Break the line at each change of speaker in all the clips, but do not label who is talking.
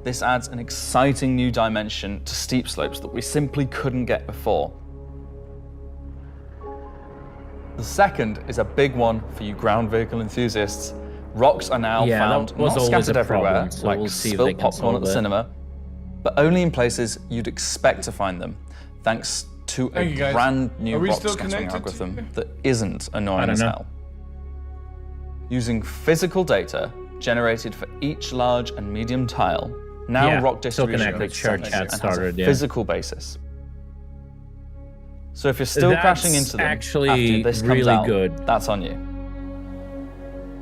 This adds an exciting new dimension to steep slopes that we simply couldn't get before. The second is a big one for you ground vehicle enthusiasts. Rocks are now found not scattered everywhere, like spilled popcorn at the cinema, but only in places you'd expect to find them, thanks to a brand new rock scattering algorithm that isn't annoying as hell. Using physical data generated for each large and medium tile, now rock distribution makes sense and has a physical basis. So if you're still crashing into them after this comes out, that's on you.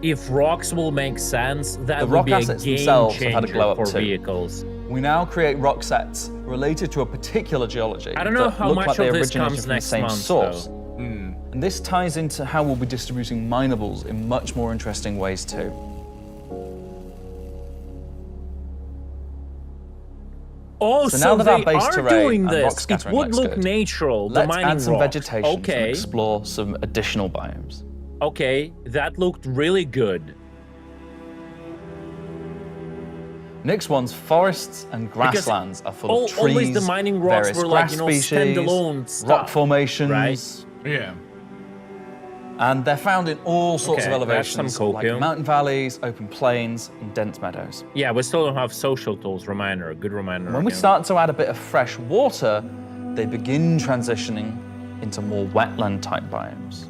If rocks will make sense, that
the
would
rock
be a
assets
game
themselves have had a
changer
glow up
for
too.
vehicles.
We now create rock sets related to a particular geology.
I don't know how much of this comes
from the
next
same
month,
source.
though.
And this ties into how we'll be distributing minables in much more interesting ways too.
Also,
so now that our base
are
terrain
doing
and rock
this. It
scattering
would
looks
look
good,
natural.
let's
the mining
add some
rock.
vegetation and explore some additional biomes.
Okay, that looked really good.
Next one's forests and grasslands are full of trees,
always the mining rocks
various
were like,
grass
you know,
species,
standalone stuff,
rock formations,
right?
Yeah.
And they're found in all sorts of
that's
elevations,
some
like mountain valleys, open plains, and dense meadows.
Yeah, we still don't have social tools. Reminder, a good reminder.
When we start to add a bit of fresh water, they begin transitioning into more wetland-type biomes.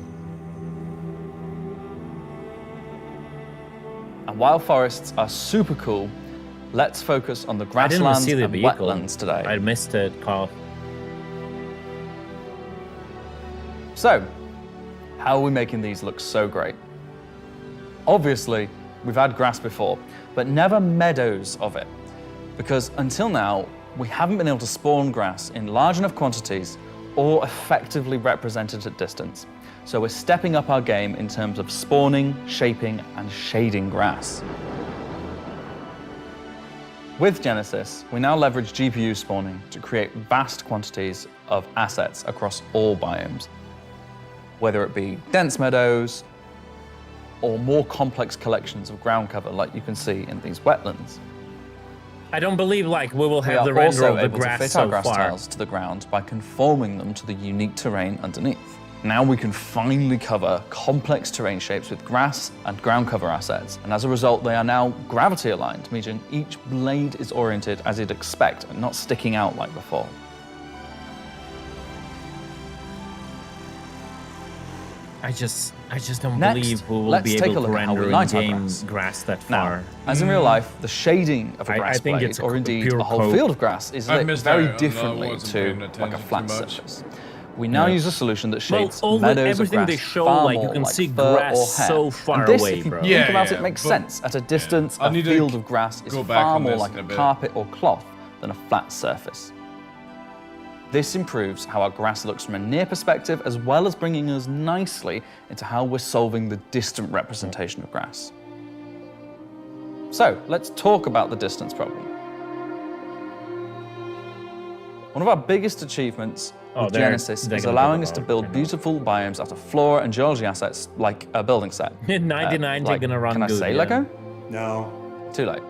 And while forests are super cool, let's focus on the grasslands and wetlands today.
I missed it, Carl.
So, how are we making these look so great? Obviously, we've had grass before, but never meadows of it. Because until now, we haven't been able to spawn grass in large enough quantities or effectively represented at distance. So we're stepping up our game in terms of spawning, shaping, and shading grass. With Genesis, we now leverage GPU spawning to create vast quantities of assets across all biomes, whether it be dense meadows or more complex collections of ground cover like you can see in these wetlands.
I don't believe we will have the
render
render of the
able
grass
to fit
so
our grass
far.
tiles to the ground by conforming them to the unique terrain underneath. Now we can finally cover complex terrain shapes with grass and ground cover assets, and as a result they are now gravity aligned, meaning each blade is oriented as you'd expect and not sticking out like before.
I just don't
Next,
believe we will
let's
be
take
able
a
to
look at how we
render
light our
in-game
grass.
grass that
Now,
far.
as in real life, the shading of a grass
I think
blade,
it's a
or indeed
pure
a whole
cope.
field of grass, is lit very differently
wasn't
to
paying
like a
attention
flat
too much.
surface. We now use a solution that shades
all
meadows of
everything
grass
they show,
far
like, you
more
can
like
see
fur
grass
or hair.
so far
and this,
away,
if you
bro.
think about it,
Yeah,
makes
but-
sense. At a distance,
I
a
need to
field of grass is
go back
far
on
more
this
like
in a
a
bit.
carpet or cloth than a flat surface. This improves how our grass looks from a near perspective, as well as bringing us nicely into how we're solving the distant representation of grass. So, let's talk about the distance problem. One of our biggest achievements with Genesis is allowing us to build beautiful biomes out of flora and geology assets like a building set.
99 are gonna run
Can I
good,
say
yeah.
Lego?
No.
Too late.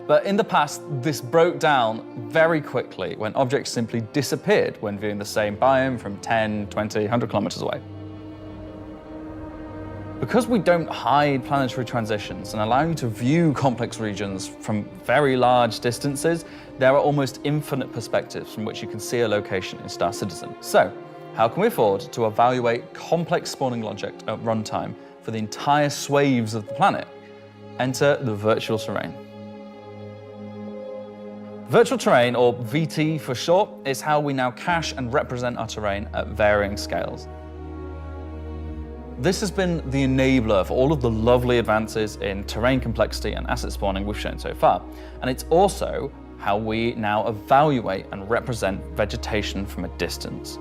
But in the past, this broke down very quickly when objects simply disappeared when viewing the same biome from 10, 20, 100 kilometers away. Because we don't hide planetary transitions and allow you to view complex regions from very large distances, there are almost infinite perspectives from which you can see a location in Star Citizen. So, how can we afford to evaluate complex spawning logic at runtime for the entire swathes of the planet? Enter the virtual terrain. Virtual terrain, or VT for short, is how we now cache and represent our terrain at varying scales. This has been the enabler for all of the lovely advances in terrain complexity and asset spawning we've shown so far. And it's also how we now evaluate and represent vegetation from a distance.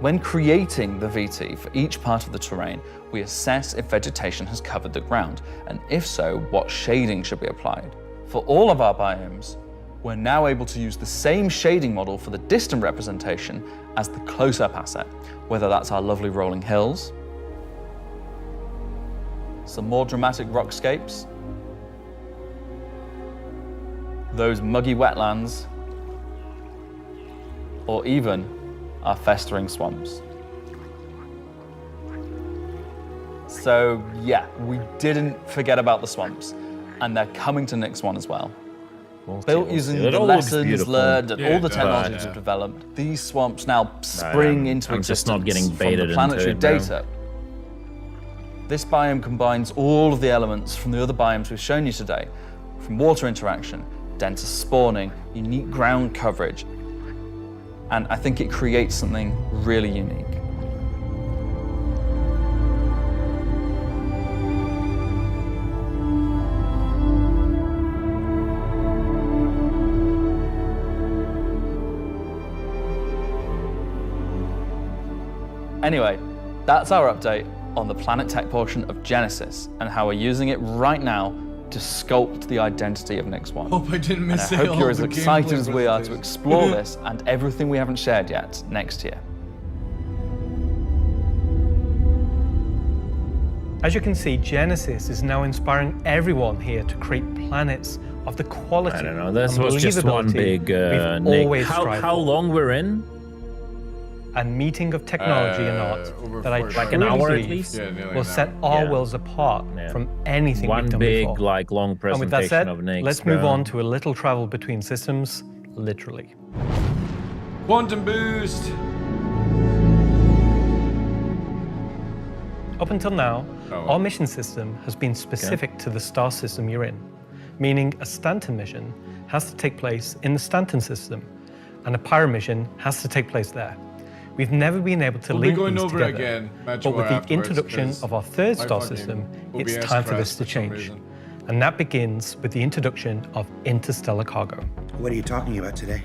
When creating the VT for each part of the terrain, we assess if vegetation has covered the ground, and if so, what shading should be applied. For all of our biomes, we're now able to use the same shading model for the distant representation as the close-up asset, whether that's our lovely rolling hills, some more dramatic rockscapes, those muggy wetlands, or even our festering swamps. So yeah, we didn't forget about the swamps, and they're coming to Nyx 1 as well. Built using the lessons learned and all the technologies we've developed, these swamps now spring into existence from the planetary data. This biome combines all of the elements from the other biomes we've shown you today, from water interaction, denser spawning, unique ground coverage, and I think it creates something really unique. Anyway, that's our update on the Planet Tech portion of Genesis and how we're using it right now to sculpt the identity of Nyx 1.
Hope I didn't miss
and I hope you're as excited as we are to explore this and everything we haven't shared yet next year.
As you can see, Genesis is now inspiring everyone here to create planets of the quality.
I don't know, this was just one big
always
how long we're in?
A meeting of technology and art that I
like an hour at least
will set our worlds apart from anything we've done before.
One big, like, long presentation
and with that said,
of Nyx.
Let's move on to a little travel between systems, literally.
Quantum boost!
Up until now, our mission system has been specific to the star system you're in, meaning a Stanton mission has to take place in the Stanton system, and a Pyro mission has to take place there. We've never been able to link these together, but with the introduction of our third star system, it's time for this to change. And that begins with the introduction of interstellar cargo.
What are you talking about today?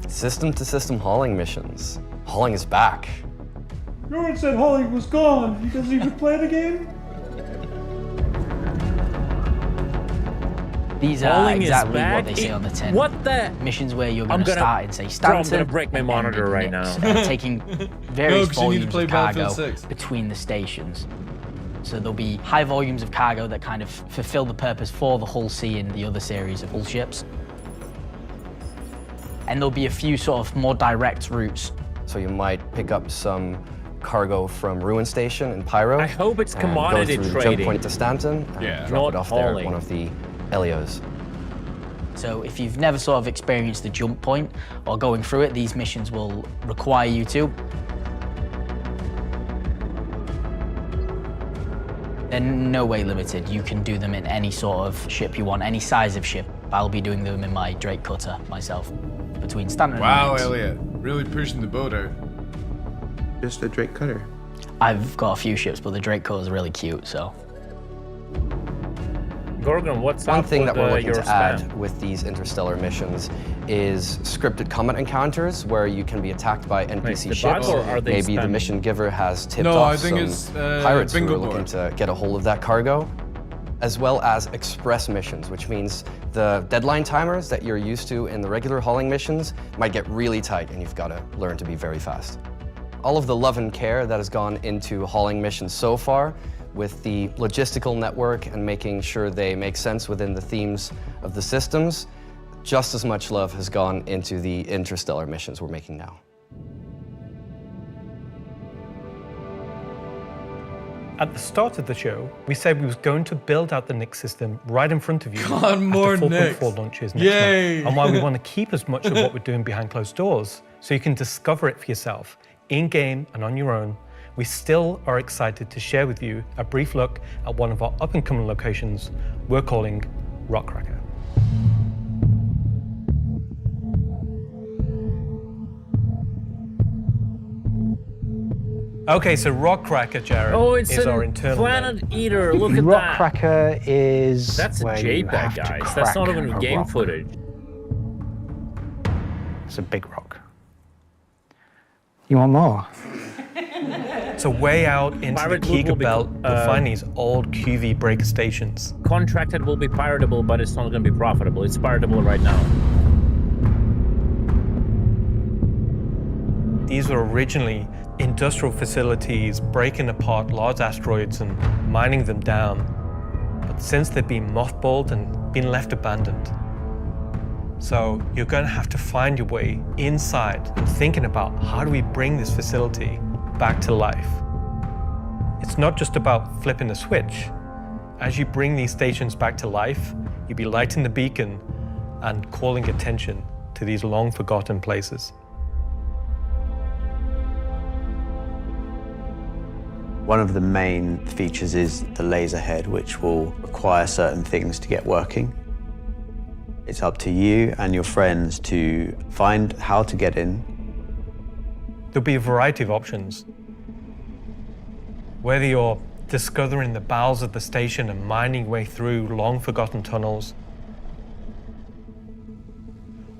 System-to-system hauling missions. Hauling is back.
No one said hauling was gone. He doesn't even play the game?
These are exactly what they say on the tin.
What the?
Missions where you're going to start and say Stanton.
I'm going to break my monitor right now.
Taking various volumes of cargo between the stations. So there'll be high volumes of cargo that kind of fulfill the purpose for the Hull C and the other series of Hull ships. And there'll be a few sort of more direct routes.
So you might pick up some cargo from Ruin Station in Pyro.
I hope it's commodity
go through
trading.
Jump point to Stanton and drop it off there at one of the Helios.
So if you've never sort of experienced the jump point or going through it, these missions will require you to. They're no way limited. You can do them in any sort of ship you want, any size of ship. I'll be doing them in my Drake cutter myself, between Stanton and
Wow,
Nyx.
Elliot, really pushing the boat out.
Just a Drake cutter.
I've got a few ships, but the Drake cutter is really cute, so.
Gorgon, what's
One
up
thing
with
that we're looking
your
to add with these interstellar missions is scripted combat encounters where you can be attacked by NPC ships.
Or are they
Maybe the
spamming?
mission giver has tipped
No,
off
I think
some
it's,
pirates who
bingo
are looking
board.
to get a hold of that cargo, as well as express missions, which means the deadline timers that you're used to in the regular hauling missions might get really tight and you've got to learn to be very fast. All of the love and care that has gone into hauling missions so far, with the logistical network and making sure they make sense within the themes of the systems, just as much love has gone into the interstellar missions we're making now.
At the start of the show, we said we was going to build out the Nyx system right in front of you
God, more
after 4.4
Nyx.
launches next
Yay!
month, and why we want to keep as much of what we're doing behind closed doors so you can discover it for yourself, in-game and on your own. We still are excited to share with you a brief look at one of our up-and-coming locations we're calling Rockcracker. Okay, so Rockcracker, Jared, is our internal
Planet
name.
Eater. Look at that.
Rockcracker is
That's a
where you have
JPEG,
to
guys. That's not
crack
even
a
game
rock.
footage.
It's a big rock. You want more?
So way out into
Pirate
the
Loot will
Keegan
be,
Belt, you'll find these old QV breaker stations.
Contracted will be piratable, but it's not going to be profitable. It's piratable right now.
These were originally industrial facilities breaking apart large asteroids and mining them down. But since they've been mothballed and been left abandoned. So you're going to have to find your way inside and thinking about how do we bring this facility back to life. It's not just about flipping a switch. As you bring these stations back to life, you'll be lighting the beacon and calling attention to these long forgotten places.
One of the main features is the laser head, which will require certain things to get working. It's up to you and your friends to find how to get in.
There'll be a variety of options. Whether you're discovering the bowels of the station and mining your way through long-forgotten tunnels,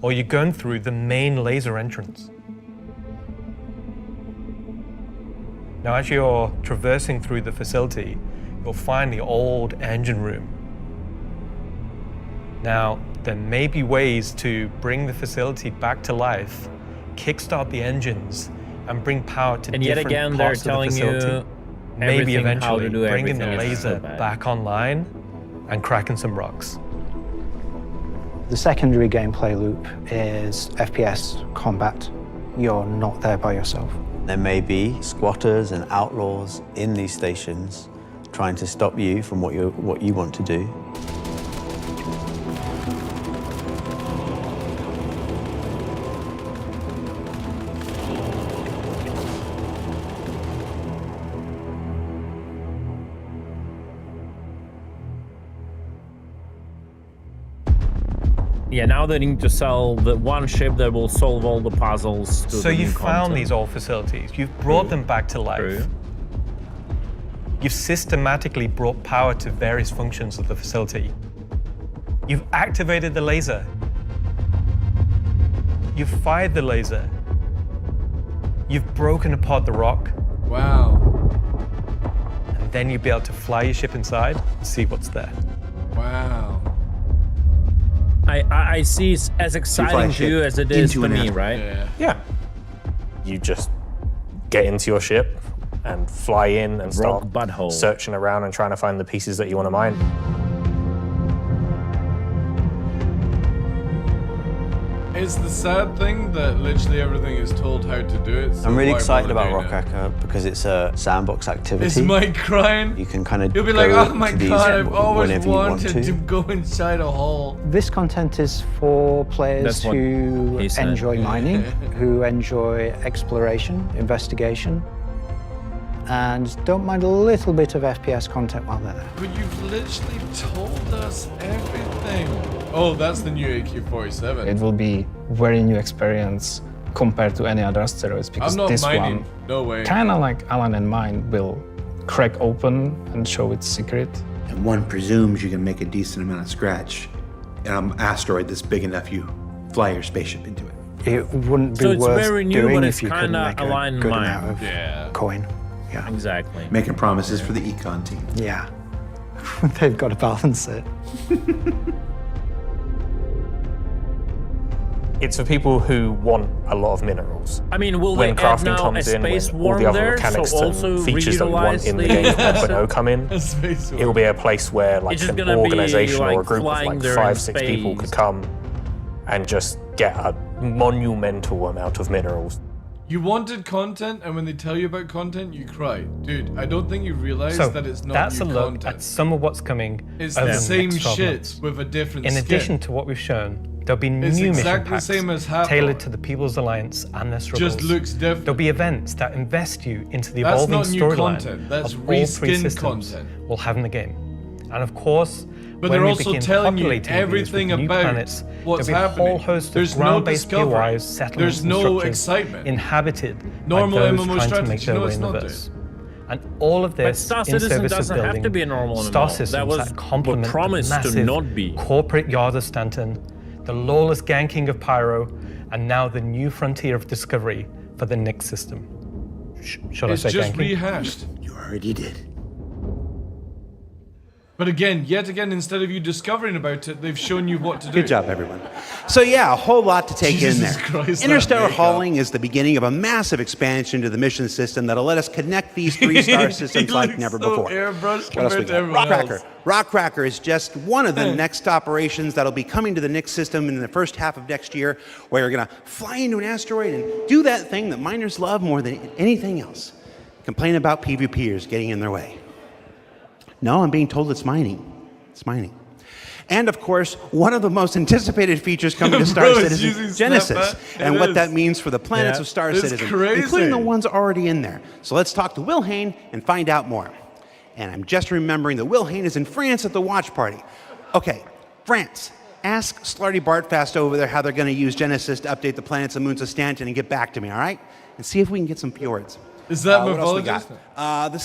or you're going through the main laser entrance. Now, as you're traversing through the facility, you'll find the old engine room. Now, there may be ways to bring the facility back to life, kickstart the engines, and bring power to different parts of the facility. Maybe eventually bringing the laser back online and cracking some rocks.
The secondary gameplay loop is FPS combat. You're not there by yourself.
There may be squatters and outlaws in these stations trying to stop you from what you want to do.
Yeah, now they need to sell the one ship that will solve all the puzzles.
So you've found these old facilities. You've brought them back to life. You've systematically brought power to various functions of the facility. You've activated the laser. You've fired the laser. You've broken apart the rock.
Wow.
And then you'll be able to fly your ship inside and see what's there.
Wow.
I see it's as exciting to you as it is to me, right?
Yeah. You just get into your ship and fly in and start searching around and trying to find the pieces that you want to mine.
It's the sad thing that literally everything is told how to do it. So
I'm really excited about Rock Hacker because it's a sandbox activity.
Is Mike crying?
You can kind of
You'll be like, oh my god, I've always wanted to go inside a hole.
This content is for players who enjoy mining, who enjoy exploration, investigation, and don't mind a little bit of FPS content while they're there.
But you've literally told us everything. Oh, that's the new AQ-47.
It will be very new experience compared to any other asteroids because this one,
no way.
Kind of like Alan and mine, will crack open and show its secret.
And one presumes you can make a decent amount of scratch on an asteroid that's big enough you fly your spaceship into it.
It wouldn't be worth doing if you couldn't make a good amount of coin. Yeah,
exactly.
Making promises for the econ team.
Yeah, they've got to balance it.
It's for people who want a lot of minerals.
I mean, will
when
they add
crafting
now
comes
a
in, when
space
all
worm
the other
there,
mechanics
so also
and features that we want in the game 1.0 come in, it'll be a place where like an organization or a group of like 5-6 people could come and just get a monumental amount of minerals.
You wanted content, and when they tell you about content, you cry. Dude, I don't think you realize that it's not
that's
new
a look
content.
at some of what's coming.
It's
over
the same
next 12
shit
months.
with a different
In
skin.
addition to what we've shown, there'll be
It's
new mission
exactly the
packs
same as Half-Life.
tailored to the People's Alliance and their struggles.
Just looks different.
There'll be events that invest you into the
That's
evolving
not new
storyline
content. That's
of all three
reskin
systems
content.
we'll have in the game. And of course,
But
when
they're
we
also
begin
telling you
populating these
everything
with new
about
planets,
what's
there'll be a
happening.
whole host
There's
of
no
ground-based
discovery.
POIs, settlements,
There's
and
no
structures
excitement.
inhabited
Normal
by those
MMO
trying to
strategy.
make their
No,
way
it's
in the
not,
verse. And all of
But
this
Star
in
Citizen
service of
doesn't have
building
to be a normal
star
MMO.
systems
That was
that complement
the promise
the
to
massive
not be.
corporate yard of Stanton, the lawless ganking of Pyro, and now the new frontier of discovery for the Nyx system. Shall I say
It's just
ganking?
rehashed.
You already did.
But again, yet again, instead of you discovering about it, they've shown you what to do.
Good job, everyone. So yeah, a whole lot to take in there.
Christ,
Interstellar hauling is the beginning of a massive expansion to the mission system that'll let us connect these 3-star systems like never before.
Airbrushed
What else we
compared to
got?
everyone else.
Rockcracker is just one of the next operations that'll be coming to the Nyx system in the first half of next year, where you're gonna fly into an asteroid and do that thing that miners love more than anything else. Complain about PvPers getting in their way. No, I'm being told it's mining. It's mining. And of course, one of the most anticipated features coming to Star Citizen, Genesis, and what that means for the planets of Star Citizen, including the ones already in there. So let's talk to Will Hain and find out more. And I'm just remembering that Will Hain is in France at the watch party. Okay, France. Ask Slarty Bartfast over there how they're going to use Genesis to update the planets and moons of Stanton and get back to me, all right? And see if we can get some fjords.
Is that
what else we
mythologist?
got? The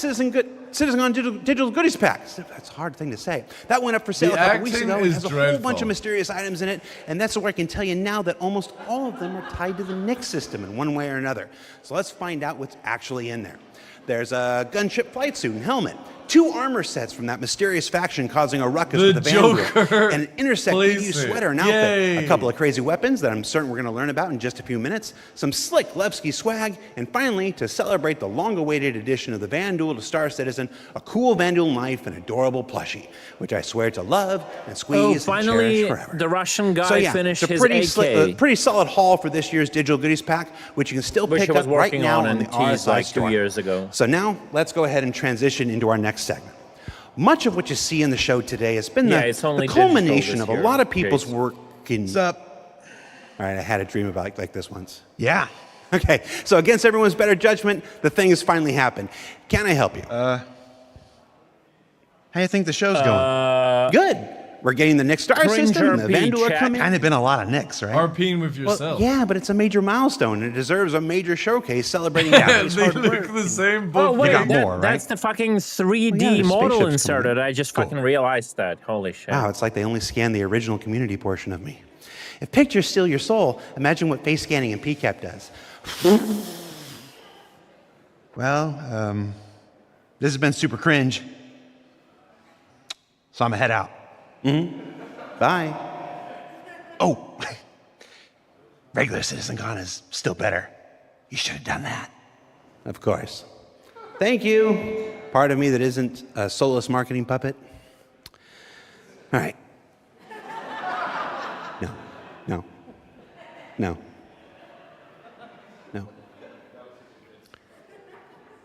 Citizen on Digital Goodies Pack. That's a hard thing to say. That went up for sale a couple weeks ago. It has a whole bunch of mysterious items in it, and that's where I can tell you now that almost all of them are tied to the Nyx system in one way or another. So let's find out what's actually in there. There's a gunship flight suit and helmet, 2 armor sets from that mysterious faction causing a ruckus with the Vanguard, and an Intersect BU sweater and outfit, a couple of crazy weapons that I'm certain we're going to learn about in just a few minutes, some slick Levski swag, and finally, to celebrate the long-awaited addition of the Vanduul to Star Citizen, a cool Vanduul knife and adorable plushie, which I swear to love and squeeze and cherish forever.
The Russian guy finished his AK.
Pretty solid haul for this year's Digital Goodies Pack, which you can still pick up right now on the RSI store.
2 years ago.
So now, let's go ahead and transition into our next segment. Much of what you see in the show today has been the culmination of a lot of people's work in... What's up? All right, I had a dream about like this once. Yeah. Okay, so against everyone's better judgment, the thing has finally happened. Can I help you? How do you think the show's going? Good. We're getting the Nyx star system, the Vanduul are coming. Kind of been a lot of Nyx, right?
RPing with yourself.
Well, yeah, but it's a major milestone, and it deserves a major showcase celebrating
They look the same, but
wait, got more, right? That's the fucking 3D model inserted. I just fucking realized that. Holy shit.
Wow, it's like they only scanned the original community portion of me. If pictures steal your soul, imagine what face scanning and PCAP does. Well, this has been super cringe. So I'm gonna head out. Bye. Oh, regular Citizen Con is still better. You should have done that. Of course. Thank you. Part of me that isn't a soulless marketing puppet. All right. No.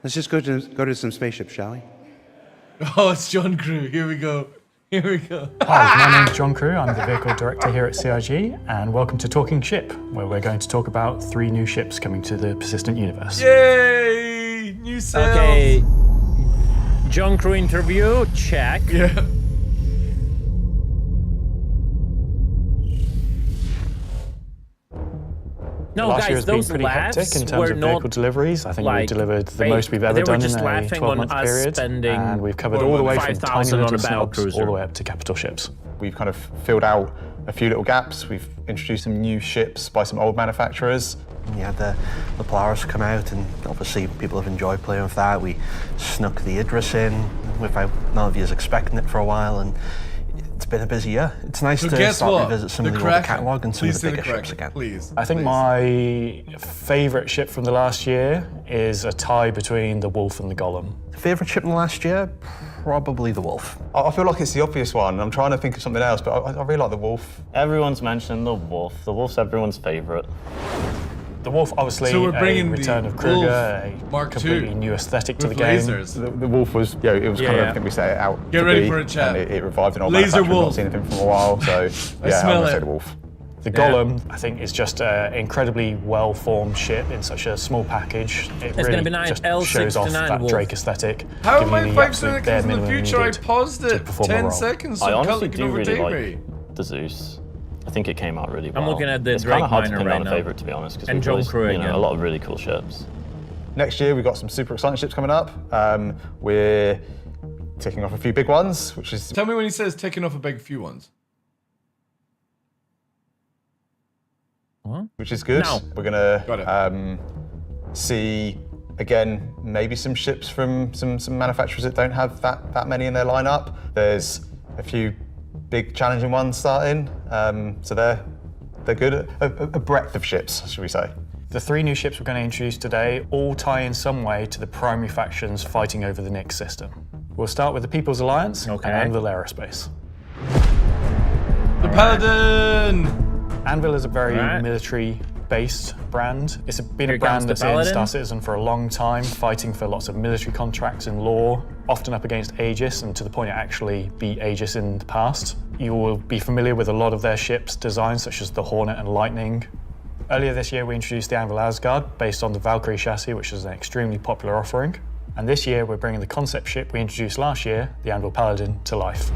Let's just go to some spaceships, shall we?
Oh, it's John Crew. Here we go.
Hi, my name's John Crew. I'm the vehicle director here at CIG, and welcome to Talking Ship, where we're going to talk about 3 new ships coming to the persistent universe.
Yay! New sales!
Okay. John Crew interview, check.
Yeah.
No,
last
guys,
year has been pretty hectic in terms of vehicle deliveries. I think we've delivered the most we've ever done in a 12-month period, and we've covered all the way from tiny little snubs all the way up to capital ships.
We've kind of filled out a few little gaps. We've introduced some new ships by some old manufacturers.
You had the Polaris come out, and obviously people have enjoyed playing with that. We snuck the Idris in, without none of you was expecting it for a while, and it's been a busy year. It's nice to start to visit some of the older catalogue and some of the bigger ships again.
I think my favourite ship from the last year is a tie between the Wolf and the Golem.
Favourite ship in the last year? Probably the Wolf.
I feel like it's the obvious one. I'm trying to think of something else, but I really like the Wolf.
Everyone's mentioned the Wolf. The Wolf's everyone's favourite.
The Wolf, obviously,
so we're bringing
a return of Kruger, a completely new aesthetic to the game.
The Wolf was, it was kind of everything we set it out.
Get ready for a chat.
It revived an old manufacturer. We've not seen anything from a while, so yeah, I'm going to say the Wolf.
The Golem, I think, is just an incredibly well-formed ship in such a small package. It really just shows off that Drake aesthetic.
How am I 5 seconds in the future? I paused it 10 seconds so
I honestly
can
do
overtake
really
me.
like the Zeus. I think it came out really well.
I'm looking at the
it's
Drake
kind of hard to
Miner
pin down
right
a
now.
favourite, to be honest, because
And
we've
John
released,
Crew
a
again.
lot of really cool ships.
Next year, we've got some super exciting ships coming up. We're ticking off a few big ones, which is...
Tell me when he says ticking off a big few ones.
Which is good.
No.
We're going to see
Again, maybe some ships from some manufacturers that don't have that many in their lineup. There's a few big challenging ones starting, so they're good. A breadth of ships, should we say.
The 3 new ships we're going to introduce today all tie in some way to the primary factions fighting over the Nyx system. We'll start with the People's Alliance and Anvil Aerospace.
The Paladin!
Anvil is a very military-based brand. It's been a brand that's in Star Citizen for a long time, fighting for lots of military contracts and lore, often up against Aegis, and to the point it actually beat Aegis in the past. You will be familiar with a lot of their ships' designs, such as the Hornet and Lightning. Earlier this year, we introduced the Anvil Asgard, based on the Valkyrie chassis, which is an extremely popular offering. And this year, we're bringing the concept ship we introduced last year, the Anvil Paladin, to life.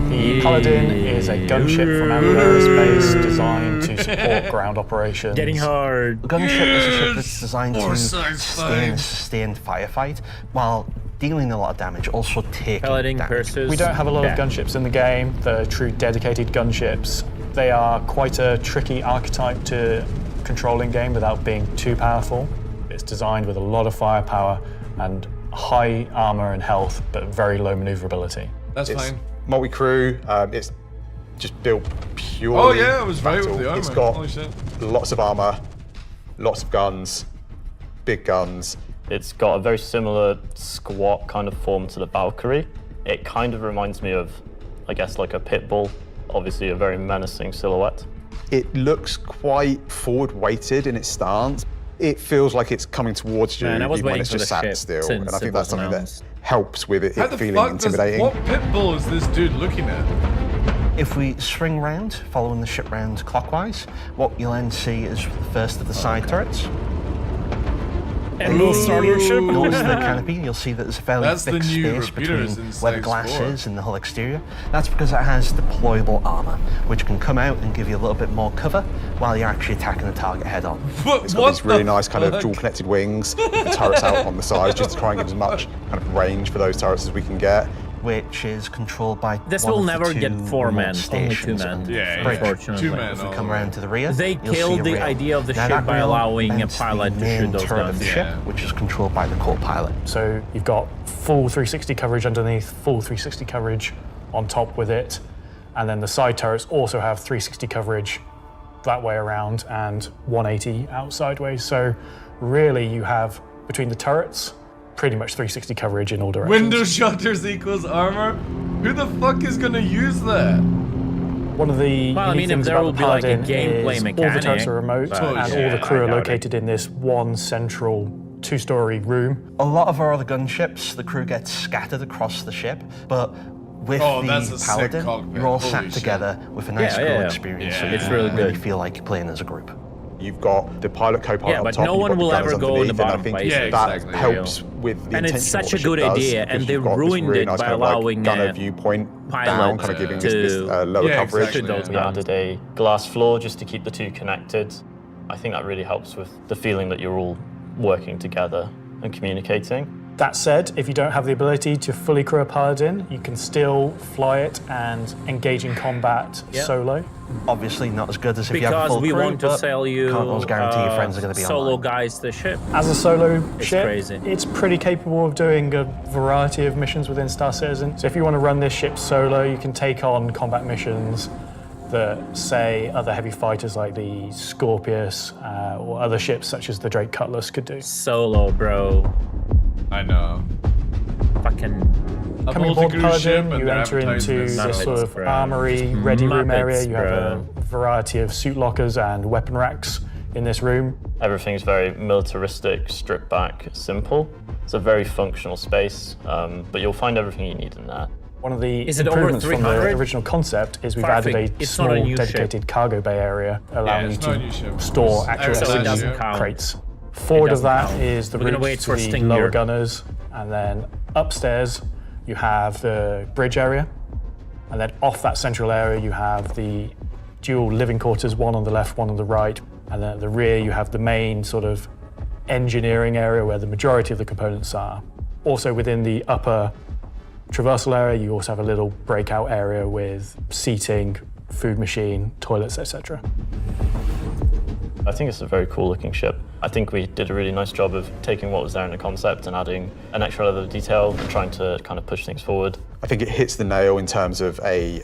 The Paladin is a gunship from Anvil Aerospace designed to support ground operations.
Getting hard.
A gunship is a ship that's designed to stay in a sustained firefight while dealing a lot of damage, also taking damage.
We don't have a lot of gunships in the game. They're true dedicated gunships. They are quite a tricky archetype to control in game without being too powerful. It's designed with a lot of firepower and high armor and health, but very low maneuverability.
That's fine.
Multi-crew, it's just built purely.
Oh yeah, I was right with the armor.
It's got
Holy shit.
lots of armor, lots of guns, big guns.
It's got a very similar squat kind of form to the Valkyrie. It kind of reminds me of, I guess, like a pit bull. Obviously a very menacing silhouette.
It looks quite forward-weighted in its stance. It feels like it's coming towards you even when it's just sat still. And I think that's something that helps with it feeling intimidating.
What pit bull is this dude looking at?
If we swing round, following the ship round clockwise, what you'll then see is the first of the side turrets.
And we'll start your ship.
Notice the canopy, you'll see that there's a fairly thick space between where the glass is and the whole exterior. That's because it has deployable armor, which can come out and give you a little bit more cover while you're actually attacking the target head on.
It's got these really nice kind of dual connected wings, the turrets out on the sides, just to try and get as much kind of range for those turrets as we can get.
Which is controlled by
this will never get 4 men, only 2 men.
Yeah,
unfortunately.
2 men. If we come around to the rear,
they killed the idea of the ship by allowing a pilot to shoot those guns.
Of the ship, which is controlled by the co-pilot.
So you've got full 360 coverage underneath, full 360 coverage on top with it, and then the side turrets also have 360 coverage that way around and 180 out sideways. So really, you have between the turrets, pretty much 360 coverage in all directions.
Window shutters equals armor? Who the fuck is gonna use that?
One of the unique things about the Paladin is all the turrets are remote and all the crew are located in this one central 2-story room.
A lot of our other gunships, the crew gets scattered across the ship, but with the Paladin, you're all sat together with a nice crew experience, so you really feel like you're playing as a group.
You've got the pilot, co-pilot on top.
No one will ever go in the bottom place.
That helps with the
and it's such a good idea, and they ruined it by allowing
gunner viewpoint down, kind of giving this lower coverage.
We added a glass floor just to keep the two connected. I think that really helps with the feeling that you're all working together and communicating.
That said, if you don't have the ability to fully crew a Paladin, you can still fly it and engage in combat solo.
Obviously not as good as if you have a full crew,
because we want to sell you
can't always guarantee your friends are going to be
solo
online.
guys the ship.
As a solo ship,
crazy.
It's pretty capable of doing a variety of missions within Star Citizen. So if you want to run this ship solo, you can take on combat missions that, say, other heavy fighters like the Scorpius or other ships such as the Drake Cutlass could do.
Solo, bro.
I know.
Fucking...
Coming aboard Paladin, you enter into this sort of armory, ready room area. You have a variety of suit lockers and weapon racks in this room.
Everything's very militaristic, stripped back, simple. It's a very functional space, but you'll find everything you need in there.
One of the improvements from the original concept is we've added a small dedicated cargo bay area, allowing you to store actual crates. Forward of that is the routes to the lower gunners, and then upstairs you have the bridge area, and then off that central area you have the dual living quarters, one on the left, one on the right, and then at the rear you have the main sort of engineering area where the majority of the components are. Also within the upper traversal area you also have a little breakout area with seating, food machine, toilets, etc.
I think it's a very cool looking ship. I think we did a really nice job of taking what was there in the concept and adding an extra level of detail and trying to kind of push things forward.
I think it hits the nail in terms of a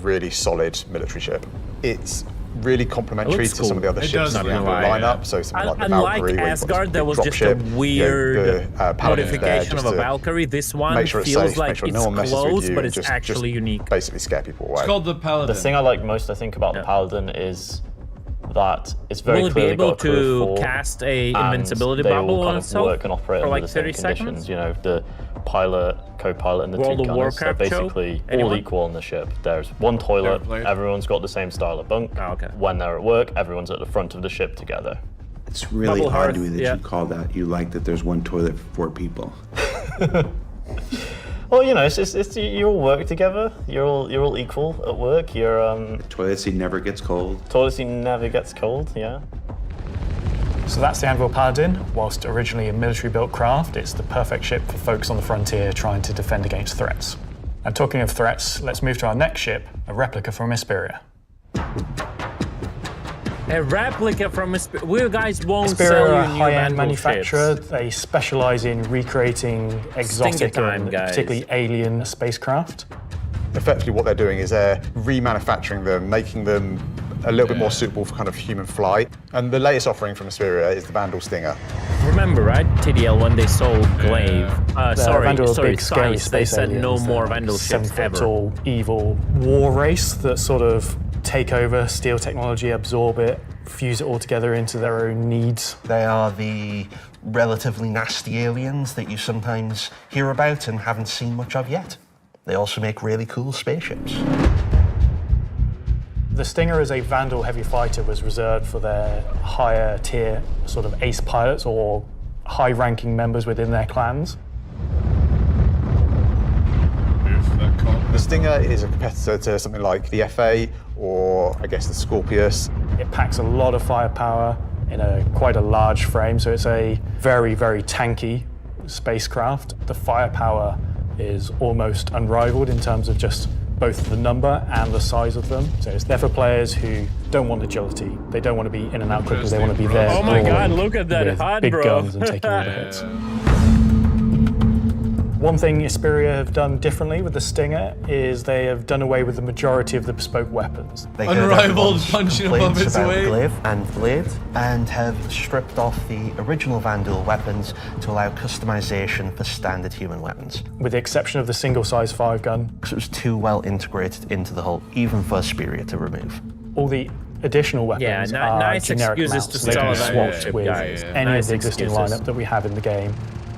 really solid military ship. It's really complementary to some of the other ships in the lineup. So something like the Valkyrie,
unlike Asgard, there was just a weird modification of a Valkyrie. This one feels like it's close, but it's actually unique.
Basically scare people away.
It's called the Paladin.
The thing I like most, I think, about the Paladin is that it's very
Will it be able to cast a invincibility bubble on itself
work and operate
for
under
like
the same
30
conditions.
seconds?
You know, the pilot, co-pilot, and the
World
two
of
gunners are
Warcraft
basically all equal on the ship. There's one toilet, everyone's got the same style of bunk. When they're at work, everyone's at the front of the ship together.
It's really odd to me that you call that, you like that there's one toilet for 4 people.
Well, you know, it's you all work together. You're all equal at work.
The toilet seat never gets cold.
Toilet seat never gets cold. Yeah.
So that's the Anvil Paladin. Whilst originally a military-built craft, it's the perfect ship for folks on the frontier trying to defend against threats. And talking of threats, let's move to our next ship, a replica from Hesperia.
A replica from Hesperia. We guys won't
Hesperia
sell you
are a
new
high-end
Vandal
manufacturer.
ships.
They specialise in recreating exotic and particularly alien spacecraft.
Effectively what they're doing is they're remanufacturing them, making them a little bit more suitable for kind of human flight. And the latest offering from Hesperia is the Vandal Stinger.
Remember, right, TDL, when they sold Glaive, sorry, Size, they said no more Vandal ships ever.
7-foot-tall, evil war race that sort of take over, steal technology, absorb it, fuse it all together into their own needs.
They are the relatively nasty aliens that you sometimes hear about and haven't seen much of yet. They also make really cool spaceships.
The Stinger as a Vandal heavy fighter was reserved for their higher tier sort of ace pilots or high-ranking members within their clans.
The Stinger is a competitor to something like the FA or I guess the Scorpius.
It packs a lot of firepower in quite a large frame, so it's a very, very tanky spacecraft. The firepower is almost unrivaled in terms of just both the number and the size of them. So it's there for players who don't want agility. They don't want to be in and out quickly. They want to be there.
Oh my God, look at that HUD,
big
bro.
guns and taking all the hits. One thing Hesperia have done differently with the Stinger is they have done away with the majority of the bespoke weapons.
They
Unrivaled punching above its weight.
Glaive and Blade, and have stripped off the original Vandal weapons to allow customization for standard human weapons.
With the exception of the single size 5 gun.
Because it was too well integrated into the hull, even for Hesperia to remove.
All the additional weapons are
nice
generic
excuses
mounts.
to
They can
sell
be
that
swapped with any
nice
of the existing
excuses.
lineup that we have in the game.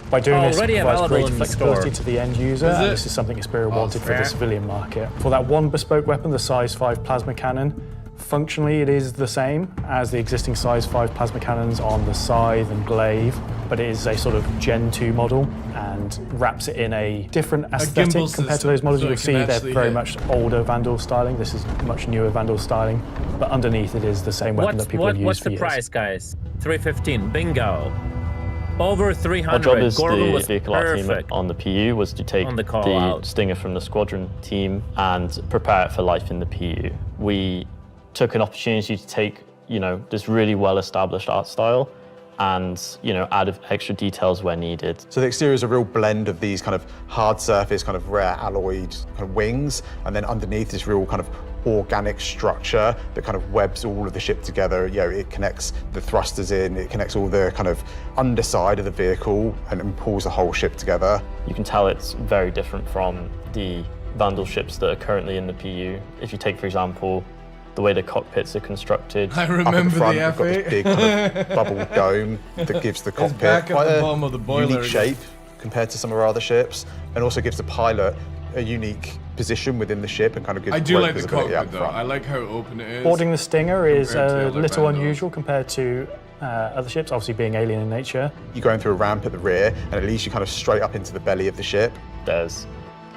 By doing this, it provides greater flexibility to the end user, and this is something Hesperia wanted for the civilian market. For that one bespoke weapon, the size 5 plasma cannon, functionally it is the same as the existing size 5 plasma cannons on the Scythe and Glaive, but it is a sort of Gen 2 model and wraps it in a different aesthetic compared to those models. You'll see they're very much older Vandal styling. This is much newer Vandal styling, but underneath it is the same weapon that people have used for years.
What's the price, guys? 315, bingo. Over 300.
Our job as
Gorgon
the
was
TheDarkLaw team
perfect.
on the PU was to take the Stinger from the squadron team and prepare it for life in the PU. We took an opportunity to take, you know, this really well-established art style and, you know, add extra details where needed.
So the exterior is a real blend of these kind of hard surface, kind of rare alloyed kind of wings, and then underneath this real kind of organic structure that kind of webs all of the ship together. You know, it connects the thrusters in, it connects all the kind of underside of the vehicle and pulls the whole ship together.
You can tell it's very different from the Vandal ships that are currently in the PU. If you take, for example, the way the cockpits are constructed.
I remember
up at the front,
the
we've got this big kind of bubble dome that gives the cockpit quite a unique shape compared to some of our other ships, and also gives the pilot a unique position within the ship and kind of gives
I do like the
visibility
cockpit
out
though.
front.
I like how open it is.
Boarding the Stinger is
compared to
a
other
little
Vandals.
unusual compared to other ships, obviously being alien in nature.
You're going through a ramp at the rear, and it leads you kind of straight up into the belly of the ship.
There's,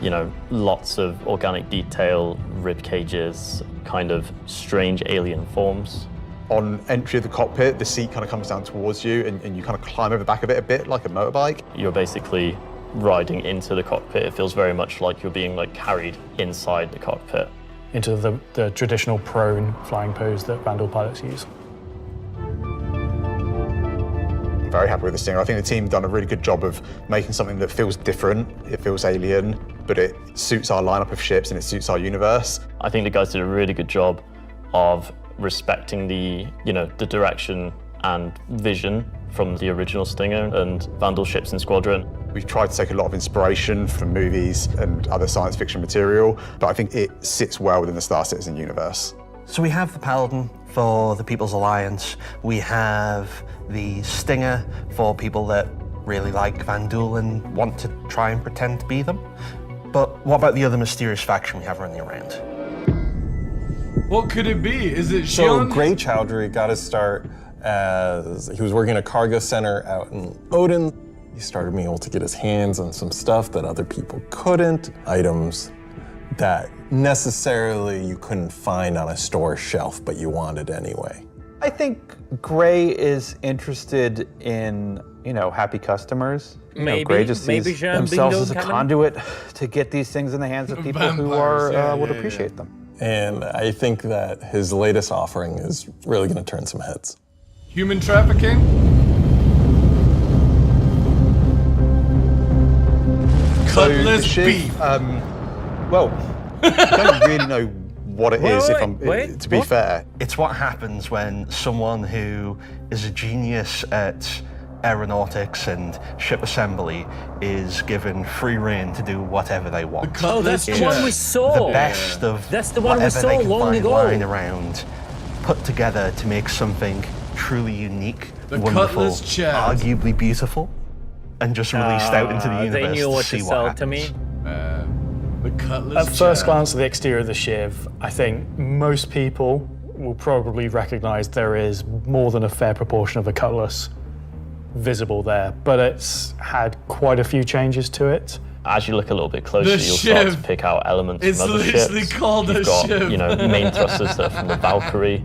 you know, lots of organic detail, rib cages, kind of strange alien forms.
On entry of the cockpit, the seat kind of comes down towards you, and you kind of climb over the back of it a bit like a motorbike.
You're basically riding into the cockpit. It feels very much like you're being like carried inside the cockpit.
Into the traditional prone flying pose that Vandal pilots use.
I'm very happy with the Stinger. I think the team done a really good job of making something that feels different, it feels alien, but it suits our lineup of ships and it suits our universe.
I think the guys did a really good job of respecting the direction and vision from the original Stinger and Vandal ships in Squadron.
We've tried to take a lot of inspiration from movies and other science fiction material, but I think it sits well within the Star Citizen universe.
So we have the Paladin for the People's Alliance. We have the Stinger for people that really like Vandal and want to try and pretend to be them. But what about the other mysterious faction we have running around?
What could it be? Is it
So
Shion?
Gray Chowdhury got his start as he was working at a cargo center out in Odin. He started being able to get his hands on some stuff that other people couldn't, items that necessarily you couldn't find on a store shelf, but you wanted anyway.
I think Gray is interested in, happy customers. Gray just sees themselves as a conduit to get these things in the hands of people who would appreciate them.
And I think that his latest offering is really going to turn some heads.
Human trafficking? Cutlass beef.
Well, I don't really know what it is, to be fair.
It's what happens when someone who is a genius at aeronautics and ship assembly is given free rein to do whatever they want.
That's the one we saw.
The best of
that's the one we saw
they can
long
find
ago.
lying around, put together to make something truly unique,
The
wonderful,
Cutlass Chad.
arguably beautiful, and just released out into the universe
They knew what
to see
to
what
sell
happens.
to me.
The Cutlass
At first
Chad.
glance at the exterior of the Shiv, I think most people will probably recognize there is more than a fair proportion of the Cutlass visible there, but it's had quite a few changes to it.
As you look a little bit closer, you'll start to pick out elements from other ships.
It's literally called
You've
a
got,
ship.
main thrusters that are from the Valkyrie.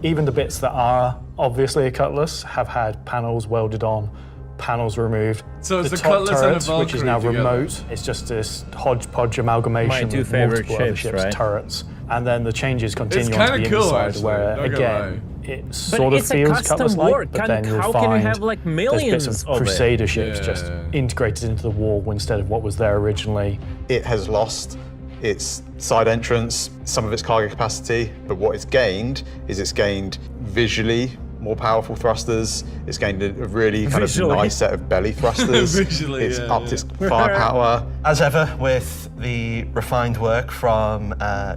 Even the bits that are obviously a Cutlass have had panels welded on, panels removed.
So it's
the
a
top
Cutlass and a
turret, which is
Valkyrie
now
together.
remote, it's just this hodgepodge amalgamation
My two
of
favorite
multiple other
ships,
ships'
right?
turrets. And then the changes continue
It's
onto
kinda
the
cool,
inside,
actually,
where
not gonna
again, it
But
sort of
it's a
feels
custom
Cutlass-like,
work.
but then you'll
How can you
find
have like
there's
millions
bits of
of
Crusader
it?
ships just integrated into the wall instead of what was there originally.
It has lost its side entrance, some of its cargo capacity, but what it's gained is it's gained visually more powerful thrusters. It's gained a really kind of nice set of belly thrusters.
Visually,
it's upped its firepower.
As ever with the refined work from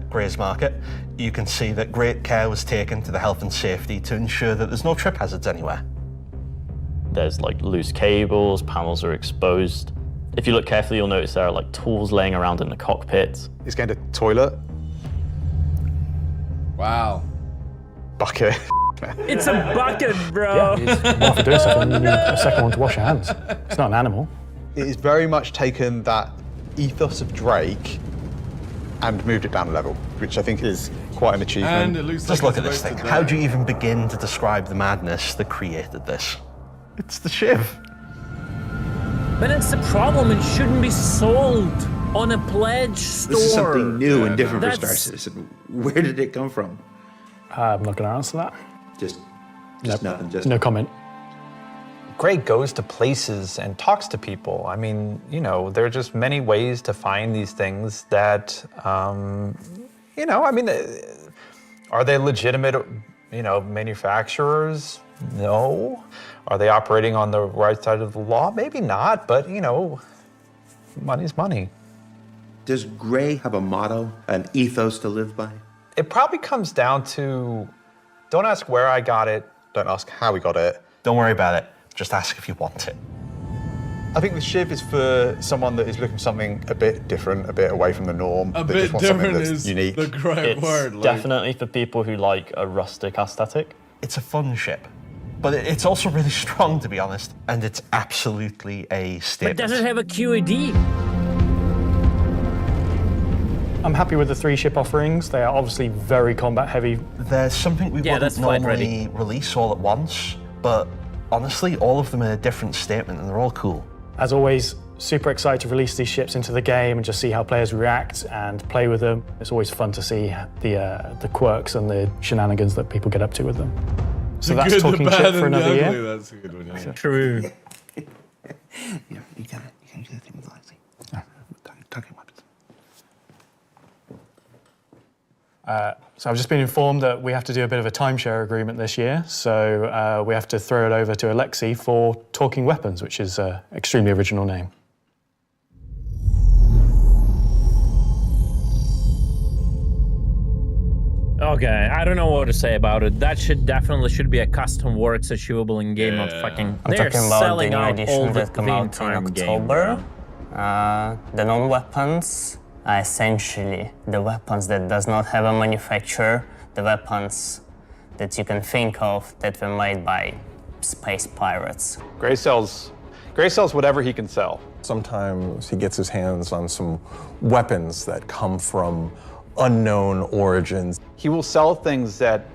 Gray's Market, you can see that great care was taken to the health and safety to ensure that there's no trip hazards anywhere.
There's like loose cables, panels are exposed. If you look carefully, you'll notice there are like tools laying around in the cockpit.
It's gained a toilet.
Wow.
Bucket.
It's a bucket, bro.
Well, for doing something, you need a second one to wash your hands. It's not an animal.
It has very much taken that ethos of Drake and moved it down a level, which I think is quite an achievement.
And it looks
Just
like
look at
it's
this
about
thing.
to
How
die.
do you even begin to describe the madness that created this? It's the Shiv.
But it's a problem. It shouldn't be sold on a pledge store.
This is something new and different for
That's-
Star Citizen. Where did it come from?
I'm not going to answer that.
Just
Nope.
nothing. Just
No comment.
Gray goes to places and talks to people. I mean, there are just many ways to find these things that, are they legitimate, manufacturers? No. Are they operating on the right side of the law? Maybe not, but, money's money.
Does Gray have a motto, an ethos to live by?
It probably comes down to, don't ask where I got it.
Don't ask how we got it.
Don't worry about it. Just ask if you want it.
I think the Shiv is for someone that is looking for something a bit different, a bit away from the norm.
A
that
bit
just wants something
different
that's
is
unique.
the great
It's
word.
definitely for people who like a rustic aesthetic.
It's a fun ship, but it's also really strong, to be honest, and it's absolutely a
But
statement.
does it have a QED?
I'm happy with the 3 ship offerings. They are obviously very combat heavy.
There's something we wouldn't normally release all at once, but honestly, all of them are a different statement, and they're all cool.
As always, super excited to release these ships into the game and just see how players react and play with them. It's always fun to see the quirks and the shenanigans that people get up to with them. So that's talking shit for another year.
That's a good one. Yeah.
True.
Yeah, you can do the thing with Lexi. Talking weapons.
So I've just been informed that we have to do a bit of a timeshare agreement this year. So we have to throw it over to Alexi for Talking Weapons, which is an extremely original name.
Okay, I don't know what to say about it. That definitely should be a custom works achievable in game of fucking. They're selling out all the entire game.
The non-weapons are essentially the weapons that does not have a manufacturer, the weapons that you can think of that were made by space pirates.
Gray sells whatever he can sell.
Sometimes he gets his hands on some weapons that come from unknown origins.
He will sell things that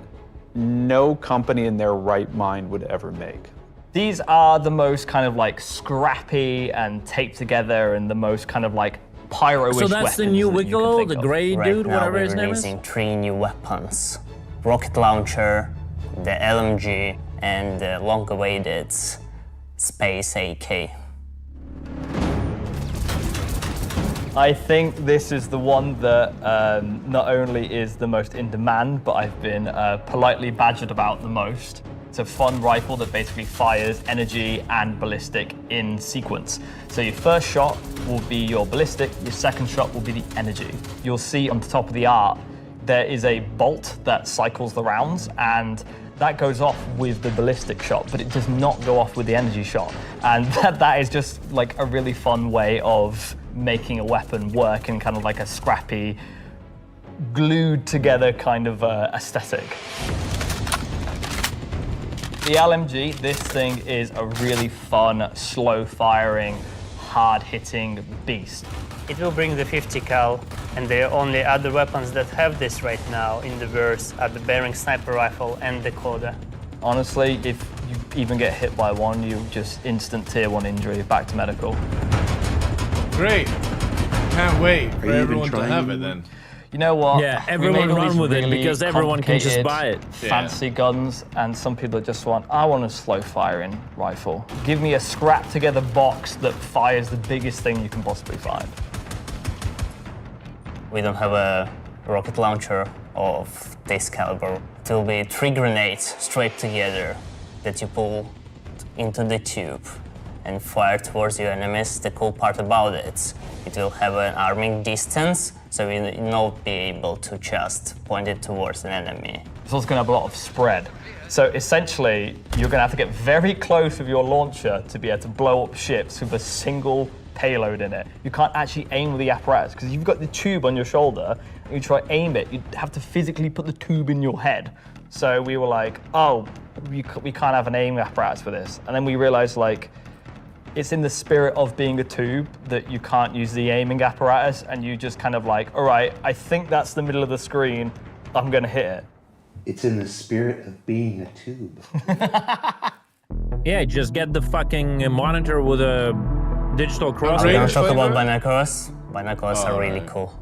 no company in their right mind would ever make.
These are the most kind of like scrappy and taped together and the most kind of like pyro-ish
So that's the new Wiggler, the gray dude, whatever his name is?
Right now we're releasing 3 new weapons. Rocket launcher, the LMG, and the long-awaited Space AK.
I think this is the one that not only is the most in demand, but I've been politely badgered about the most. It's a fun rifle that basically fires energy and ballistic in sequence. So your first shot will be your ballistic, your second shot will be the energy. You'll see on the top of the art, there is a bolt that cycles the rounds, and that goes off with the ballistic shot, but it does not go off with the energy shot. And that is just like a really fun way of making a weapon work in kind of like a scrappy, glued together kind of aesthetic. The LMG, this thing is a really fun, slow firing, hard hitting beast.
It will bring the 50 cal, and the only other weapons that have this right now in the verse are the Bearing sniper rifle and the Coda.
Honestly, if you even get hit by one, you just instant tier 1 injury, back to medical.
Great. Can't wait for everyone to have it then.
You know what?
Yeah, everyone run with it because everyone can just buy it.
Fancy guns, and some people just want, I want a slow firing rifle. Give me a scrap together box that fires the biggest thing you can possibly find.
We don't have a rocket launcher of this caliber. It will be 3 grenades straight together that you pull into the tube and fire towards your enemies. The cool part about it will have an arming distance, so you will not be able to just point it towards an enemy.
It's also going to have a lot of spread. So essentially, you're going to have to get very close with your launcher to be able to blow up ships with a single payload in it. You can't actually aim with the apparatus, because you've got the tube on your shoulder, and you try to aim it, you'd have to physically put the tube in your head. So we were like, oh, we can't have an aiming apparatus for this. And then we realized, like, it's in the spirit of being a tube that you can't use the aiming apparatus, and you just kind of like, all right, I think that's the middle of the screen, I'm gonna hit it.
It's in the spirit of being a tube.
Yeah, just get the fucking monitor with a digital cross.
We're gonna talk about binoculars. Binoculars are really cool.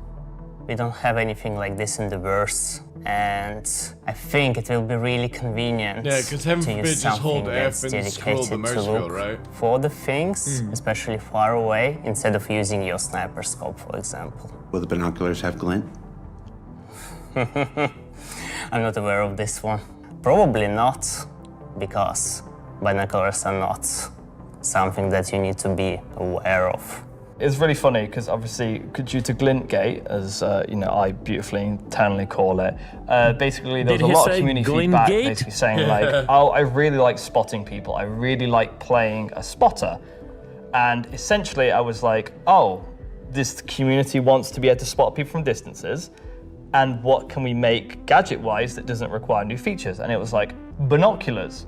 We don't have anything like this in the verse, and I think it will be really convenient to use something that's dedicated to look for the things, especially far away, instead of using your sniper scope, for example.
Will the binoculars have glint?
I'm not aware of this one. Probably not, because binoculars are not something that you need to be aware of.
It's really funny because obviously, due to Glintgate, as you know, I beautifully internally call it, basically there was a lot of community feedback basically saying like, oh, I really like spotting people. I really like playing a spotter. And essentially I was like, oh, this community wants to be able to spot people from distances. And what can we make gadget-wise that doesn't require new features? And it was like, binoculars.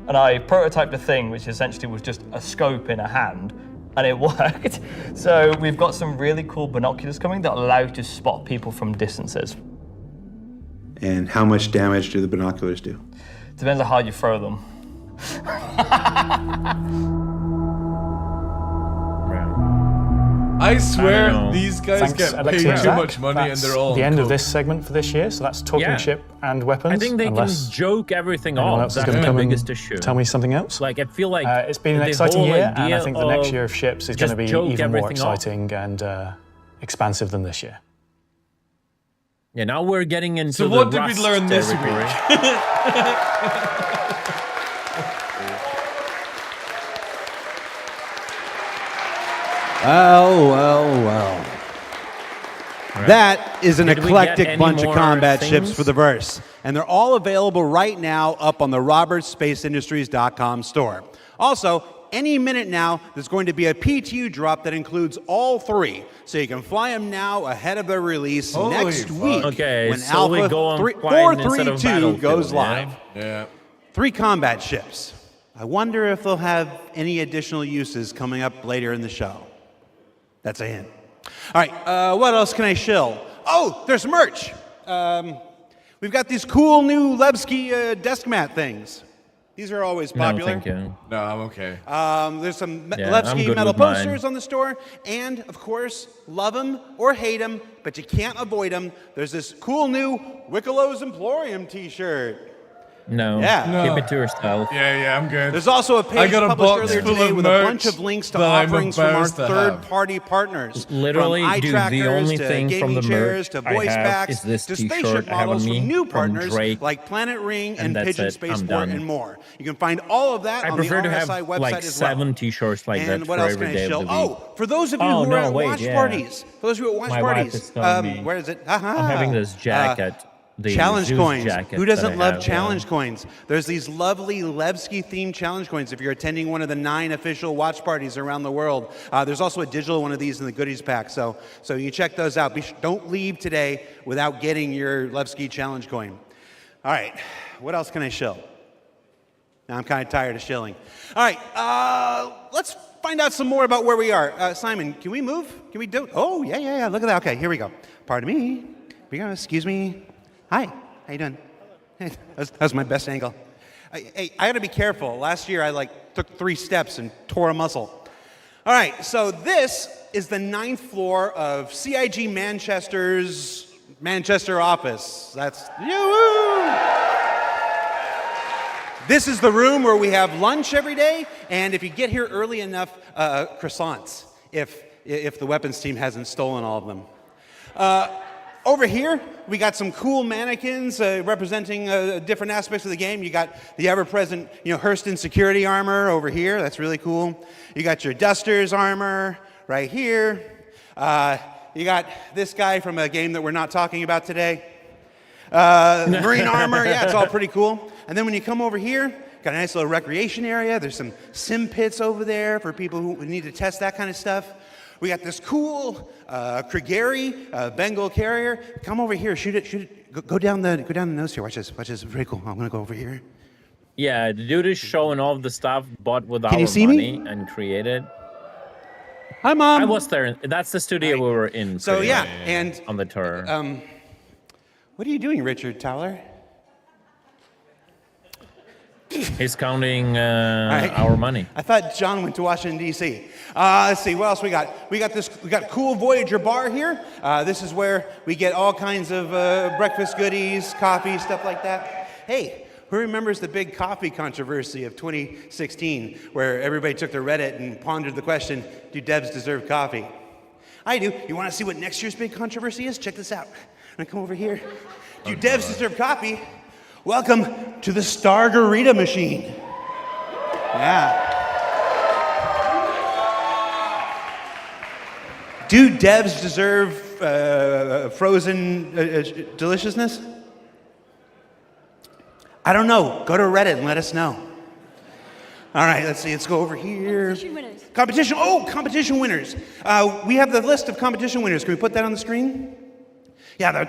And I prototyped a thing which essentially was just a scope in a hand, and it worked. So we've got some really cool binoculars coming that allow you to spot people from distances.
And how much damage do the binoculars do?
Depends on how you throw them.
I swear these guys get paid too much money and they're all
the end of this segment for this year. So that's talking ship and weapons.
I think they can joke everything off. That's the biggest issue.
Tell me something else.
Like I feel like
it's been an exciting year, and I think the next year of ships is going to be even more exciting and expansive than this year.
Yeah, now we're getting into
so what did we learn this week?
Well. Right. That is an eclectic bunch of combat ships for the verse, and they're all available right now up on the robertsspaceindustries.com store. Also, any minute now, there's going to be a PTU drop that includes all 3, so you can fly them now ahead of their release next week when Alpha 432 goes live.
Yeah.
3 combat ships. I wonder if they'll have any additional uses coming up later in the show. That's a hint. All right, what else can I shill? Oh, there's merch. We've got these cool new Levski desk mat things. These are always popular.
No, thank you.
No, I'm okay.
There's some Levski metal posters on the store, and of course, love them or hate them, but you can't avoid them. There's this cool new Wickelow's Emporium t-shirt.
No, keep it to yourself.
Yeah, I'm good.
There's also a page published earlier today with a bunch of links to offerings from our third-party partners.
Literally,
from
dude, the only thing from the merch
to voice packs
is this
to
t-shirt
spaceship models from new partners
Drake,
like Planet Ring and Pigeon Spaceport and more. You can find all of that on the RSI website
like
as well.
7 t-shirts like
and
that
what
for
else
every
can I
day of
show?
the week.
Oh, for those of you who are at watch parties, for those of you at watch parties, where is it?
I'm having this jacket.
Challenge coins. Who doesn't love challenge
yeah.
coins? There's these lovely Levski themed challenge coins if you're attending one of the 9 official watch parties around the world. There's also a digital one of these in the goodies pack, so you check those out. Don't leave today without getting your Levski challenge coin. All right, what else can I shill? Now I'm kind of tired of shilling. All right, let's find out some more about where we are. Simon, can we move? Can we do? Oh, yeah. Look at that. Okay, here we go. Pardon me. Excuse me. Hi, how you doing? Hey, that was my best angle. Hey, I gotta be careful. Last year I took 3 steps and tore a muscle. All right, so this is the 9th floor of CIG Manchester's Manchester office. That's This is the room where we have lunch every day, and if you get here early enough, croissants, if the weapons team hasn't stolen all of them. Over here, we got some cool mannequins representing different aspects of the game. You got the ever-present, Hurston security armor over here. That's really cool. You got your Dusters armor right here. You got this guy from a game that we're not talking about today. Marine armor, yeah, it's all pretty cool. And then when you come over here, got a nice little recreation area. There's some sim pits over there for people who need to test that kind of stuff. We got this cool Krigeri Bengal carrier. Come over here, shoot it. Go down the nose here. Watch this. It's pretty cool. I'm gonna go over here.
Yeah, the dude is showing off the stuff bought with our money and created.
Hi, Mom.
I was there. That's the studio we were in.
So yeah, and
on the tour.
What are you doing, Richard Towler?
He's counting our money.
I thought John went to Washington, D.C. Let's see, what else we got? We got cool Voyager bar here. This is where we get all kinds of breakfast goodies, coffee, stuff like that. Hey, who remembers the big coffee controversy of 2016, where everybody took to Reddit and pondered the question, do devs deserve coffee? I do. You want to see what next year's big controversy is? Check this out. I'm gonna come over here. Do devs deserve coffee? Welcome to the Stargarita machine. Yeah. Do devs deserve frozen deliciousness? I don't know. Go to Reddit and let us know. All right, let's see. Let's go over here.
Competition winners.
Competition winners. We have the list of competition winners. Can we put that on the screen? Yeah,
when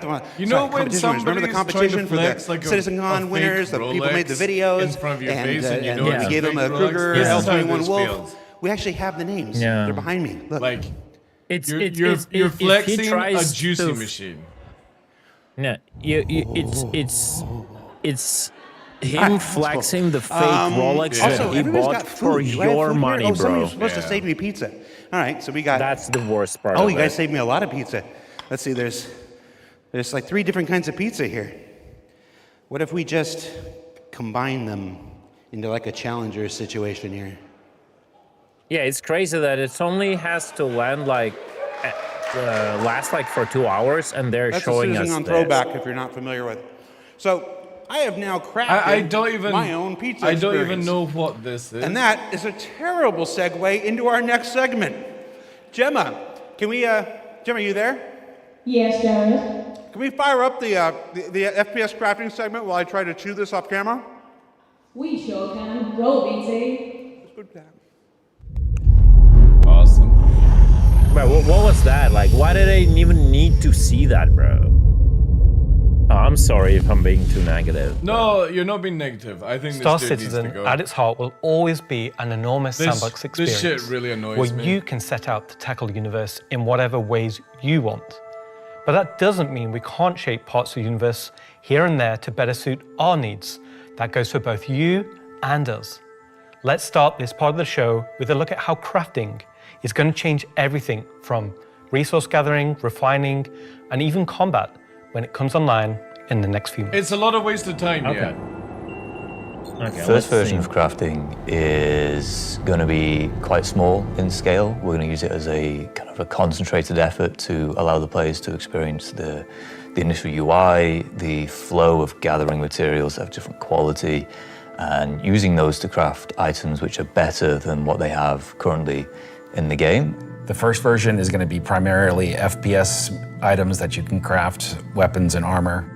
somebody
remember the competition for the
like
CitizenCon winners? The people made the videos
in front of your face, and
we gave them a Kruger L21 Wolf. We actually have the names.
Yeah.
They're behind me. Look.
You're flexing a juicy machine.
Yeah, it's him flexing the fake Rolex that he bought for your money, bro.
Somebody was supposed to save me pizza. All right, so we got...
That's the worst part
Oh,
of
you guys saved me a lot of pizza. Let's see, there's like 3 different kinds of pizza here. What if we just combine them into like a challenger situation here?
Yeah, it's crazy that it only has to land like last like for 2 hours, and they're
That's
showing
a
us
on
this.
Throwback if you're not familiar with. So I have now crafted my own pizza
I don't even
experience.
know what this is.
And that is a terrible segue into our next segment. Gemma, can we? Gemma, are you there?
Yes, Jared.
Can we fire up the FPS crafting segment while I try to chew this off camera?
We sure can. Roll, BT.
Awesome.
Bro, what was that? Like, why did I even need to see that, bro? Oh, I'm sorry if I'm being too negative.
No, you're not being negative. I think
Star
this dude needs to
Citizen,
go.
at its heart, will always be an enormous sandbox experience.
This shit really annoys
where
me.
you can set out to tackle the universe in whatever ways you want. But that doesn't mean we can't shape parts of the universe here and there to better suit our needs. That goes for both you and us. Let's start this part of the show with a look at how crafting is going to change everything from resource gathering, refining, and even combat when it comes online in the next few months.
It's a lot of wasted time, yeah.
Okay, first version of crafting is going to be quite small in scale. We're going to use it as a kind of a concentrated effort to allow the players to experience the initial UI, the flow of gathering materials that have different quality, and using those to craft items which are better than what they have currently in the game.
The first version is going to be primarily FPS items that you can craft, weapons and armor.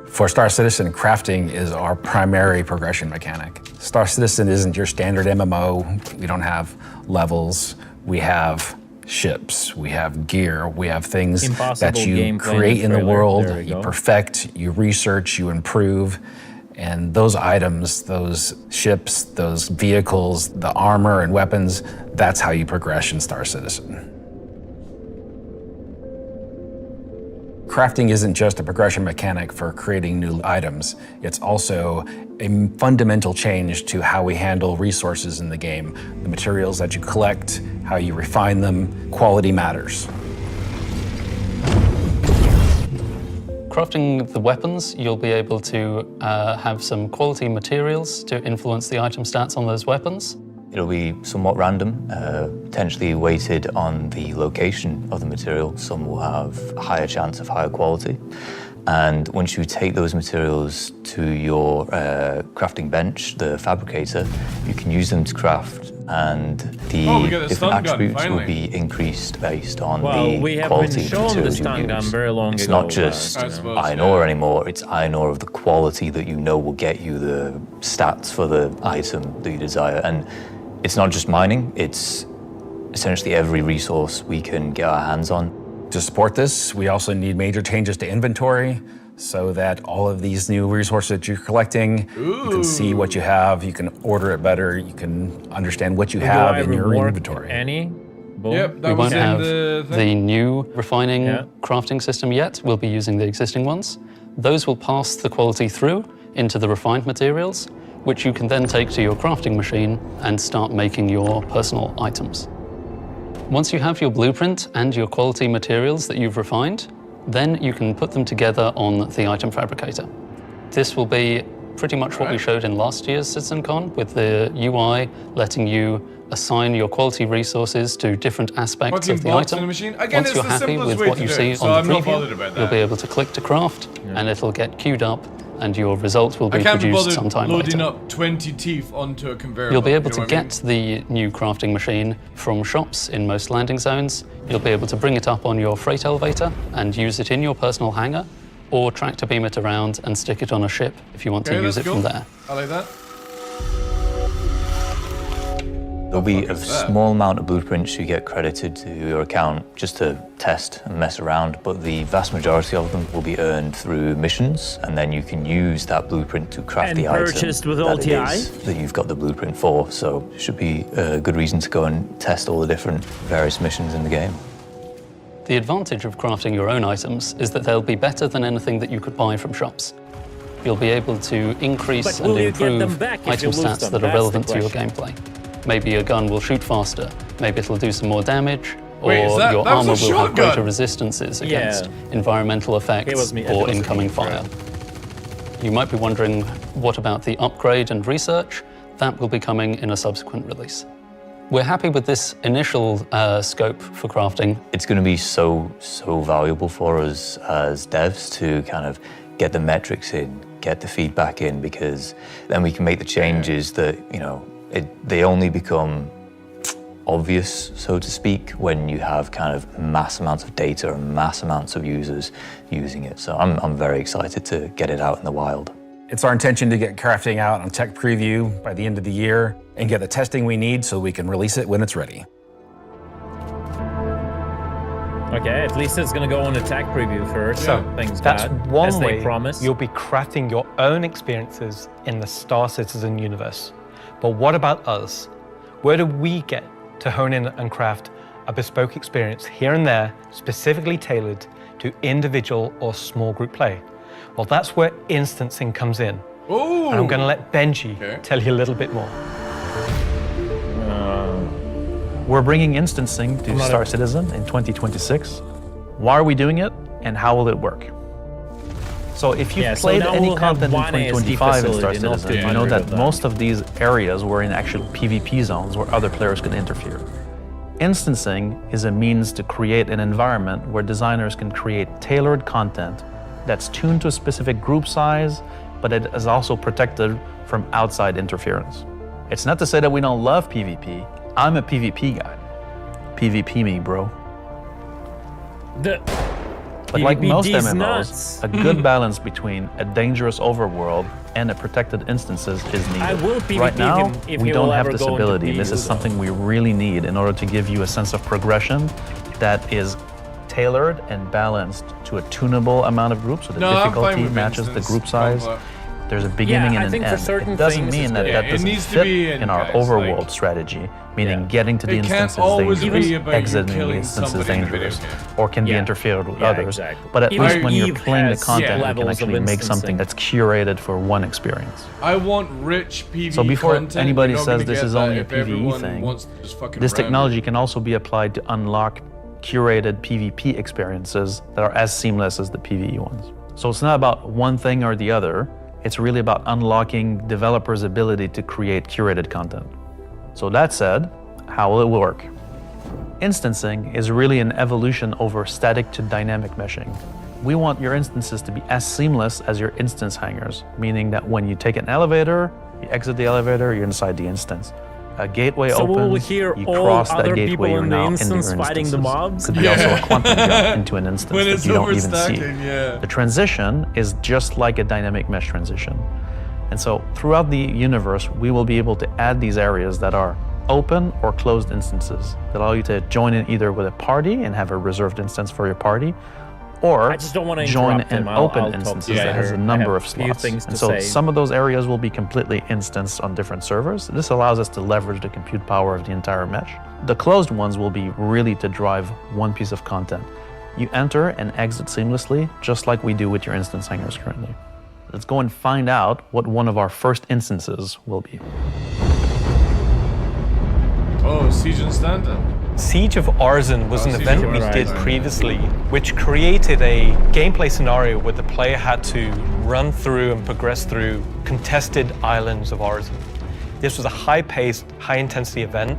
For Star Citizen, crafting is our primary progression mechanic. Star Citizen isn't your standard MMO. We don't have levels. We have ships, we have gear, we have things that you create in the world, you perfect, you research, you improve. And those items, those ships, those vehicles, the armor and weapons, that's how you progress in Star Citizen. Crafting isn't just a progression mechanic for creating new items, it's also a fundamental change to how we handle resources in the game. The materials that you collect, how you refine them, quality matters.
Crafting the weapons, you'll be able to have some quality materials to influence the item stats on those weapons.
It'll be somewhat random, potentially weighted on the location of the material. Some will have a higher chance of higher quality. And once you take those materials to your crafting bench, the fabricator, you can use them to craft, and the different attributes will be increased based on the quality of the materials you use. It's not just iron ore anymore, it's iron ore of the quality that you know will get you the stats for the item that you desire. And it's not just mining, it's essentially every resource we can get our hands on.
To support this, we also need major changes to inventory so that all of these new resources that you're collecting, you can see what you have, you can order it better, you can understand what you have in your inventory.
Yep,
we won't have the new refining crafting system yet. We'll be using the existing ones. Those will pass the quality through into the refined materials, which you can then take to your crafting machine and start making your personal items. Once you have your blueprint and your quality materials that you've refined, then you can put them together on the item fabricator. This will be pretty much what we showed in last year's CitizenCon, with the UI letting you assign your quality resources to different aspects of the item. Once you're happy with what you see on the preview, you'll be able to click to craft, and it'll get queued up, and your result will be produced sometime later.
I can't be bothered loading up 20 teeth onto a conveyor belt.
You'll be able to get the new crafting machine from shops in most landing zones. You'll be able to bring it up on your freight elevator and use it in your personal hangar, or tractor beam it around and stick it on a ship if you want to use it from there.
I like that.
There'll be a small amount of blueprints you get credited to your account just to test and mess around, but the vast majority of them will be earned through missions, and then you can use that blueprint to craft the item that you've got the blueprint for. So it should be a good reason to go and test all the different various missions in the game.
The advantage of crafting your own items is that they'll be better than anything that you could buy from shops. You'll be able to increase and improve item stats that are relevant to your gameplay. Maybe a gun will shoot faster, Maybe it'll do some more damage, or your armor will have greater resistances against environmental effects or incoming fire. You might be wondering, what about the upgrade and research? That will be coming in a subsequent release. We're happy with this initial scope for crafting.
It's going to be so valuable for us as devs to kind of get the metrics in, get the feedback in, because then we can make the changes that, you know, they only become obvious, so to speak, when you have kind of mass amounts of data and mass amounts of users using it. So I'm very excited to get it out in the wild.
It's our intention to get crafting out on tech preview by the end of the year and get the testing we need so we can release it when it's ready.
Okay, at least it's going to go on a tech preview first.
So
things
that's
bad,
one
as
way
they promised.
You'll be crafting your own experiences in the Star Citizen universe. But what about us? Where do we get to hone in and craft a bespoke experience here and there, specifically tailored to individual or small group play? Well, that's where instancing comes in.
Ooh.
And I'm going to let Benji tell you a little bit more.
We're bringing instancing to Star Citizen in 2026. Why are we doing it, and how will it work? So if you've played any content in 2025 in Star Citizen, you know that most of these areas were in actual PvP zones where other players could interfere. Instancing is a means to create an environment where designers can create tailored content that's tuned to a specific group size, but it is also protected from outside interference. It's not to say that we don't love PvP. I'm a PvP guy. PvP me, bro. But like most MMOs, a good balance between a dangerous overworld and a protected instances is needed.
I will PvP
right now,
him if
we
he
don't
will
have
ever
this
go into
ability. This
PvP,
is something we really need in order to give you a sense of progression that is tailored and balanced to a tunable amount of groups, so the difficulty matches the group size. There's a beginning and an end. It doesn't mean that that doesn't fit in our overworld strategy, meaning getting to the instances dangerous, exiting the instances dangerous, or can be interfered with others. But at least when you're playing the content, you can actually make something that's curated for one experience.
I want rich PvE
So before
content,
anybody
you're not
says
gonna
this
get
is
that
only a
if
PvE
everyone
thing,
wants to just fucking
this
ram
technology can also be applied to unlock curated PvP experiences that are as seamless as the PvE ones. So it's not about one thing or the other. It's really about unlocking developers' ability to create curated content. So that said, how will it work? Instancing is really an evolution over static to dynamic meshing. We want your instances to be as seamless as your instance hangars, meaning that when you take an elevator, you exit the elevator, you're inside the instance. A gateway opens, you cross that gateway, you're now in your instances.
Fighting the mobs?
Could be also a quantum jump into an instance that you don't even see.
Yeah.
The transition is just like a dynamic mesh transition. And so throughout the universe, we will be able to add these areas that are open or closed instances that allow you to join in either with a party and have a reserved instance for your party, or join an open instances that has a number of slots. And so some of those areas will be completely instanced on different servers. This allows us to leverage the compute power of the entire mesh. The closed ones will be really to drive one piece of content. You enter and exit seamlessly, just like we do with your instance hangars currently. Let's go and find out what one of our first instances will be.
Oh, Siege and Stand-Up.
Siege of Arzen was an event we did previously, which created a gameplay scenario where the player had to run through and progress through contested islands of Arzen. This was a high-paced, high-intensity event,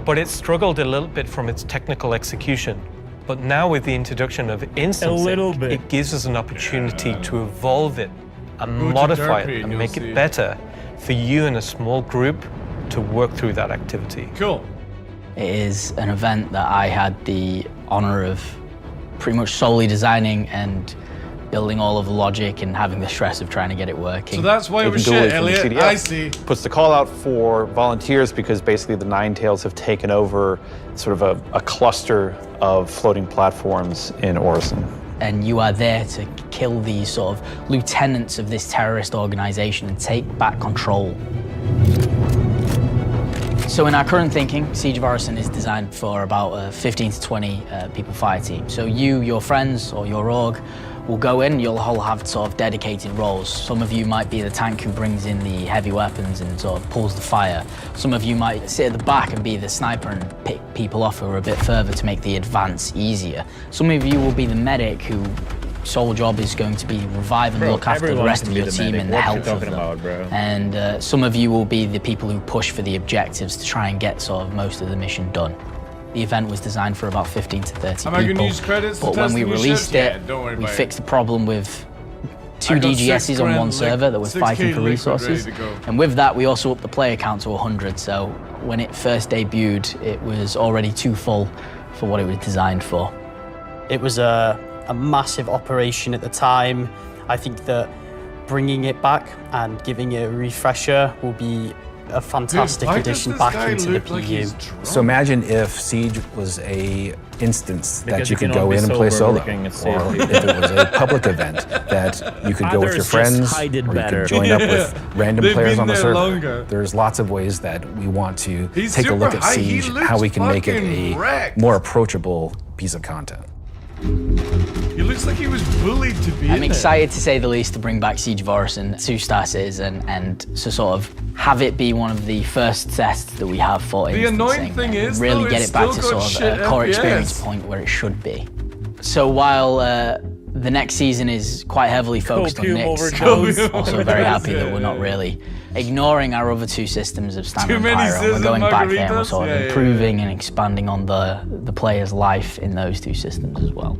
but it struggled a little bit from its technical execution. But now with the introduction of instancing, it gives us an opportunity to evolve it and modify it and make it better for you and a small group to work through that activity.
Cool.
It is an event that I had the honor of pretty much solely designing and building all of the logic and having the stress of trying to get it working.
So that's why it was shit, Elliot. I see.
Puts the call out for volunteers because basically the Nine Tails have taken over sort of a cluster of floating platforms in Orison.
And you are there to kill these sort of lieutenants of this terrorist organization and take back control. So in our current thinking, Siege of Orison is designed for about a 15 to 20 people fire team. So you, your friends, or your org will go in, you'll all have sort of dedicated roles. Some of you might be the tank who brings in the heavy weapons and sort of pulls the fire. Some of you might sit at the back and be the sniper and pick people off who are a bit further to make the advance easier. Some of you will be the medic who sole job is going to be revive and look after the rest of your team and the health of them. And some of you will be the people who push for the objectives to try and get sort of most of the mission done. The event was designed for about 15 to 30
Am I
people,
gonna use credits
but when we released it, we fixed the problem with 2 DGSs on one server that was fighting for resources. And with that, we also upped the player count to 100. So when it first debuted, it was already too full for what it was designed for.
It was a massive operation at the time. I think that bringing it back and giving it a refresher will be a fantastic addition back into the PU.
So imagine if Siege was a instance that you could go in and play solo, or if it was a public event that you could go with your friends, or you could join up with random players on the server. There's lots of ways that we want to take a look at Siege, how we can make it a more approachable piece of content.
He looks like he was bullied to be
I'm excited to say the least to bring back Siege of Orison, 2-star cities, and to sort of have it be one of the first tests that we have for
the annoying thing is,
really get it back to sort of a core experience point where it should be. So while the next season is quite heavily focused on Nyx, I'm also very happy that we're not really ignoring our other 2 systems of Stand and Pyro. We're going back there and we're sort of improving and expanding on the player's life in those 2 systems as well.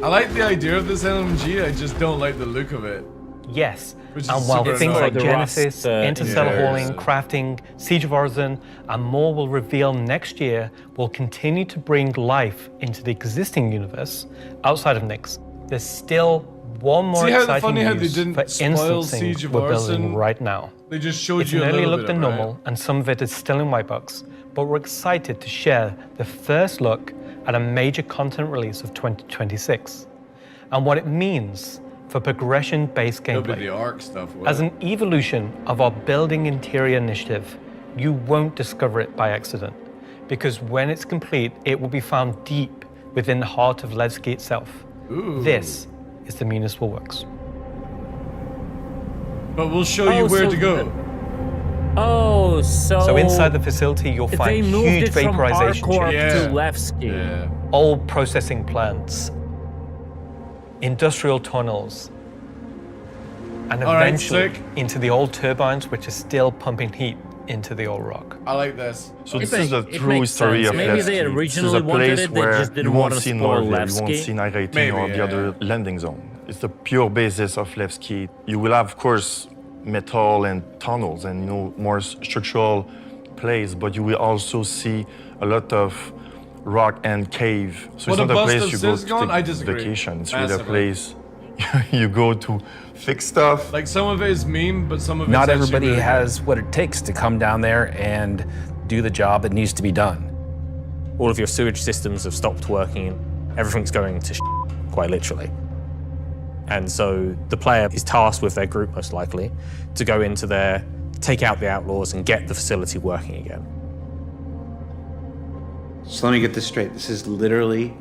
I like the idea of this LMG, I just don't like the look of it.
Yes, and while things like Genesis, interstellar hauling, crafting, Siege of Orison, and more will reveal next year, we'll continue to bring life into the existing universe outside of Nyx. There's still one more exciting use for instancing we're building right now.
They just showed
it's
you
an
a
early
little
look
bit
than normal, and some of it is still in white box, but we're excited to share the first look at a major content release of 2026, and what it means for progression-based gameplay.
The ARC stuff,
as an evolution of our Building Interior initiative, you won't discover it by accident, because when it's complete, it will be found deep within the heart of Levski itself.
Ooh.
This is the Municipal Works.
But we'll show you where to go.
So inside the facility, you'll find huge vaporization chambers,
to Levski.
old processing plants, industrial tunnels, and eventually into the old turbines, which are still pumping heat into the old rock.
I like this.
So this is the true history of Levski. This is a place where you won't see Norville, you won't see Night 18 or the other landing zone. It's the pure basis of Levski. You will have, of course, metal and tunnels and more structural plays, but you will also see a lot of rock and cave. So it's not a place you go to take vacation. It's really a place you go to fix stuff.
Like some of it is meme, but some of it's
not everybody really has what it takes to come down there and do the job that needs to be done.
All of your sewage systems have stopped working. Everything's going to quite literally. And so the player is tasked with their group, most likely, to go into there, take out the outlaws, and get the facility working again.
So let me get this straight. This is literally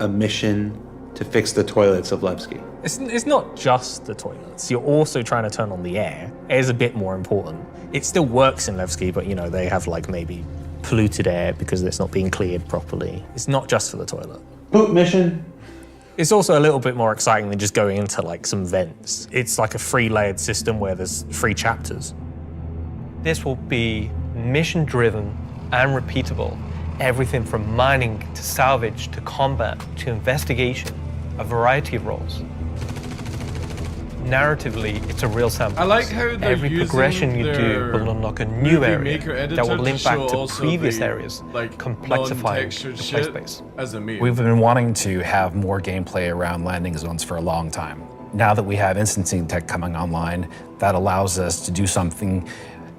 a mission to fix the toilets of Levski.
It's not just the toilets. You're also trying to turn on the air. Air is a bit more important. It still works in Levski, but they have maybe polluted air because it's not being cleared properly. It's not just for the toilet.
Poop mission.
It's also a little bit more exciting than just going into some vents. It's like a 3-layered system where there's 3 chapters.
This will be mission-driven and repeatable. Everything from mining to salvage to combat to investigation, a variety of roles. Narratively, it's a real sandbox.
I like how they're
every progression you do will unlock a new area that will link back to previous areas, complexifying the play space.
As a meme.
We've been wanting to have more gameplay around landing zones for a long time. Now that we have instancing tech coming online, that allows us to do something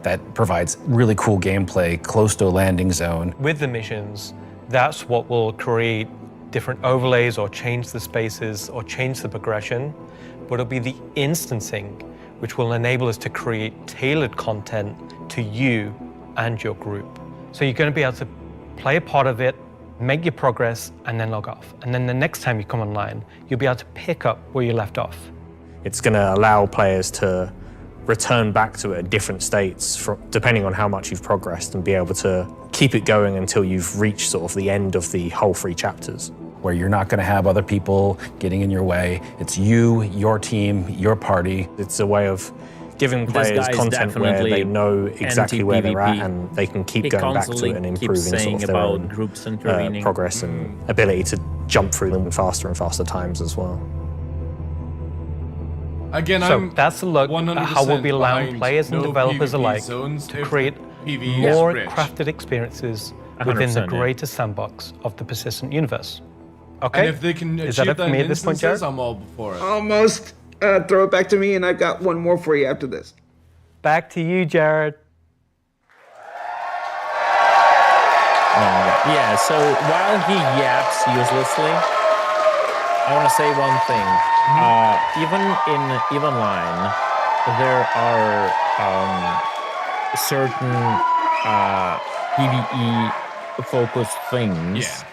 that provides really cool gameplay close to a landing zone.
With the missions, that's what will create different overlays or change the spaces or change the progression, but it'll be the instancing which will enable us to create tailored content to you and your group. So you're going to be able to play a part of it make your progress, and then log off. And then the next time you come online, you'll be able to pick up where you left off.
It's going to allow players to return back to it at different states depending on how much you've progressed and be able to keep it going until you've reached sort of the end of the whole 3 chapters.
Where you're not going to have other people getting in your way. It's you, your team, your party.
It's a way of giving players content where they know exactly where they're at and they can keep going back to it and improving sort of their own progress and ability to jump through them faster and faster times as well.
Again,
so that's a look at how we'll be allowing players and developers alike to create more crafted experiences within the greater sandbox of the persistent universe. Okay?
And if they can achieve that in instances, I'm all for it.
Almost. Throw it back to me, and I've got one more for you after this.
Back to you, Jared.
Yeah, so while he yaps uselessly, I want to say one thing. Even in Evenline, there are certain PvE-focused things,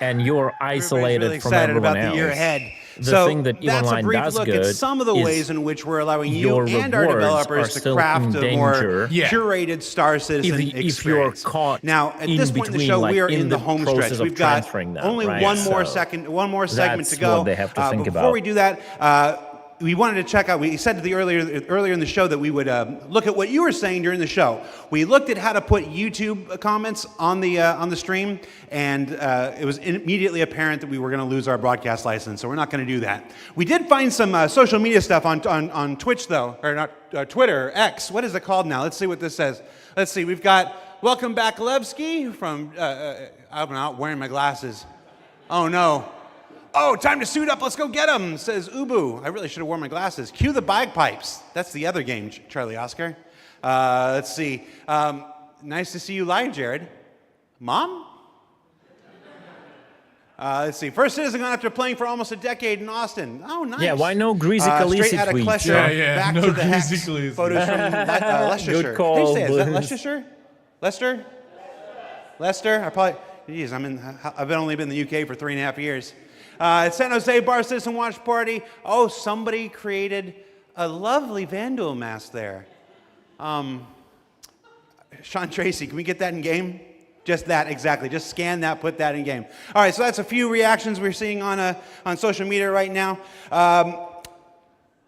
and you're isolated
really from everyone
about
else.
the year
ahead.
The thing that
that's a
Evenline
brief
does
look
good
at some of the ways in which we're allowing you and our developers to craft a more curated Star Citizen experience.
If you're caught
now, at this point in the show, we are in the home stretch. We've got only one more segment to go.
What they have to think
before
about.
we do that, we wanted to check out, we said earlier in the show that we would look at what you were saying during the show. We looked at how to put YouTube comments on the stream, and it was immediately apparent that we were going to lose our broadcast license, so we're not going to do that. We did find some social media stuff on Twitch, though, or not Twitter, X. What is it called now? Let's see what this says. Let's see, we've got Welcome Back Levski from, I'm not wearing my glasses. Oh, no. Oh, time to suit up, let's go get him, says Ubu. I really should have worn my glasses. Cue the bagpipes. That's the other game, Charlie Oscar. Let's see. Nice to see you live, Jared. Mom? Let's see. First Citizen after playing for almost a decade in Austin. Oh, nice.
Yeah, why no Greasy Khaleesi
straight out of
tweet?
Klesher, back
no
to the
Greasy
Hex.
Khaleesi.
Photos from Leicestershire.
Good call,
How do you say it? Is that
Blues.
Leicestershire? Leicester? Leicester? I probably, geez, I've only been in the UK for 3.5 years. San Jose Bar Citizen Watch Party. Oh, somebody created a lovely Vandal mask there. Sean Tracy, can we get that in game? Just that, exactly. Just scan that, put that in game. All right, so that's a few reactions we're seeing on social media right now.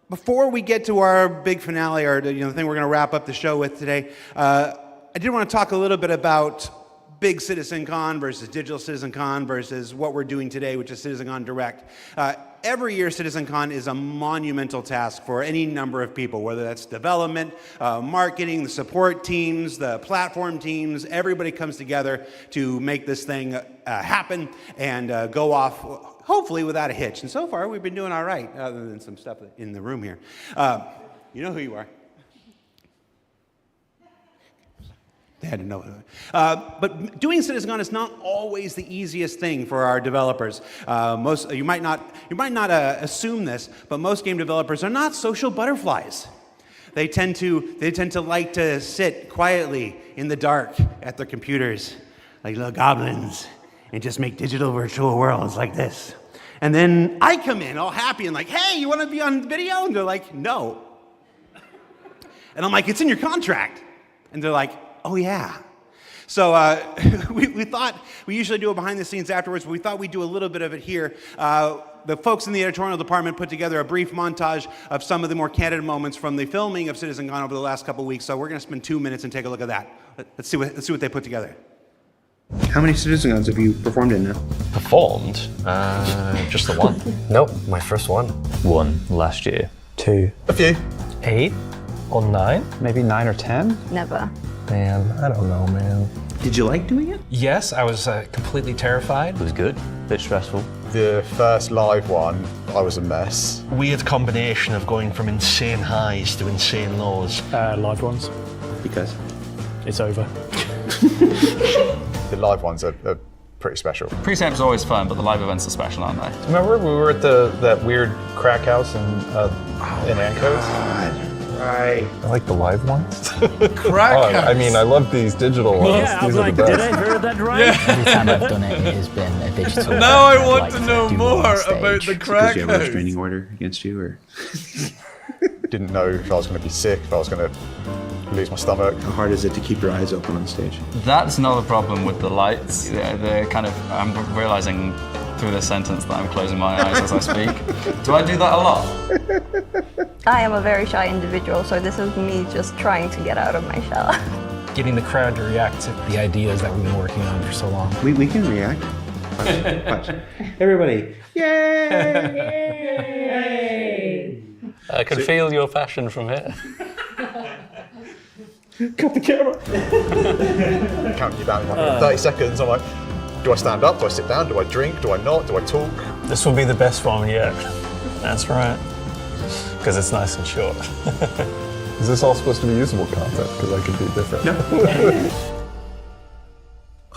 Before we get to our big finale, or the thing we're going to wrap up the show with today, I did want to talk a little bit about Big CitizenCon versus Digital CitizenCon versus what we're doing today, which is CitizenCon Direct. Every year, CitizenCon is a monumental task for any number of people, whether that's development, marketing, the support teams, the platform teams. Everybody comes together to make this thing happen and go off, hopefully without a hitch. And so far, we've been doing all right, other than some stuff in the room here. You know who you are. They had to know. But doing CitizenCon is not always the easiest thing for our developers. You might not assume this, but most game developers are not social butterflies. They tend to like to sit quietly in the dark at their computers, like little goblins, and just make digital virtual worlds like this. And then I come in all happy and like, hey, you want to be on video? And they're like, no. And I'm like, it's in your contract. And they're like, oh, yeah. So we thought, we usually do it behind the scenes afterwards, but we thought we'd do a little bit of it here. The folks in the editorial department put together a brief montage of some of the more candid moments from the filming of CitizenCon over the last couple of weeks. So we're going to spend 2 minutes and take a look at that. Let's see what they put together. How many CitizenCons have you performed in now?
Performed? Just the one.
Nope, my first one.
One last year.
2.
A few.
8 or 9?
Maybe 9 or 10?
Never.
Man, I don't know, man.
Did you like doing it?
Yes, I was completely terrified.
It was good. A bit stressful.
The first live one, I was a mess.
Weird combination of going from insane highs to insane lows.
Live ones.
Because?
It's over.
The live ones are pretty special.
Pre-samp's always fun, but the live events are special, aren't they?
Remember we were at that weird crack house in Ancos?
Right.
I like the live ones.
Crack
I mean, I love these digital ones.
Yeah, I was
these
like,
are the best.
did I hear that right?
Every time I've done it, it has been a digital.
Now I
I'd
want
like
to know
do
more
one on stage.
about the
Because
crack
you have a
house.
restraining order against you, or
Didn't know if I was going to be sick, if I was going to lose my stomach.
how hard is it to keep your eyes open on stage?
That's another problem with the lights. They're kind of, I'm realizing through this sentence that I'm closing my eyes as I speak. Do I do that a lot?
I am a very shy individual, so this is me just trying to get out of my shell.
Getting the crowd to react to the ideas that we've been working on for so long.
We can react. Watch. Everybody. Yay!
I can feel your passion from here.
Cut the camera. Counting you down in like 30 seconds. I'm like, do I stand up? Do I sit down? Do I drink? Do I not? Do I talk?
This will be the best one yet. That's right. Because it's nice and short.
Is this all supposed to be usable content? Because I could be different.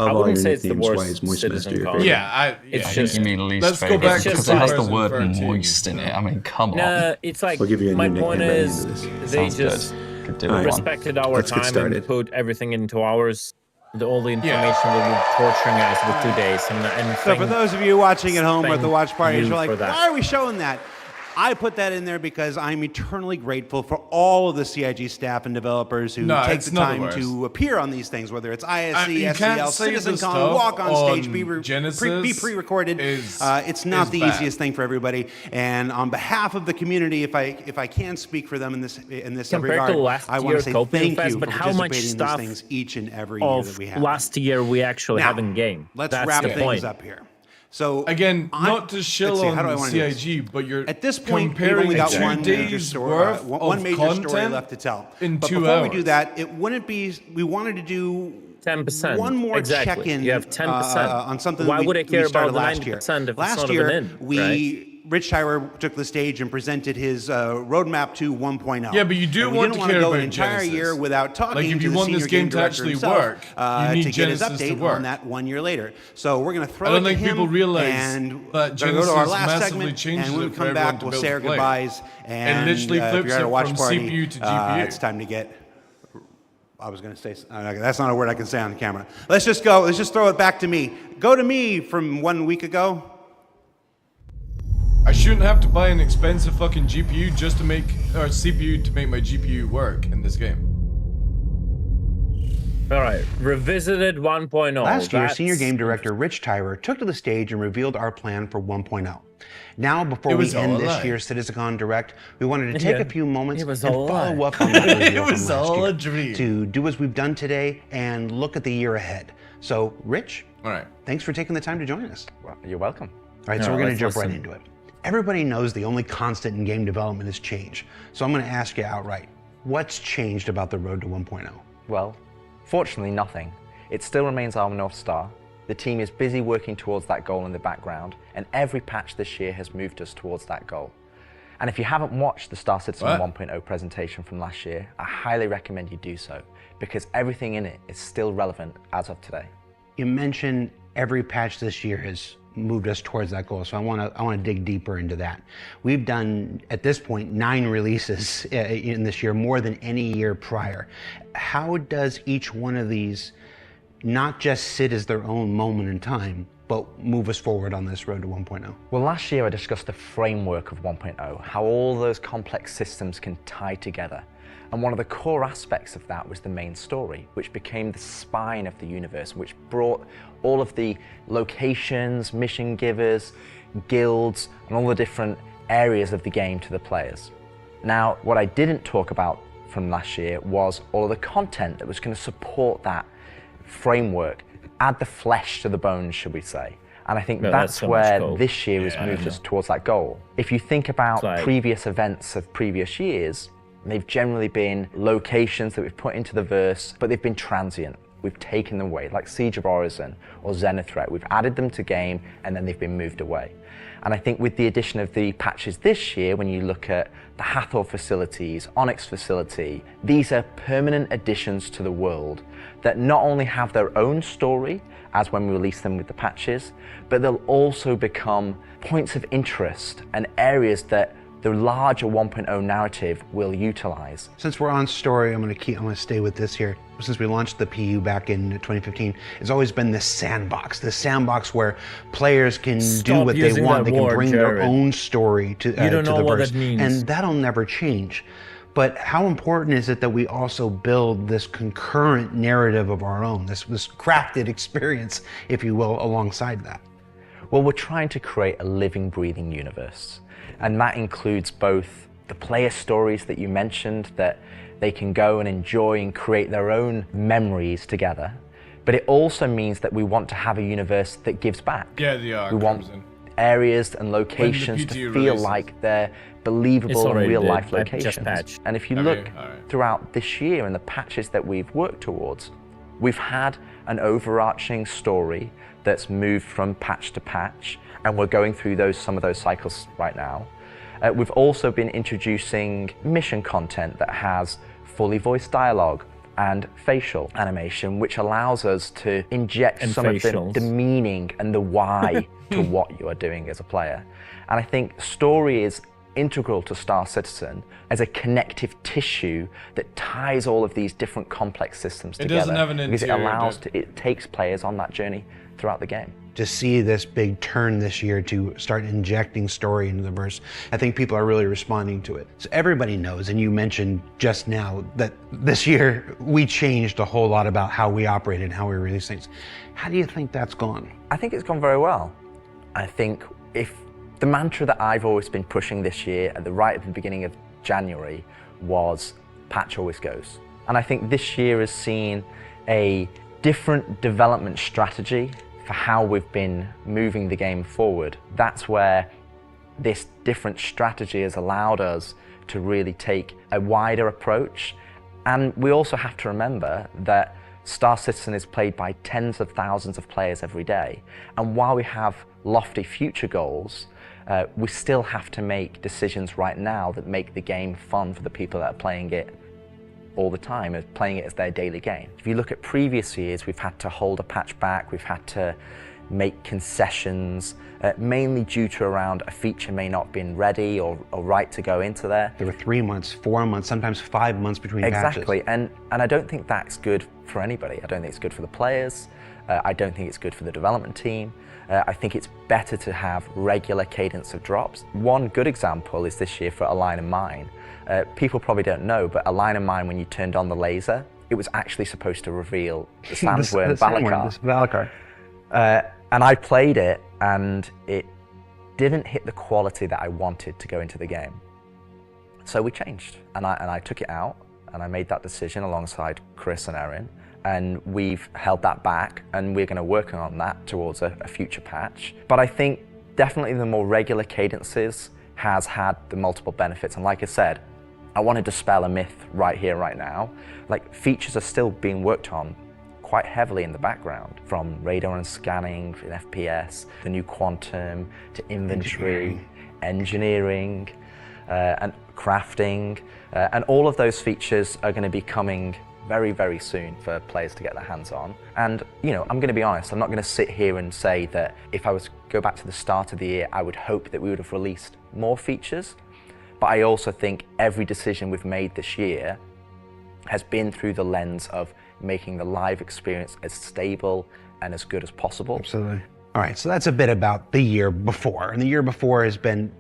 I wouldn't say it's the
Why
worst
is moist
Citizen
your
Code.
Yeah,
I think you mean least
let's go
favorite
back to
because it has the
2013.
word moist in it. I mean, come on.
No, it's like,
We'll give you a
my
new
point
nickname by the
is,
end of this.
they
Sounds
just
good. Could do it.
respected our
Let's get
time and
started.
put everything into ours. All the information will be torturing us with 2 days. And
So for those of you watching at home or at the watch party,
you
you're like,
for that.
why are we showing that? I put that in there because I'm eternally grateful for all of the CIG staff and developers who take the time to appear on these things, whether it's ISC,
you can't
SCL,
say the
CitizenCon,
stuff
walk on stage,
on Genesis
be pre-recorded. It's not the
bad.
easiest thing for everybody. And on behalf of the community, if I can speak for them in this
Compared
regard,
to last
I want
year
to say
Copenhagen
thank
Fest,
you
but
for
how much
participating in
stuff
these things each and every year that we have.
last year we actually
Now,
have in game.
Let's
That's
wrap
the
things
point.
up here. So
again, not to shill
how do I
on
wanna do this?
CIG, but you're
at this point we've
comparing
only got
2
one major
days
story,
worth
one
of
major story
content
left to tell.
in
but
2
before
hours.
we do that, it wouldn't be. We wanted to do
10%.
one more
Exactly.
check-in.
You have 10%.
On something.
Why would I care
we started
about the
last year?
90% if it's
Last
not
year,
even in,
we.
right?
Rich Tyler took the stage and presented his roadmap to 1.0.
Yeah, but you do
And
want
we
to
didn't
care
want to go
about
an entire
Genesis.
year without talking
Like, if
to
you
the
want
senior
this game
game
to
director
actually
himself,
work, you need
to get his
Genesis to
update
work.
on that 1 year later. So we're going to throw
I don't
it to
think
him,
people realize
and
that
we're gonna
Genesis
go to our last
massively
segment,
changes
and when we
it for
come
everyone
back,
to
we'll
be
say
able
our
to play.
goodbyes. And
It literally
if
flips
you're at
it
a watch
from
party,
CPU to GPU.
it's time to get. I was going to say, that's not a word I can say on the camera. Let's just go. Let's just throw it back to me. Go to me from 1 week ago.
I shouldn't have to buy an expensive fucking GPU just to make, or CPU to make my GPU work in this game.
All right, Revisited 1.0.
Last year, Senior Game Director Rich Tyler took to the stage and revealed our plan for 1.0. Now, before we end this year's CitizenCon Direct, we wanted to take a few moments and follow up on that reveal from last year to do as we've done today and look at the year ahead. So, Rich, thanks for taking the time to join us.
Well, you're welcome.
All right, so we're going to jump right into it. Everybody knows the only constant in game development is change. So I'm going to ask you outright, what's changed about the road to 1.0?
Well, fortunately nothing. It still remains our North Star. The team is busy working towards that goal in the background, and every patch this year has moved us towards that goal. And if you haven't watched the Star Citizen 1.0 presentation from last year, I highly recommend you do so, because everything in it is still relevant as of today.
You mentioned every patch this year has moved us towards that goal, so I want to dig deeper into that. We've done, at this point, 9 releases in this year, more than any year prior. How does each one of these not just sit as their own moment in time, but move us forward on this road to 1.0?
Well, last year I discussed the framework of 1.0, how all those complex systems can tie together. And one of the core aspects of that was the main story, which became the spine of the universe, which brought all of the locations, mission givers, guilds, and all the different areas of the game to the players. Now, what I didn't talk about from last year was all of the content that was going to support that framework, add the flesh to the bones, should we say. And I think that's where this year has moved us towards that goal. If you think about previous events of previous years, they've generally been locations that we've put into the verse, but they've been transient. We've taken them away, like Siege of Orison or Zenithreat. We've added them to game, and then they've been moved away. And I think with the addition of the patches this year, when you look at the Hathor facilities, Onyx facility, these are permanent additions to the world that not only have their own story, as when we release them with the patches, but they'll also become points of interest and areas that the larger 1.0 narrative will utilize.
Since we're on story, I'm gonna stay with this here. Since we launched the PU back in 2015, it's always been this sandbox where players can do what they want. They can bring their own story to the verse, and that'll never change. But how important is it that we also build this concurrent narrative of our own, this crafted experience, if you will, alongside that?
Well, we're trying to create a living, breathing universe. And that includes both the player stories that you mentioned, that they can go and enjoy and create their own memories together. But it also means that we want to have a universe that gives back.
Yeah, the arc
we want areas and locations to feel like they're believable and real-life locations. And if you look throughout this year and the patches that we've worked towards, we've had an overarching story that's moved from patch to patch, and we're going through some of those cycles right now. We've also been introducing mission content that has fully voiced dialogue and facial animation, which allows us to inject some of the meaning and the why to what you are doing as a player. And I think story is integral to Star Citizen as a connective tissue that ties all of these different complex systems together. Because it takes players on that journey throughout the game.
To see this big turn this year to start injecting story into the verse, I think people are really responding to it. So everybody knows, and you mentioned just now, that this year we changed a whole lot about how we operate and how we release things. How do you think that's gone?
I think it's gone very well. I think if the mantra that I've always been pushing this year at the beginning of January was patch always goes. And I think this year has seen a different development strategy for how we've been moving the game forward. That's where this different strategy has allowed us to really take a wider approach. And we also have to remember that Star Citizen is played by tens of thousands of players every day. And while we have lofty future goals, we still have to make decisions right now that make the game fun for the people that are playing it all the time, playing it as their daily game. If you look at previous years, we've had to hold a patch back, we've had to make concessions, mainly due to around a feature may not have been ready or right to go into there.
There were 3 months, 4 months, sometimes 5 months between patches.
Exactly, and I don't think that's good for anybody. I don't think it's good for the players. I don't think it's good for the development team. I think it's better to have regular cadence of drops. One good example is this year for A Line of Mine. People probably don't know, but A Line of Mine, when you turned on the laser, it was actually supposed to reveal the sandworm Valakar. And I played it, and it didn't hit the quality that I wanted to go into the game. So we changed, and I took it out, and I made that decision alongside Chris and Erin, and we've held that back, and we're going to work on that towards a future patch. But I think definitely the more regular cadences has had the multiple benefits, and like I said, I want to dispel a myth right here, right now. Like, features are still being worked on quite heavily in the background, from radar and scanning in FPS, the new quantum, to inventory, engineering and crafting. And all of those features are going to be coming very, very soon for players to get their hands on. And, you know, I'm going to be honest, I'm not going to sit here and say that if I was to go back to the start of the year, I would hope that we would have released more features. But I also think every decision we've made this year has been through the lens of making the live experience as stable and as good as possible.
Absolutely. All right, so that's a bit about the year before. And the year before has been,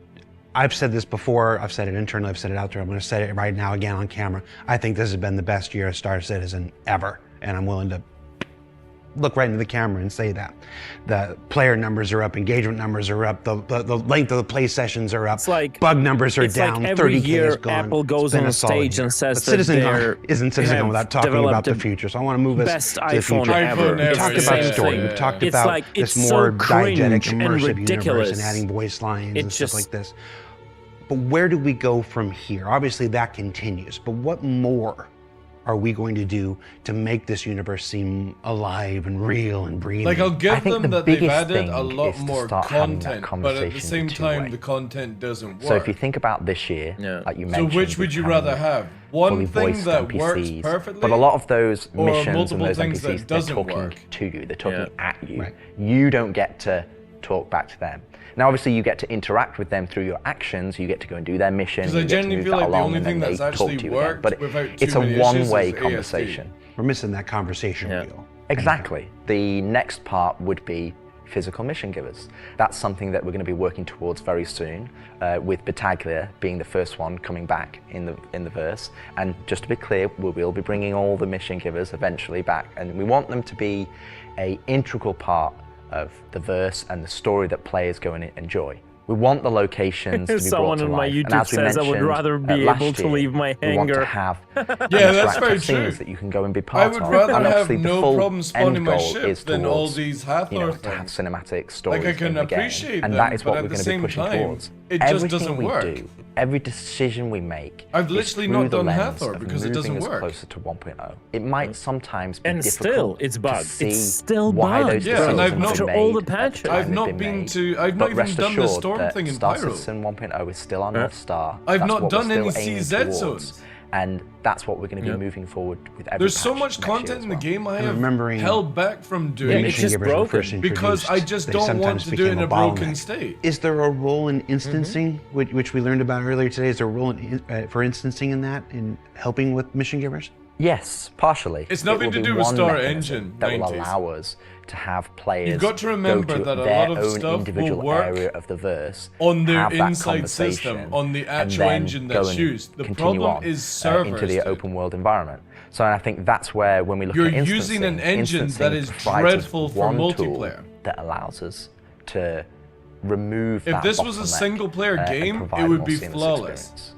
I've said this before, I've said it internally, I've said it out there, I'm gonna say it right now again on camera. I think this has been the best year of Star Citizen ever. And I'm willing to look right into the camera and say that. The player numbers are up, engagement numbers are up, the length of the play sessions are up, bug numbers are down,
like every
30K
year
is gone.
Apple goes on stage and says that
isn't CitizenCon without talking about the future. So I want to move us to the future. We've talked about story, we've talked about this more diegetic, immersive universe and adding voice lines and stuff like this. But where do we go from here? Obviously that continues, but what more are we going to do to make this universe seem alive and real and breathing?
Like, I'll give them that they've added a lot more content, but at the same time, the content doesn't work.
So if you think about this year, like you mentioned,
so which would you rather have? One thing that works perfectly,
but a lot of those missions and
multiple
those
things
NPCs,
that doesn't
they're talking
work
to you, they're talking at you. You don't get to talk back to them. Now, obviously, you get to interact with them through your actions. You get to go and do their mission.
Because I genuinely feel like the only thing that's actually worked
but it's a one-way conversation.
We're missing that conversation wheel.
Exactly. The next part would be physical mission givers. That's something that we're going to be working towards very soon, with Battaglia being the first one coming back in the verse. And just to be clear, we will be bringing all the mission givers eventually back, and we want them to be an integral part of the verse and the story that players go and enjoy. We want the locations to be
Someone
brought to
on my
life.
YouTube
and as we
says I would rather be able to leave my
we want to
hangar.
have
Yeah, that's very true.
scenes that you can go and be part of.
I would rather
and
have
the
no
full
problem spawning
end
my
goal
ship
is
than all
towards,
these Hathor
to have
things.
cinematic stories
Like I can
in the game.
appreciate
And
them,
that is
but
what
at
we're
the
going to be
same
pushing
time,
towards.
it just
Everything
doesn't
we
work.
do, every decision we make,
I've literally
is
not
through the
done
lens
Hathor
of
because it
moving
doesn't
us
work.
closer to 1.0. It might sometimes be
And
difficult
still, it's
to
bugged.
see
It's still
why
bugged.
those
Yeah, and
decisions
I've not
have been
all the
made
patches.
at the time
I've not
they've
been
made.
to. I've not
But
even
rest
done the
assured
storm
that
thing in
Star
Pyro.
Citizen 1.0 is still our North Star.
I've
That's
not
what
done
we're
any
still aiming
CZ
towards.
zones.
And that's what we're going to be moving forward with every
There's so
patch
much
next year
content
as
in the
well.
game I have
Remembering
held back from
the
doing
mission
just
givers were
broken.
first
because I
introduced,
just
they
don't want
sometimes
to do it in
became
a broken
bottleneck.
state.
Is there a role in instancing, which we learned about earlier today? Is there a role for instancing in that, in helping with mission givers?
Yes, partially.
It's nothing
It
to
will
do
be
with
one
Star
mechanism
Engine
that will
90s.
allow us to have players
You've got to remember
go to
that a
their
lot of
own
stuff will
individual
work
area of the verse
on their
have that
inside system,
conversation,
on the
and
actual
then
engine
go
that's
and
used. The
continue
problem
on,
is servers.
into the open world environment. So I think that's where, when we look
You're
at instancing,
using an engine that is
provides us
dreadful for
one tool
multiplayer.
that allows us to remove
If
that
this was a
bottleneck,
single-player
and
game,
provide
it
a
would
more
be
seamless
flawless.
experience.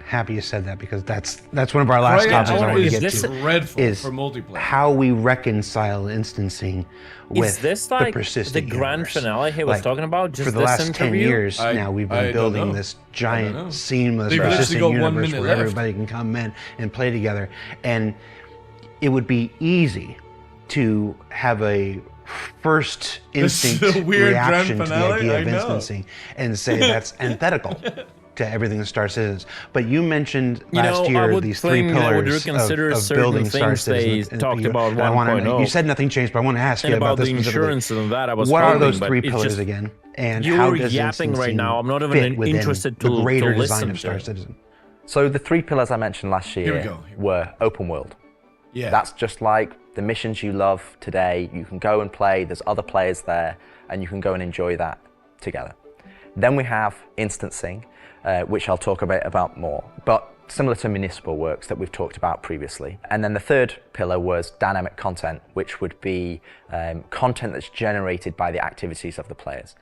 Happy you said that, because that's one of our last topics I wanted to get to.
Dreadful
is
for multiplayer.
how we reconcile instancing with
Is this
the
like
persistent
the grand
universe.
finale he was
Like,
talking about? Just
for the
this
last
interview?
10 years now, we've been building this giant, seamless,
They've literally
persistent
got 1
universe
minute
where
left.
everybody can come in and play together. And it would be easy to have a first
This is
instinct
a weird grand
reaction to the
finale,
idea of
I know.
instancing and say that's antithetical to everything that Star Citizen is. But you mentioned last
I
year
would
these three
think I would
pillars
reconsider
of
certain
building Star
things they
Citizen.
talked
you,
about
and I wanna know-
1.0.
You said nothing changed, but I want to ask
And
you
about
this
the
specifically.
insurance and that I was
What are
hoping,
those
but
three
it's
pillars
just-
again? And
you
how
were
does
yapping right
instancing
now. I'm not even
fit within
interested
the
to
greater
listen
design of
to
Star
it.
Citizen?
So the three pillars I mentioned last
Here we
year
go.
were open world.
Yeah.
That's just like the missions you love today. You can go and play, there's other players there, and you can go and enjoy that together. Then we have instancing, which I'll talk about more, but similar to municipal works that we've talked about previously. And then the third pillar was dynamic content, which would be content that's generated by the activities of the players.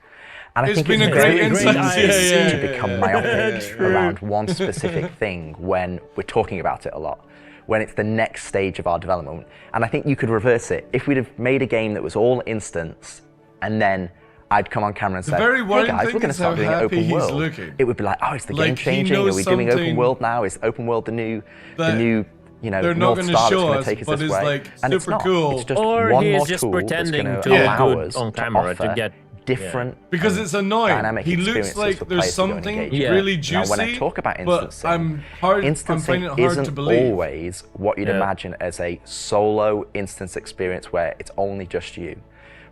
And I
It's
think
been
it's
a great
very
insight.
easy
Yeah.
to become myopic around one specific thing when we're talking about it a lot, when it's the next stage of our development. And I think you could reverse it. If we'd have made a game that was all instance, and then I'd come on camera and say,
very
hey
worrying
guys,
thing
we're going to
is
start
how
doing
happy
open
he's
world.
looking.
It would be like, oh, is the
Like,
game
he
changing? Are
knows
we doing open
something
world now? Is open world the new,
that
you know,
they're not
North
gonna
Star that's
show
going
us,
to take us
but
this
it's
way?
like
And it's
super
not.
cool.
It's just
Or
one
he
more
is just
tool
pretending
that's
to
going
look
allow
good
us
on
to
camera to
offer
get
different
Because it's annoying.
dynamic
He looks
experiences
like
for
there's
players to go and
something
engage
Yeah.
really
Now,
juicy.
when I talk about
but
instancing,
I'm finding
instancing
it hard to
isn't
believe.
always what you'd
Yeah.
imagine as a solo instance experience where it's only just you.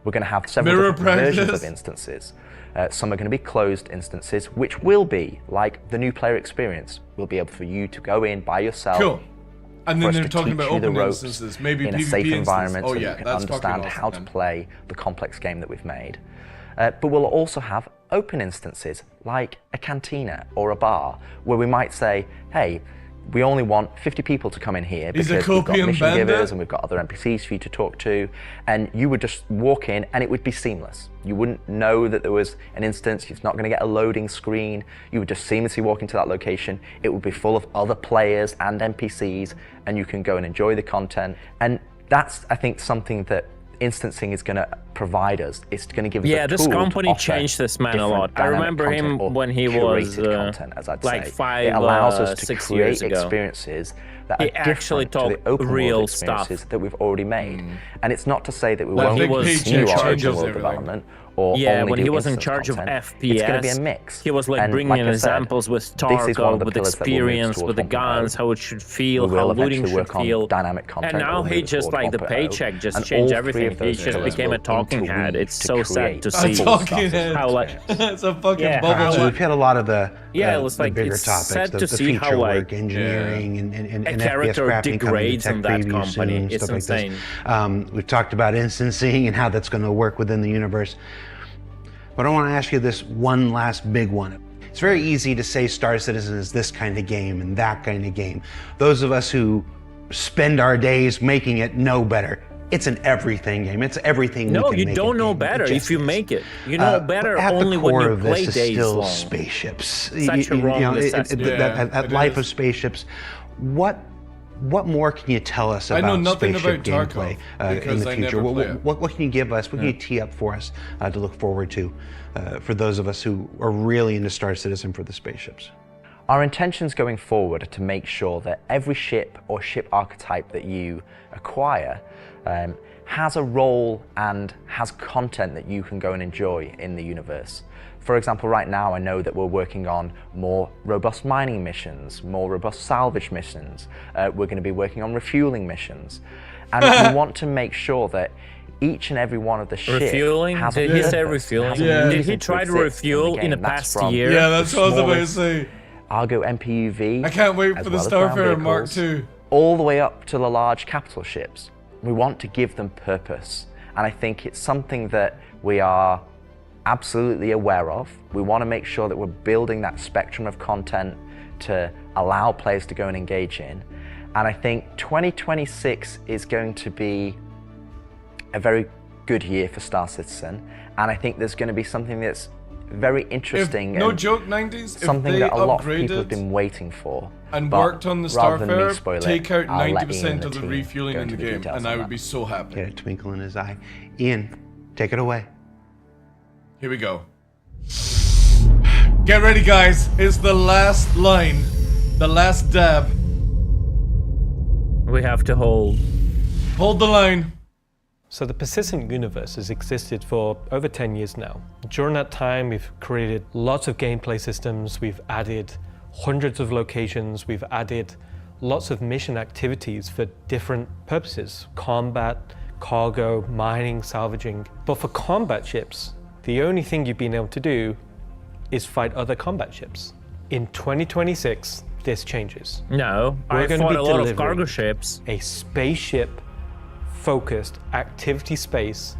We're going to have several
Mirror
different versions
practice.
of instances. Some are going to be closed instances, which will be like the new player experience. Will be able for you to go in by yourself.
Cool. And
for
then
us
they're
to
talking
teach
about
you the
open
ropes
instances, maybe
in a
PvP
safe
instance.
environment,
Oh
so
yeah,
you can
that's fucking
understand
awesome,
how to
man.
play the complex game that we've made. But we'll also have open instances like a cantina or a bar where we might say, hey, we only want 50 people to come in here
He's a
because we've got
copium
mission
bandit.
givers and we've got other NPCs for you to talk to, and you would just walk in and it would be seamless. You wouldn't know that there was an instance, you're not going to get a loading screen, you would just seamlessly walk into that location, it would be full of other players and NPCs, and you can go and enjoy the content. And that's, I think, something that instancing is going to provide us. It's going to give us a
this
tool to
company
offer
changed this man a
different
lot. I
dynamic
remember him
content or
when he was
curated content, as I'd
like
say.
5,
it allows us to
6
create
years ago.
experiences that
He
are
actually
different to the
talked
open
real
world
stuff.
experiences that we've already made. And it's not to say that we
That
won't
big
was
paycheck
continue our
changes
open world
everything.
development or
yeah,
only
when
do
he was in
instance
charge of
content.
FPS,
it's going to be a mix.
He was like
And
bringing
like
in
I said,
examples with
this is one
Tarkov,
of the
with
pillars that we'll move
experience,
towards
with the
1.0.
guns, how it should feel,
We
how
will
looting
eventually
should
work
feel.
on dynamic content.
And now
that will
he
move
just
towards
like the
1.0.
paycheck just
And
changed
all three
everything.
of those
He just
pillars
became a
will
talking head.
interweave
It's
to
so sad
create
to
a
see
full Star Citizen
how like
It's a fucking
Yeah,
bubble.
how,
So we've hit a lot of the
yeah, it was
the
like
bigger
it's
topics,
sad
the
to see
feature
how
work,
like
engineering, and
a
FPS
character
crafting coming to
degrades
tech
in that
previews
company.
soon and
It's
stuff
insane.
like this. We've talked about instancing and how that's going to work within the universe. But I want to ask you this one last big one. It's very easy to say Star Citizen is this kind of game and that kind of game. Those of us who spend our days making it know better. It's an everything game. It's everything.
No,
we can
you
make
don't
it
know
game.
better
It
if
just
you
is.
make it. You know better
At
only
the
when
core
you
of
play
this is
days
still
long.
spaceships.
Such a wrong assessment.
That life of spaceships. What more can you tell us about
I know nothing
spaceship
about
gameplay
Tarkov
in the
because I
future?
never play it.
What can you give us? What can you tee up for us to look forward to for those of us who are really into Star Citizen for the spaceships?
Our intentions going forward are to make sure that every ship or ship archetype that you acquire has a role and has content that you can go and enjoy in the universe. For example, right now I know that we're working on more robust mining missions, more robust salvage missions. We're going to be working on refueling missions. And we want to make sure that each and every one of the ships
Refueling?
has
Did
a
he say
purpose,
refueling?
has a
Yeah.
reason
Did he
to
try to
exist
refuel
in
in
the
the
game.
past
That's from
year?
Yeah, that's
the
what I was about to
smallest
say.
Argo MPUV.
I can't wait
as
for the
well as ground
Starfarer Mark
vehicles,
II.
all the way up to the large capital ships. We want to give them purpose. And I think it's something that we are absolutely aware of. We want to make sure that we're building that spectrum of content to allow players to go and engage in. And I think 2026 is going to be a very good year for Star Citizen. And I think there's going to be something that's very interesting.
No joke, 90s.
Something
if they
that a lot of people
upgraded
have been waiting for.
and
But
worked on the
rather than me
Starfarer,
spoil it,
take out
I'll let
90%
Ian and
of the
team
refueling
go
in the
into the
game,
details
and
on
I would
that.
be so happy.
Get a twinkle in his eye. Ian, take it away.
Here we go. Get ready, guys. It's the last line, the last dab.
We have to hold.
Hold the line.
So the persistent universe has existed for over 10 years now. During that time, we've created lots of gameplay systems, we've added hundreds of locations, we've added lots of mission activities for different purposes: combat, cargo, mining, salvaging. But for combat ships, the only thing you've been able to do is fight other combat ships. In 2026, this changes.
No, I
gonna
fought
be
a lot of
delivering
cargo ships.
A spaceship-focused activity space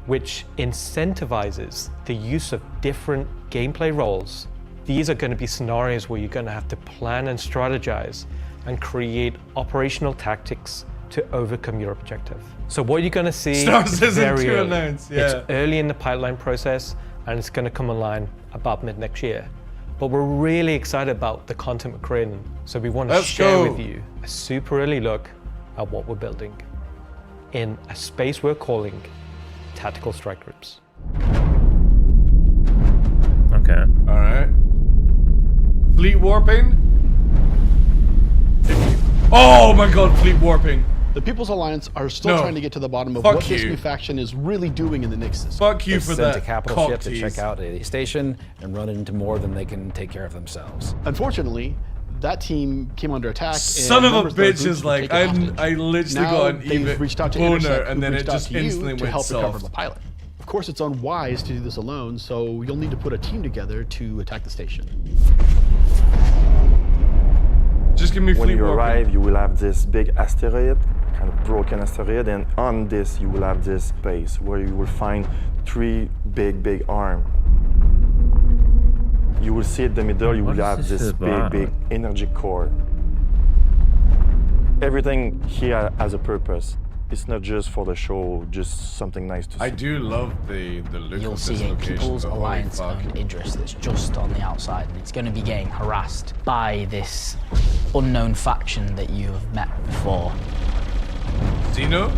which incentivizes the use of different gameplay roles. These are going to be scenarios where you're going to have to plan and strategize and create operational tactics to overcome your objective. So what you're going to see
Star
is
Citizen
very
2
early.
announced, yeah.
It's early in the pipeline process, and it's going to come online about mid next year. But we're really excited about the content we're creating, so we want to
Let's
share
go.
with you a super early look at what we're building in a space we're calling Tactical Strike Groups.
Okay.
All right. Fleet warping. Oh my God, fleet warping.
The People's Alliance are still trying to get to the bottom of
Fuck
what this
you.
new faction is really doing in the Nyx system.
Fuck you for
Sent
that.
a capital
cock
ship to
tease.
check
out a station and run into more than they can take care of themselves.
Unfortunately, that team came under attack.
Son
and
of a
members of their
bitch
group
is
were
like,
taken hostage.
I literally
Now
got an
they've
EBIT
reached out to
boner,
Intersect,
and
who've
then it
reached out
just
to you
instantly
to
went
help recover
soft.
the pilot. Of course, it's unwise to do this alone, so you'll need to put a team together to attack the station.
Just give me
When
fleet
you
warping.
arrive, you will have this big asteroid, kind of broken asteroid, and on this you will have this space where you will find three big arms. You will see in the middle, you will have this big energy core. Everything here has a purpose. It's not just for the show, just something nice to see.
I do love the look
You'll
of
see
this
a
location.
People's
but holy
Alliance
fuck.
owned Idris that's just on the outside, and it's going to be getting harassed by this unknown faction that you have met before.
Xeno?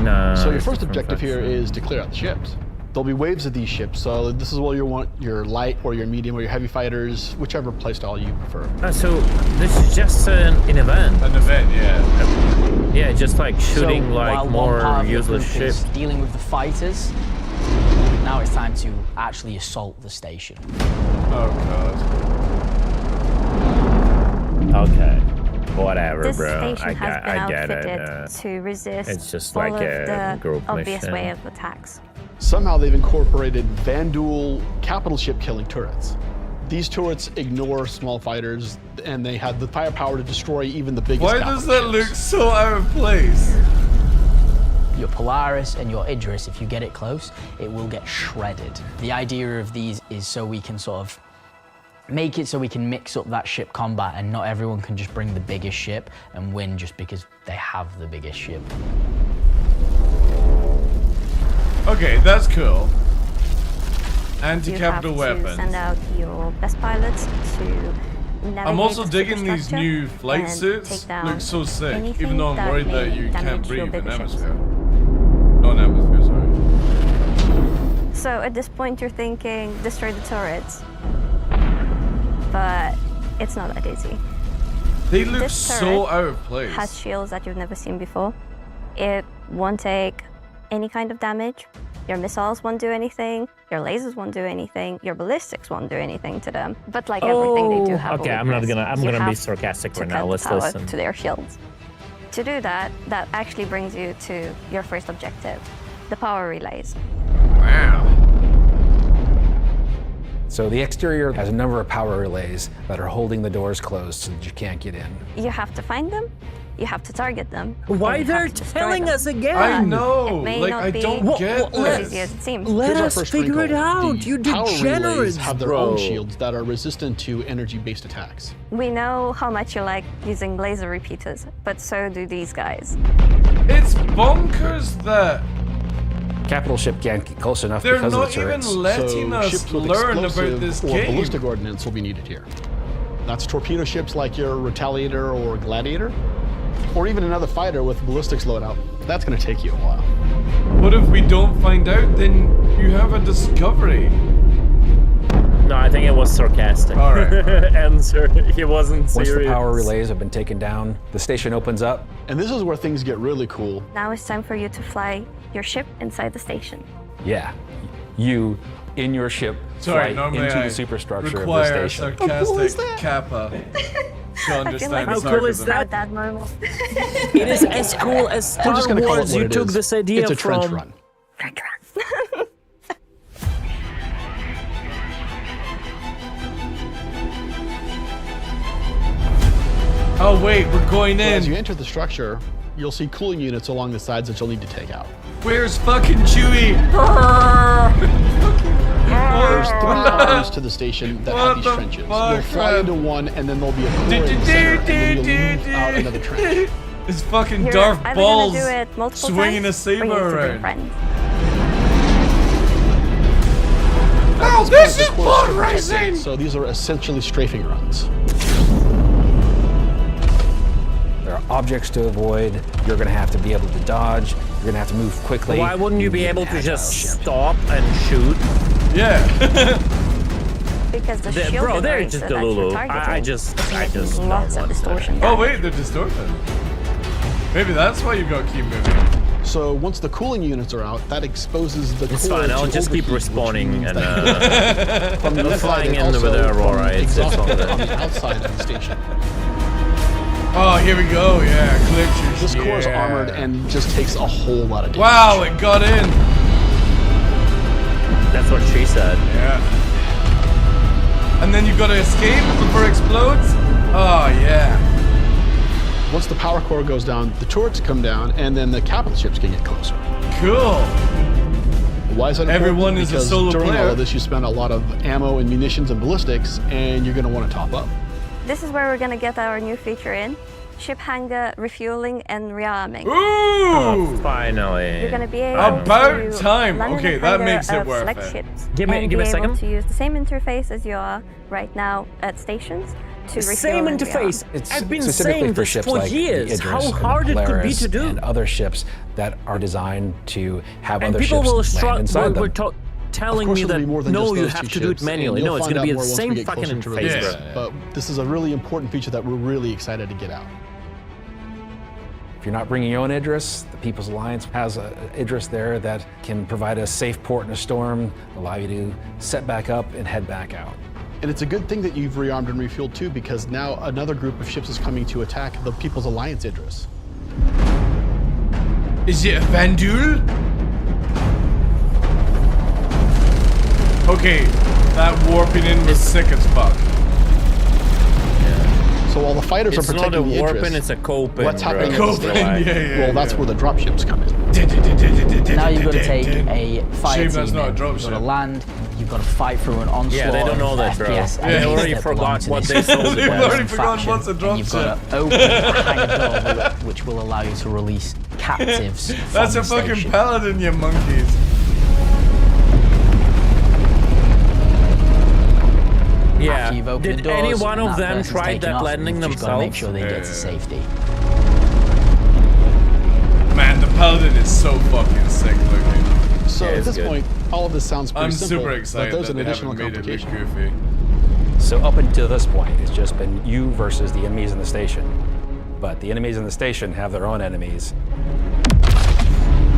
No.
So your first objective here is to clear out the ships. There'll be waves of these ships, so this is where you want your light or your medium or your heavy fighters, whichever playstyle you prefer.
So this is just an event.
An event, yeah.
Yeah, just like shooting
so
like
while one
more
part of the
useless
group is
ships.
dealing with the fighters, now it's time to actually assault the station.
Oh
god. Okay. Whatever,
This
bro.
station has been outfitted to resist
it's just
all
like
of
a
the
group
obvious
mission.
way of attacks.
Somehow they've incorporated Vanduul capital ship killing turrets. These turrets ignore small fighters, and they have the firepower to destroy even the biggest.
Why does that look so out of place?
Your Polaris and your Idris, if you get it close, it will get shredded. The idea of these is so we can sort of make it so we can mix up that ship combat, and not everyone can just bring the biggest ship and win just because they have the biggest ship.
Okay, that's cool. Anti-capital weapons.
You have to send out your best pilots to navigate.
I'm also
the
digging these
superstructure
new flight
and
suits.
take down
Look so sick.
anything
Even though I'm worried
may
that you can't
damage your
breathe in
bigger ships.
atmosphere. Not atmosphere, sorry.
So at this point you're thinking, destroy the turrets. But it's not that easy.
They look
This
so
turret
out of place.
has shields that you've never seen before. It won't take any kind of damage. Your missiles won't do anything. Your lasers won't do anything. Your ballistics won't do anything to them. But like everything, they do have a
Okay, I'm gonna be sarcastic right now. Let's listen.
To their shields. To do that, that actually brings you to your first objective, the power relays.
Wow.
So the exterior has a number of power relays that are holding the doors closed so that you can't get in.
You have to find them. You have to target them.
Why
and you
they're
have to destroy
telling
them.
us again?
I know.
It may
Like,
not
I
be
don't get
as
this.
easy as it seems.
Let
Here's our
us
first
figure
wrinkle.
it out.
The
You
power relays
degenerates,
have their
bro.
own shields that are resistant to energy-based attacks.
We know how much you like using laser repeaters, but so do these guys.
It's bonkers that
Capital ship can't get close enough
they're
because of
not
the turrets.
even letting us
ships with
learn about
explosive
this
or
game.
ballistic ordnance will be needed here. That's torpedo ships like your Retaliator or Gladiator, or even another fighter with ballistics loadout. That's going to take you a while.
What if we don't find out? Then you have a discovery.
No, I think it was sarcastic.
All right.
Answer. He wasn't serious.
Once the power relays have been taken down, the station opens up.
And this is where things get really cool.
Now it's time for you to fly your ship inside the station.
Yeah, you in your ship
Sorry,
fly
normally
into
I
the superstructure of the
require a
station.
sarcastic kappa to
I feel
understand
like
How cool is
sarcasm.
at that moment.
It is as cool as Star
just gonna call it
Wars.
what
You
it
took
is.
this idea
It's a trench
from.
run.
Oh wait, we're going
So as you
in.
enter the structure, you'll see cooling units along the sides that you'll need to take out.
Where's fucking Chewie?
There's 3 arms to the station that
What
have these
the
trenches.
fuck,
You'll fly
man?
into one, and then there'll be a core in the center, and then you'll move out another trench.
It's fucking
You're
Darth
either
Balls
gonna do it multiple
swinging
times,
a
or you
saber
need to bring
around.
friends.
Oh, this is pod racing!
So these are essentially strafing runs.
There are objects to avoid. You're going to have to be able to dodge. You're going to have to move quickly.
Why wouldn't you be
need
able
an
to
agile
just
ship.
stop and shoot?
Yeah.
Because the shield
Bro, they're
generator
just
that you're
Delulu.
targeting
I just
is
don't
lots of
want
distortion.
Oh wait, they're distorted. Maybe that's why you gotta keep moving.
So once the cooling units are out, that exposes the
It's
core
fine, I'll
to
just keep
overheat, which
respawning
means
and
that from the
I'm
inside
flying
and
in with
also
the Aurora.
from
It's
exhaust
all
on
good.
the outside of the station.
Oh, here we go. Yeah, glitches.
This core is armored and just takes a whole lot of damage.
Wow, it got in.
That's what she said.
Yeah. And then you gotta escape before it explodes? Oh, yeah.
Once the power core goes down, the turrets come down, and then the capital ships can get closer.
Cool.
Why is that important?
Everyone is a
Because
solo
during
player.
all of this, you spend a lot of ammo and munitions and ballistics, and you're going to want to top up.
This is where we're gonna get our new feature in. Ship hangar refueling and rearming.
Ooh!
Oh, finally.
You're gonna be able
About
to
time.
land in
Okay,
a
that
hangar
makes it
of
worth
select
it.
ships
Give me
and
a
be
second.
able to use the same interface as you are right now at stations to refuel
Same
and
interface.
rearm.
It's
I've been
specifically
saying
for
this
ships
for
like
years.
the Idris
How
and
hard it could be
Polaris
to do.
and other ships that are designed to have
And
other
people
ships
will
land
struggle.
inside them.
We're telling
Of course,
me
it'll
that
be more than
no,
just
you
those
have
two
to do it
ships,
manually.
and
No,
you'll
it's
find
going to be
out
the
more once we
same
get
fucking
closer to
interface,
release.
Yeah.
bro.
But this is a really important feature that we're really excited to get out.
If you're not bringing your own Idris, the People's Alliance has an Idris there that can provide a safe port in a storm, allow you to set back up and head back out.
And it's a good thing that you've rearmed and refueled too, because now another group of ships is coming to attack the People's Alliance Idris.
Is it a Vandul? Okay, that warping in was sick as fuck.
So while the fighters are protecting the Idris,
it's not a warping, it's a coping.
What's happening?
Well,
that's where the dropships come in.
Now you've got to take a fire team, you've got to land, you've got to fight through an onslaught.
Yeah, they don't know that, bro. They already forgot what they sold.
They've already forgotten what's a dropship.
You've got to open a hangar door, which will allow you to release captives.
That's a fucking paladin, you monkeys.
Yeah.
You've opened
Did
the doors,
any one of them
person's
try
taken
that
off,
landing
you've just got to make
themselves?
sure they get to safety.
Man, the paladin is so fucking sick looking.
So at this point, all of this sounds pretty
I'm
simple,
super excited
but there's
that
an
they
additional
haven't made it look
complication.
goofy.
So up until this point, it's just been you versus the enemies in the station. But the enemies in the station have their own enemies.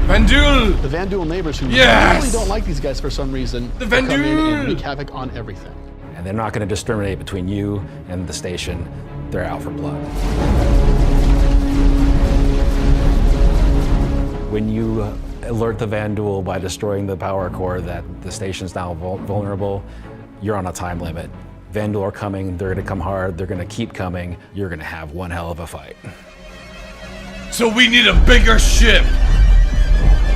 Vandul!
The Vandul neighbors who really don't like these guys for some reason come in and wreak havoc on everything.
And they're not going to discriminate between you and the station. They're out for blood. When you alert the Vandul by destroying the power core that the station's now vulnerable, you're on a time limit. Vandul are coming, they're going to come hard, they're going to keep coming, you're going to have one hell of a fight.
So we need a bigger ship!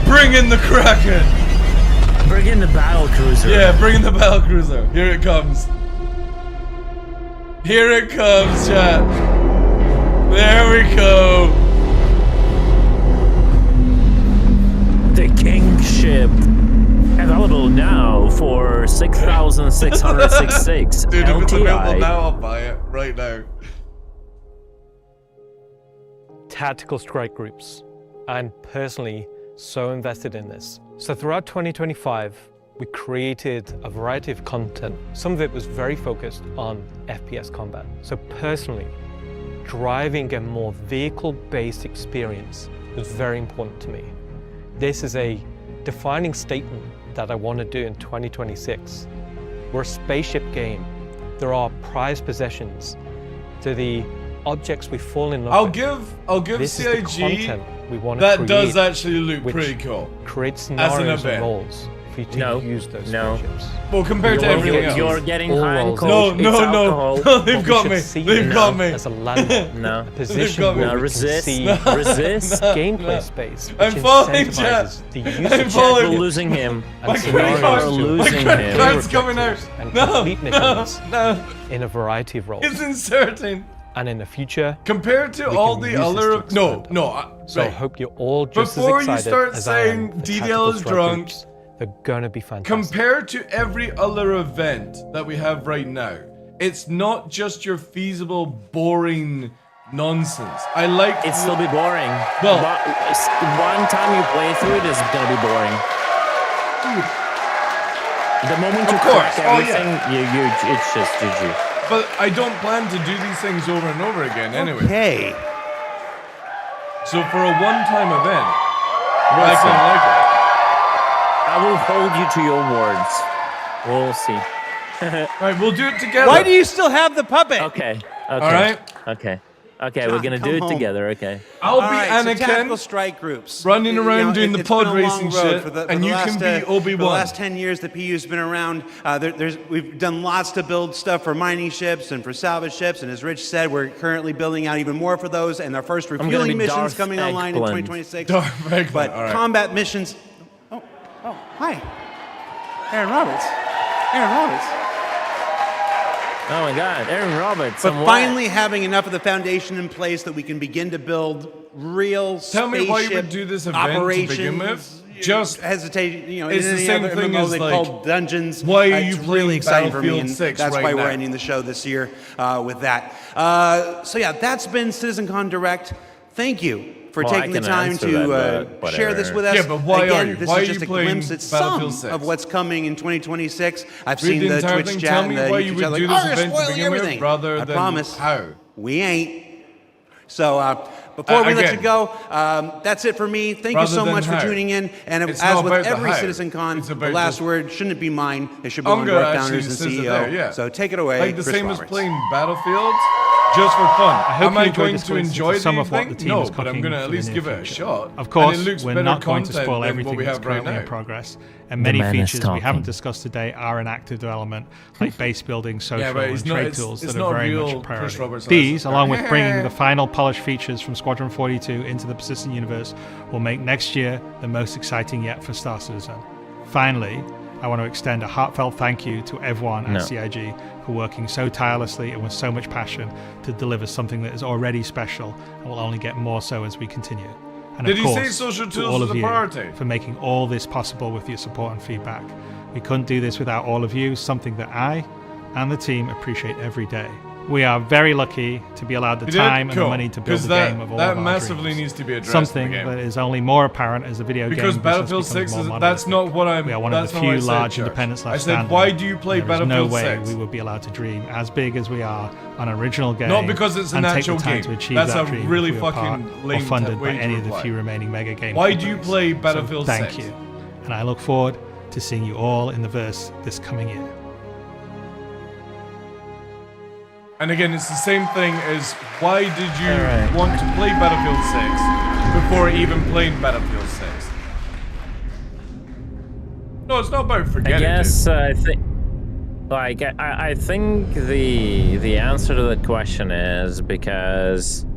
Bring in the Kraken!
Bring in the battle cruiser.
Yeah, bring in the battle cruiser. Here it comes. Here it comes, chat. There we go.
The King ship. Available now for 6,666
Dude, if it's available
LTI.
now, I'll buy it right now.
Tactical strike groups. I'm personally so invested in this. So throughout 2025, we created a variety of content. Some of it was very focused on FPS combat. So personally, driving a more vehicle-based experience was very important to me. This is a defining statement that I want to do in 2026. We're a spaceship game. There are prized possessions. To the objects we fall in love with.
I'll give
this
CIG
is the content we want to
that
create,
does actually look
which
pretty cool.
Create
As an
scenarios and
event.
roles for you to use those spaceships.
Well, compared to everything else.
You're getting
All
high
roles.
on
No,
coach.
no,
It's
no.
alcohol.
No, they've
What we
got
should
me.
see
They've
now
got me.
As a landmark,
No.
a position
got me.
where
No,
we
resist.
can see
Resist.
gameplay space, which
I'm falling,
incentivizes
chat.
the
I'm
usage
falling.
We're losing him.
and
My
scenarios
credit
We're
to
losing
My
him.
card's coming out.
and
No,
complete
no,
missions
no.
in a variety of roles.
It's inserting.
And in the future,
Compared to
we
all
can
the
use this
other...
to
No,
expand
no.
So I
right.
hope you're all just
Before
as
you
excited
start
as
saying
I am for
DDL
tactical
is
strike
drunk,
groups. They're gonna be fantastic.
Compared to every other event that we have right now, it's not just your feasible, boring nonsense. I like...
It'd still be boring.
Well-
But one time you play through it, it's gonna be boring. The moment you
course.
crack everything, it's just GG.
But I don't plan to do these things over and over again anyway.
Okay.
So for a one-time event, I can like it.
I will hold you to your words. We'll see.
Right, we'll do it together.
Why do you still have the puppet?
Okay.
All right.
Okay,
John,
we're gonna
come
do it
home.
together, okay.
I'll
All
be
right, so tactical
Anakin,
strike groups.
running around doing the
it's
pod
been a long
racing
road
shit,
for the
and you
last,
can be
For the
Obi-Wan.
last 10 years the PU's been around, we've done lots to build stuff for mining ships and for salvage ships, and as Rich said, we're currently building out even more for those, and our first
gonna be
refueling missions
Darth
coming online in
Eggplant.
2026.
Darth Eggplant,
But
all right.
combat missions... Oh, hi. Aaron Roberts. Aaron Roberts.
Oh my God, Aaron Roberts.
But
and what?
finally having enough of the foundation in place that we can begin to build real
Tell me why you would
spaceship
do this event to begin with.
operations.
Just
hesitate,
it's
in
the
any
same
other
thing
MMO
as,
they
like,
call dungeons.
why are you
it's
playing
really exciting for me,
Battlefield
and
6
that's
right
why
now?
we're ending the show this year with that. So yeah, that's been CitizenCon Direct. Thank you for
Well, I
taking the
can
time
answer
to
that, but
share this with us.
Yeah, but why
Again,
are you?
this
Why
is
are
just
you
a
playing
glimpse at
Battlefield
some
6?
of what's coming in 2026. I've
Read
seen
the
the
entire
Twitch
thing.
chat
Tell
and
me
the
why
YouTube
you would
chat,
do
like,
this
"Oh, you're
event to
spoiling
begin with,
everything."
rather
I
than
promise.
how.
We ain't. So, before we let you go, that's it for me. Thank you so much for tuning in. And as with every CitizenCon, the last word shouldn't be mine. It should be one of our founders and CEO. So take it away,
like the
Chris
same
Roberts.
as playing Battlefield, just for fun. Am I going to enjoy
some
the
of what the
thing?
team
No,
is
but I'm
cooking
going to at
for the
least
near
give it a
future.
shot.
Of course,
and it looks
we're
better
not going to
content
spoil
than
everything
what we
that's
have right
currently
now.
in progress. And many features we haven't discussed today are in active development, like base building, social, and trade tools that are very much a priority. These, along with bringing the final polished features from Squadron 42 into the persistent universe, will make next year the most exciting yet for Star Citizen. Finally, I want to extend a heartfelt thank you to everyone at CIG for working so tirelessly and with so much passion to deliver something that is already special and will only get more so as we continue. And
Did
of
he
course,
say social
to
tools
all
was
of
a
you
priority?
for making all this possible with your support and feedback. We couldn't do this without all of you, something that I and the team appreciate every day. We are very lucky to be allowed the time and the money to build the game of all of our
That massively
dreams.
needs to be addressed
Something
in the game.
that is only more apparent as the video
Because
game
Battlefield
business
6
becomes
is
more
that's
monolithic.
not what I'm.
We are one of
that's
the
not what
few
I said,
large
Church.
independents left
I said,
standing.
why do you play
and there is
Battlefield
no way
6?
we would be allowed to dream as big as we are on an original game.
Not because it's an
and take
actual
the time
game.
to achieve
That's
that
a
dream
really
if we were
fucking
part
lame
or funded
way
by
to
any of the
reply.
few remaining mega game
Why do you
companies.
play
So
Battlefield
thank
6?
you, and I look forward to seeing you all in the verse this coming year.
And again, it's the same thing as why did you want to play Battlefield 6 before even playing Battlefield 6? No, it's not about forgetting.
I guess I think, like, I think the answer to that question is because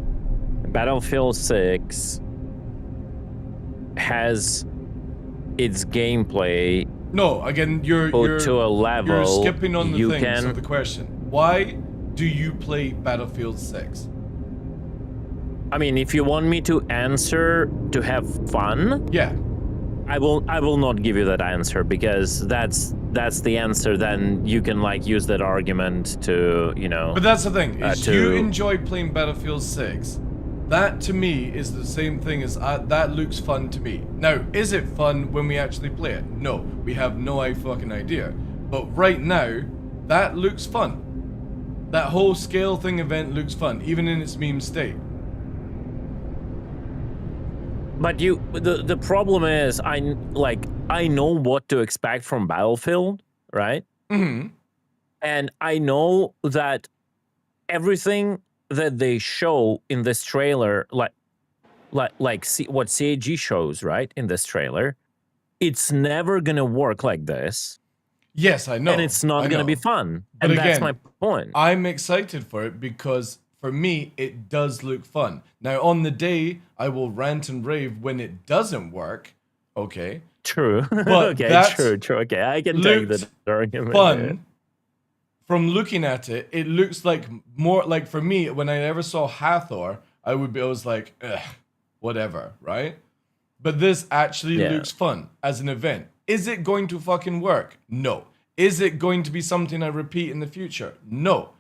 Battlefield 6 has its gameplay.
No, again, you're
to a level.
You're skipping on the
you
things
can,
of the question. Why do you play Battlefield 6?
I mean, if you want me to answer to have fun,
yeah,
I will not give you that answer because that's the answer. Then you can like use that argument to, you know.
But that's the thing. Is you enjoy playing Battlefield 6. That to me is the same thing as that looks fun to me. Now, is it fun when we actually play it? No, we have no fucking idea. But right now, that looks fun. That whole scale thing event looks fun, even in its meme state.
But the problem is, I know what to expect from Battlefield, right?
Mm-hmm.
And I know that everything that they show in this trailer, what CIG shows, right, in this trailer, it's never gonna work like this.
Yes, I know.
And it's not going to be fun.
But
and
again,
that's my point.
I'm excited for it because, for me, it does look fun. Now, on the day, I will rant and rave when it doesn't work. Okay.
True.
But
okay, true. Okay, I can take the argument.
Fun. From looking at it, it looks like more, like for me, when I ever saw Hathor, I was like, ugh, whatever, right? But this actually looks fun as an event. Is it going to fucking work? No. Is it going to be something I repeat in the future? No.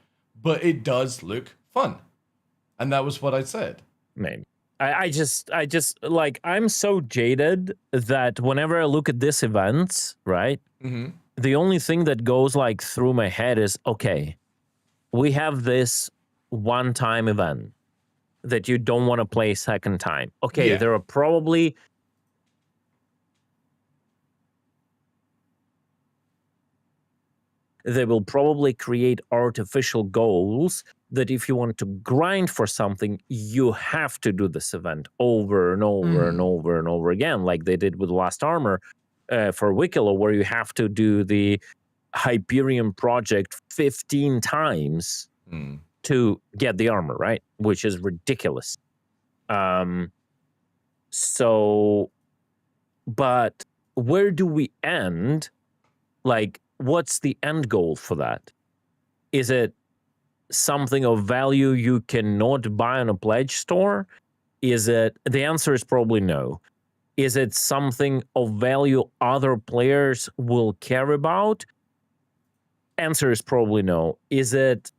But it does look fun. And that was what I said.
Maybe. I just like, I'm so jaded that whenever I look at this event, right?
Mm-hmm.
The only thing that goes like through my head is, okay, we have this one-time event that you don't want to play second time. Okay, there are probably they will probably create artificial goals that if you want to grind for something, you have to do this event over and over and over and over again, like they did with Last Armor for Wicklow, where you have to do the Hyperion project 15 times to get the armor, right? Which is ridiculous. So, but where do we end? Like, what's the end goal for that? Is it something of value you cannot buy on a pledge store? Is it, the answer is probably no. Is it something of value other players will care about? Answer is probably no. Is it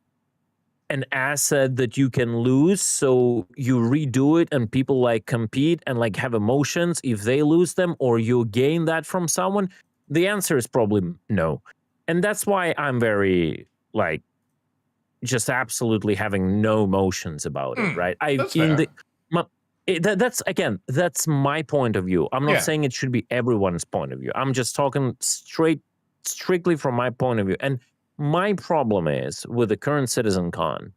an asset that you can lose, so you redo it and people like compete and like have emotions if they lose them, or you gain that from someone? The answer is probably no. And that's why I'm very, like, just absolutely having no emotions about it, right? That's my point of view. I'm not saying it should be everyone's point of view. I'm just talking strictly from my point of view. And my problem is with the current CitizenCon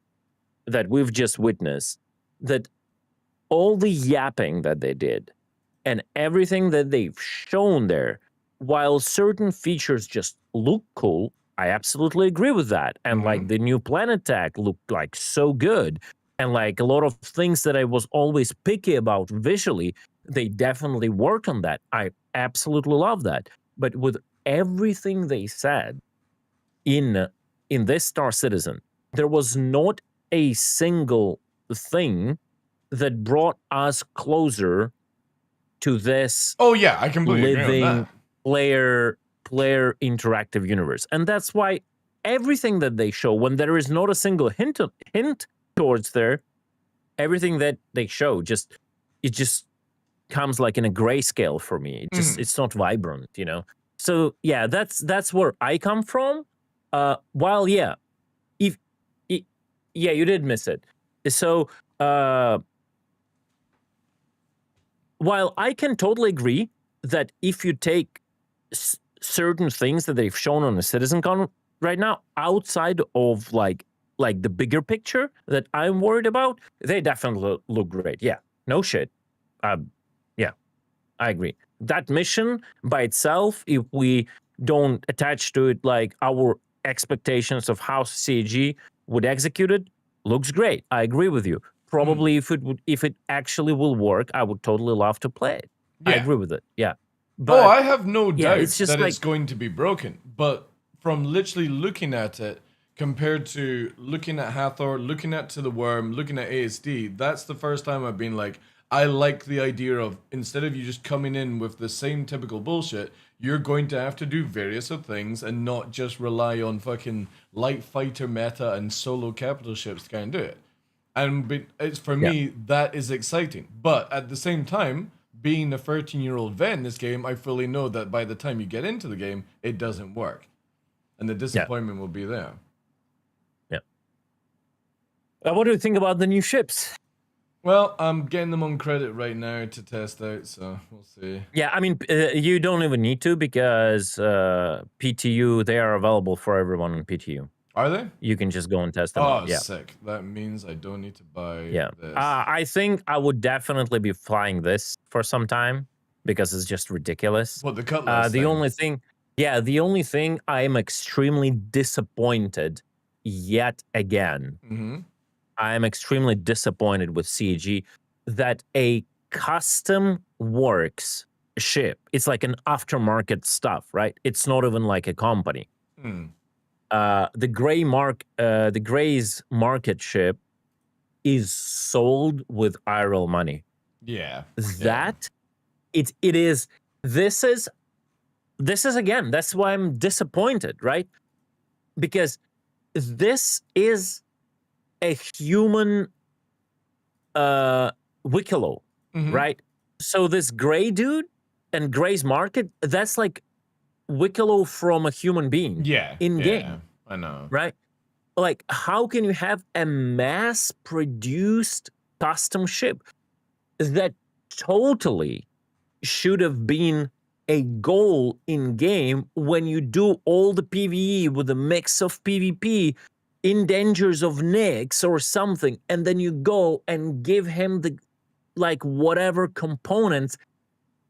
that we've just witnessed, that all the yapping that they did and everything that they've shown there, while certain features just look cool, I absolutely agree with that. And like the new Planet Tech looked like so good. And like a lot of things that I was always picky about visually, they definitely worked on that. I absolutely love that. But with everything they said in this Star Citizen, there was not a single thing that brought us closer to this
I completely agree on
living
that.
player interactive universe. And that's why everything that they show, when there is not a single hint towards there, everything that they show it just comes like in a grayscale for me. It's not vibrant, you know. So yeah, that's where I come from. While you did miss it. So while I can totally agree that if you take certain things that they've shown on the CitizenCon right now, outside of like the bigger picture that I'm worried about, they definitely look great. Yeah, no shit. Yeah, I agree. That mission by itself, if we don't attach to it like our expectations of how CG would execute it, looks great. I agree with you. Probably if it actually will work, I would totally love to play it. I agree with it. Yeah. But,
I have no doubt
it's just
that it's going to be broken. But from literally looking at it, compared to looking at Hathor, looking at To the Worm, looking at ASD, that's the first time I've been like, I like the idea of, instead of you just coming in with the same typical bullshit, you're going to have to do various of things and not just rely on fucking light fighter meta and solo capital ships to kind of do it. And it's for me, that is exciting. But at the same time, being a 13-year-old vet in this game, I fully know that by the time you get into the game, it doesn't work. And the disappointment will be there.
Yeah. What do you think about the new ships?
Well, I'm getting them on credit right now to test out, so we'll see.
Yeah, I mean, you don't even need to because PTU, they are available for everyone on PTU.
Are they?
You can just go and test them out. Yeah.
Sick. That means I don't need to buy this.
I think I would definitely be flying this for some time because it's just ridiculous.
What, the Cutlass
the only thing I am extremely disappointed yet again. I am extremely disappointed with CG that a custom works ship, it's like an aftermarket stuff, right? It's not even like a company. The Gray's market ship is sold with IRL money. This is again, that's why I'm disappointed, right? Because this is a human Wicklow, right? So this Gray dude and Gray's market, that's like Wicklow from a human being in game.
I know.
Right? Like, how can you have a mass-produced custom ship that totally should have been a goal in game when you do all the PvE with a mix of PvP in dangers of Nyx or something, and then you go and give him the whatever components,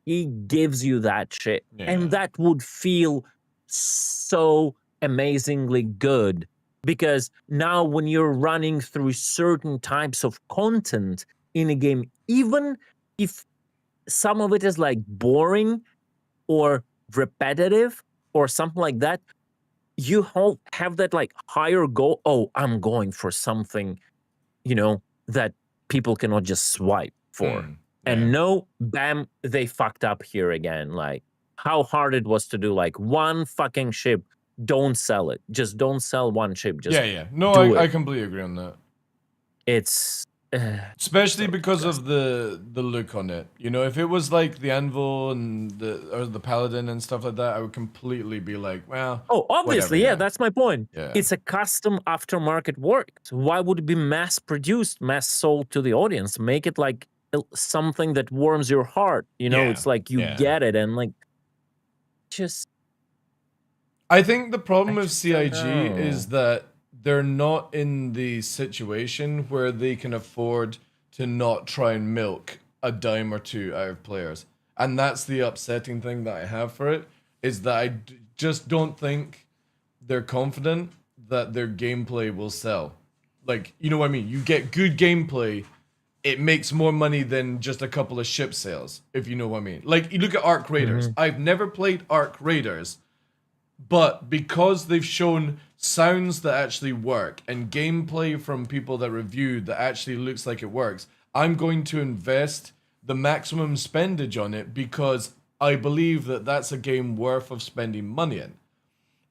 he gives you that shit. And that would feel so amazingly good, because now when you're running through certain types of content in a game, even if some of it is like boring or repetitive or something like that, you have that like higher goal. Oh, I'm going for something, that people cannot just swipe for. And no, bam, they fucked up here again. Like, how hard it was to do like one fucking ship. Don't sell it. Just don't sell one ship. Just
No, I completely agree on that.
It's
especially because of the look on it. If it was like the Anvil and the Paladin and stuff like that, I would completely be like, well.
Oh, obviously,
whatever,
that's my point.
Yeah.
It's a custom aftermarket work. Why would it be mass produced, mass sold to the audience? Make it like something that warms your heart. You know, it's like you get it, and like just.
I think the problem with CIG is that they're not in the situation where they can afford to not try and milk a dime or two out of players. And that's the upsetting thing that I have for it, is that I just don't think they're confident that their gameplay will sell. Like, you know what I mean? You get good gameplay, it makes more money than just a couple of ship sales, if you know what I mean. Like, you look at Arc Raiders. I've never played Arc Raiders, but because they've shown sounds that actually work and gameplay from people that reviewed that actually looks like it works, I'm going to invest the maximum spendage on it because I believe that that's a game worth of spending money in.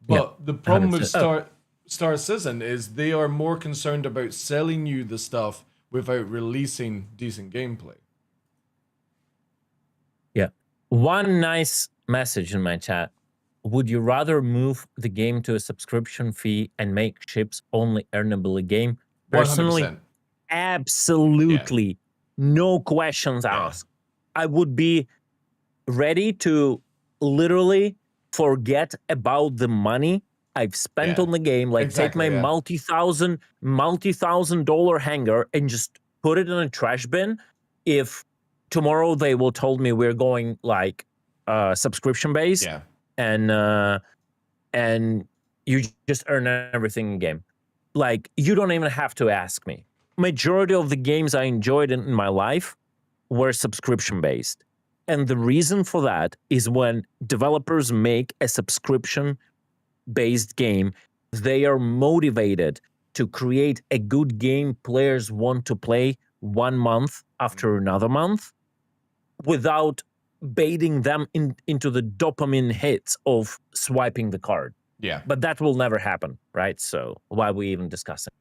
But the problem with Star Citizen is they are more concerned about selling you the stuff without releasing decent gameplay.
Yeah. One nice message in my chat. Would you rather move the game to a subscription fee and make ships only earnable a game? Personally,
100%.
Absolutely. No questions asked. I would be ready to literally forget about the money I've spent on the game. Like take my multi-thousand dollar hangar and just put it in a trash bin. If tomorrow they will told me we're going like subscription based, and you just earn everything in game. Like you don't even have to ask me. Majority of the games I enjoyed in my life were subscription based. And the reason for that is when developers make a subscription based game, they are motivated to create a good game players want to play 1 month after another month without baiting them into the dopamine hits of swiping the card.
Yeah.
But that will never happen, right? So why are we even discussing?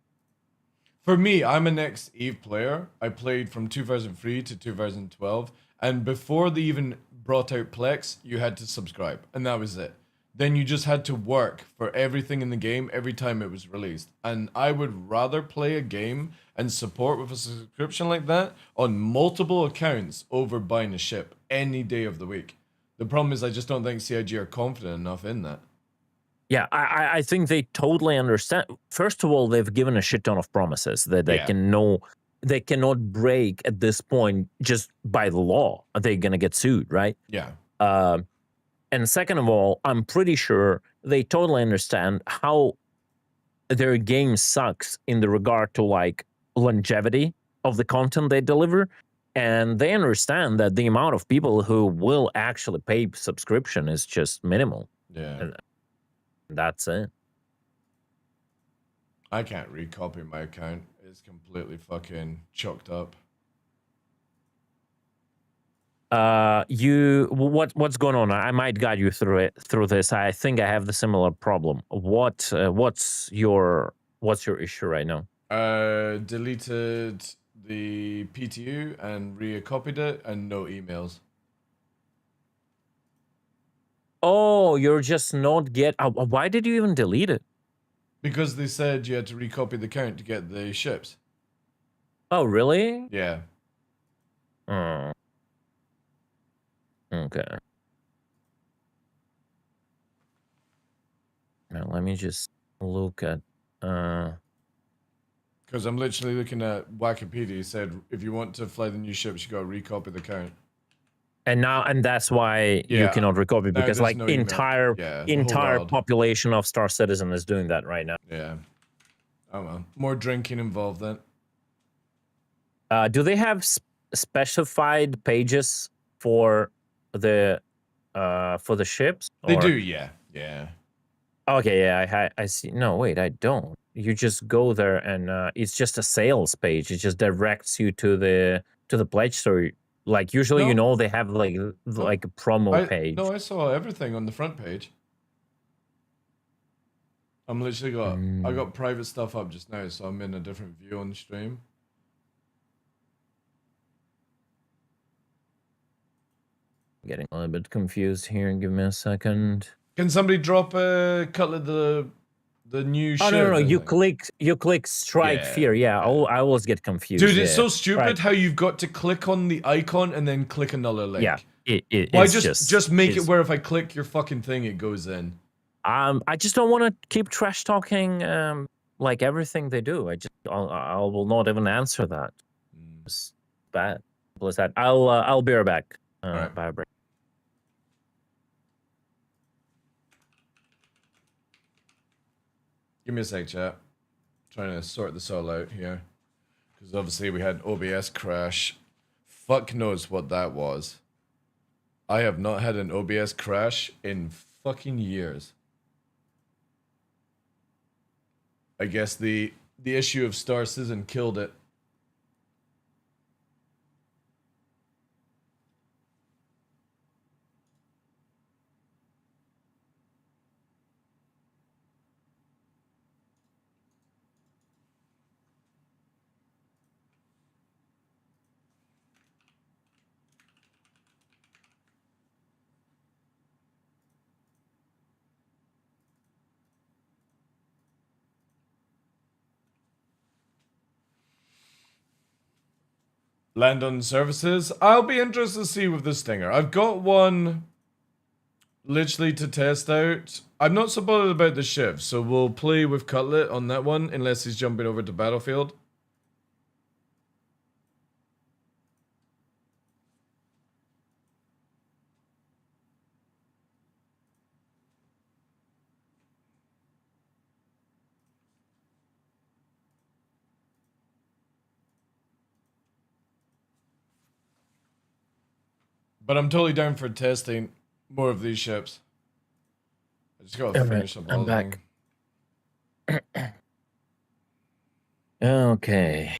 For me, I'm an ex-EVE player. I played from 2003 to 2012. And before they even brought out Plex, you had to subscribe. And that was it. Then you just had to work for everything in the game every time it was released. And I would rather play a game and support with a subscription like that on multiple accounts over buying a ship any day of the week. The problem is I just don't think CIG are confident enough in that.
Yeah, I think they totally understand. First of all, they've given a shit ton of promises that they they cannot break at this point just by the law. They're going to get sued, right?
Yeah.
And second of all, I'm pretty sure they totally understand how their game sucks in the regard to like longevity of the content they deliver. And they understand that the amount of people who will actually pay subscription is just minimal.
Yeah.
And that's it.
I can't recopy my account. It's completely fucking chucked up.
What's going on? I might guide you through this. I think I have the similar problem. What's your issue right now?
Deleted the PTU and recopied it and no emails.
Oh, you're just not why did you even delete it?
Because they said you had to recopy the account to get the ships.
Oh, really?
Yeah.
Oh. Okay. Now let me just look at
because I'm literally looking at Wikipedia. It said if you want to fly the new ships, you got to recopy the account.
And that's why you cannot recopy, because like no entire population of Star Citizen is doing that right now.
Yeah. Oh well, more drinking involved then.
Do they have specified pages for the ships?
They do, yeah. Yeah.
Okay, yeah, I see. No, wait, I don't. You just go there and it's just a sales page. It just directs you to the pledge store. Like usually, you know, they have like a promo page.
No, I saw everything on the front page. I'm literally I got private stuff up just now, so I'm in a different view on the stream.
Getting a little bit confused here. Give me a second.
Can somebody drop a Cutlet the The new
ship. Oh, no. You click strike fear. Yeah, I always get confused.
Dude, it's so stupid how you've got to click on the icon and then click another link.
Yeah,
Why just make it where if I click your fucking thing, it goes in?
I just don't want to keep trash talking like everything they do. I will not even answer that. It's bad. Plus that. I'll be right back.
Right.
Bye, break.
Give me a sec, chat. Trying to sort this all out here. Because obviously we had OBS crash. Fuck knows what that was. I have not had an OBS crash in fucking years. I guess the issue of Star Citizen killed it. Land on services. I'll be interested to see with the Stinger. I've got one literally to test out. I'm not so bothered about the shift, so we'll play with Cutlet on that one unless he's jumping over to Battlefield. But I'm totally down for testing more of these ships. I just gotta finish up all
I'm back. Okay.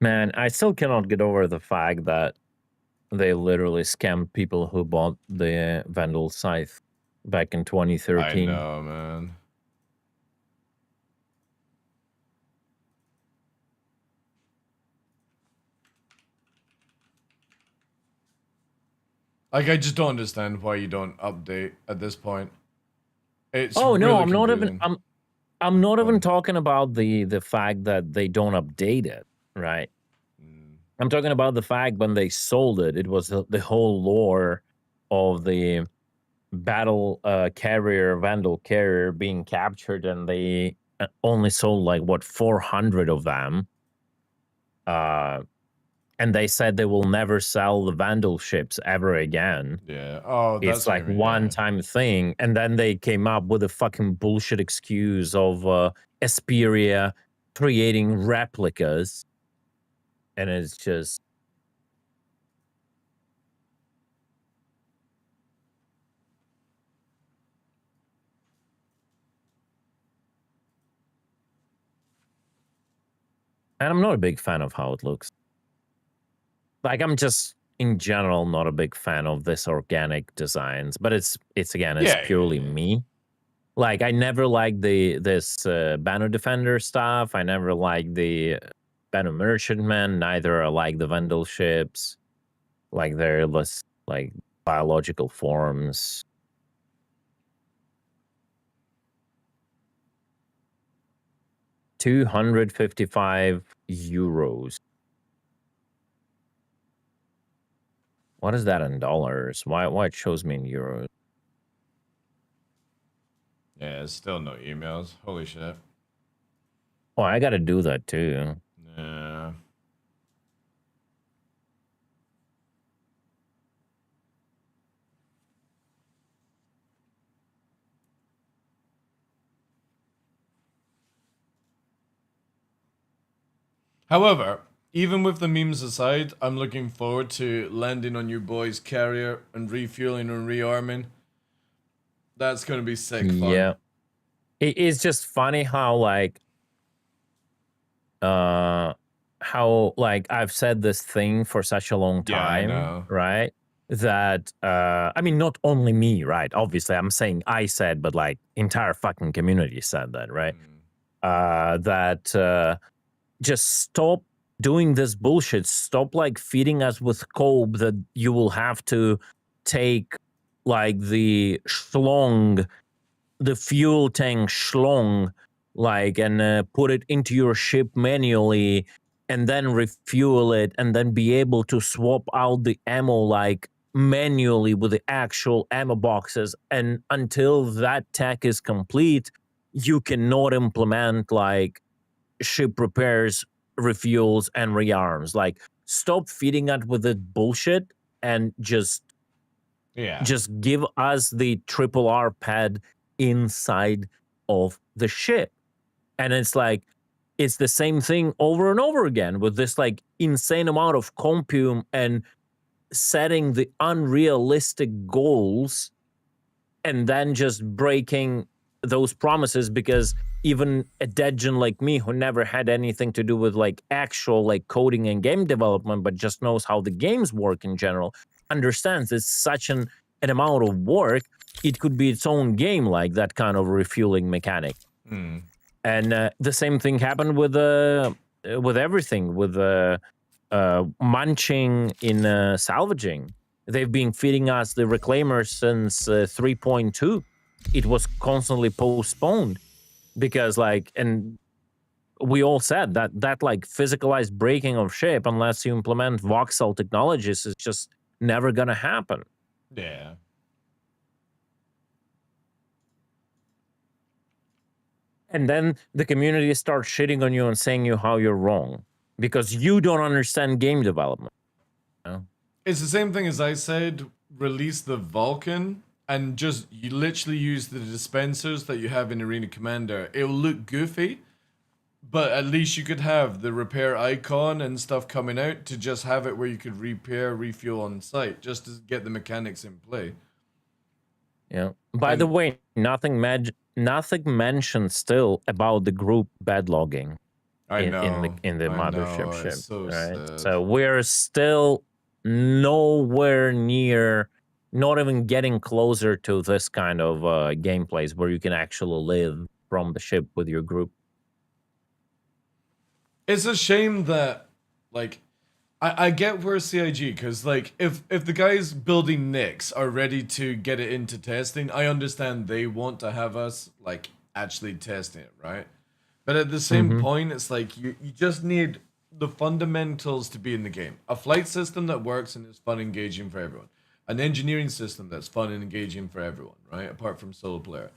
Man, I still cannot get over the fact that they literally scammed people who bought the Vandal Scythe back in 2013.
I know, man. Like, I just don't understand why you don't update at this point. It's
no,
really
I'm not
confusing.
even. I'm not even talking about the fact that they don't update it, right? I'm talking about the fact when they sold it, it was the whole lore of the battle carrier, Vandal carrier being captured, and they only sold like what 400 of them. And they said they will never sell the Vandal ships ever again.
Yeah. Oh, that's
it's like one-time thing. And then they came up with a fucking bullshit excuse of Esperia creating replicas. And it's just... And I'm not a big fan of how it looks. Like, I'm just, in general, not a big fan of this organic designs. But it's purely me. Like, I never liked this Banner Defender stuff. I never liked the Banner Merchantman. Neither I like the Vandal ships. Like, they're less, like, biological forms. €255. What is that in dollars? Why it shows me in euros?
Yeah, it's still no emails. Holy shit.
Oh, I gotta do that too.
Yeah. However, even with the memes aside, I'm looking forward to landing on your boy's carrier and refueling and rearming. That's going to be sick fun.
Yeah. It's just funny how, like, I've said this thing for such a long time, right? That, I mean, not only me, right? Obviously, I'm saying I said, but, like, entire fucking community said that, right? Just stop doing this bullshit. Stop, like, feeding us with cope that you will have to take, like, the schlong the fuel tank schlong, like, and put it into your ship manually, and then refuel it, and then be able to swap out the ammo, like, manually with the actual ammo boxes. And until that tech is complete, you cannot implement, like, ship repairs, refuels, and rearms. Like, stop feeding us with the bullshit and just give us the triple R pad inside of the ship. And it's like, it's the same thing over and over again with this, like, insane amount of compume and setting the unrealistic goals and then just breaking those promises, because even a dead gen like me, who never had anything to do with, like, actual, like, coding and game development, but just knows how the games work in general, understands it's such an amount of work, it could be its own game, like that kind of refueling mechanic. And the same thing happened with everything, with munching in salvaging. They've been feeding us the reclaimers since 3.2. It was constantly postponed because, like, and we all said that like physicalized breaking of shape, unless you implement voxel technologies, is just never gonna happen.
Yeah.
And then the community starts shitting on you and saying you how you're wrong because you don't understand game development. You know?
It's the same thing as I said, release the Vulcan and just you literally use the dispensers that you have in Arena Commander. It'll look goofy, but at least you could have the repair icon and stuff coming out to just have it where you could repair, refuel on site, just to get the mechanics in play.
Yeah. By the way, nothing mentioned still about the group bed logging. In the mothership ship.
So
right?
sad.
So we're still nowhere near, not even getting closer to this kind of gameplays where you can actually live from the ship with your group.
It's a shame that, like, I get where CIG, because, like, if the guys building Nyx are ready to get it into testing, I understand they want to have us, like, actually testing it, right? But at the same point, it's like, you just need the fundamentals to be in the game. A flight system that works and is fun and engaging for everyone. An engineering system that's fun and engaging for everyone, right? Apart from solo player.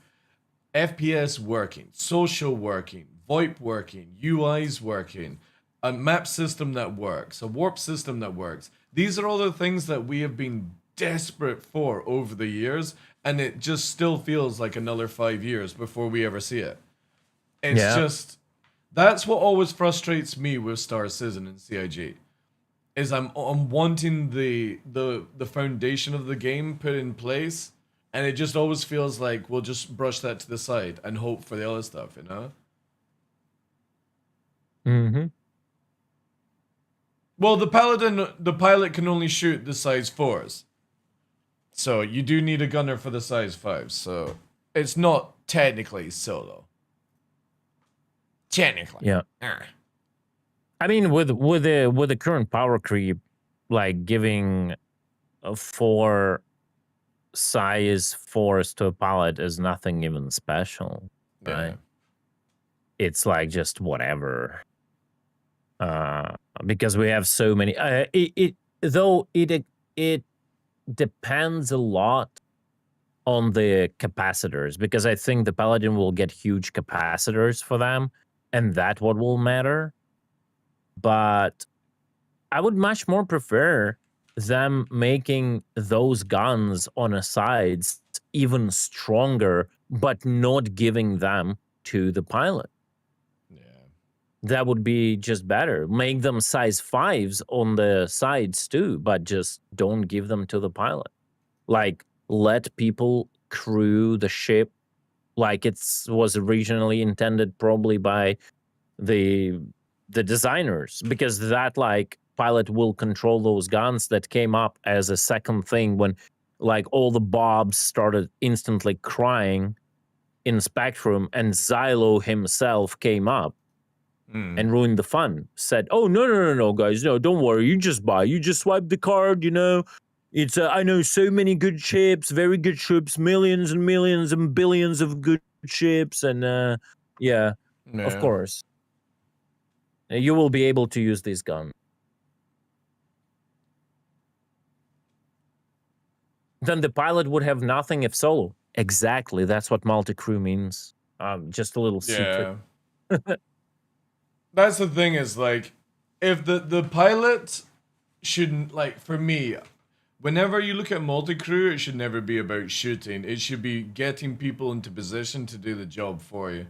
FPS working, social working, VoIP working, UIs working, a map system that works, a warp system that works. These are all the things that we have been desperate for over the years, and it just still feels like another 5 years before we ever see it. It's just, that's what always frustrates me with Star Citizen and CIG, is I'm wanting the foundation of the game put in place, and it just always feels like we'll just brush that to the side and hope for the other stuff, you know? Well, the pilot can only shoot the size 4s. So you do need a gunner for the size 5s. So it's not technically solo. Technically.
Yeah. I mean, with the current power creep, like giving 4 size 4s to a pilot is nothing even special, right? It's like just whatever. Because we have so many. It depends a lot on the capacitors, because I think the Paladin will get huge capacitors for them, and that what will matter. But I would much more prefer them making those guns on the sides even stronger, but not giving them to the pilot. That would be just better. Make them size 5s on the sides too, but just don't give them to the pilot. Like, let people crew the ship like it was originally intended, probably by the designers, because that, like, pilot will control those guns. That came up as a second thing when, like, all the Bobs started instantly crying in Spectrum, and Xylo himself came up and ruined the fun. Said, "Oh, no, guys, no, don't worry. You just buy. You just swipe the card, you know. It's I know so many good ships, very good ships, millions and millions and billions of good ships, and yeah, of course, you will be able to use this gun. Then the pilot would have nothing if solo. Exactly, that's what multi-crew means. Just a little secret.
That's the thing is, like, if the pilot shouldn't, like, for me, whenever you look at multi-crew, it should never be about shooting. It should be getting people into position to do the job for you.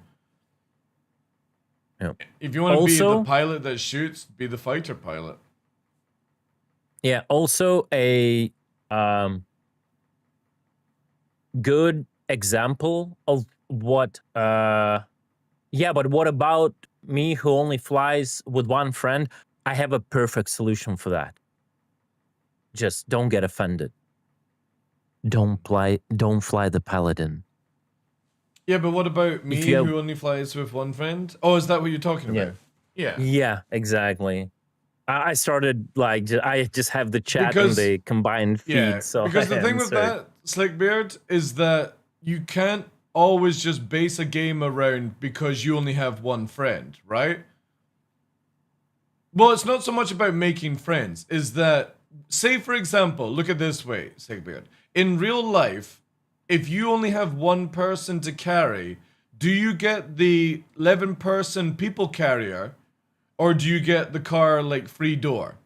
Yeah.
If you want to be the pilot that shoots, be the fighter pilot.
Yeah, also a good example of what yeah, but what about me who only flies with one friend? I have a perfect solution for that. Just don't get offended. Don't fly the Paladin.
Yeah, but what about me who only flies with one friend? Oh, is that what you're talking about? Yeah.
Yeah, exactly. I started like I just have the chat and the combined feed.
Yeah,
so
because the thing with that, Slickbeard, is that you can't always just base a game around because you only have one friend, right? Well, it's not so much about making friends. Is that, say for example, look at this way, Slickbeard. In real life, if you only have one person to carry, do you get the 11-person people carrier? Or do you get the car, like, free door?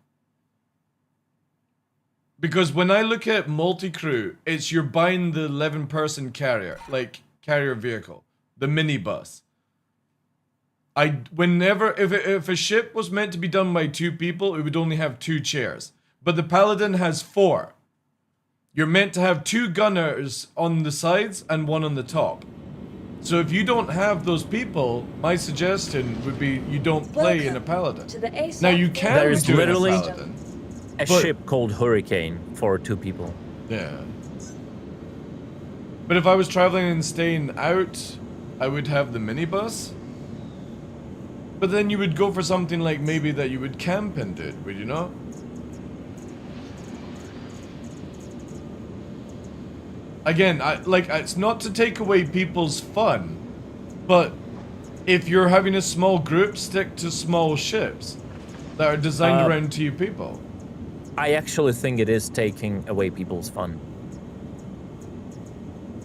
Because when I look at multi-crew, it's you're buying the 11-person carrier, like, carrier vehicle. The minibus. If a ship was meant to be done by 2 people, it would only have 2 chairs. But the Paladin has 4. You're meant to have 2 gunners on the sides and 1 on the top. So if you don't have those people, my suggestion would be you don't play in a Paladin. Now you can
There's literally
a Paladin,
a ship called Hurricane for 2 people.
Yeah. But if I was traveling and staying out, I would have the minibus. But then you would go for something like maybe that you would camp and do, would you not? Again, it's not to take away people's fun, but if you're having a small group, stick to small ships that are designed around 2 people.
I actually think it is taking away people's fun.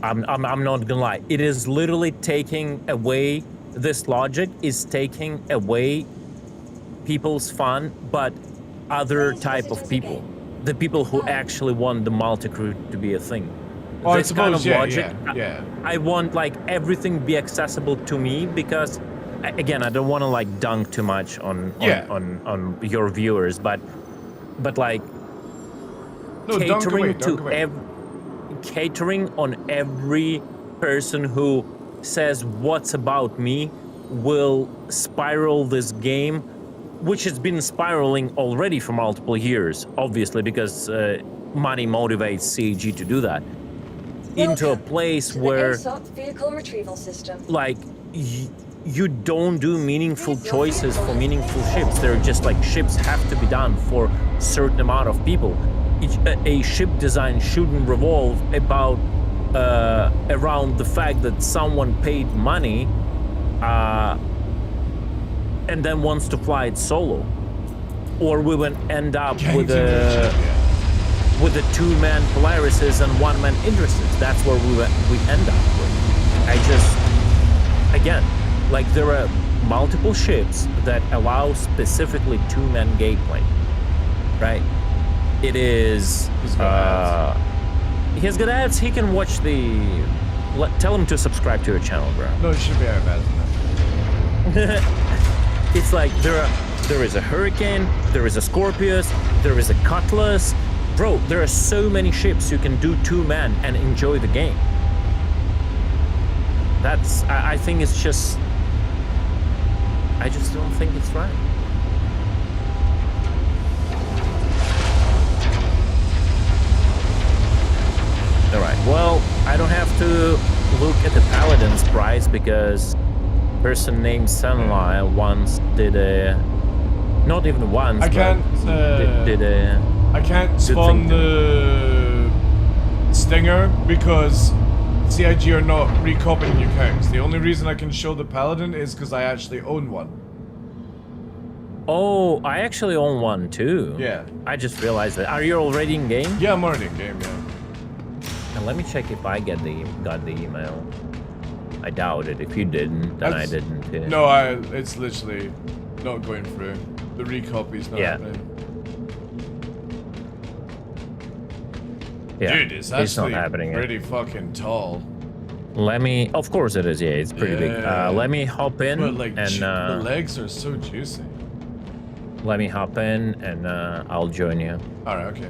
I'm not gonna lie. It is literally taking away, this logic is taking away people's fun, but other type of people. The people who actually want the multi-crew to be a thing.
Oh,
this kind of logic,
yeah.
I want like everything be accessible to me because, again, I don't want to like dunk too much on your viewers, but like catering on every person who says what's about me will spiral this game, which has been spiraling already for multiple years, obviously because money motivates CAG to do that. Into a place where
vehicle retrieval system.
Like you don't do meaningful choices for meaningful ships. They're just like ships have to be done for a certain amount of people. A ship design shouldn't revolve about around the fact that someone paid money and then wants to fly it solo, or we will end up with the 2-man Polarises and 1-man Idrises. That's where we end up with. Again, like there are multiple ships that allow specifically 2-man gameplay, right? It is, he has good ads, he can watch tell him to subscribe to your channel, bro.
No, it should be our bad.
It's like, there is a Hurricane, there is a Scorpius, there is a Cutlass. Bro, there are so many ships you can do 2-man and enjoy the game. I think it's just, I just don't think it's right. Alright, well, I don't have to look at the Paladin's price because person named Sunlyle once did a, not even once,
I can't,
did a
I can't spawn the Stinger because CIG are not recopying new accounts. The only reason I can show the Paladin is because I actually own one.
Oh, I actually own one too.
Yeah.
I just realized that. Are you already in game?
Yeah, I'm already in game, yeah.
And let me check if I got the email. I doubt it. If you didn't, then I didn't. Yeah.
No, it's literally not going through. The recopy's not happening.
Yeah.
Dude, it's actually
not happening
pretty fucking tall.
Let me. Of course it is. Yeah, it's pretty big. Let me hop in
But like,
and
the legs are so juicy.
let me hop in and I'll join you.
All right. Okay.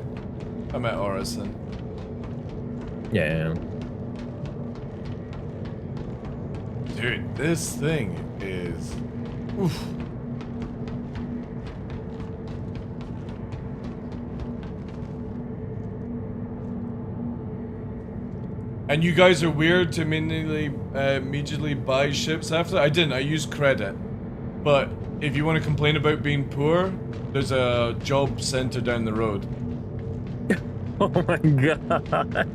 I'm at Orison.
Yeah.
Dude, this thing is. Oof. And you guys are weird to immediately buy ships after? I didn't, I used credit. But if you want to complain about being poor, there's a job center down the road.
Oh my god.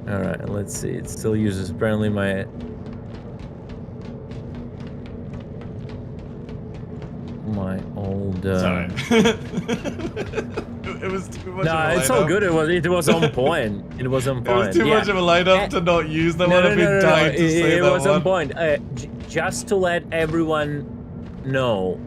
Alright, let's see. It still uses apparently my... old...
Sorry. It was too much of a
No, it's all good. It was on point. It was on point.
It was too much of a lineup to not use that one. I've been dying to say that one.
It was on point. Just to let everyone know,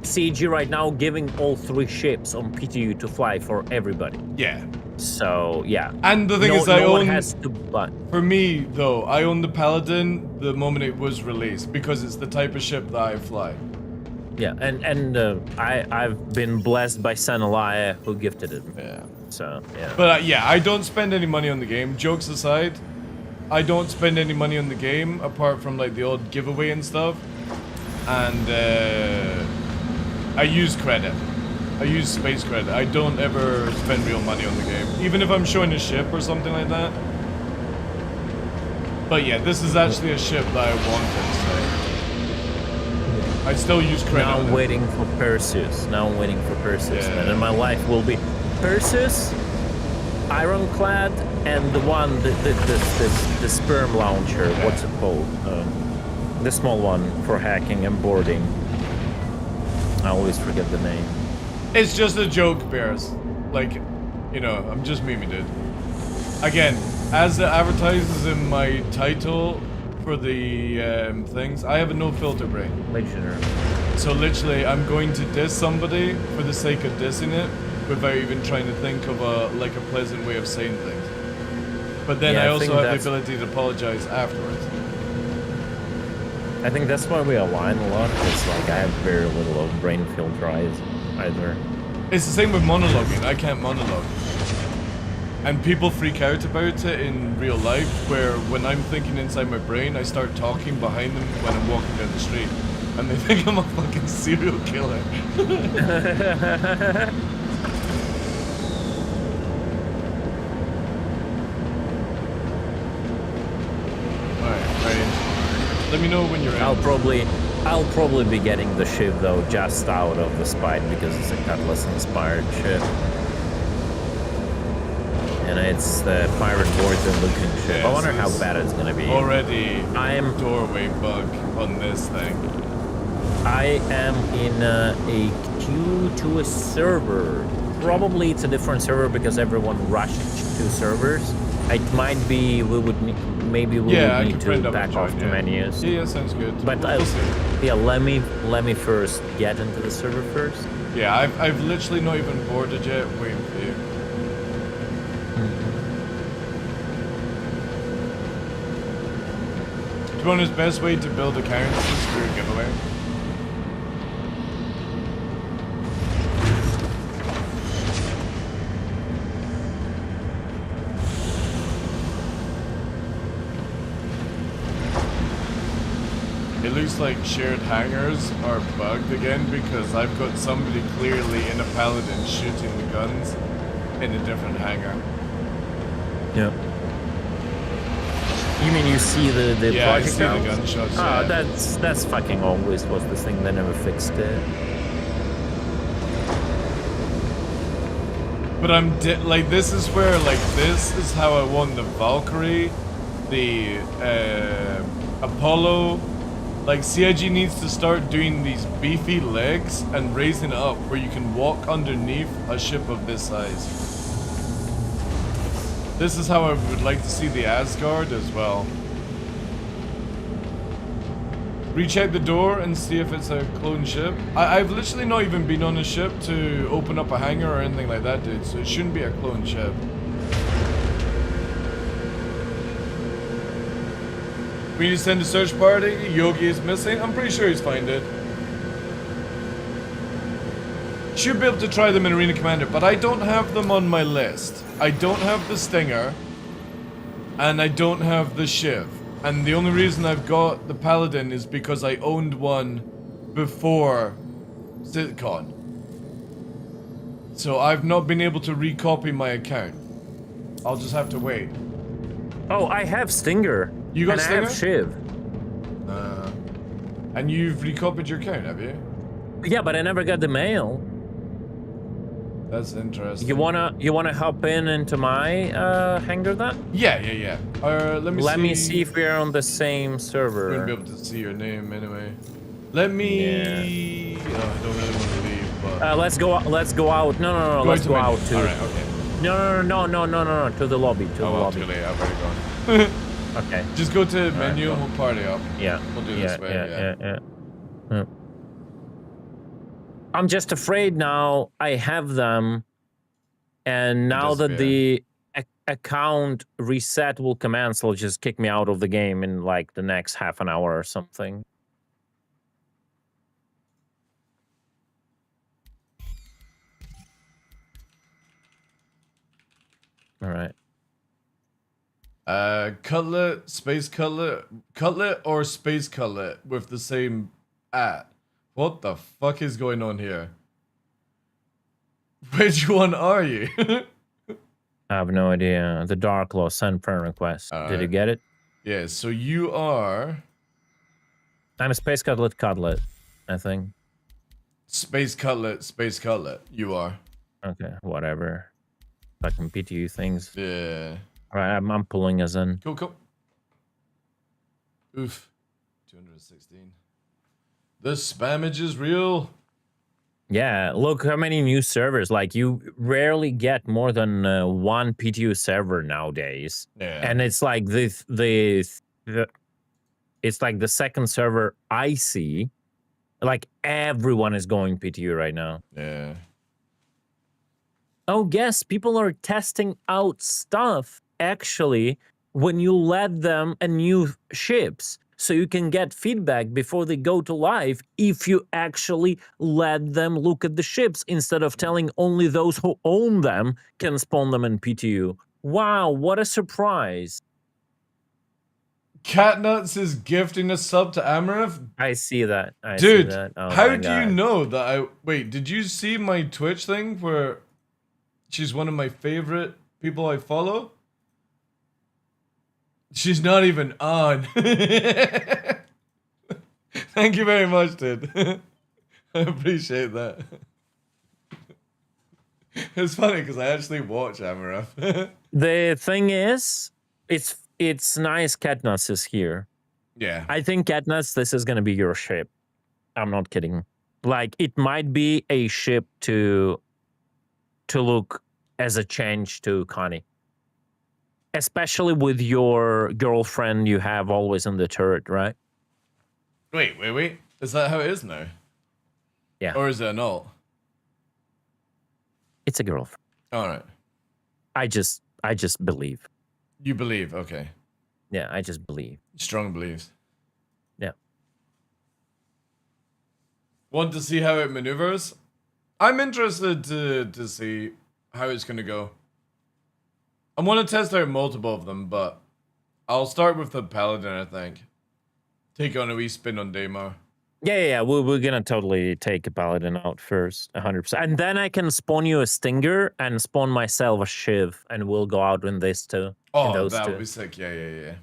CG right now giving all 3 ships on PTU to fly for everybody.
Yeah.
So, yeah.
And the thing is, I own...
has to buy.
For me, though, I own the Paladin the moment it was released because it's the type of ship that I fly.
Yeah, and I've been blessed by Sanalaya who gifted it.
Yeah.
So, yeah.
But yeah, I don't spend any money on the game. Jokes aside, I don't spend any money on the game apart from like the odd giveaway and stuff. And I use credit. I use space credit. I don't ever spend real money on the game, even if I'm showing a ship or something like that. But yeah, this is actually a ship that I wanted, so I still use credit.
Now I'm waiting for Perseus. Man. And my life will be Perseus, Ironclad, and the one, the sperm launcher. Yeah. What's it called? The small one for hacking and boarding. I always forget the name.
It's just a joke, Bears. Like, you know, I'm just memeing, dude. Again, as it advertises in my title for the things, I have a no filter brain.
Legionary.
So literally, I'm going to diss somebody for the sake of dissing it, without even trying to think of a pleasant way of saying things. But then I also have the ability to apologize afterwards.
I think that's why we align a lot, because like I have very little of brain filter either.
It's the same with monologuing. I can't monologue. And people freak out about it in real life, where when I'm thinking inside my brain, I start talking behind them when I'm walking down the street. And they think I'm a fucking serial killer. Let me know when you're in.
I'll probably be getting the ship though just out of the spine because it's a Cutlass inspired ship. And it's the pirate warden looking ship. Yes, I wonder how bad it's gonna be.
Already doorway bug on this thing.
I am in a queue to a server. Probably it's a different server because everyone rushed to servers. It might be we would need to back off the menus.
Yeah, sounds good.
But yeah, let me first get into the server first.
Yeah, I've literally not even boarded yet, waiting for you. To be honest, best way to build accounts is through a giveaway. It looks like shared hangars are bugged again because I've got somebody clearly in a Paladin shooting the guns in a different hangar.
Yeah. You mean you see the project?
I see the gunshots.
Oh, that's fucking always was the thing. They never fixed it.
But I'm like, this is where, like, this is how I want the Valkyrie, the Apollo. Like, CIG needs to start doing these beefy legs and raising it up where you can walk underneath a ship of this size. This is how I would like to see the Asgard as well. Recheck the door and see if it's a clone ship. I've literally not even been on a ship to open up a hangar or anything like that, dude, so it shouldn't be a clone ship. We need to send a search party. Yogi is missing. I'm pretty sure he's fine, dude. Should be able to try them in Arena Commander, but I don't have them on my list. I don't have the Stinger, and I don't have the Shiv. And the only reason I've got the Paladin is because I owned one before SitCon. So I've not been able to recopy my account. I'll just have to wait.
Oh, I have Stinger.
You got
and
Stinger?
I have Shiv.
And you've recopied your account, have you?
Yeah, but I never got the mail.
That's interesting.
You wanna hop into my hangar then?
Yeah. Let me
see if we're on the same server.
We're gonna be able to see your name anyway. Let me. Oh, I don't really want to leave, but.
Let's go out. No. Let's go out too.
All right. Okay.
No. To the lobby. To the lobby.
Too late. I've already gone.
Okay.
Just go to menu and we'll party up.
Yeah.
We'll do this way.
Yeah. I'm just afraid now I have them, and now that the account reset will commence, it'll just kick me out of the game in like the next half an hour or something. All right.
Cutlet, space cutlet, cutlet or space cutlet with the same at. What the fuck is going on here? Which one are you?
I have no idea. The TheDarkLaw sent friend request. Did you get it?
Yeah, so you are...
I'm a space cutlet, I think.
Space cutlet, you are.
Okay, whatever. Fucking PTU things.
Yeah.
Alright, I'm pulling us in.
Cool. Oof. 216. The spammage is real.
Yeah, look how many new servers. Like, you rarely get more than one PTU server nowadays.
Yeah.
And it's like it's like the second server I see. Like, everyone is going PTU right now.
Yeah.
Oh, yes, people are testing out stuff, actually, when you let them a new ships. So you can get feedback before they go to live if you actually let them look at the ships instead of telling only those who own them can spawn them in PTU. Wow, what a surprise.
Catnuts is gifting a sub to Amarith?
I see that.
Dude,
see that. Oh,
how do you know that I... Wait, did you see my Twitch thing where she's one of my favorite people I follow? She's not even on. Thank you very much, dude. I appreciate that. It's funny because I actually watch Amarith.
The thing is, it's nice Katniss is here.
Yeah.
I think Katniss, this is going to be your ship. I'm not kidding. Like, it might be a ship to look as a change to Connie. Especially with your girlfriend you have always in the turret, right?
Wait. Is that how it is now?
Yeah.
Or is it an alt?
It's a girlfriend.
All right.
I just believe.
You believe, okay.
Yeah, I just believe.
Strong beliefs.
Yeah.
Want to see how it maneuvers? I'm interested to see how it's going to go. I want to test out multiple of them, but I'll start with the Paladin, I think. Take on a wee spin on Daymar.
Yeah. We're going to totally take a Paladin out first, 100%. And then I can spawn you a Stinger and spawn myself a Shiv, and we'll go out in this too.
Oh, that would be sick. Yeah.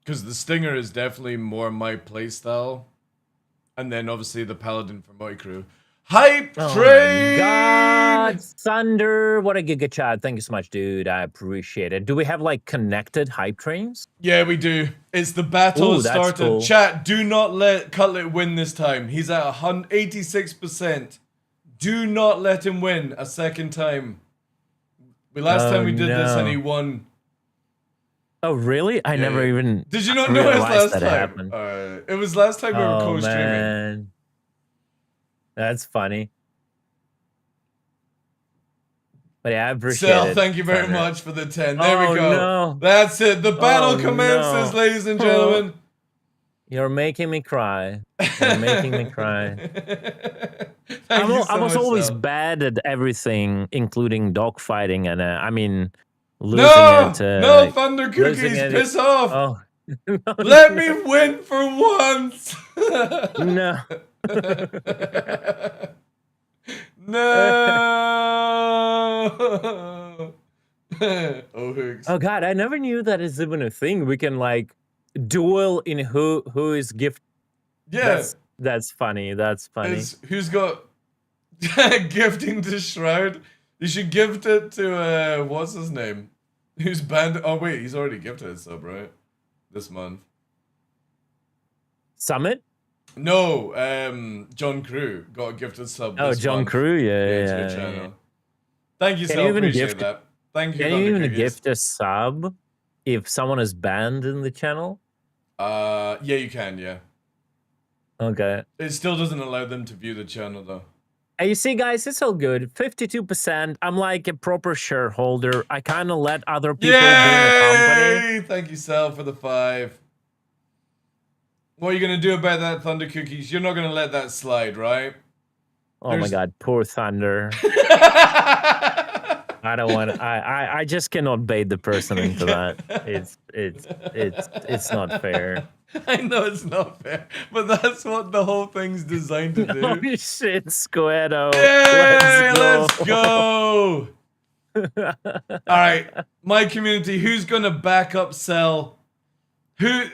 Because the Stinger is definitely more my playstyle. And then obviously the Paladin for my crew. Hype train!
My God, Thunder! What a giga chat! Thank you so much, dude. I appreciate it. Do we have like connected hype trains?
Yeah, we do. It's the battle has started. Cool. Chat, do not let Cutlet win this time. He's at 86%. Do not let him win a second time. Last time we did this and he won.
Oh really? I never even.
Did you not know it was last time? It was last time we were co-streaming.
Man. That's funny. But yeah, I appreciate it.
Thank you very much for the 10. There we go. No. That's it. The battle commences, ladies and gentlemen.
You're making me cry. You're making me cry. I was always bad at everything, including dogfighting, and I mean, losing it.
No, Thunder Cookies, piss off. Oh. No, let me win for once.
No.
No.
Oh God, I never knew that is even a thing. We can like duel in who is gift.
Yeah,
that's funny. That's funny.
Who's got gifting to Shroud? You should gift it to what's his name? Who's banned? Oh wait, he's already gifted it sub, right? This month.
Summit?
No, John Crew got a gifted sub.
Oh, John
month.
Crew, yeah.
Thank you, so appreciate that. Thank you.
Can you even gift a sub if someone is banned in the channel?
Yeah, you can. Yeah.
Okay.
It still doesn't allow them to view the channel though.
You see, guys, it's all good. 52%. I'm like a proper shareholder. I kind of let other people be in the company.
Thank you, Sal, for the 5. What are you gonna do about that, Thunder Cookies? You're not gonna let that slide, right?
Oh my God, poor Thunder. I don't want. I just cannot bait the person into that. It's not fair.
I know it's not fair, but that's what the whole thing's designed to do.
Holy shit, Squedo.
Yay, let's go. All right, my community, who's gonna back up Cell?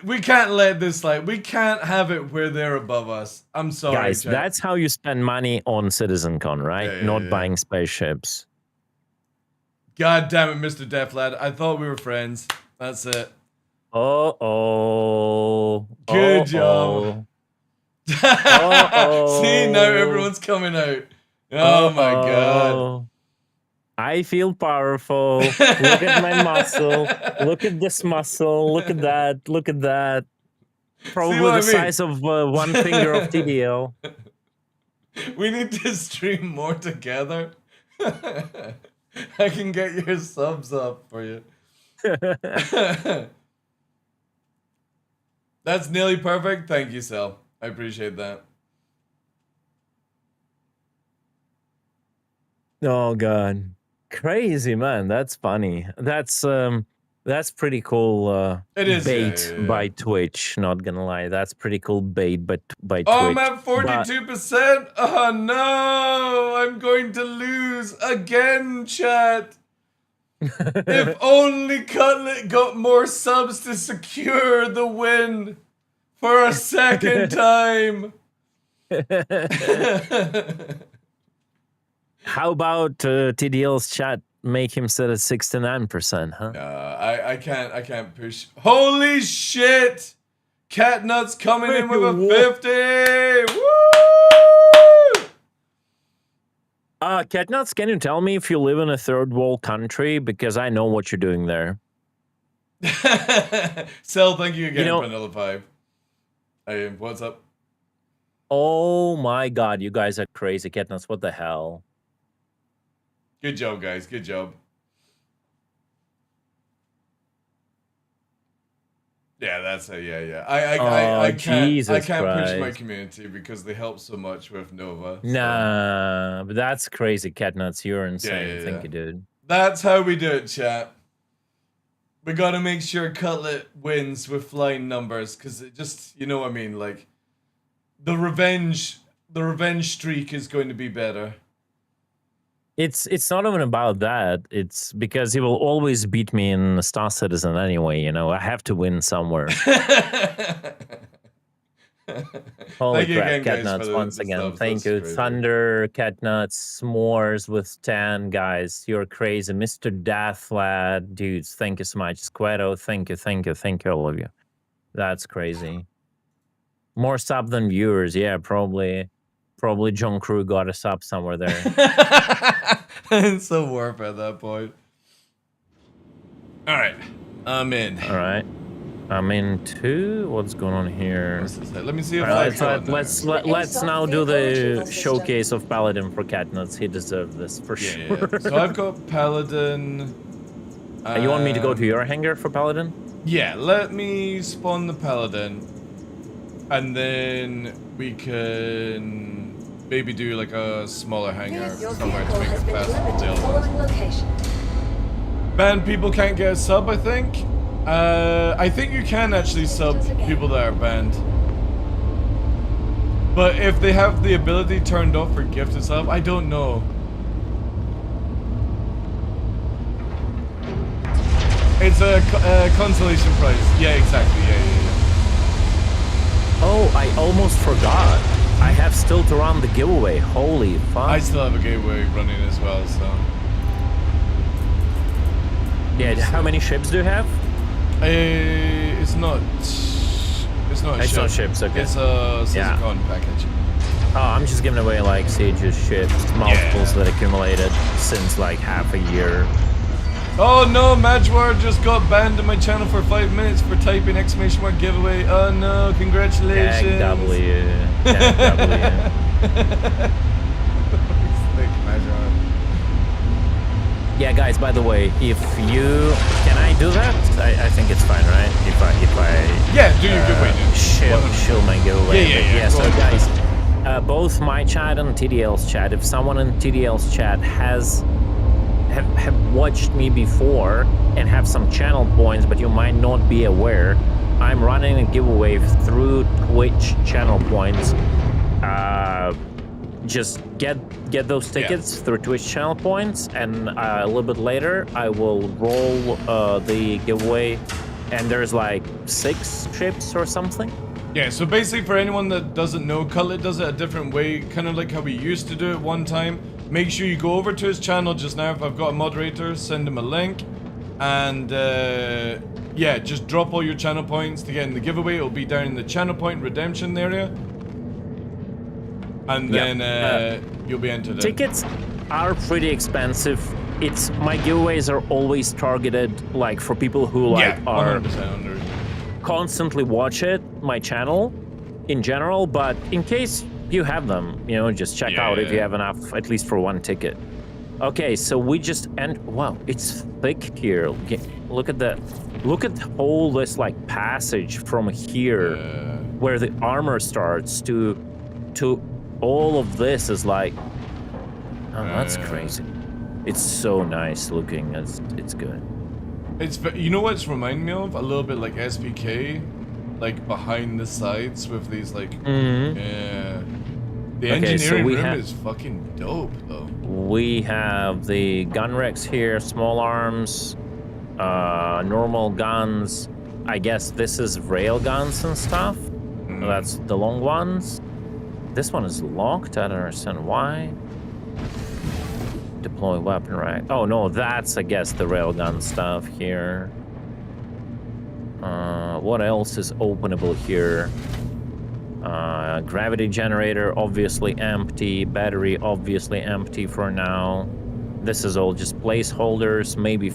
We can't let this slide. We can't have it where they're above us. I'm sorry,
guys. Jack. That's how you spend money on CitizenCon, right? Not buying spaceships.
God damn it, Mr. Deflad. I thought we were friends. That's it. Good job. See, now everyone's coming out. Oh my God.
I feel powerful. Look at my muscle. Look at this muscle. Look at that. Look at that. Probably the size of one finger of TDL.
We need to stream more together. I can get your subs up for you. That's nearly perfect. Thank you, Sal. I appreciate that.
Oh God. Crazy, man. That's funny. That's pretty cool
it is,
bait by Twitch, not gonna lie. That's pretty cool bait by Twitch.
Oh, I'm at 42%. Oh no, I'm going to lose again, chat. If only Cutlet got more subs to secure the win for a second time.
How about TDL's chat make him set at 69%, huh?
I can't push. Holy shit! Catnut's coming in with a 50! Woo!
Catnuts, can you tell me if you live in a third world country? Because I know what you're doing there.
Sel, thank you again for another 5. Hey, what's up?
Oh my God, you guys are crazy, Catnuts. What the hell?
Good job, guys. Good job. Yeah, that's it. Yeah. I can't push my community because they help so much with Nova. So.
Nah, but that's crazy, Catnuts. You're insane.
Yeah.
Thank you, dude.
That's how we do it, chat. We gotta make sure Cutlet wins with flying numbers because it just, you know what I mean? Like, the revenge streak is going to be better.
It's not even about that. It's because he will always beat me in Star Citizen anyway, you know. I have to win somewhere. Holy crap, Catnuts, once again. Thank you. Crazy. Thunder, Catnuts, S'mores with 10, guys. You're crazy. Mr. Deathlad, dudes, thank you so much. Squedo, thank you, all of you. That's crazy. More sub than viewers, yeah, probably John Crew got a sub somewhere there.
It's so warp at that point. All right, I'm in.
All right, I'm in too. What's going on here?
Let me see if
let's now do the showcase of Paladin for Catnuts. He deserves this for sure.
Yeah. So I've got Paladin.
You want me to go to your hangar for Paladin?
Yeah, let me spawn the Paladin, and then we can maybe do like a smaller hangar somewhere to make it faster available. Banned people can't get a sub, I think. I think you can actually sub people that are banned. But if they have the ability turned off for gifted sub, I don't know. It's a consolation prize. Yeah, exactly. Yeah.
Oh, I almost forgot. I have still to run the giveaway. Holy fuck.
I still have a giveaway running as well, so.
Yeah, how many ships do you have?
It's not
ships, okay.
It's a Silicon package.
Oh, I'm just giving away like Siege's ships, multiples that accumulated since like half a year.
Oh no, Majwar just got banned on my channel for 5 minutes for typing exclamation mark giveaway. Oh no, congratulations.
Tag W. Yeah, guys, by the way, if you... Can I do that? I think it's fine, right? If I
yeah, do your giveaway, dude.
Shill my giveaway.
Yeah.
So, guys, both my chat and TDL's chat, if someone in TDL's chat have watched me before and have some channel points, but you might not be aware, I'm running a giveaway through Twitch channel points. Just get those tickets through Twitch channel points, and a little bit later I will roll the giveaway, and there's like 6 ships or something.
Yeah, so basically for anyone that doesn't know, Cutlet does it a different way, kind of like how we used to do it one time. Make sure you go over to his channel just now. If I've got a moderator, send him a link, and yeah, just drop all your channel points to get in the giveaway. It'll be down in the channel point redemption area, and then you'll be entered.
Tickets are pretty expensive. My giveaways are always targeted like for people who like are
100%
constantly watch my channel in general, but in case you have them, you know, just check out if you have enough, at least for 1 ticket. Okay, so we just wow, it's thick here. Look at the whole this like passage from here where the armor starts to all of this is like, oh, that's crazy. It's so nice looking. It's good.
You know what it's reminding me of? A little bit like SPK, like behind the sides with these like the engineering room is fucking dope though.
We have the gun racks here, small arms, normal guns. I guess this is rail guns and stuff. That's the long ones. This one is locked. I don't understand why. Deploy weapon rack. Oh no, that's I guess the railgun stuff here. What else is openable here? Gravity generator obviously empty. Battery obviously empty for now. This is all just placeholders. Maybe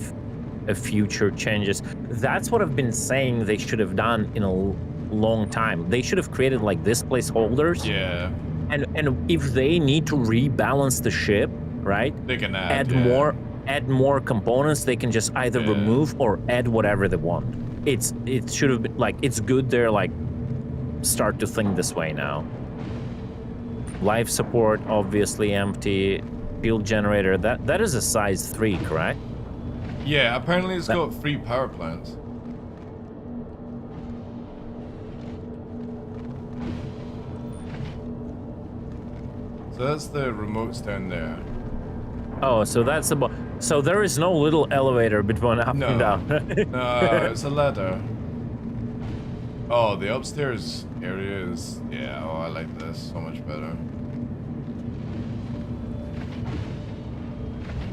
a future changes. That's what I've been saying they should have done in a long time. They should have created like this placeholders.
Yeah.
And if they need to rebalance the ship, right?
They can
add more components. They can just either remove or add whatever they want. It should have been like, it's good they're like start to think this way now. Life support obviously empty. Fuel generator, that is a size 3, correct?
Yeah, apparently it's got 3 power plants. So that's the remotes down there.
Oh, so that's about. So there is no little elevator between up and down.
No, it's a ladder. Oh, the upstairs area is. Yeah. Oh, I like this so much better.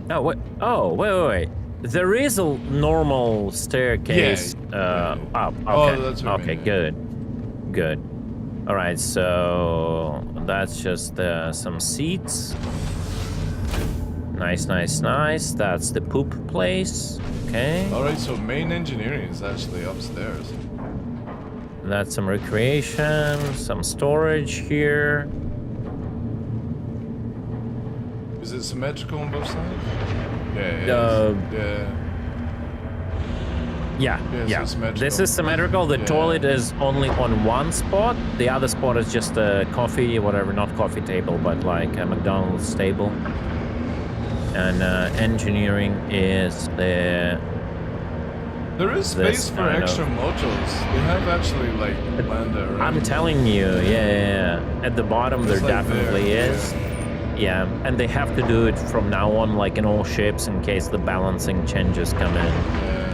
Oh wait! Oh wait! There is a normal staircase up. Okay.
Oh, that's what
okay.
I mean,
Good. All right. So that's just some seats. Nice. That's the poop place. Okay.
All right. So main engineering is actually upstairs.
That's some recreation, some storage here.
Is it symmetrical on both sides? Yeah.
Yeah. This is symmetrical. The toilet is only on one spot. The other spot is just a coffee, whatever, not coffee table, but like a McDonald's table. And engineering is the.
There is space for extra modules. They have actually like planned it. Right?
I'm telling you, yeah. At the bottom, there
like
definitely is. Yeah, and they have to do it from now on, like in all ships, in case the balancing changes come in.
Yeah.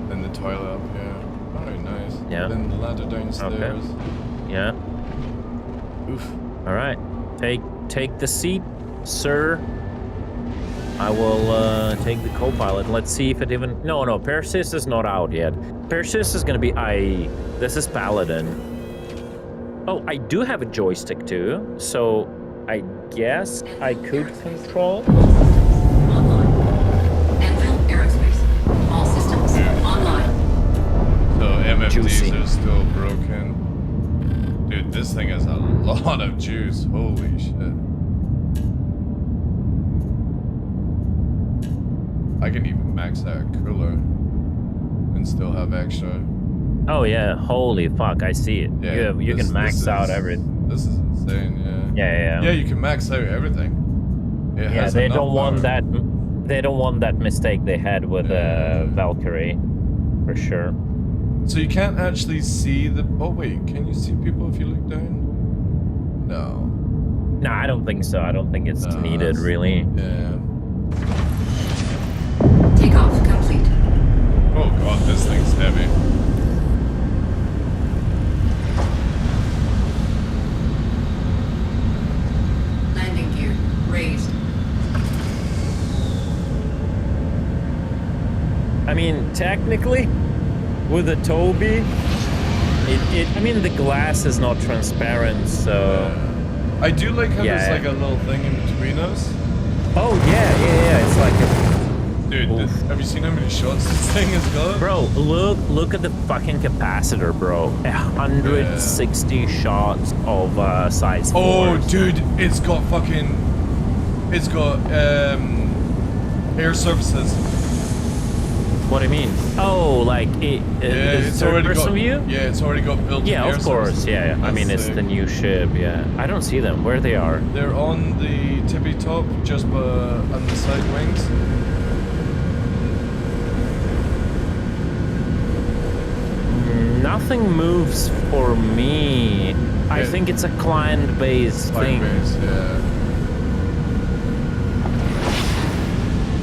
Then the toilet up here. Alright, nice.
Yeah.
Then the ladder downstairs.
Okay. Yeah.
Oof.
All right. Take the seat, sir. I will take the co-pilot. Let's see if it even... No, Perseus is not out yet. Perseus is going to be IE. This is Paladin. Oh, I do have a joystick too, so I guess I could control.
All systems online.
So MFTs are still broken. Dude, this thing has a lot of juice. Holy shit. I can even max out a cooler and still have extra.
Oh yeah, holy fuck, I see it.
Yeah,
you can max out everything.
This is insane, yeah.
Yeah.
Yeah, you can max out everything.
They don't want that. They don't want that mistake they had with Valkyrie, for sure.
So you can't actually see the. Oh wait, can you see people if you look down? No.
No, I don't think so. I don't think it's needed, really.
Yeah.
Takeoff complete.
Oh god, this thing's heavy.
Landing gear raised.
I mean, technically, with a Toby, I mean, the glass is not transparent, so.
I do like how there's like a little thing in between us.
Oh yeah, it's like a.
Dude, have you seen how many shots this thing has got?
Bro, look at the fucking capacitor, bro. 160 shots of size 4.
Oh, dude, it's got air surfaces.
What do you mean? Oh, like
it's already got
view?
Yeah, it's already got built.
Yeah,
air
of course.
surfaces.
Yeah. I mean, it's the new ship. Yeah, I don't see them. Where they are?
They're on the tippy top, just on the side wings.
Nothing moves for me. I think it's a client-based thing.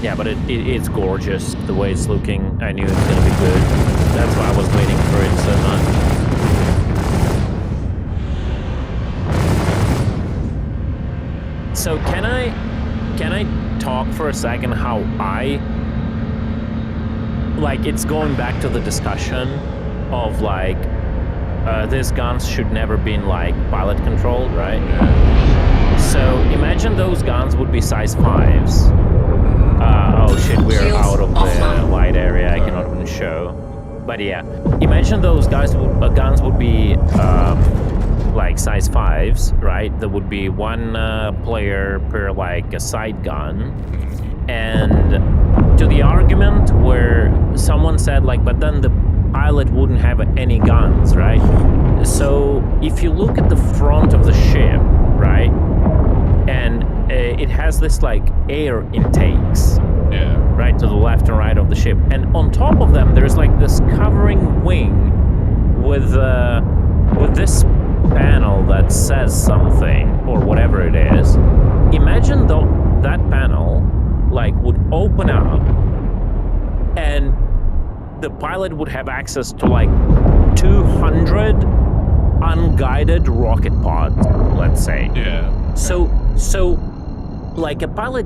Yeah, but it's gorgeous the way it's looking. I knew it's gonna be good. That's why I was waiting for it so much. So can I talk for a second how it's going back to the discussion of like these guns should never been like pilot controlled, right? So imagine those guns would be size 5s. Oh shit, we're out of the light area. I cannot even show. But yeah, imagine those guns would be like size 5s, right? There would be one player per like a side gun. And to the argument where someone said like, but then the pilot wouldn't have any guns, right? So if you look at the front of the ship, right, and it has this like air intakes, right, to the left and right of the ship, and on top of them there's like this covering wing with this panel that says something or whatever it is. Imagine that panel like would open up and the pilot would have access to like 200 unguided rocket pods, let's say.
Yeah.
So like a pilot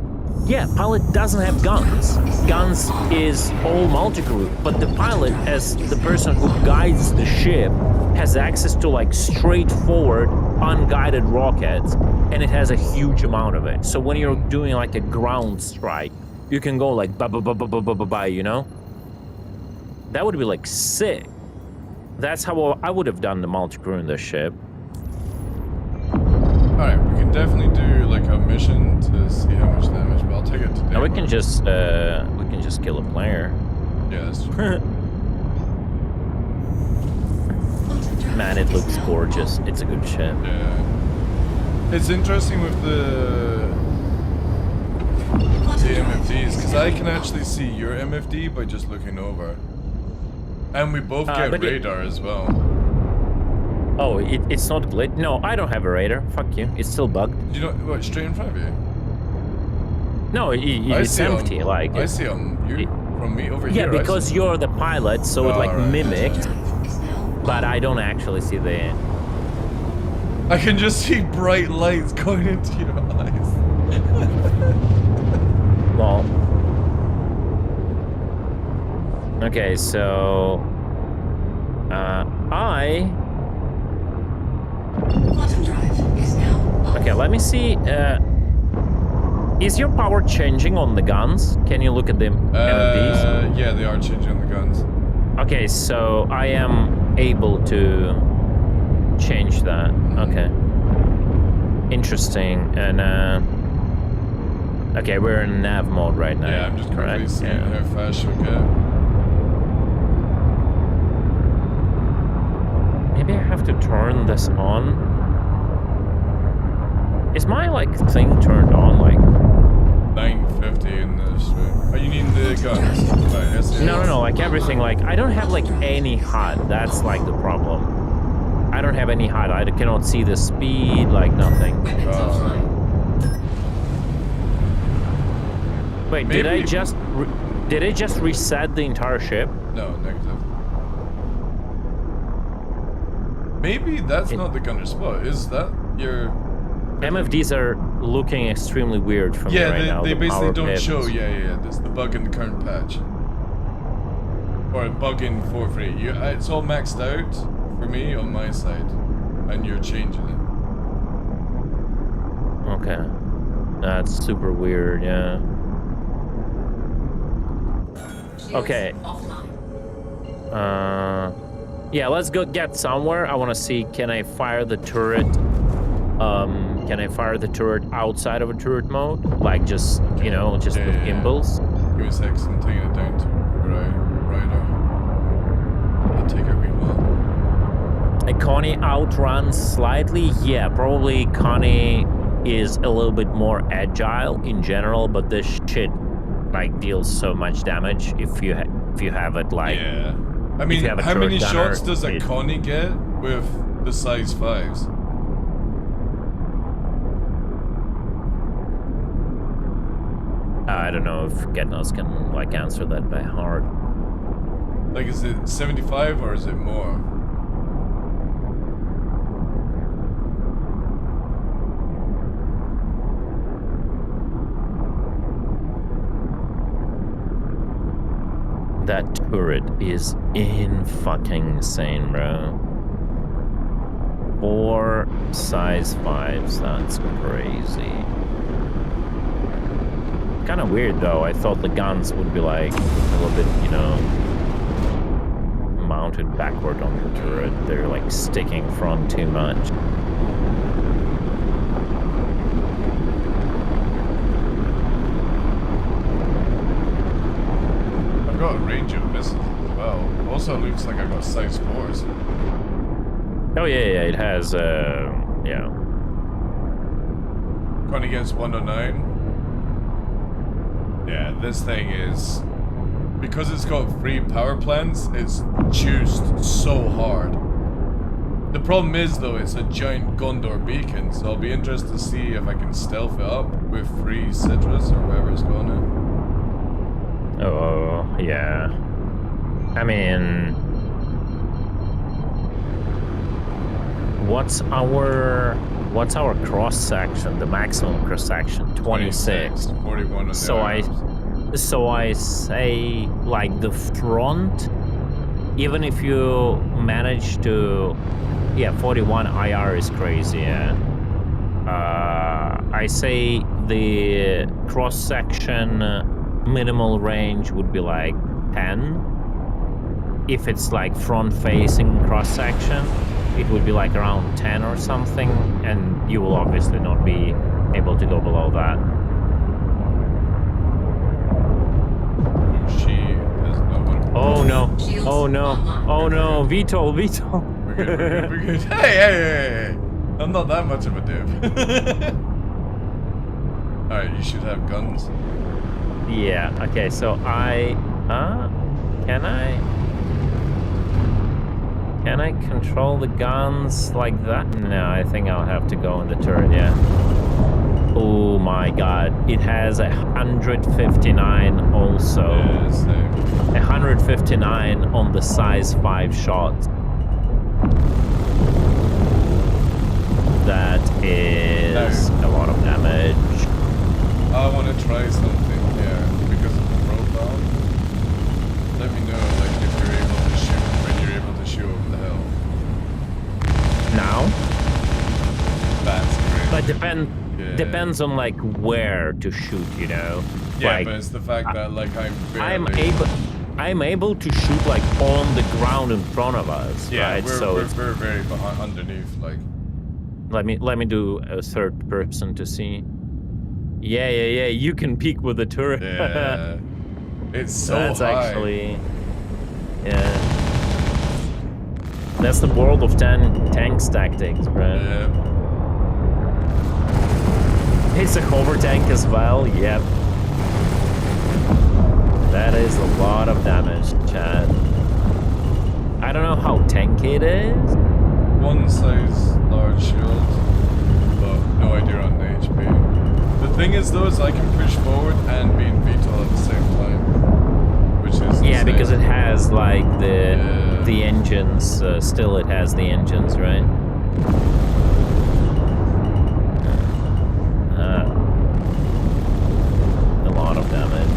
doesn't have guns. Guns is all multi-crew, but the pilot, as the person who guides the ship, has access to like straightforward, unguided rockets, and it has a huge amount of it. So when you're doing like a ground strike, you can go like ba, you know? That would be like sick. That's how I would have done the multi-crew in this ship.
Alright, we can definitely do like a mission to see how much damage, but I'll take it today.
Now we can just kill a player.
Yeah, that's true.
Man, it looks gorgeous. It's a good ship.
Yeah. It's interesting with the MFDs, because I can actually see your MFD by just looking over. And we both get radar as well.
Oh, it's not glitch? No, I don't have a radar. Fuck you. It's still bugged.
You know what? Straight in front of you?
No, it's empty. Like
I see you from me over here.
Yeah, because you're the pilot, so it like mimicked. But I don't actually see the.
I can just see bright lights going into your eyes.
Well. Okay, so. Okay, let me see. Is your power changing on the guns? Can you look at them?
Yeah, they are changing on the guns.
Okay, so I am able to change that. Okay. Interesting. And okay, we're in nav mode right now.
Yeah, I'm just quickly seeing how fast we get.
Maybe I have to turn this on. Is my like thing turned on like
950 in this way? Are you needing the guns?
No, like everything. Like I don't have like any HUD. That's like the problem. I don't have any HUD. I cannot see the speed. Like nothing. Wait, maybe. Did it just reset the entire ship?
No, negative. Maybe that's not the gunner spot. Is that your?
MFDs are looking extremely weird for me right now.
Yeah, they basically don't show. Yeah. This the bug in the current patch, or a bug in 4.3. It's all maxed out for me on my side, and you're changing it.
Okay, that's super weird. Yeah. Okay. Yeah, let's go get somewhere. I want to see. Can I fire the turret? Can I fire the turret outside of a turret mode? Like just, you know, just with gimbals?
Give me a sec, I'm taking it down to right. I'll take it real.
Connie outruns slightly. Yeah, probably Connie is a little bit more agile in general, but this shit like deals so much damage if you have it like.
Yeah. I mean, how many shots does a Connie get with the size 5s?
I don't know if Getnos can like answer that by heart.
Like, is it 75 or is it more?
That turret is fucking insane, bro. 4 size 5s, that's crazy. Kind of weird though. I thought the guns would be like a little bit, you know, mounted backward on the turret. They're like sticking front too much.
I've got a range of missiles as well. Also looks like I've got size 4s.
Oh yeah, it has, yeah.
Going against 109. Yeah, this thing is, because it's got free power plants, it's juiced so hard. The problem is, though, it's a giant Gondor beacon, so I'll be interested to see if I can stealth it up with free citrus or wherever it's going to.
Oh, yeah. I mean... What's our cross-section, the maximum cross-section? 26.
41 on the
So I say, like, the front, even if you manage to... Yeah, 41 IR is crazy, yeah. I say the cross-section minimal range would be like 10. If it's like front-facing cross-section, it would be like around 10 or something, and you will obviously not be able to go below that. Oh no, oh no, oh no, VTOL.
We're good. Hey. I'm not that much of a dip. Alright, you should have guns.
Yeah, okay, so can I control the guns like that? No, I think I'll have to go in the turret, yeah. Oh my god, it has 159 also.
Yeah, same.
159 on the size 5 shot. That is a lot of damage.
I want to try something here because of the profile. Let me know, like, if you're able to shoot, when you're able to shoot over the hill.
Now?
That's great.
But depends on like where to shoot, you know.
Yeah,
like,
but it's the fact that like
I'm able to shoot like on the ground in front of us.
Yeah,
right?
we're very behind, underneath. Like,
let me do a third person to see. Yeah. You can peek with the turret.
Yeah, it's so
That's
high.
Actually, yeah. That's the world of tanks tactics, bro.
Yeah.
It's a hover tank as well. Yep. That is a lot of damage, chat. I don't know how tanky it is.
One size large shield, but no idea on the HP. The thing is, though, is I can push forward and be in VTOL at the same time, which is insane.
Because it has like the engines. Still, it has the engines, right? A lot of damage.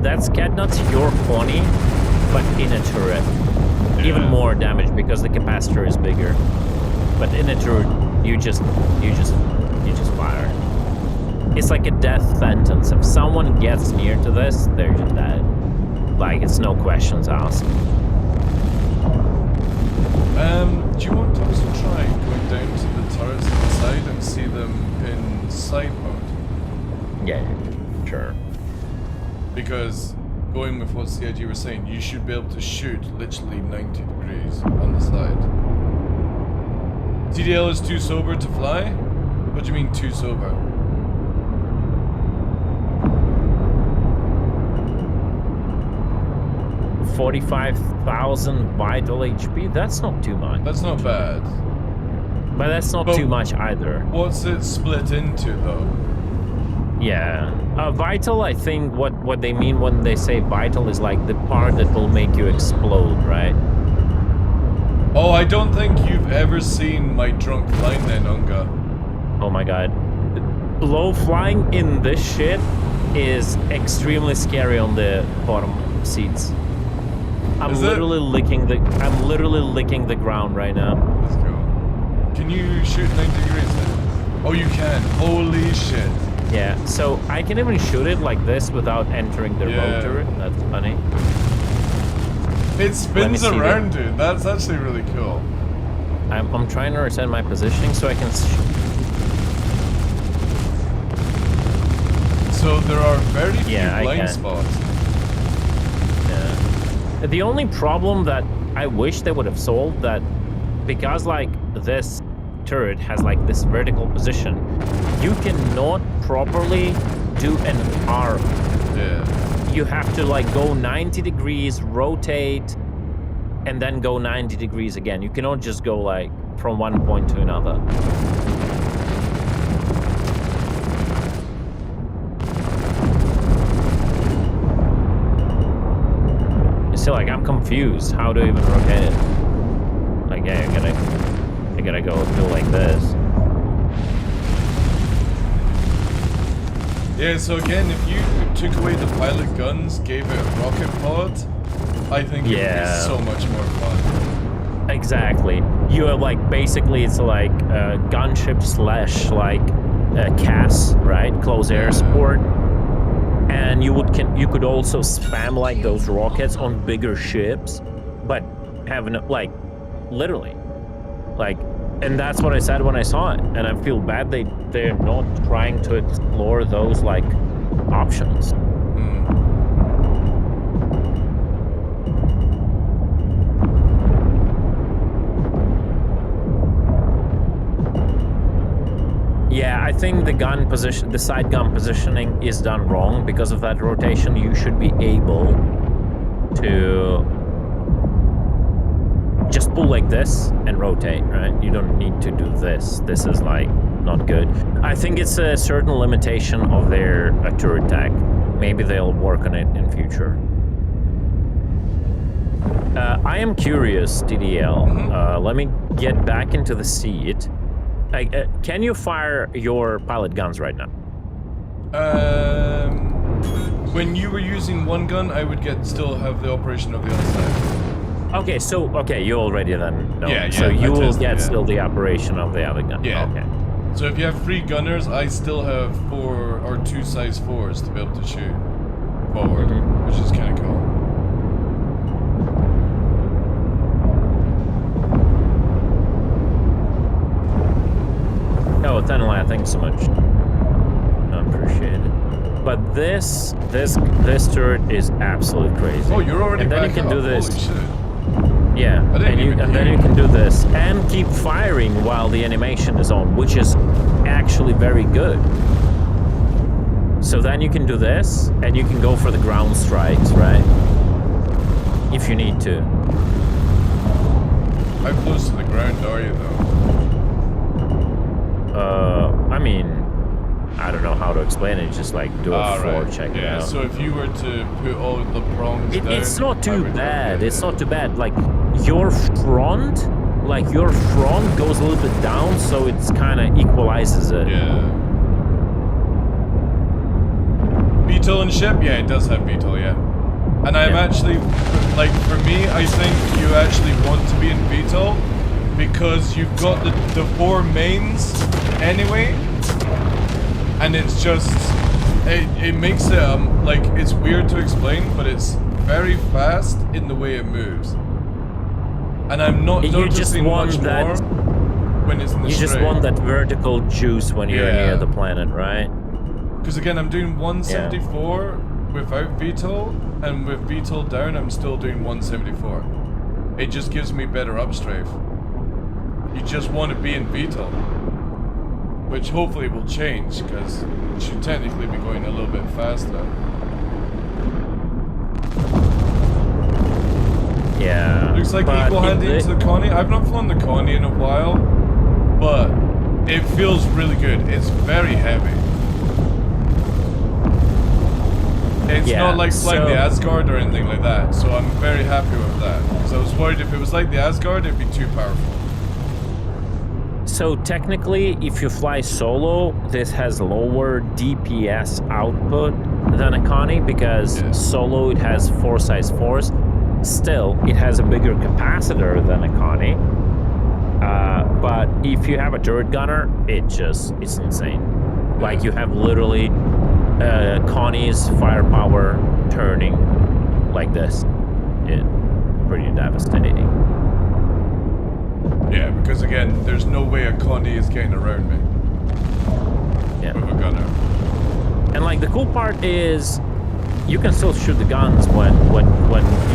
That's Catnuts your pony, but in a turret. Yeah. Even more damage because the capacitor is bigger. But in a turret, you just fire. It's like a death sentence. If someone gets near to this, they're just dead. Like, it's no questions asked.
Do you want to also try going down to the turrets on the side and see them in side mode?
Yeah, sure.
Because going with what CIG was saying, you should be able to shoot literally 90 degrees on the side. TDL is too sober to fly? What do you mean too sober?
$45,000 vital HP? That's not too much.
That's not bad.
But that's not too much either.
What's it split into, though?
Yeah. Vital, I think what they mean when they say vital is like the part that will make you explode, right?
Oh, I don't think you've ever seen my drunk flying then, Unga.
Oh my god. Low flying in this shit is extremely scary on the bottom seats. I'm literally licking the ground right now.
Let's go. Can you shoot 90 degrees then? Oh, you can. Holy shit.
Yeah, so I can even shoot it like this without entering the rotor. That's funny.
It spins around, dude. That's actually really cool.
I'm trying to understand my positioning so I can...
So there are very few blind spots.
Yeah. The only problem that I wish they would have solved that, because like this turret has like this vertical position, you cannot properly do an arc you have to like go 90 degrees, rotate, and then go 90 degrees again. You cannot just go like from one point to another. Still, like, I'm confused how to even rotate it. Like, yeah, I gotta go do like this.
Yeah, so again, if you took away the pilot guns, gave it a rocket pod, I think it would be so much more fun.
Exactly. You are like, basically, it's like a gunship slash like CAS, right? Close air support. And you could also spam like those rockets on bigger ships, but having like literally like, and that's what I said when I saw it. And I feel bad they're not trying to explore those like options. Yeah, I think the side gun positioning is done wrong because of that rotation. You should be able to just pull like this and rotate, right? You don't need to do this. This is like not good. I think it's a certain limitation of their turret tech. Maybe they'll work on it in future. I am curious, TDL. Let me get back into the seat. Can you fire your pilot guns right now?
When you were using one gun, I would still have the operation of the other side.
Okay, you already then know.
Yeah,
so you will get still the operation of the other gun.
Yeah.
Okay.
So if you have 3 gunners, I still have 4 or 2 size 4s to be able to shoot forward, which is kind of cool.
Oh, Tenlai, thanks so much. I appreciate it. But this turret is absolutely crazy.
Oh, you're already
and then
back
you can
up.
do this.
Holy shit.
Yeah, and then you can do this and keep firing while the animation is on, which is actually very good. So then you can do this, and you can go for the ground strikes, right? If you need to.
How close to the ground are you, though?
I mean, I don't know how to explain it. Just like do a floor check.
Yeah. So if you were to put all the prongs down,
it's not too bad. It's not too bad. Like your front goes a little bit down, so it's kind of equalizes it.
Yeah. VTOL and ship? Yeah, it does have VTOL, yeah. And I'm actually, like, for me, I think you actually want to be in VTOL because you've got the 4 mains anyway, and it's just, it makes it, like, it's weird to explain, but it's very fast in the way it moves. And I'm not noticing much more when it's in the straight.
You just want that vertical juice when you're near the planet, right?
Because again, I'm doing 174 without VTOL, and with VTOL down, I'm still doing 174. It just gives me better upstrafe. You just want to be in VTOL, which hopefully will change, because it should technically be going a little bit faster.
Yeah.
Looks like equal handing to the Connie. I've not flown the Connie in a while, but it feels really good. It's very heavy. It's not like flying the Asgard or anything like that, so I'm very happy with that. Because I was worried if it was like the Asgard, it'd be too powerful.
So technically, if you fly solo, this has lower DPS output than a Connie because solo it has 4 size 4s. Still, it has a bigger capacitor than a Connie. But if you have a turret gunner, it's insane. Like you have literally Connie's firepower turning like this. It's pretty devastating.
Yeah, because again, there's no way a Connie is getting around me.
Yeah.
With a gunner.
And like the cool part is you can still shoot the guns when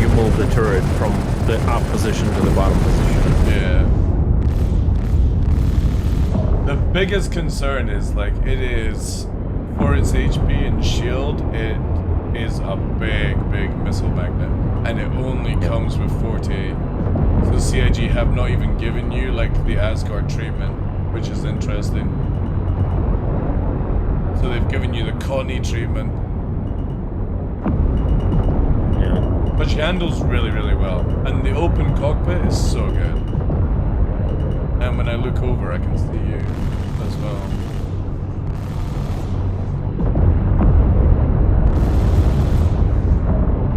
you move the turret from the up position to the bottom position.
Yeah. The biggest concern is like it is for its HP and shield, is a big missile magnet, and it only comes with 48. So CIG have not even given you like the Asgard treatment, which is interesting. So they've given you the Connie treatment.
Yeah.
But she handles really well, and the open cockpit is so good. And when I look over, I can see you as well.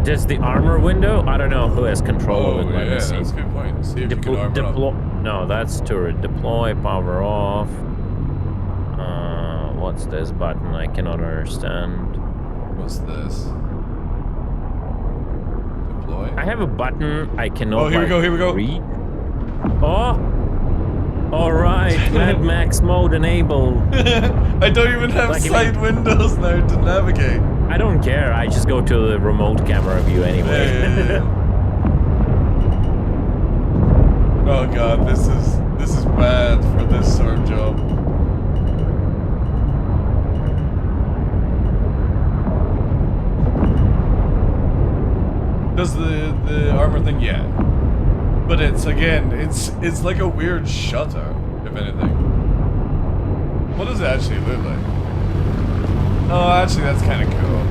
Just the armor window? I don't know who has control of it.
Yeah, that's a good point. See if you can armor up.
No, that's turret. Deploy, power off. What's this button? I cannot understand.
What's this? Deploy?
I have a button I cannot.
Oh, here we go.
Read. Oh! Alright, Mad Max mode enabled.
I don't even have side windows now to navigate.
I don't care, I just go to the remote camera view anyway.
Yeah. Oh god, this is bad for this sort of job. Does the armor thing? Yeah. But it's like a weird shutter, if anything. What does it actually look like? Oh, actually, that's kind of cool.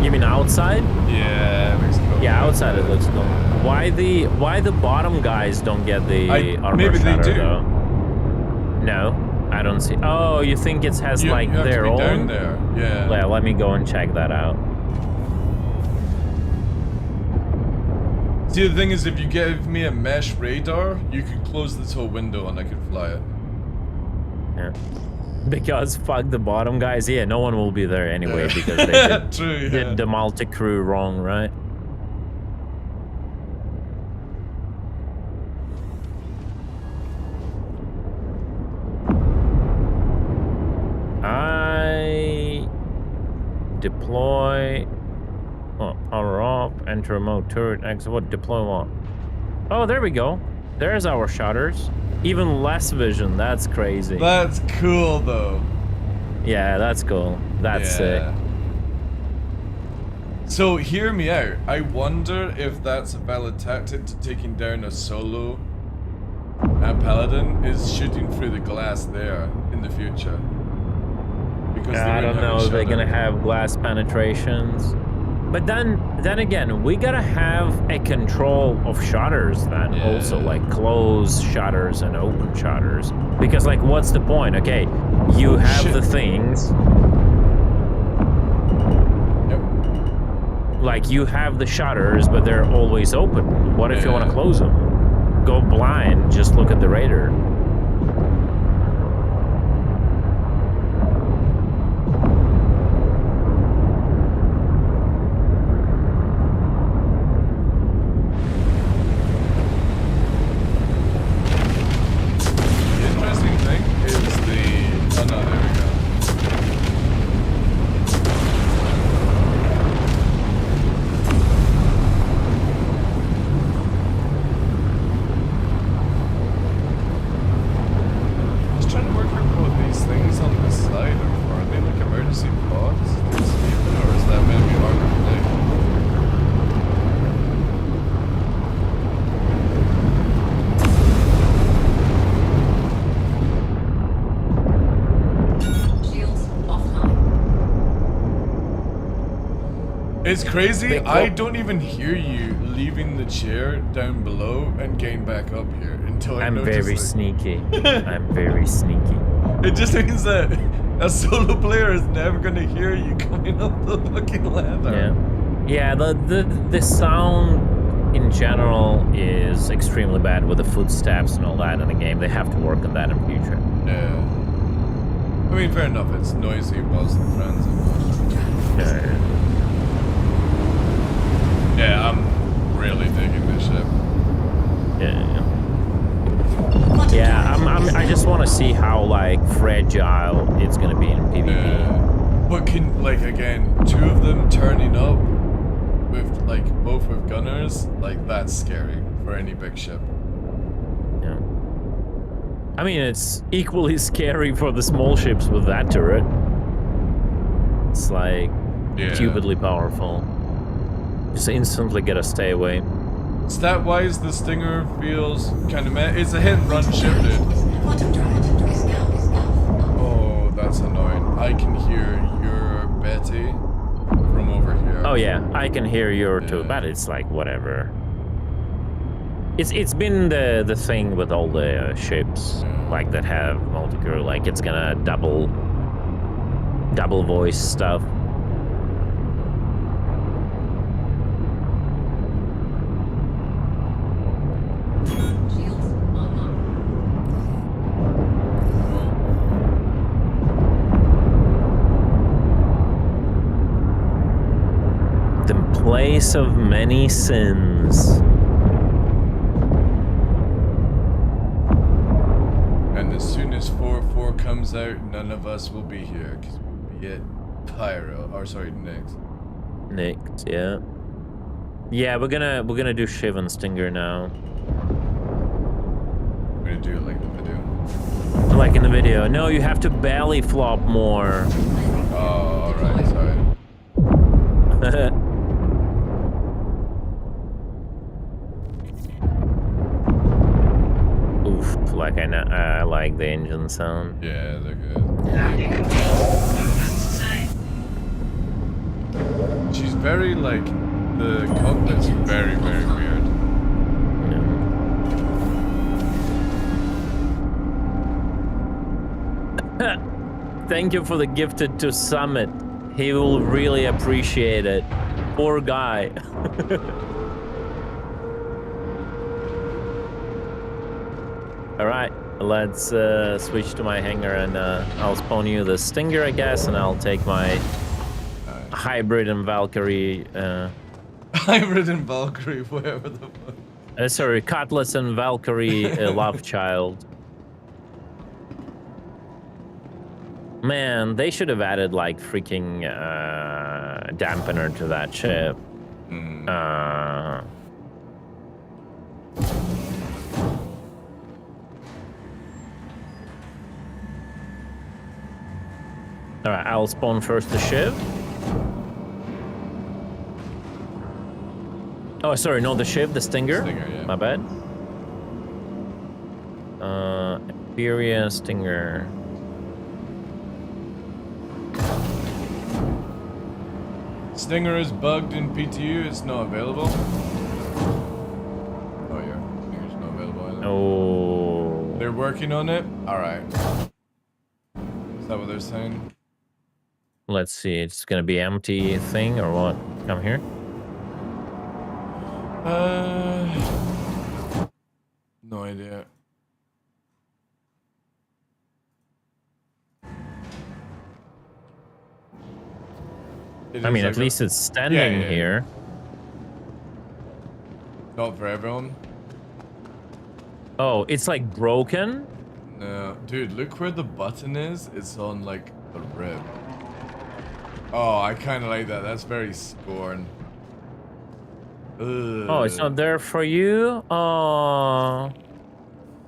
You mean outside?
Yeah, it looks cool.
Yeah, outside it looks cool. Why the bottom guys don't get the armor
maybe
shutter,
they do.
though? No, I don't see. Oh, you think it has
you have
their
to be
own?
down there. Yeah.
Yeah, let me go and check that out.
See, the thing is, if you give me a mesh radar, you could close this whole window and I could fly it.
Yeah. Because fuck the bottom guys. Yeah, no one will be there anyway because they did the multi-crew wrong, right? I deploy. Oh, power off, enter remote turret, exit, what, deploy what? Oh, there we go. There's our shutters. Even less vision, that's crazy.
That's cool, though.
Yeah, that's cool. That's sick.
So, hear me out. I wonder if that's a valid tactic to taking down a solo paladin, is shooting through the glass there in the future. Because
I don't know if they're gonna have glass penetrations. But then again, we gotta have a control of shutters then also, like close shutters and open shutters. Because like, what's the point? Okay, you have the things. Like you have the shutters, but they're always open. What if you want to close them? Go blind, just look at the radar.
It's crazy, I don't even hear you leaving the chair down below and getting back up here until I notice
very sneaky. I'm very sneaky.
It just means that a solo player is never gonna hear you coming up the fucking ladder.
Yeah, the sound in general is extremely bad with the footsteps and all that in the game. They have to work on that in future.
Yeah. I mean, fair enough, it's noisy whilst the transit goes. Yeah, I'm really digging this ship.
I just want to see how like fragile it's gonna be in PvP.
Yeah. But can, like, again, two of them turning up with like both with gunners, like that's scary for any big ship.
Yeah. I mean, it's equally scary for the small ships with that turret. It's like, stupidly powerful. Just instantly gotta stay away.
Stat-wise, the Stinger feels kind of meh. It's a hit-and-run ship, dude. Oh, that's annoying. I can hear your Betty from over here.
Oh yeah, I can hear your too, but it's like whatever. It's been the thing with all the ships like that have multi-crew, like it's gonna double voice stuff. The place of many sins.
And as soon as 4-4 comes out, none of us will be here, because we'll be at Pyro, or sorry, Nyx.
Nyx, yeah. Yeah, we're gonna do Shiv and Stinger now.
We're gonna do it like in the video.
Like in the video. No, you have to belly flop more.
Oh, alright, sorry.
Oof, like I like the engine sound.
Yeah, they're good. She's very, like, the cockpit's very, very weird.
Yeah. Thank you for the gifted to Summit. He will really appreciate it. Poor guy. All right, let's switch to my hangar and I'll spawn you the Stinger, I guess, and I'll take my Hybrid and Valkyrie.
Hybrid and Valkyrie, whatever the fuck.
Sorry, Cutlass and Valkyrie love child. Man, they should have added like freaking dampener to that ship. All right, I'll spawn first the Shiv. Oh, sorry, no, the Shiv, the Stinger.
Stinger, yeah.
My bad. Imperia, Stinger.
Stinger is bugged in PTU, it's not available. Oh yeah, Stinger's not available either.
Oh.
They're working on it? Alright. Is that what they're saying?
Let's see, it's gonna be empty thing or what? Come here.
No idea.
I mean, at least it's standing here.
Not for everyone.
Oh, it's like broken?
No. Dude, look where the button is. It's on like a rib. Oh, I kind of like that. That's very Scorn. Ugh.
Oh, it's not there for you? Oh,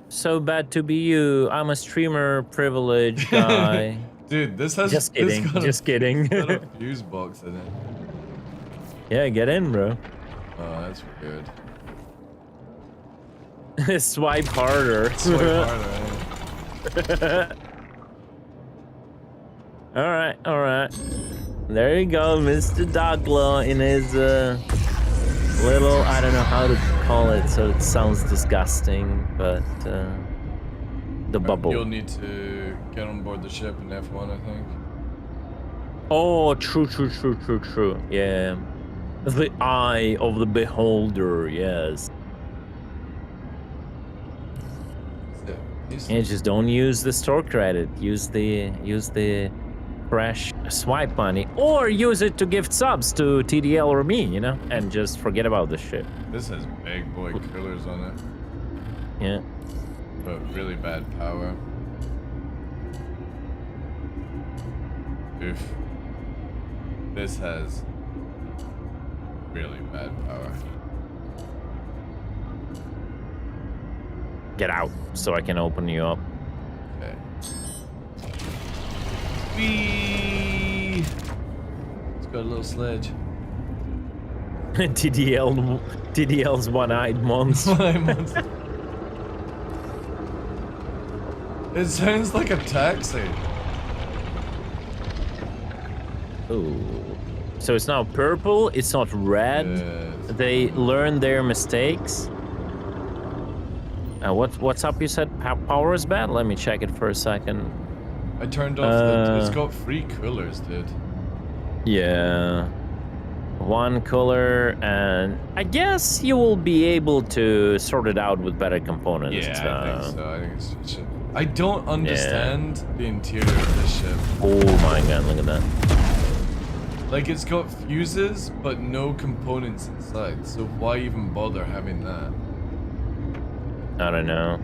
so bad to be you. I'm a streamer privileged guy.
Dude, this has
just kidding. Just kidding.
Got a fuse box in it.
Yeah, get in, bro.
Oh, that's weird.
Swipe harder.
Swipe harder.
All right, all right. There you go, Mr. TheDarkLaw in his little, I don't know how to call it, so it sounds disgusting, but the bubble.
You'll need to get on board the ship in F1, I think.
Oh, true. Yeah. The eye of the beholder, yes. Yeah, just don't use the store credit. Use the fresh swipe money, or use it to gift subs to TDL or me, you know, and just forget about the ship.
This has big boy killers on it.
Yeah.
But really bad power. Oof. This has really bad power.
Get out so I can open you up.
Okay. Whee! Let's Got a little sledge.
TDL's one-eyed monster.
One-eyed monster. It sounds like a taxi.
Ooh. So it's not purple, it's not red.
Yes.
They learn their mistakes. What's up? You said power is bad? Let me check it for a second.
I turned off it's got 3 colors, dude.
Yeah. 1 color, and I guess you will be able to sort it out with better components.
Yeah, I think so. I think it's shit. I don't understand the interior of this ship.
Oh my god, look at that.
Like, it's got fuses, but no components inside, so why even bother having that?
I don't know.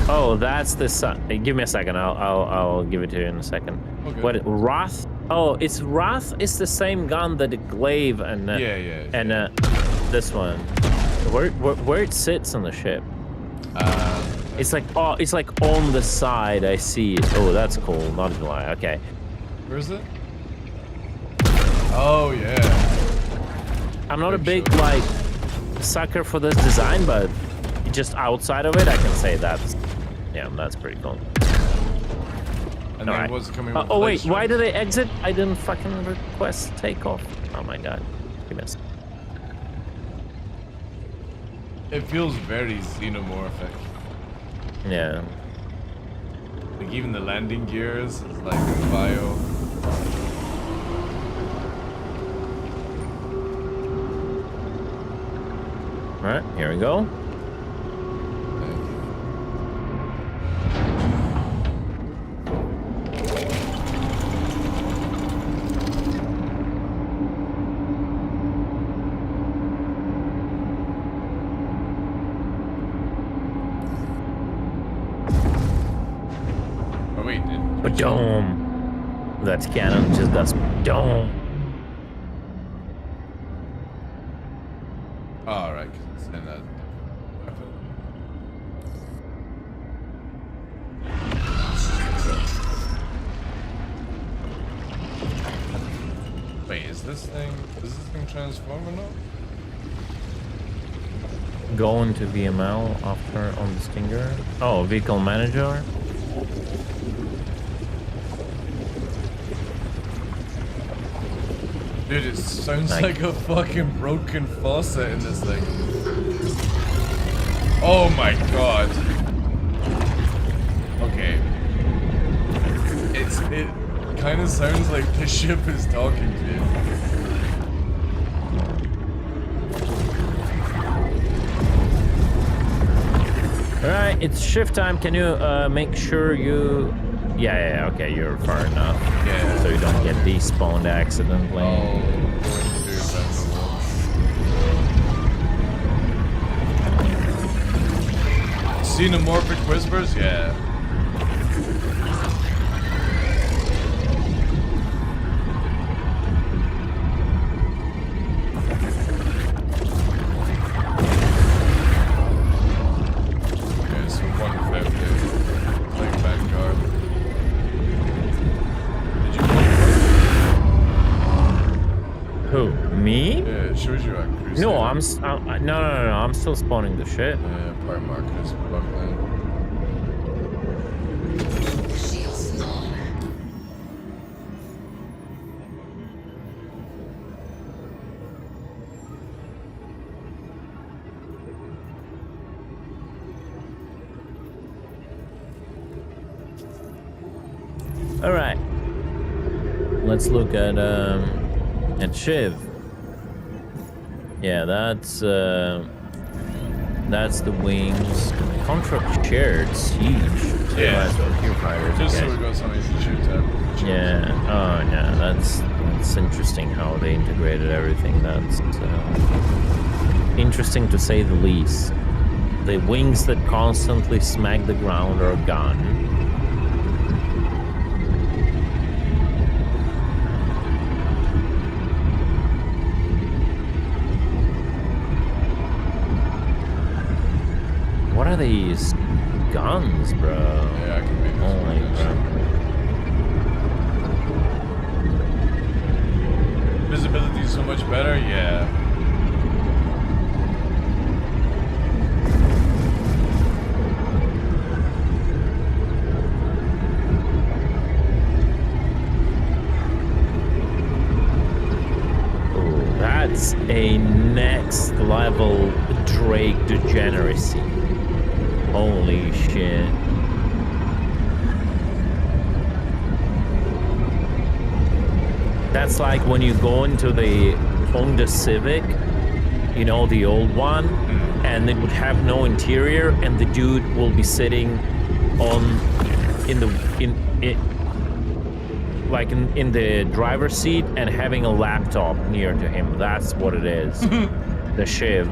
Oh, that's the sun. Give me a second. I'll give it to you in a second.
Okay.
What, Wrath? Oh, it's Wrath is the same gun that the Glaive and this one. Where it sits on the ship. It's like on the side. I see it. Oh, that's cool. Not gonna lie. Okay.
Where is it? Oh yeah.
I'm not a big like sucker for this design, but just outside of it, I can say that's pretty cool.
And then what's coming with
oh wait, why did they exit? I didn't fucking request takeoff. Oh my god. You missed.
It feels very xenomorphic.
Yeah.
Like even the landing gears is like bio.
Alright, here we go. Dome. That cannon just does dome.
All right, send that weapon. Wait, does this thing transform or not?
Go into VML after on the Stinger. Oh, vehicle manager.
Dude, it sounds like a fucking broken faucet in this thing. Oh my god. Okay. It kind of sounds like the ship is talking to you.
Alright, it's shift time. Can you make sure you... Yeah, okay, you're far enough.
Yeah.
So you don't get despawned accidentally.
Xenomorphic whispers? Yeah. Okay, so 150. Like Vanguard.
Who? Me?
Yeah, it shows you at Crusader.
No, no, I'm still spawning the shit.
Yeah, part markers plugged in.
All right. Let's look at Shiv. Yeah, that's the wings. Contract shared, huge.
Yeah.
Fighters,
Just so we got something to shoot at.
Yeah. Oh yeah, that's interesting how they integrated everything. That's interesting to say the least. The wings that constantly smack the ground are gone. What are these guns, bro?
Yeah, I can make
Holy crap.
better? Yeah.
That's a next level Drake degeneracy. Holy shit. That's like when you go into the Honda Civic, you know, the old one, and it would have no interior, and the dude will be sitting in the driver's seat and having a laptop near to him. That's what it is. The Shiv.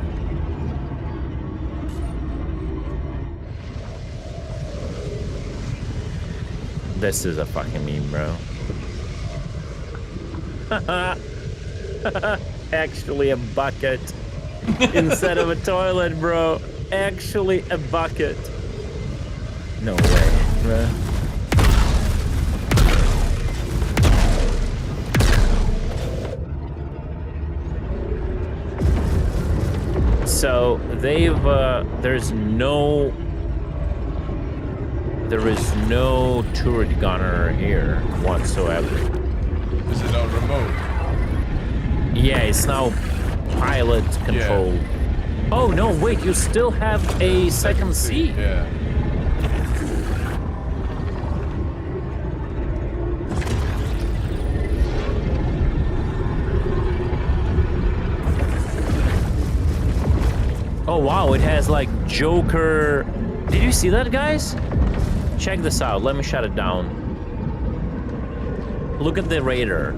This is a fucking meme, bro. Actually a bucket instead of a toilet, bro. Actually a bucket. No way, bro. So they've there is no turret gunner here whatsoever.
Is it not remote?
Yeah, it's now pilot controlled. Yeah. Oh no, wait, you still have a second seat.
Yeah.
Oh wow, it has like Joker. Did you see that, guys? Check this out. Let me shut it down. Look at the radar.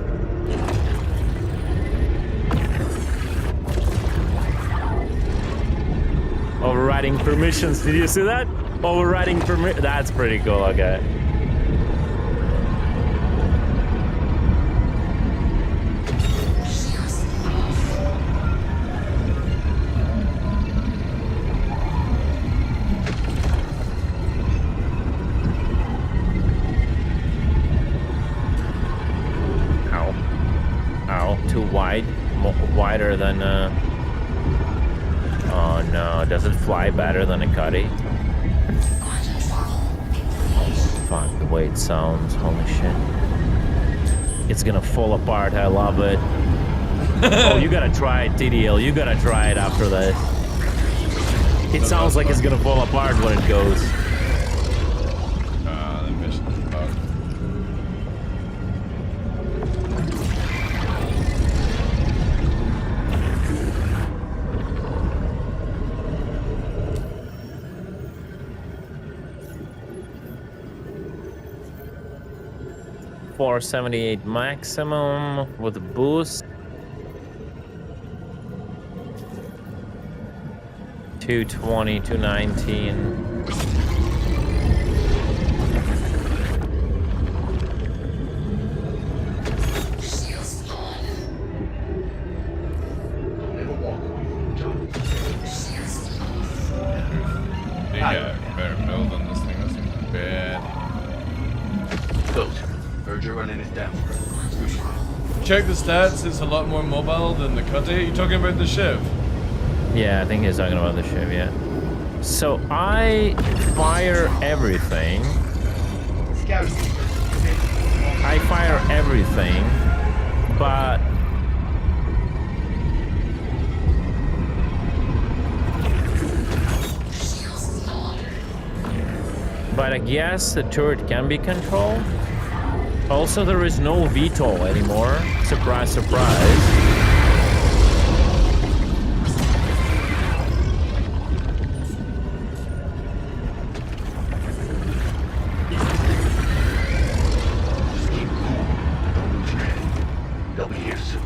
Overriding permissions. Did you see that? Overriding permission. That's pretty cool. Okay. Wider than oh no, does it fly better than a Cuddy? Fuck, the way it sounds, holy shit. It's gonna fall apart, I love it. Oh, you gotta try it, TDL, you gotta try it after this. It sounds like it's gonna fall apart when it goes.
The mission's bugged.
478 maximum with a boost. 220, 219.
Yeah, better build on this thing. This thing's bad.
You're running it down.
Check the stats, it's a lot more mobile than the Cuddy. You talking about the Shiv?
Yeah, I think he's talking about the Shiv, yeah. So I fire everything. I fire everything, but I guess the turret can be controlled. Also, there is no VTOL anymore. Surprise, surprise.
They'll be here soon.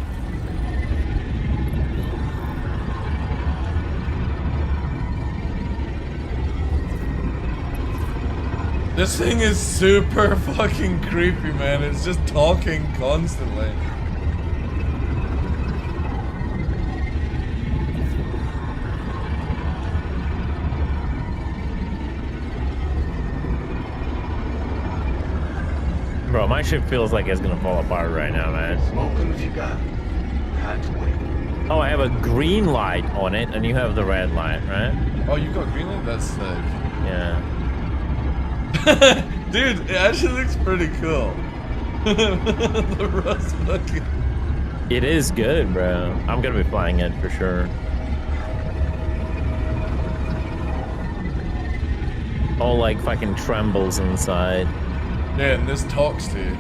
This thing is super fucking creepy, man. It's just talking constantly.
Bro, my ship feels like it's gonna fall apart right now, man.
Smoke them if you got it.
Oh, I have a green light on it, and you have the red light, right?
Oh, you got green light? That's sick.
Yeah.
Dude, it actually looks pretty cool. The rust bucket.
It is good, bro. I'm gonna be flying it for sure. All like fucking trembles inside.
Yeah, and this talks to you.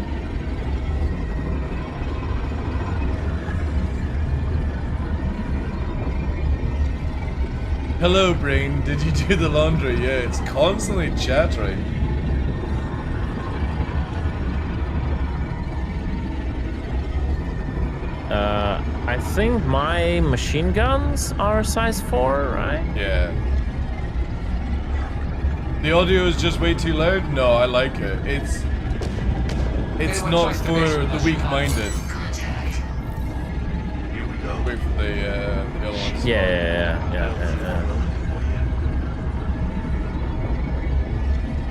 Hello, brain. Did you do the laundry? Yeah, it's constantly chattering.
I think my machine guns are size 4, right?
Yeah. The audio is just way too loud? No, I like it. It's not for the weak-minded. Wait for the other ones.
Yeah.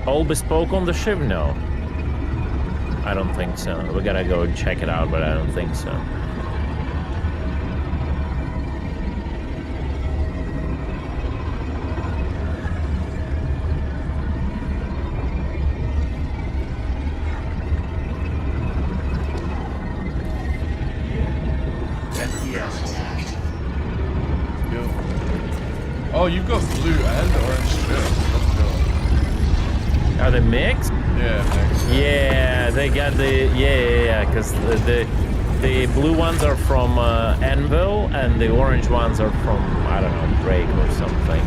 All bespoke on the ship? No. I don't think so. We gotta go check it out, but I don't think so.
Oh, you've got blue and orange strips. Let's go.
Are they mixed?
Yeah, mixed.
Yeah, they got the because the blue ones are from Anvil and the orange ones are from, I don't know, Drake or something.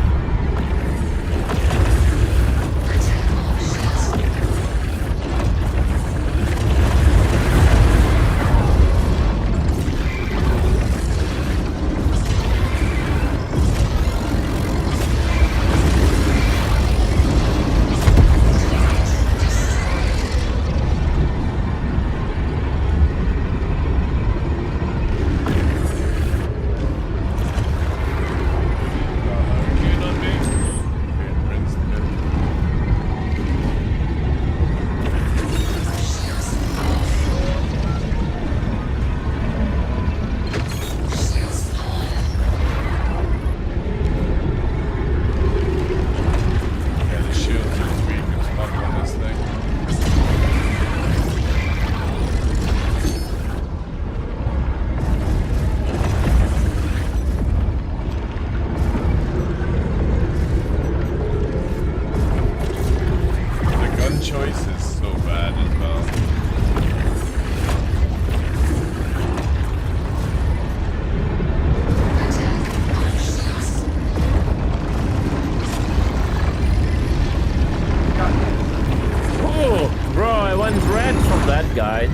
Guy.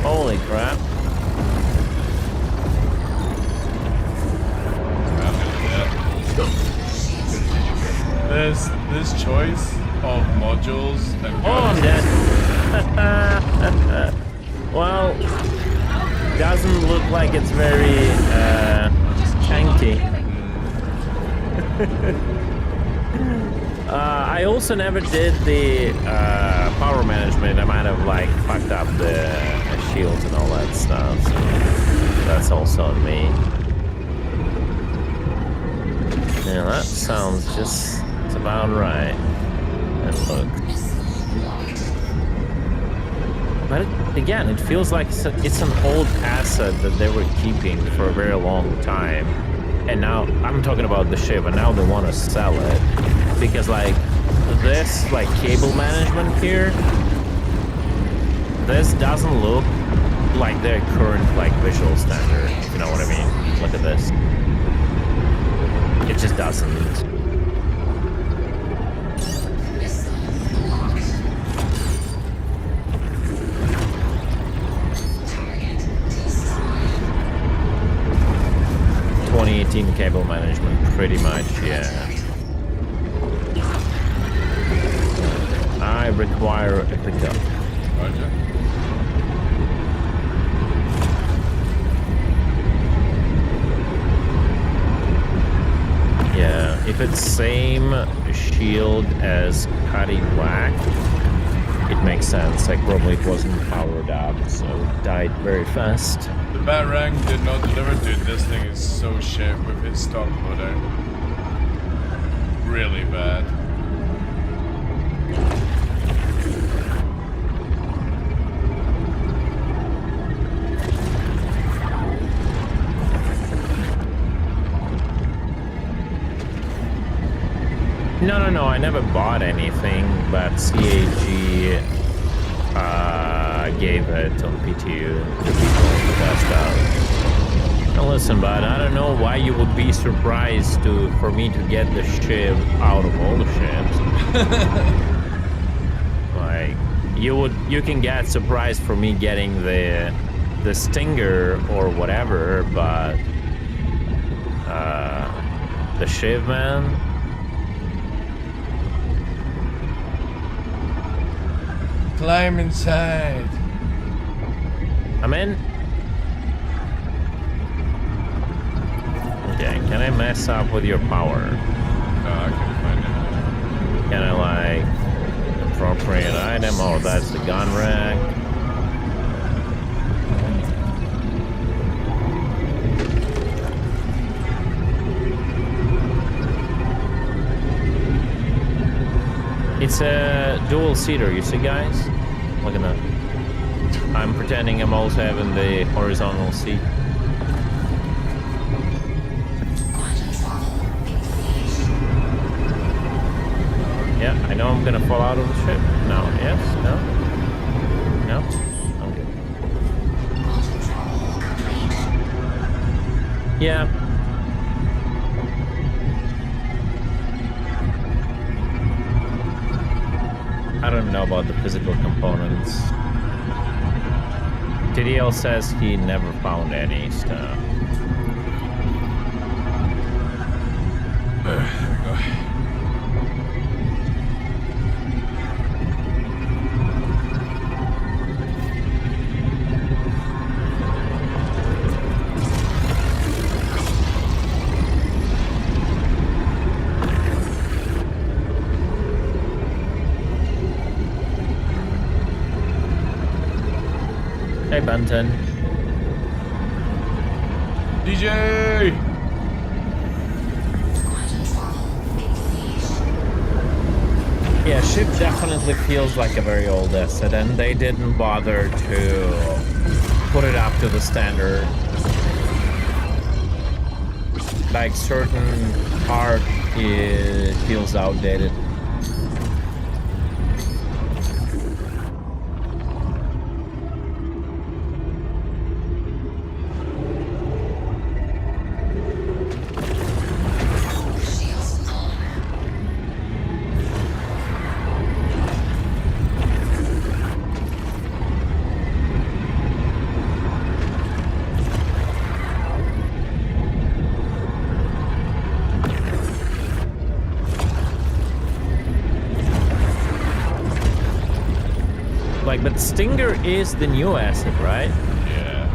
Holy crap.
This choice of modules and
I'm dead. Well, doesn't look like it's very tanky. I also never did the power management. I might have like fucked up the shields and all that stuff. So that's also on me. Yeah, that sounds just about right. And look. But again, it feels like it's an old asset that they were keeping for a very long time. And now, I'm talking about the ship, and now they want to sell it. Because like, this like cable management here, this doesn't look like their current like visual standard, if you know what I mean. Look at this. It just doesn't. Cable management, pretty much, yeah. I require a pickup.
Roger.
Yeah, if it's same shield as Cutty Whack, it makes sense. Like, probably it wasn't powered up, so it died very fast.
The Batarang did not deliver. Dude, this thing is so shit with its stock loadout. Really bad.
No, I never bought anything, but CAG gave it on PTU to people to test out. Now listen, but I don't know why you would be surprised for me to get the ship out of all the ships. Like, you can get surprised for me getting the Stinger or whatever, but the Shiv, man.
Climb inside.
I'm in. Okay, can I mess up with your power?
No, I can't find it.
Can I, like, appropriate item? Oh, that's the gun rack. It's a dual seater, you see, guys? Look at that. I'm pretending I'm also having the horizontal seat. Yeah, I know I'm gonna fall out of the ship. No, yes, no. No? I'm good. Yeah. I don't know about the physical components. TDL says he never found any stuff.
There we go.
Hey, Benton.
DJ!
Yeah, ship definitely feels like a very old asset, and they didn't bother to put it up to the standard. Like, certain part, it feels outdated. Like, but Stinger is the new asset, right?
Yeah.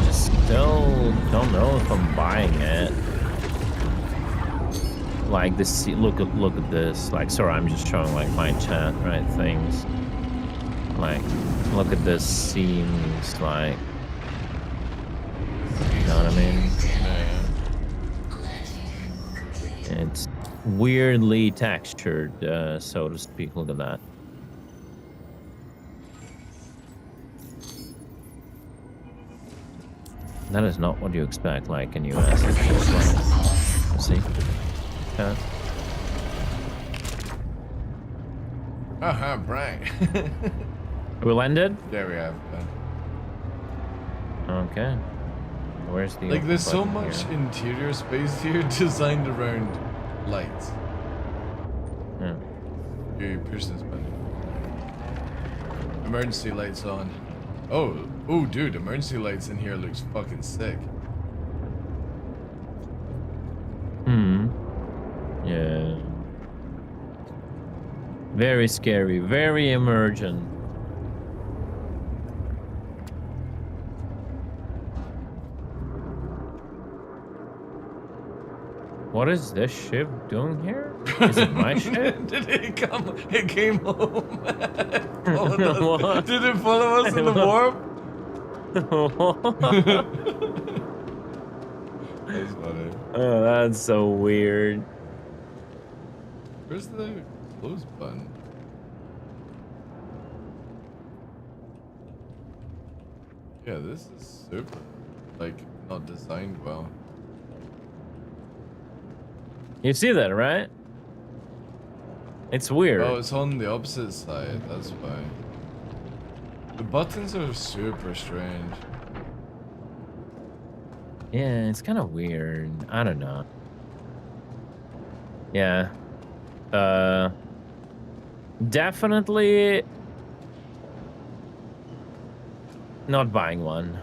Just still don't know if I'm buying it. Like this, look at this. Like, sorry, I'm just showing like my chat, right? Things. Like, look at this. Seems like, you know what I mean? Yeah. It's weirdly textured, so to speak. Look at that. That is not what you expect, like in US. See? Yeah.
Right.
We landed?
There we have.
Okay. Where's the
like? There's so
button
much
here?
interior space here designed around lights.
Yeah.
You push this button. Emergency lights on. Oh, dude, emergency lights in here looks fucking sick.
Yeah. Very scary, very emergent. What is this ship doing here? Is it my ship?
Did it come? It came home. Did it follow us in the warp? That's funny.
Oh, that's so weird.
Where's the close button? Yeah, this is super, like, not designed well.
You see that, right? It's weird.
Oh, it's on the opposite side, that's why. The buttons are super strange.
Yeah, it's kind of weird. I don't know. Yeah. Definitely not buying one.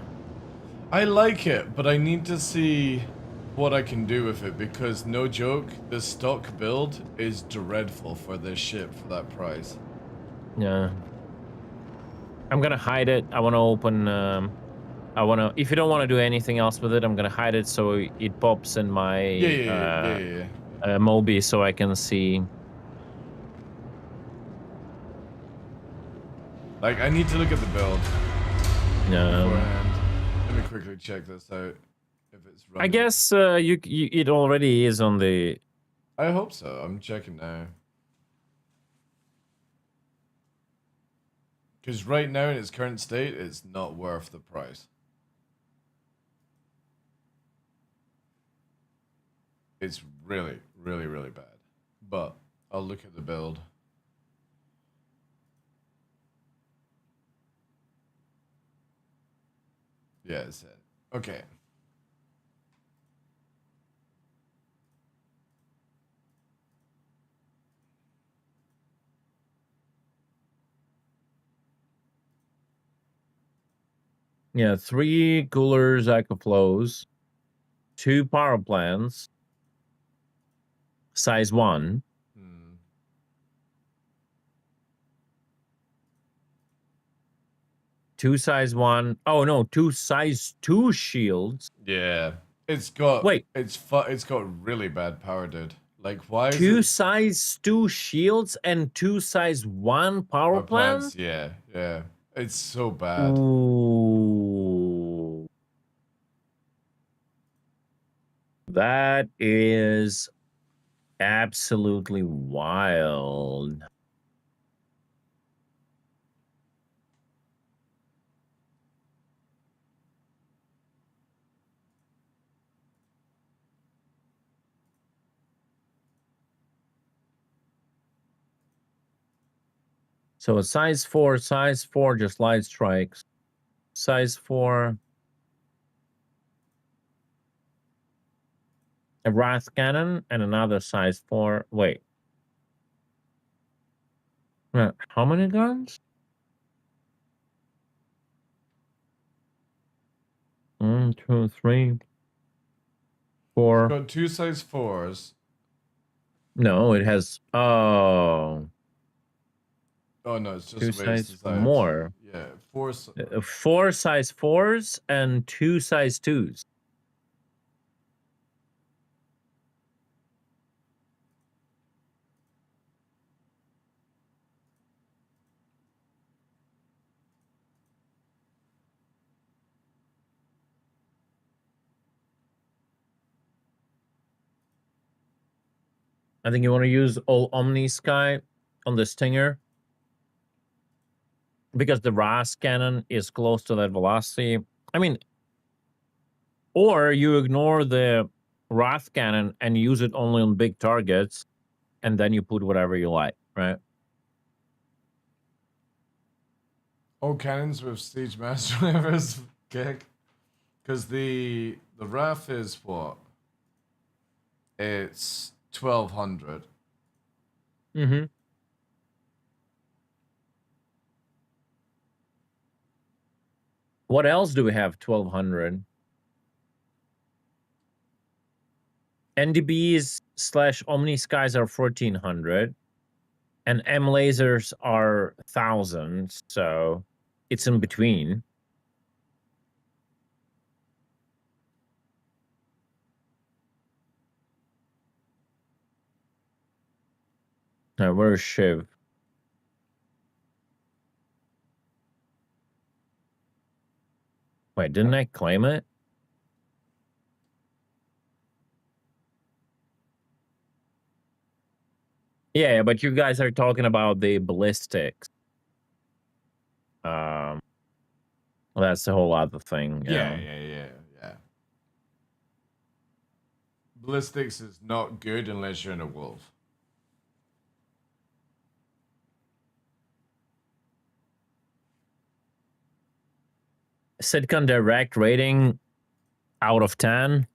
I like it, but I need to see what I can do with it, because no joke, the stock build is dreadful for this ship for that price.
Yeah. I'm gonna hide it. I want to open. I want to. If you don't want to do anything else with it, I'm gonna hide it so it pops in my Mobi, so I can see.
Like, I need to look at the build.
No.
Beforehand. Let me quickly check this out. If it's running.
I guess it already is on the.
I hope so. I'm checking now. Because right now in its current state, it's not worth the price. It's really, really, really bad. But I'll look at the build. Yeah, it's it. Okay.
Yeah, 3 coolers, EcoFlows, 2 power plants, size 1. 2 size 1. Oh no, 2 size 2 shields.
Yeah, it's got.
Wait,
it's got really bad power, dude. Like, why?
2 size 2 shields and 2 size 1 power plants?
Yeah, yeah. It's so bad.
Ooh. That is absolutely wild. So a size 4 just light strikes. Size 4. A Wrath Cannon and another size 4. Wait. How many guns? 1, 2, 3, 4.
It's got 2 size 4s.
No, it has. Oh.
Oh no, it's just
2 size more.
Yeah, 4.
4 size 4s and 2 size 2s. I think you want to use all Omni Sky on the Stinger, because the RAS cannon is close to that velocity. I mean, or you ignore the Wrath cannon and use it only on big targets, and then you put whatever you like, right?
All cannons with Siege Master Reverse kick. Because the RAF is what? It's 1200.
Mm-hmm. What else do we have? 1200. NDBs / Omni Skies are 1400, and M lasers are 1000. So it's in between. Now, where's Shiv? Wait, didn't I claim it? Yeah, but you guys are talking about the ballistics. Well, that's the whole other thing.
Yeah. Ballistics is not good unless you're in a wolf.
Sitcom Direct rating out of 10.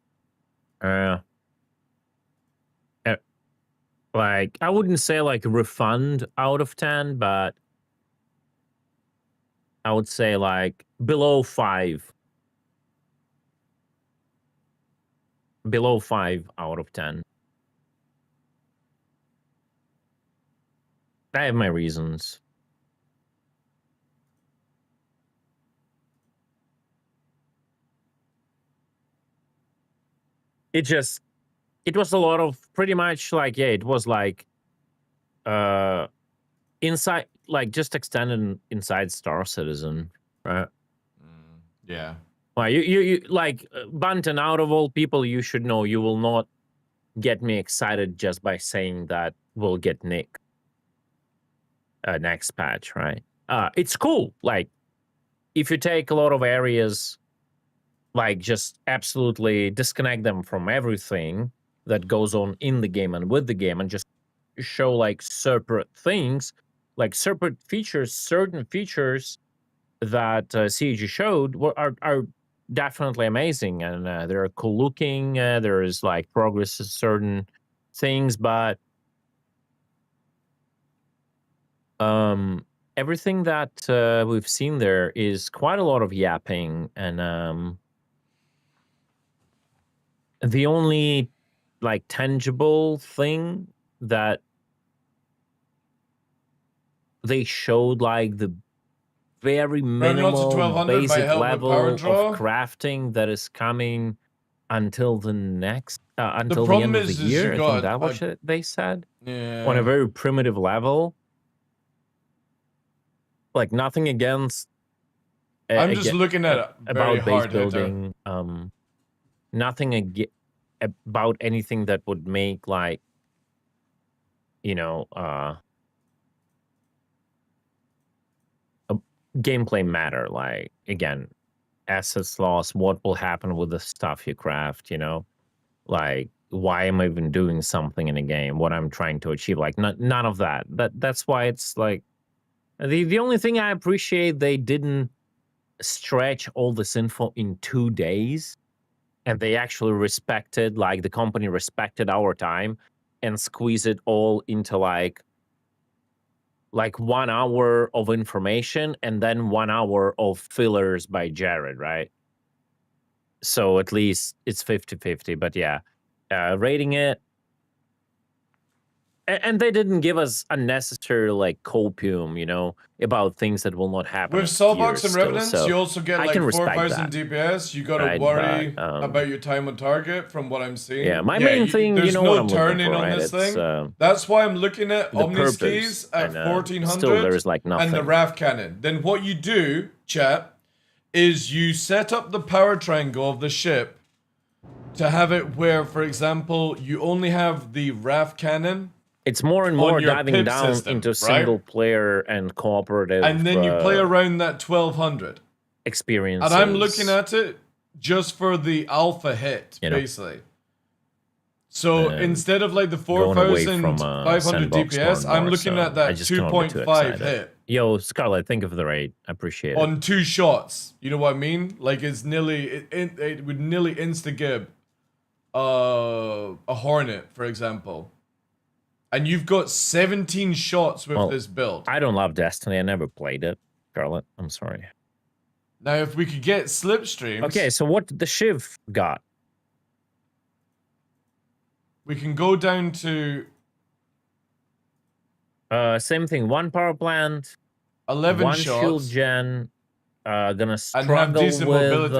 Like, I wouldn't say like refund out of 10, but I would say like below 5. Below 5 out of 10. I have my reasons. It was a lot of pretty much like, yeah, it was like inside, like just extended inside Star Citizen, right?
Yeah.
Well, you like Bunton, out of all people, you should know you will not get me excited just by saying that we'll get Nick next patch, right? It's cool. Like, if you take a lot of areas, like just absolutely disconnect them from everything that goes on in the game and with the game, and just show like separate things, like separate features, certain features that CG showed are definitely amazing, and they're cool looking. There is like progress in certain things, but everything that we've seen there is quite a lot of yapping, and the only like tangible thing that they showed, like the very minimal basic level of crafting that is coming until the next until the end of the year. I think that was what they said.
Yeah.
On a very primitive level. Like, nothing against
I'm just looking at
about base building. Nothing about anything that would make, like, you know, gameplay matter. Like, again, assets lost, what will happen with the stuff you craft, you know? Like, why am I even doing something in a game? What I'm trying to achieve? Like, none of that. That's why it's like, the only thing I appreciate, they didn't stretch all this info in 2 days, and they actually respected, like, the company respected our time and squeeze it all into like 1 hour of information and then 1 hour of fillers by Jared, right? So at least it's 50-50, but yeah, rating it. And they didn't give us unnecessary, like, copium, you know, about things that will not happen.
With Soulbox and Revenants, so you also get like 4,000 DPS. You gotta worry about your time on target, from what I'm seeing.
Yeah, my main thing,
there's
you know,
no
what I'm
turning
looking for,
on
right?
this thing. That's why I'm looking at Omniskis at 1,400
still there's like nothing.
and the RAF cannon. Then what you do, chat, is you set up the power triangle of the ship to have it where, for example, you only have the RAF cannon.
It's more and more diving down into single player and cooperative.
And then you play around that 1,200
experience.
And I'm looking at it just for the alpha hit, basically. So instead of like the 4,500 DPS, I'm looking at that 2.5 hit.
Yo, Scarlet, think of the raid. I appreciate it.
On 2 shots. You know what I mean? Like, it's nearly, it would nearly insta-gib a Hornet, for example. And you've got 17 shots with this build.
I don't love Destiny. I never played it, Scarlet. I'm sorry.
Now, if we could get slipstreams...
Okay, so what the Shiv got?
We can go down to...
Same thing. 1 power plant.
11
1
shots.
shield gen. Gonna struggle with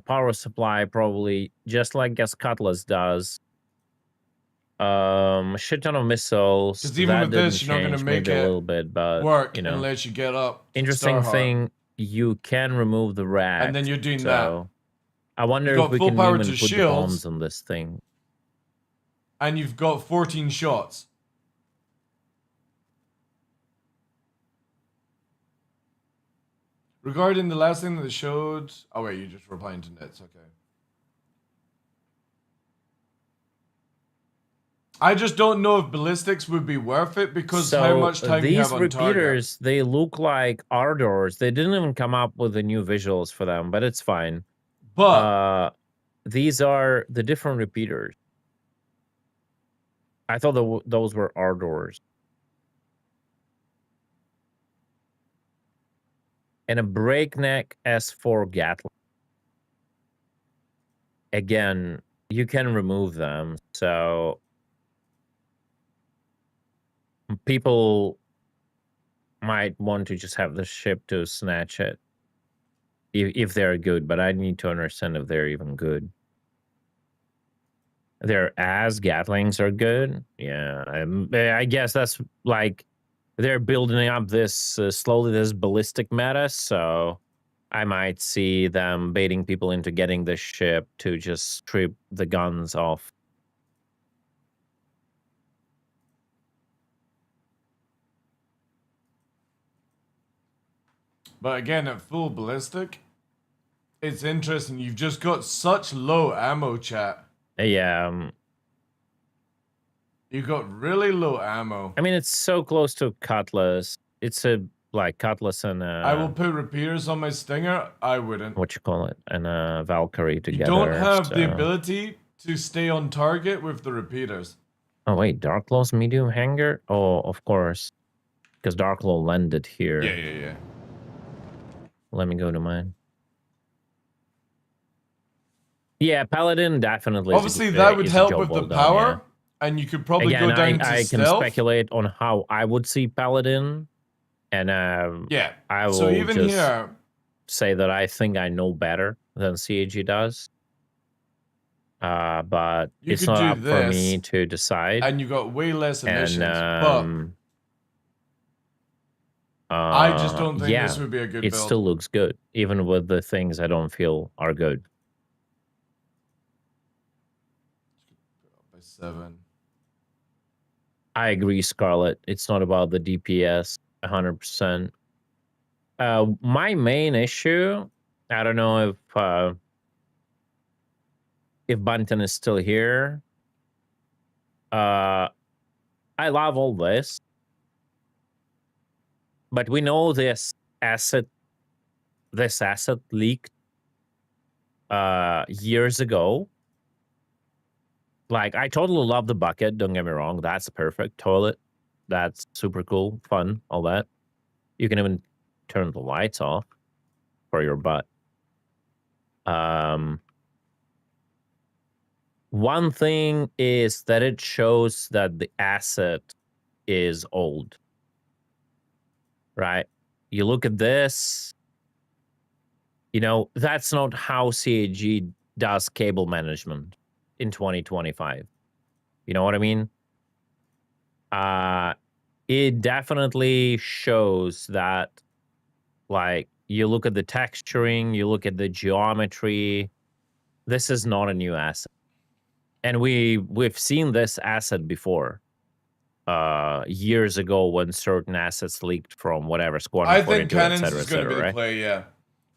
power supply, probably. Just like as Cutlass does. Shit ton of missiles.
Because even with this, you're not going to make it
a little bit, but
work
you know,
unless you get up.
Interesting thing, you can remove the rack.
And then you're doing
that. I wonder if we can even put the bombs on this thing.
And you've got 14 shots. Regarding the last thing that they showed... Oh, wait, you're just replying to Nits. Okay. I just don't know if ballistics would be worth it because how much time you have on
these repeaters, they look like Ardors. They didn't even come up with the new visuals for them, but it's fine.
But
these are the different repeaters. I thought those were Ardors. And a breakneck S4 Gatling. Again, you can remove them, so people might want to just have the ship to snatch it if they're good, but I need to understand if they're even good. Their as Gatlings are good. Yeah, I guess that's like they're building up this slowly this ballistic meta, so I might see them baiting people into getting the ship to just strip the guns off.
But again, at full ballistic, it's interesting. You've just got such low ammo, chat.
Yeah.
You got really low ammo.
I mean, it's so close to Cutlass. It's a like Cutlass and
I will put repeaters on my Stinger. I wouldn't.
What you call it? And Valkyrie together.
You don't have the ability to stay on target with the repeaters.
Oh wait, DarkLaw's medium hanger? Oh, of course, because DarkLaw landed here.
Yeah.
Let me go to mine. Yeah, Paladin definitely.
Obviously, that would help with the power, and you could probably go down to
I
stealth.
Can speculate on how I would see Paladin, and
yeah.
I will
so even
just
here,
say that I think I know better than CAG does. But it's not up for me to decide.
And you got way less emissions, but I just don't think this would be a good build.
It still looks good, even with the things I don't feel are good.
7.
I agree, Scarlet. It's not about the DPS 100%. My main issue, I don't know if Bunton is still here. I love all this, but we know this asset leaked years ago. Like, I totally love the bucket, don't get me wrong. That's a perfect toilet. That's super cool, fun, all that. You can even turn the lights off for your butt. One thing is that it shows that the asset is old. Right? You look at this, you know, that's not how CAG does cable management in 2025. You know what I mean? It definitely shows that, like, you look at the texturing, you look at the geometry, this is not a new asset. And we've seen this asset before. Years ago when certain assets leaked from whatever Squadron.
I think cannons is going to be the play, yeah.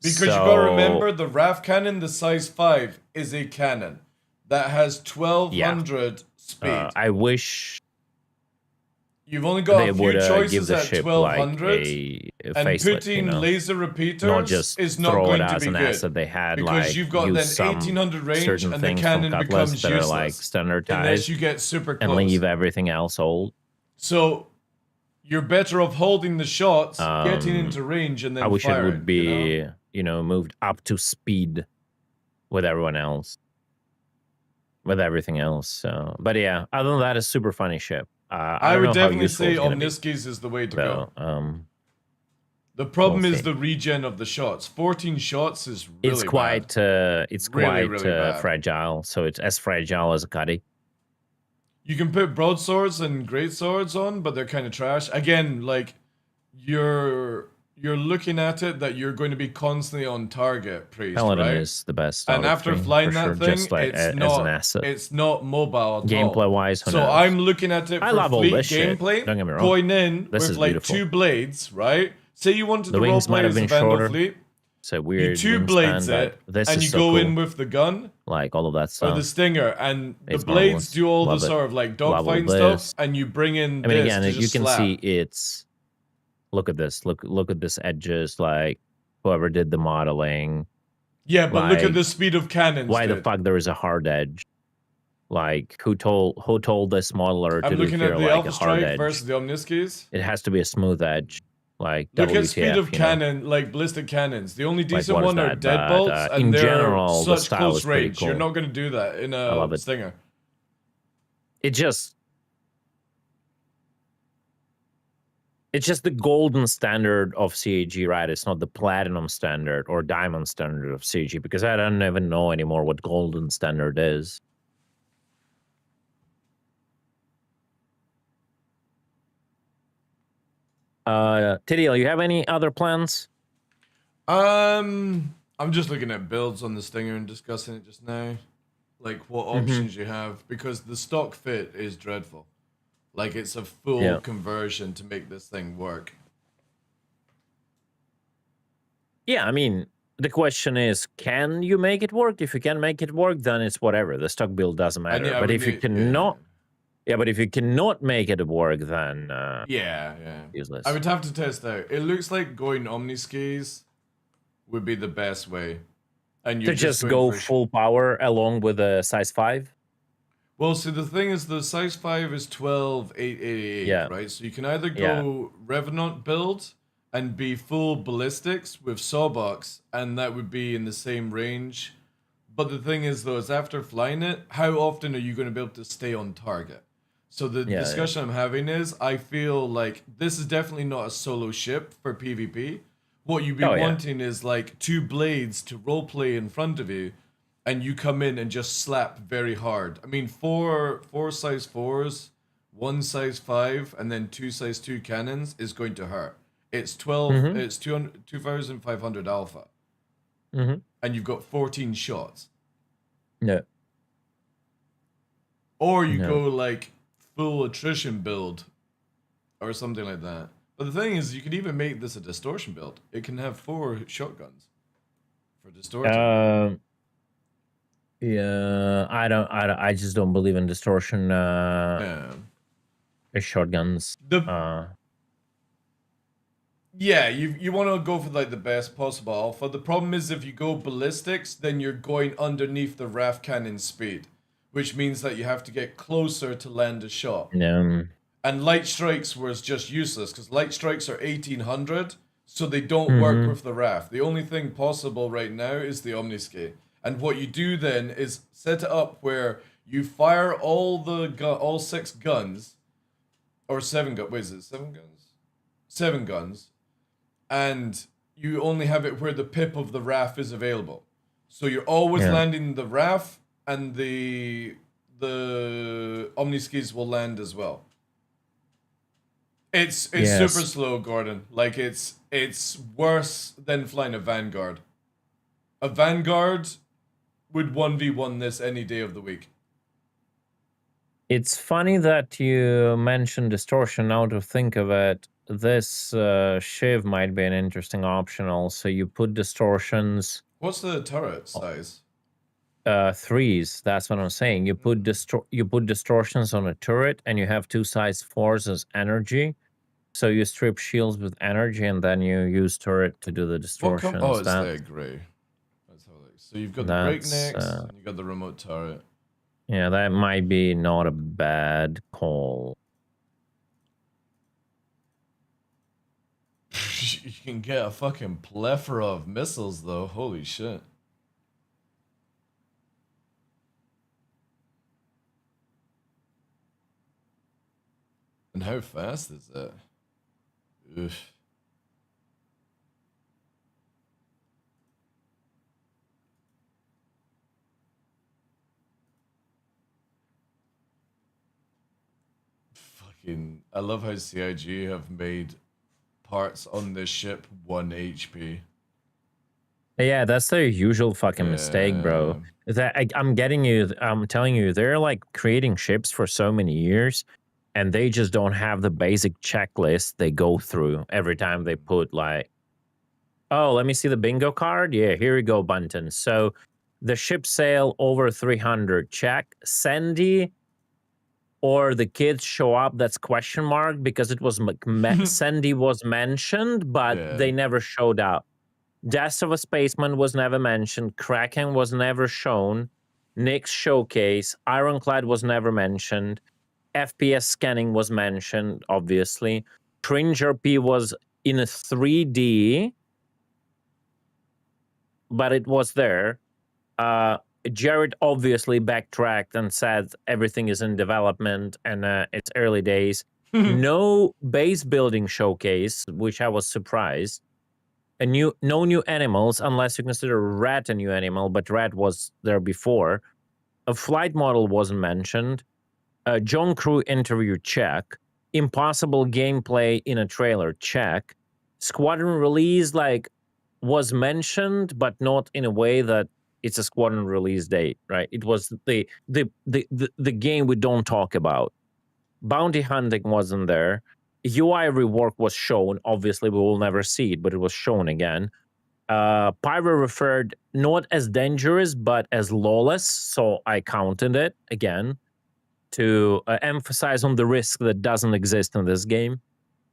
Because you got to remember, the RAF cannon, the size 5, is a cannon that has 1200 speed.
I wish
you've only got a few choices at 1200,
like
and putting laser repeaters is not going to be good.
They had,
because you've got then 1800 range, and the cannon becomes
that
useless
are like standardized
unless you get super close
and leave everything else old.
So you're better off holding the shots, getting into range, and then
I wish
firing,
it would be moved up to speed with everyone else. With everything else, so but yeah, other than that, it's super funny ship.
I would definitely say Omniskis is the way to go. The problem is the regen of the shots. 14 shots is really
it's quite
bad.
Really fragile. So it's as fragile as a cutty.
You can put broadswords and greatswords on, but they're kind of trash. Again, like you're looking at it that you're going to be constantly on target, priest,
Paladin
right?
is the best.
And after flying that
sure,
thing,
just like
it's
as
not
an asset.
it's not mobile at
Gameplay
all.
wise, who
so
knows?
I'm looking at it
I
for
love all
fleet
this shit.
gameplay.
Don't get me wrong.
Going in
This
with
is
like
beautiful.
2 blades, right? Say you wanted
The
to
wings might
roleplay
have
as a
been
Vandal
shorter.
fleet.
So weird.
You 2 blades it,
this
and
is
you
so
go
cool.
in with the gun.
Like all of that
Or
stuff.
the stinger, and the
It's
blades
marvelous.
do all
Love
the
it.
sort of like
Love all
dogfighting
this.
stuff, and you bring in
I mean,
this
again,
to
you
just
can
slap.
see it's. Look at this. Look at this edges. Like whoever did the modeling.
Yeah, but look at
like,
the speed of cannons.
Why the
dude.
fuck there is a hard edge? Like who told this modeler to
I'm
do
looking
here
at the
like
Alpha
a hard
Strike
edge?
versus the Omniskis.
It has to be a smooth edge. Like
Look
WTF,
at speed of
you know?
cannon, like ballistic cannons. The only decent
what is
one are
that?
deadbolts,
But, in
and they're
general, the
such
style
close
is pretty
range. You're
cool.
not going to do that in
I love
a
it.
stinger.
It's just the golden standard of CAG, right? It's not the platinum standard or diamond standard of CAG, because I don't even know anymore what golden standard is. Tidiel, you have any other plans?
I'm just looking at builds on the stinger and discussing it just now, like what options you have, because the stock fit is dreadful. Like it's a full conversion to make this thing work.
Yeah, I mean, the question is, can you make it work? If you can make it work, then it's whatever. The stock build doesn't matter. But if you cannot, but if you cannot make it work, then useless.
I would have to test out. It looks like going Omniskis would be the best way, and you
to just go full power along with a size 5.
Well, see, the thing is, the size 5 is 12,888, right? So you can either go Revenant build and be full ballistics with Sawbox, and that would be in the same range. But the thing is, though, is after flying it, how often are you going to be able to stay on target? So the discussion I'm having is, I feel like this is definitely not a solo ship for PvP. What you'd be wanting is like 2 blades to roleplay in front of you, and you come in and just slap very hard. I mean, four size 4s, 1 size 5, and then 2 size 2 cannons is going to hurt. It's 12. It's 2,500 alpha, and you've got 14 shots.
No.
Or you go like full attrition build, or something like that. But the thing is, you could even make this a distortion build. It can have 4 shotguns for distortion.
Yeah, I just don't believe in distortion. Shotguns.
Yeah, you want to go for like the best possible alpha. The problem is if you go ballistics, then you're going underneath the RAF cannon speed, which means that you have to get closer to land a shot. And light strikes was just useless because light strikes are 1800, so they don't work with the RAF. The only thing possible right now is the Omniski. And what you do then is set it up where you fire all 6 guns, or 7 guns. Wait, is it 7 guns? 7 guns. And you only have it where the pip of the RAF is available. So you're always landing the RAF, and the Omniskis will land as well. It's super slow, Gordon. Like it's worse than flying a Vanguard. A Vanguard would 1v1 this any day of the week.
It's funny that you mentioned distortion. Now to think of it, this Shiv might be an interesting option also. You put distortions.
What's the turret size?
3s. That's what I'm saying. You put distortions on a turret, and you have 2 size 4s as energy. So you strip shields with energy, and then you use turret to do the distortions.
Oh, it's there, grey. So you've got the breaknecks, and you've got the remote turret.
Yeah, that might be not a bad call.
You can get a fucking plethora of missiles, though. Holy shit. And how fast is that? Oof. I love how CIG have made parts on this ship 1 HP.
Yeah, that's their usual fucking mistake, bro. I'm telling you, they're like creating ships for so many years, and they just don't have the basic checklist they go through every time they put like, oh, let me see the bingo card. Yeah, here we go, Bunton. So the ship sail over 300, check. Sandy or the kids show up, that's question mark, because it was Sandy was mentioned, but they never showed up. Death of a Spaceman was never mentioned. Kraken was never shown. Nick's Showcase. Ironclad was never mentioned. FPS scanning was mentioned, obviously. Cringe RP was in a 3D, but it was there. Jared obviously backtracked and said everything is in development and it's early days. No base building showcase, which I was surprised. No new animals, unless you consider Rat a new animal, but Rat was there before. A flight model wasn't mentioned. John Crew interview, check. Impossible gameplay in a trailer, check. Squadron release was mentioned, but not in a way that it's a Squadron release date, right? It was the game we don't talk about. Bounty hunting wasn't there. UI rework was shown. Obviously, we will never see it, but it was shown again. Pyro referred not as dangerous, but as lawless, so I counted it again to emphasize on the risk that doesn't exist in this game.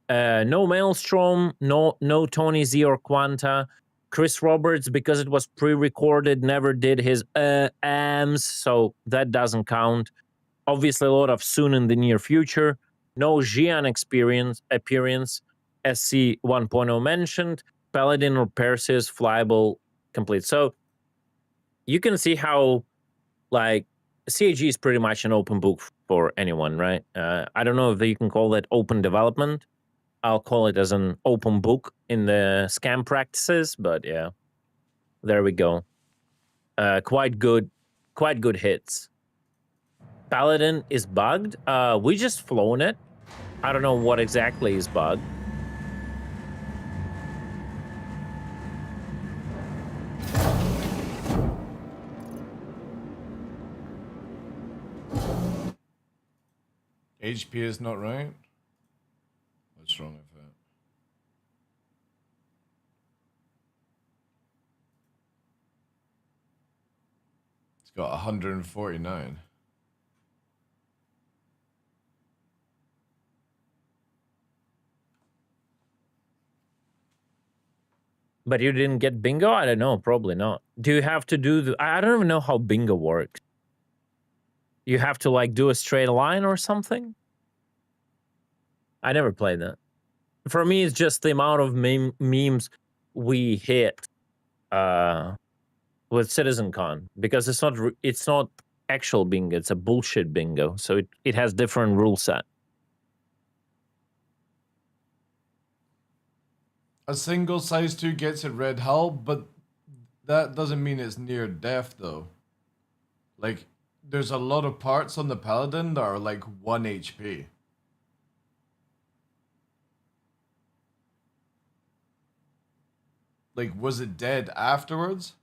No Maelstrom, no Tony Z or Quanta. Chris Roberts, because it was pre-recorded, never did his AMs, so that doesn't count. Obviously, a lot of soon in the near future. No Xi'an appearance. SC 1.0 mentioned. Paladin or Perseus flyable complete. So you can see how like CAG is pretty much an open book for anyone, right? I don't know if you can call that open development. I'll call it as an open book in the scam practices, but yeah, there we go. Quite good hits. Paladin is bugged. We just flown it. I don't know what exactly is bugged.
HP is not right. What's wrong with that? It's got 149.
But you didn't get bingo? I don't know, probably not. Do you have to do I don't even know how bingo works. You have to like do a straight line or something? I never played that. For me, it's just the amount of memes we hit with CitizenCon, because it's not actual bingo, it's a bullshit bingo. So it has different rule set.
A single size 2 gets a red hull, but that doesn't mean it's near death though. Like, there's a lot of parts on the Paladin that are like 1 HP. Like, was it dead afterwards?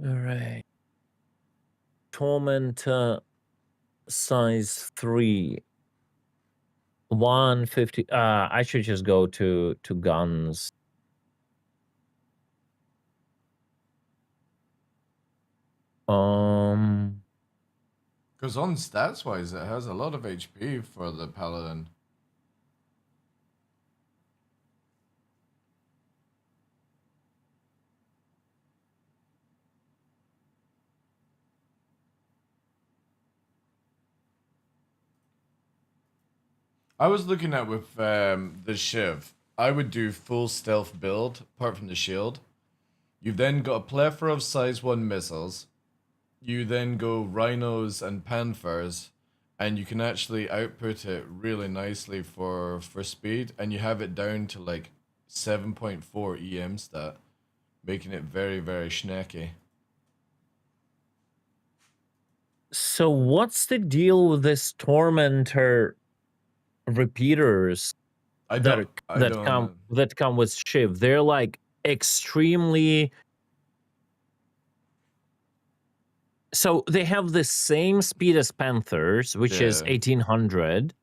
All right. Tormentor size 3. 150. I should just go to guns.
Because on stats wise, it has a lot of HP for the Paladin. I was looking at with the Shiv. I would do full stealth build, apart from the shield. You've then got a plethora of size 1 missiles. You then go Rhinos and Panthers, and you can actually output it really nicely for speed, and you have it down to like 7.4 EM stat, making it very, very snacky.
So what's the deal with this Tormentor repeaters that come with Shiv? They're like extremely. So they have the same speed as Panthers, which is 1800,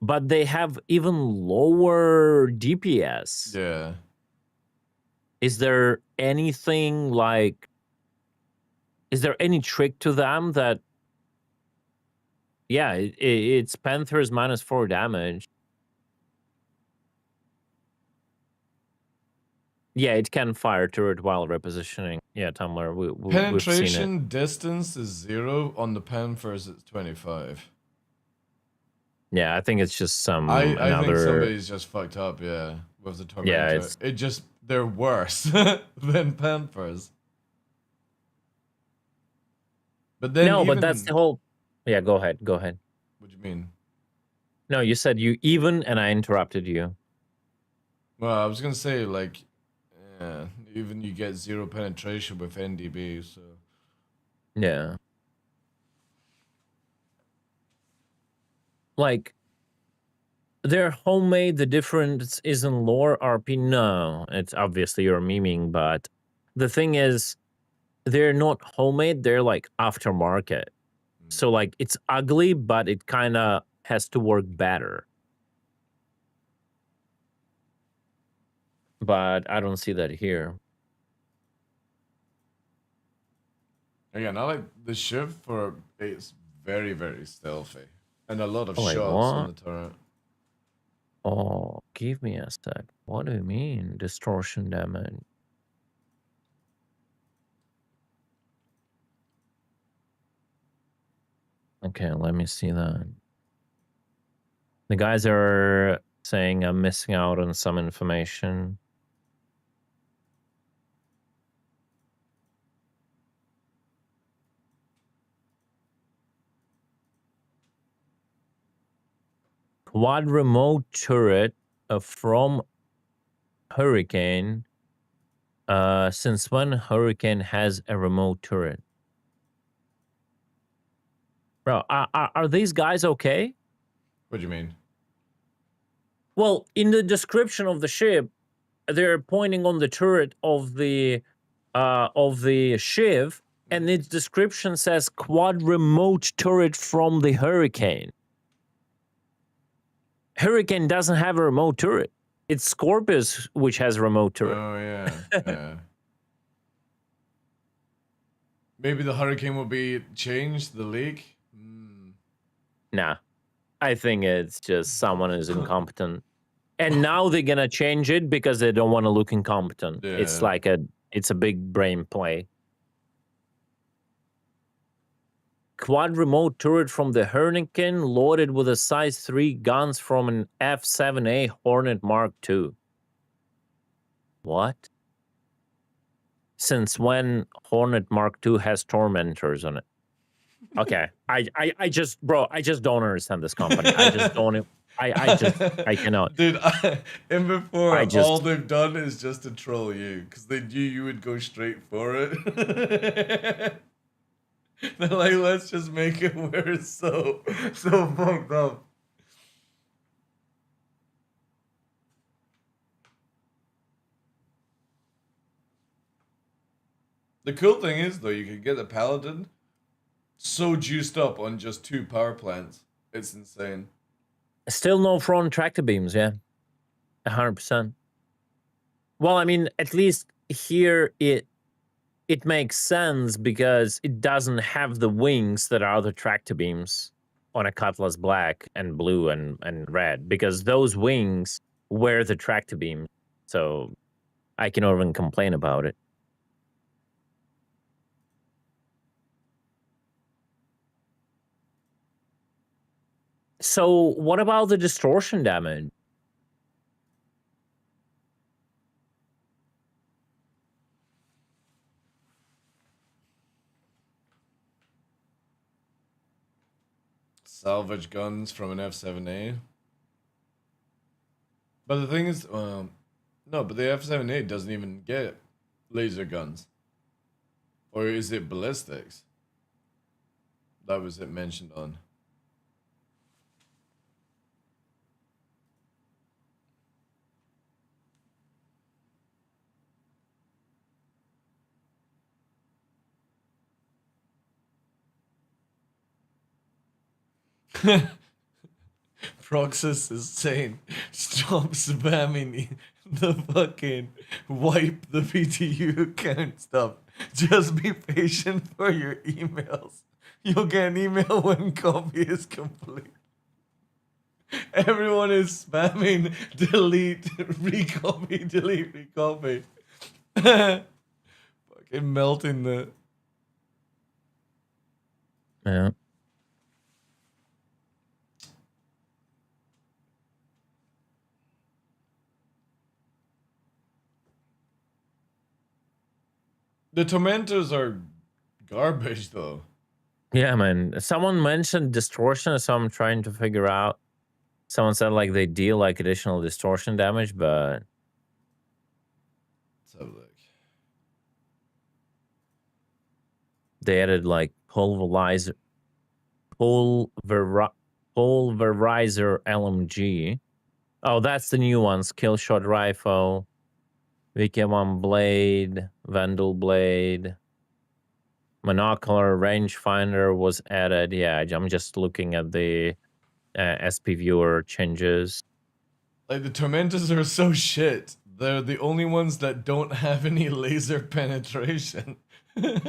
but they have even lower DPS.
Yeah.
Is there anything like? Is there any trick to them that? Yeah, it's Panthers -4 damage. Yeah, it can fire turret while repositioning. Yeah, Tumblr.
Penetration
we've seen it.
distance is 0 on the Panthers. It's 25.
Yeah, I think it's just some.
I think somebody's just fucked up. Yeah, with the Tormentor. Yeah, they're worse than Panthers. But then
no, but that's the whole. Yeah, go ahead. Go ahead.
What do you mean?
No, you said you even, and I interrupted you.
Well, I was gonna say like, even you get 0 penetration with NDB, so.
Yeah. Like, they're homemade. The difference isn't lore RP. No, it's obviously you're memeing, but the thing is, they're not homemade. They're like aftermarket. So like it's ugly, but it kind of has to work better. But I don't see that here.
Again, I like the Shiv for it's very, very stealthy. And a lot of
Wait,
shots
what?
on the turret.
Oh, give me a sec. What do you mean? Distortion damage. Okay, let me see that. The guys are saying I'm missing out on some information. Quad remote turret from Hurricane. Since when Hurricane has a remote turret? Bro, are these guys okay?
What do you mean?
Well, in the description of the ship, they're pointing on the turret of the Shiv, and its description says quad remote turret from the Hurricane. Hurricane doesn't have a remote turret. It's Scorpius which has a remote turret.
Oh yeah, yeah. Maybe the Hurricane will be changed. The leak.
Nah, I think it's just someone is incompetent, and now they're gonna change it because they don't want to look incompetent.
Yeah.
It's like it's a big brain play. Quad remote turret from the Hurricane loaded with a size 3 guns from an F-7A Hornet Mark II. What? Since when Hornet Mark II has Tormentors on it? Okay, I just don't understand this company. I just don't. I cannot.
Dude, and before all they've done is just to troll you because they knew you would go straight for it. They're like, let's just make it where it's so fucked up. The cool thing is though, you can get the Paladin so juiced up on just 2 power plants. It's insane.
Still no front tractor beams, yeah. 100%. Well, I mean, at least here it makes sense because it doesn't have the wings that are the tractor beams on a Cutlass Black and Blue and Red, because those wings were the tractor beam. So I cannot even complain about it. So what about the distortion damage?
Salvage guns from an F-7A. But the thing is, no, but the F-7A doesn't even get laser guns. Or is it ballistics? that was it mentioned on. Proxus is saying, stop spamming the fucking wipe the PTU account stuff. Just be patient for your emails. You'll get an email when copy is complete. Everyone is spamming delete, recopy, delete, recopy. Fucking melting the...
Yeah.
The tormentors are garbage, though.
Yeah, man. Someone mentioned distortion, so I'm trying to figure out. Someone said like they deal like additional distortion damage, but
let's have a look.
They added like pulverizer LMG. Oh, that's the new one. Skill shot rifle, VK1 blade, Vandal blade, monocular rangefinder was added. Yeah, I'm just looking at the SP viewer changes.
Like the tormentors are so shit. They're the only ones that don't have any laser penetration.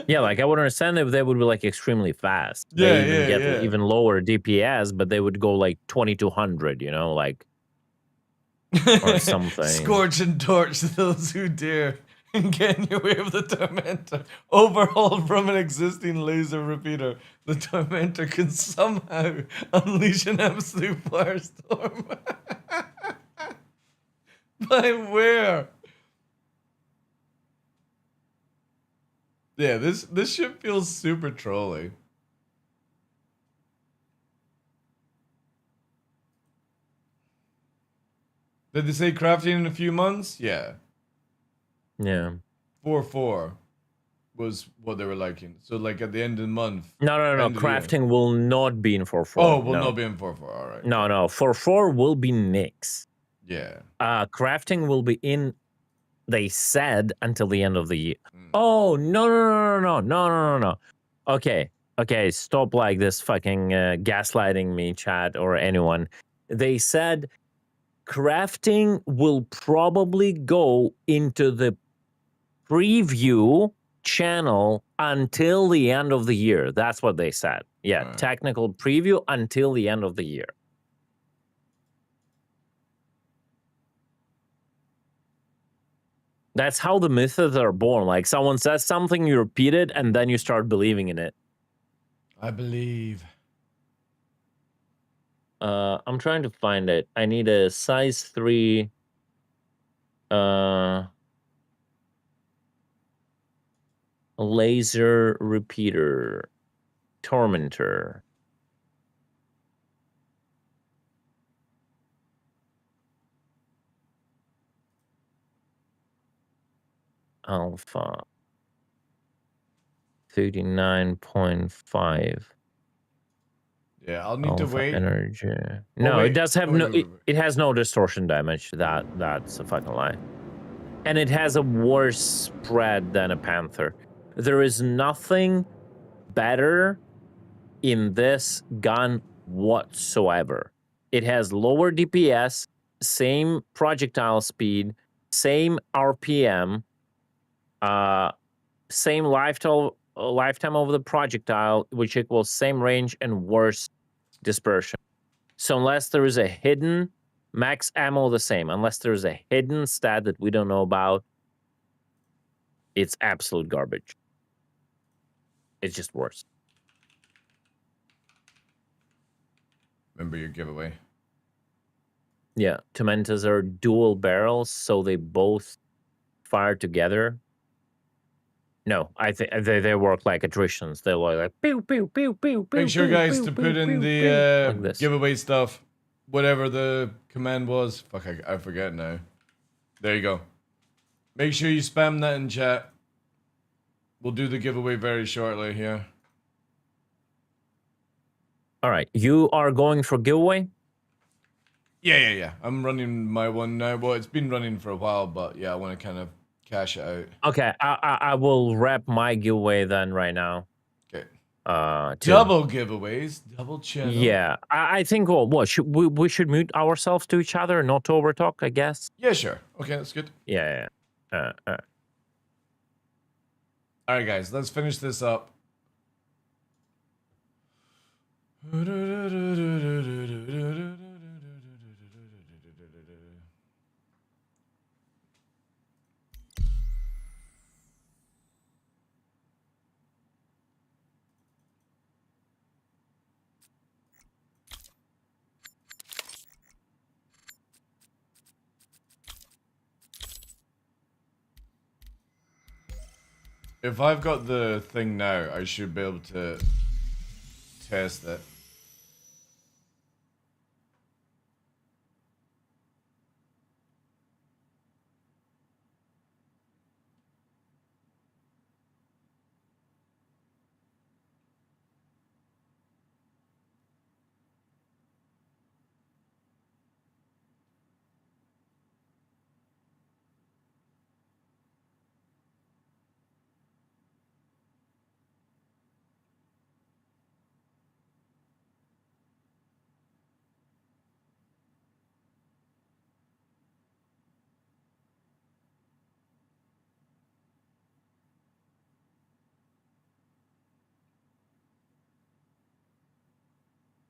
Yeah, like I would understand if they would be like extremely fast.
Yeah,
they even get even lower DPS, but they would go like 2200, you know, like or something.
Scorch and torch those who dare and get in your way of the tormentor. Overhauled from an existing laser repeater, the tormentor can somehow unleash an absolute firestorm. By where? Yeah, this shit feels super trolly. Did they say crafting in a few months? Yeah.
Yeah.
4-4 was what they were liking. So like at the end of the month.
No. Crafting will not be in 4-4.
Oh, will not be in 4-4. All right.
No. 4-4 will be Nyx.
Yeah.
Crafting will be in. They said until the end of the year. Oh no. Okay. Stop like this fucking gaslighting me, chat or anyone. They said crafting will probably go into the preview channel until the end of the year. That's what they said. Yeah, right. Technical preview until the end of the year. That's how the myths are born. Like someone says something, you repeat it, and then you start believing in it.
I believe.
I'm trying to find it. I need a size 3 laser repeater tormentor. Alpha 39.5.
Yeah, I'll need to wait.
Energy. No, it does have it has no distortion damage. That's a fucking lie. And it has a worse spread than a Panther. There is nothing better in this gun whatsoever. It has lower DPS, same projectile speed, same RPM, same lifetime of the projectile, which equals same range and worse dispersion. So unless there is a hidden max ammo, the same. Unless there is a hidden stat that we don't know about, it's absolute garbage. It's just worse.
Remember your giveaway.
Yeah, Tormentors are dual barrels, so they both fire together. No, I think they work like attritions. They're like pew pew pew pew.
Make sure, guys, to put in the giveaway stuff, whatever the command was. Fuck, I forget now. There you go. Make sure you spam that in chat. We'll do the giveaway very shortly here.
All right, you are going for giveaway?
Yeah. I'm running my one now. Well, it's been running for a while, but yeah, I want to kind of cash it out.
Okay, I will wrap my giveaway then right now.
Okay.
Too.
Double giveaways, double channel.
Yeah, I think. Well, what should we should mute ourselves to each other, not to overtalk, I guess.
Yeah, sure. Okay, that's good.
Yeah.
All right, guys, let's finish this up. If I've got the thing now, I should be able to test it.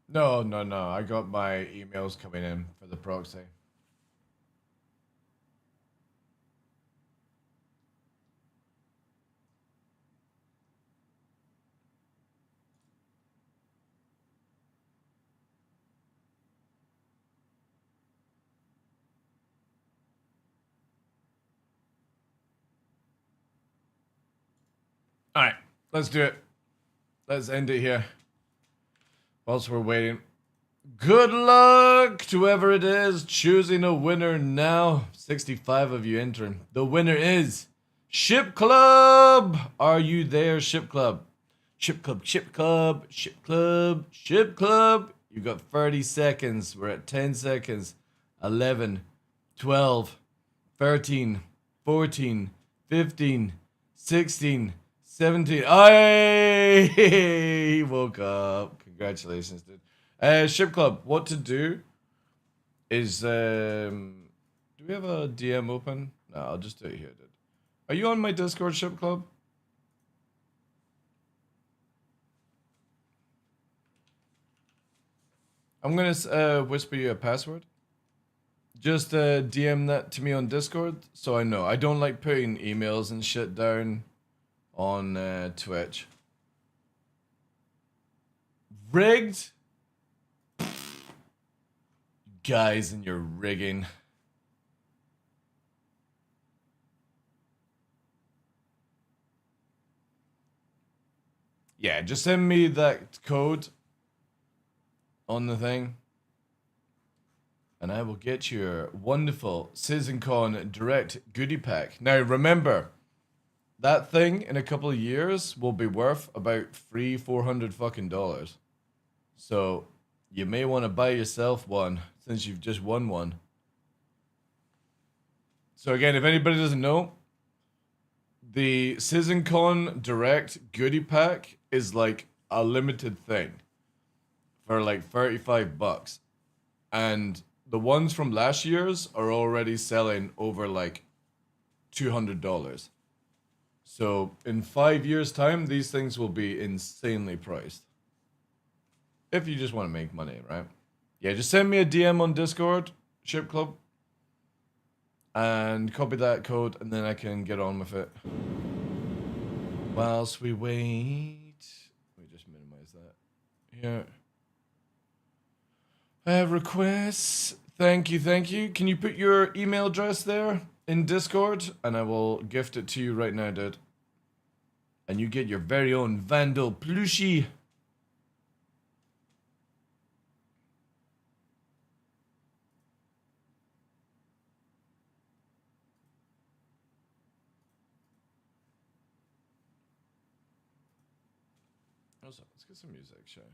No. I got my emails coming in for the proxy. All right, let's do it. Let's end it here. Whilst we're waiting. Good luck to whoever it is choosing a winner now. 65 of you entering. The winner is Ship Club. Are you there, Ship Club? Ship Club. You got 30 seconds. We're at 10 seconds. 11, 12, 13, 14, 15, 16, 17. Oh, he woke up. Congratulations, dude. Ship Club, what to do is, do we have a DM open? No, I'll just do it here, dude. Are you on my Discord, Ship Club? I'm gonna whisper you a password. Just DM that to me on Discord so I know. I don't like putting emails and shit down on Twitch. Rigged? Guys and your rigging. Yeah, just send me that code on the thing. And I will get your wonderful CitizenCon Direct goodie pack. Now remember, that thing in a couple of years will be worth about $400 fucking dollars. So you may want to buy yourself one since you've just won one. So again, if anybody doesn't know, the CitizenCon Direct goodie pack is like a limited thing for like $35. And the ones from last year's are already selling over like $200. So in 5 years' time, these things will be insanely priced. If you just want to make money, right? Yeah, just send me a DM on Discord, Ship Club, and copy that code, and then I can get on with it. Whilst we wait, let me just minimize that. Here. Requests. Thank you. Can you put your email address there in Discord? And I will gift it to you right now, dude. And you get your very own Vandal plushie. Also, let's get some music, shall we?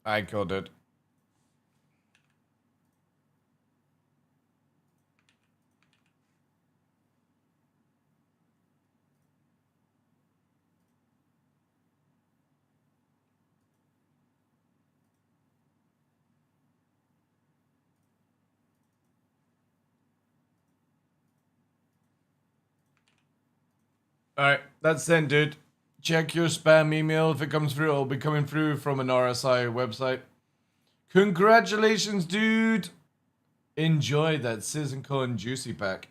I got it. Alright, that's sent, dude. Check your spam email. If it comes through, it'll be coming through from an RSI website. Congratulations, dude! Enjoy that CitizenCon Juicy Pack.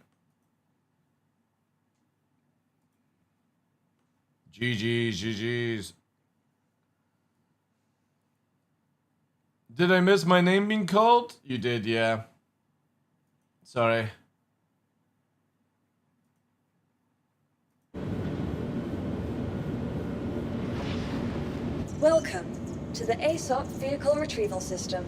GG's. Did I miss my name being called? You did, yeah. Sorry.
Welcome to the ASOP Vehicle Retrieval System.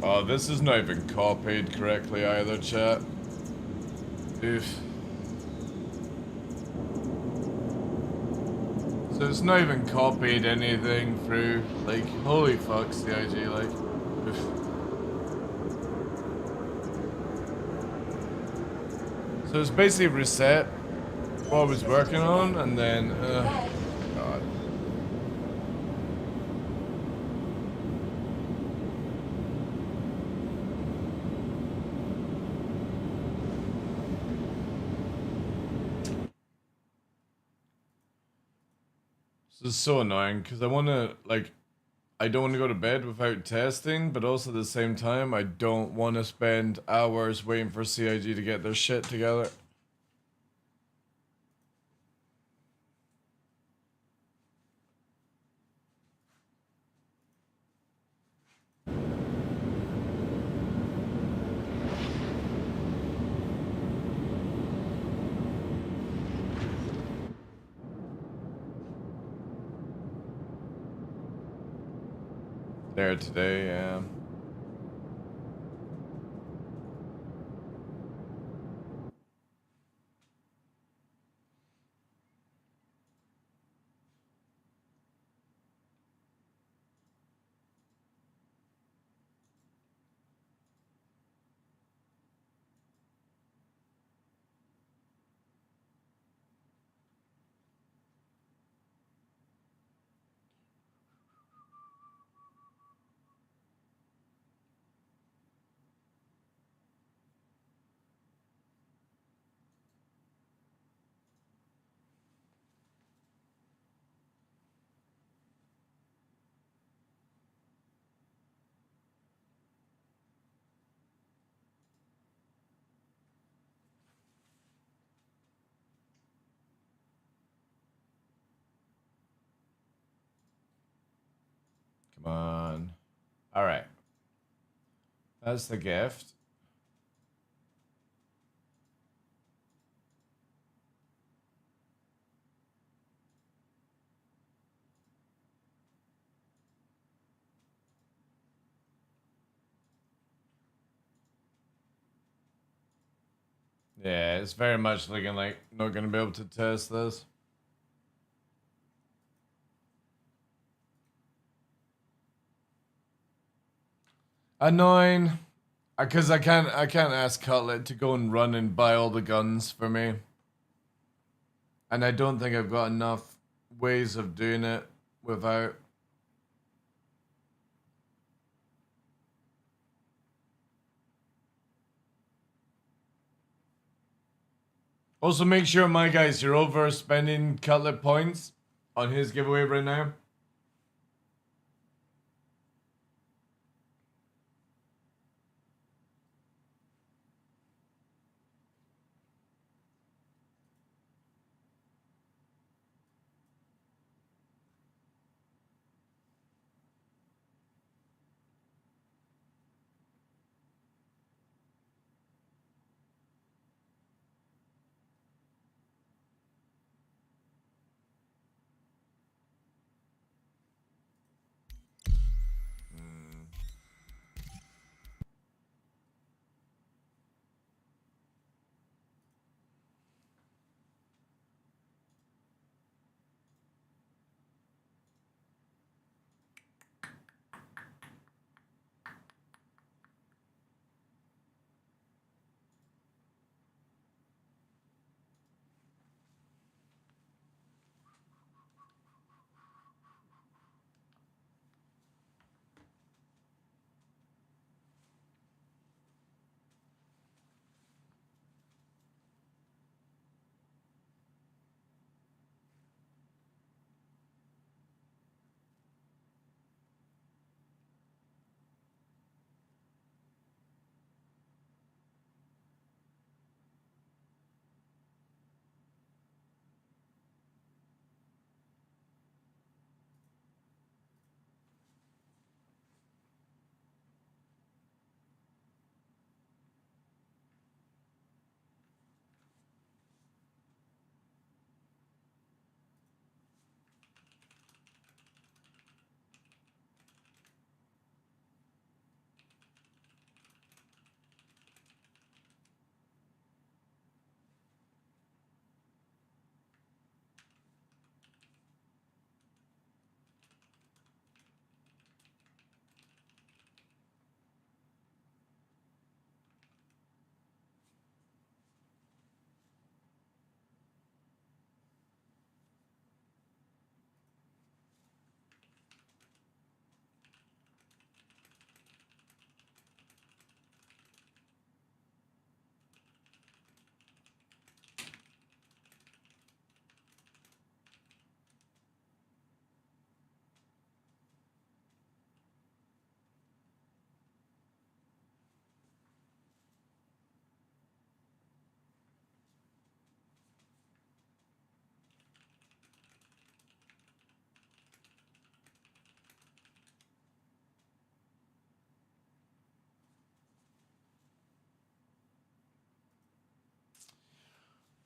Oh, this is not even copied correctly either, chat. Oof. So it's not even copied anything through. Like, holy fuck, CIG, like. Oof. So it's basically reset what I was working on, and then, God. This is so annoying, because I want to, like, I don't want to go to bed without testing, but also at the same time, I don't want to spend hours waiting for CIG to get their shit together. There today, yeah. Come on. All right. That's the gift. Yeah, it's very much looking like not going to be able to test this. Annoying, because I can't ask Cutlet to go and run and buy all the guns for me, and I don't think I've got enough ways of doing it without. Also, make sure, my guys, you're overspending Cutlet points on his giveaway right now.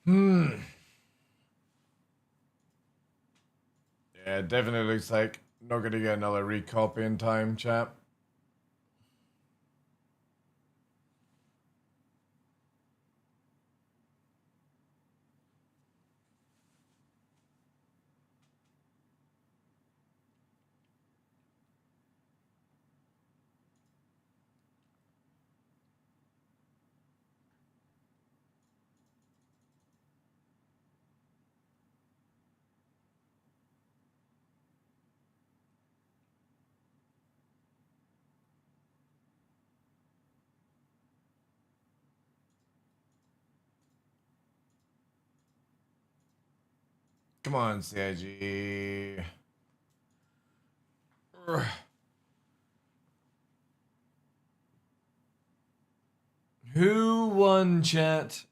Yeah, it definitely looks like not gonna get another recopy in time, chap. Come on, CIG. Who won, chat?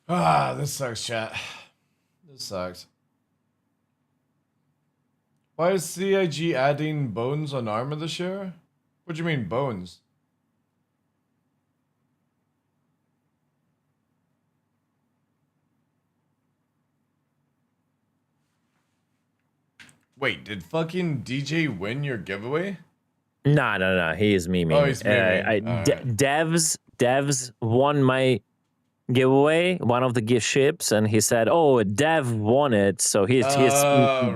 Ah, this sucks, chat. This sucks. Why is CIG adding bones on armor this year? What do you mean, bones? Wait, did fucking DJ win your giveaway?
No. He is memeing.
Oh, he's memeing.
Devs won my giveaway, one of the gift ships, and he said, "Oh, Dev won it." So he's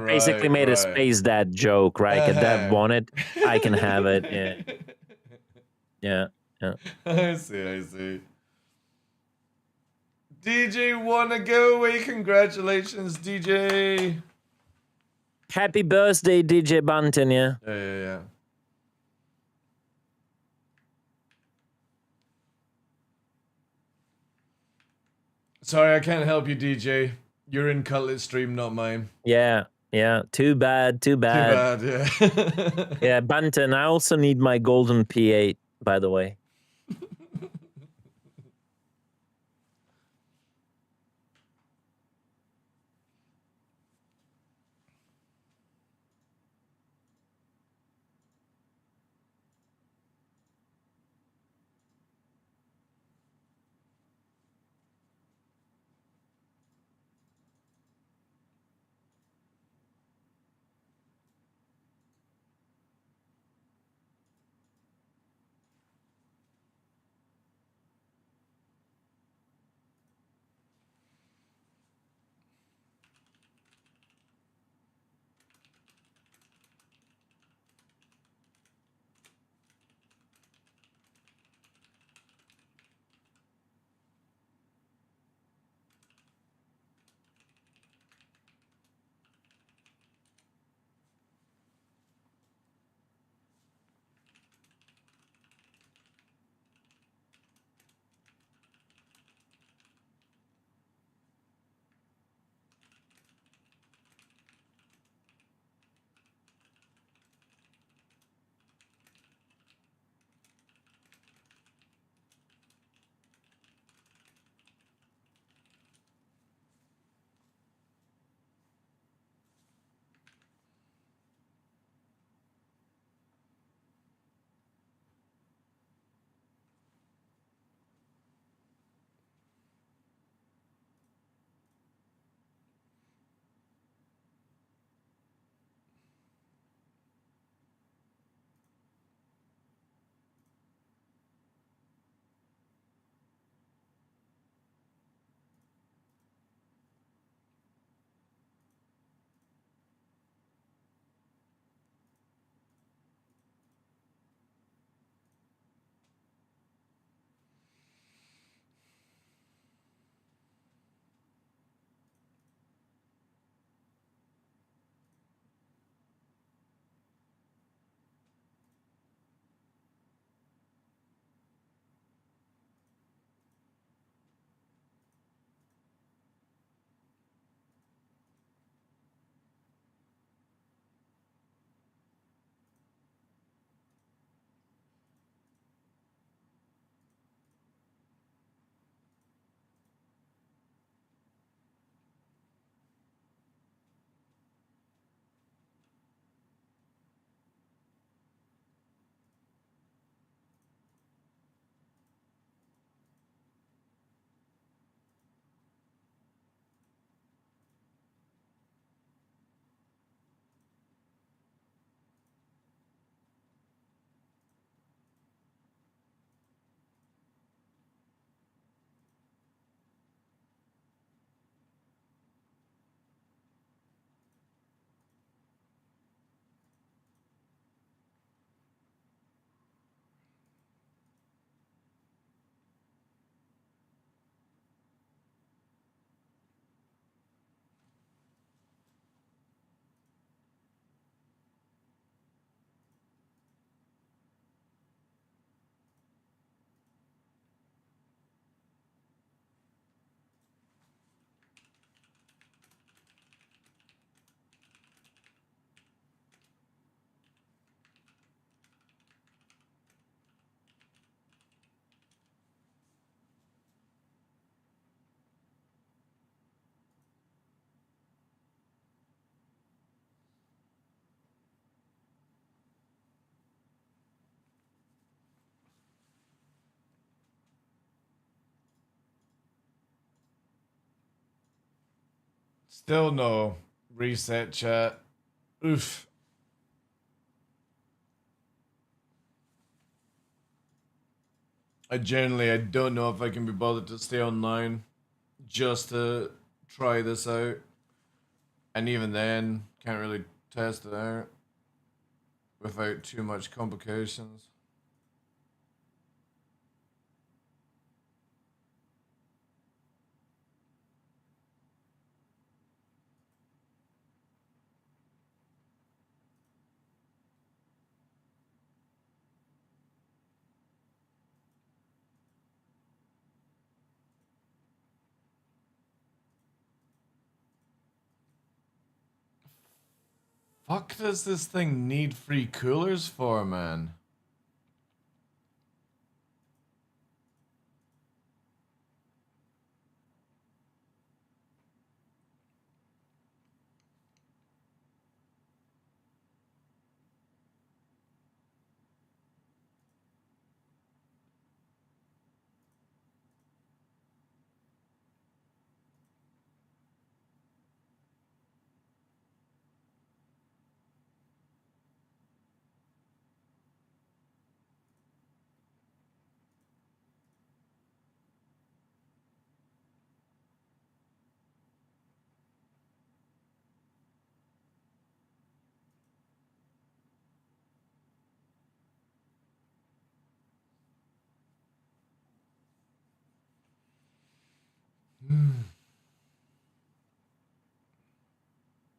basically made a Space Dad joke, right? A Dev won it, I can have it. Yeah.
I see. DJ won a giveaway. Congratulations, DJ.
Happy birthday, DJ Bunton.
Yeah. Sorry, I can't help you, DJ. You're in Cutlet stream, not mine.
Yeah. Too bad.
Yeah.
Yeah, Bunton, I also need my golden P8, by the way.
Still no reset chat. Oof. I don't know if I can be bothered to stay online just to try this out. And even then, can't really test it out without too much complications. Fuck does this thing need free coolers for, man?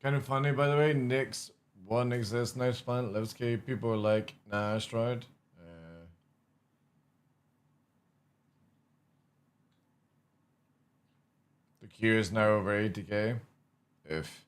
Kind of funny, by the way. Nick's one exists, nice planet, lives key. People are like, nah, asteroid. The queue is now over 80k. If.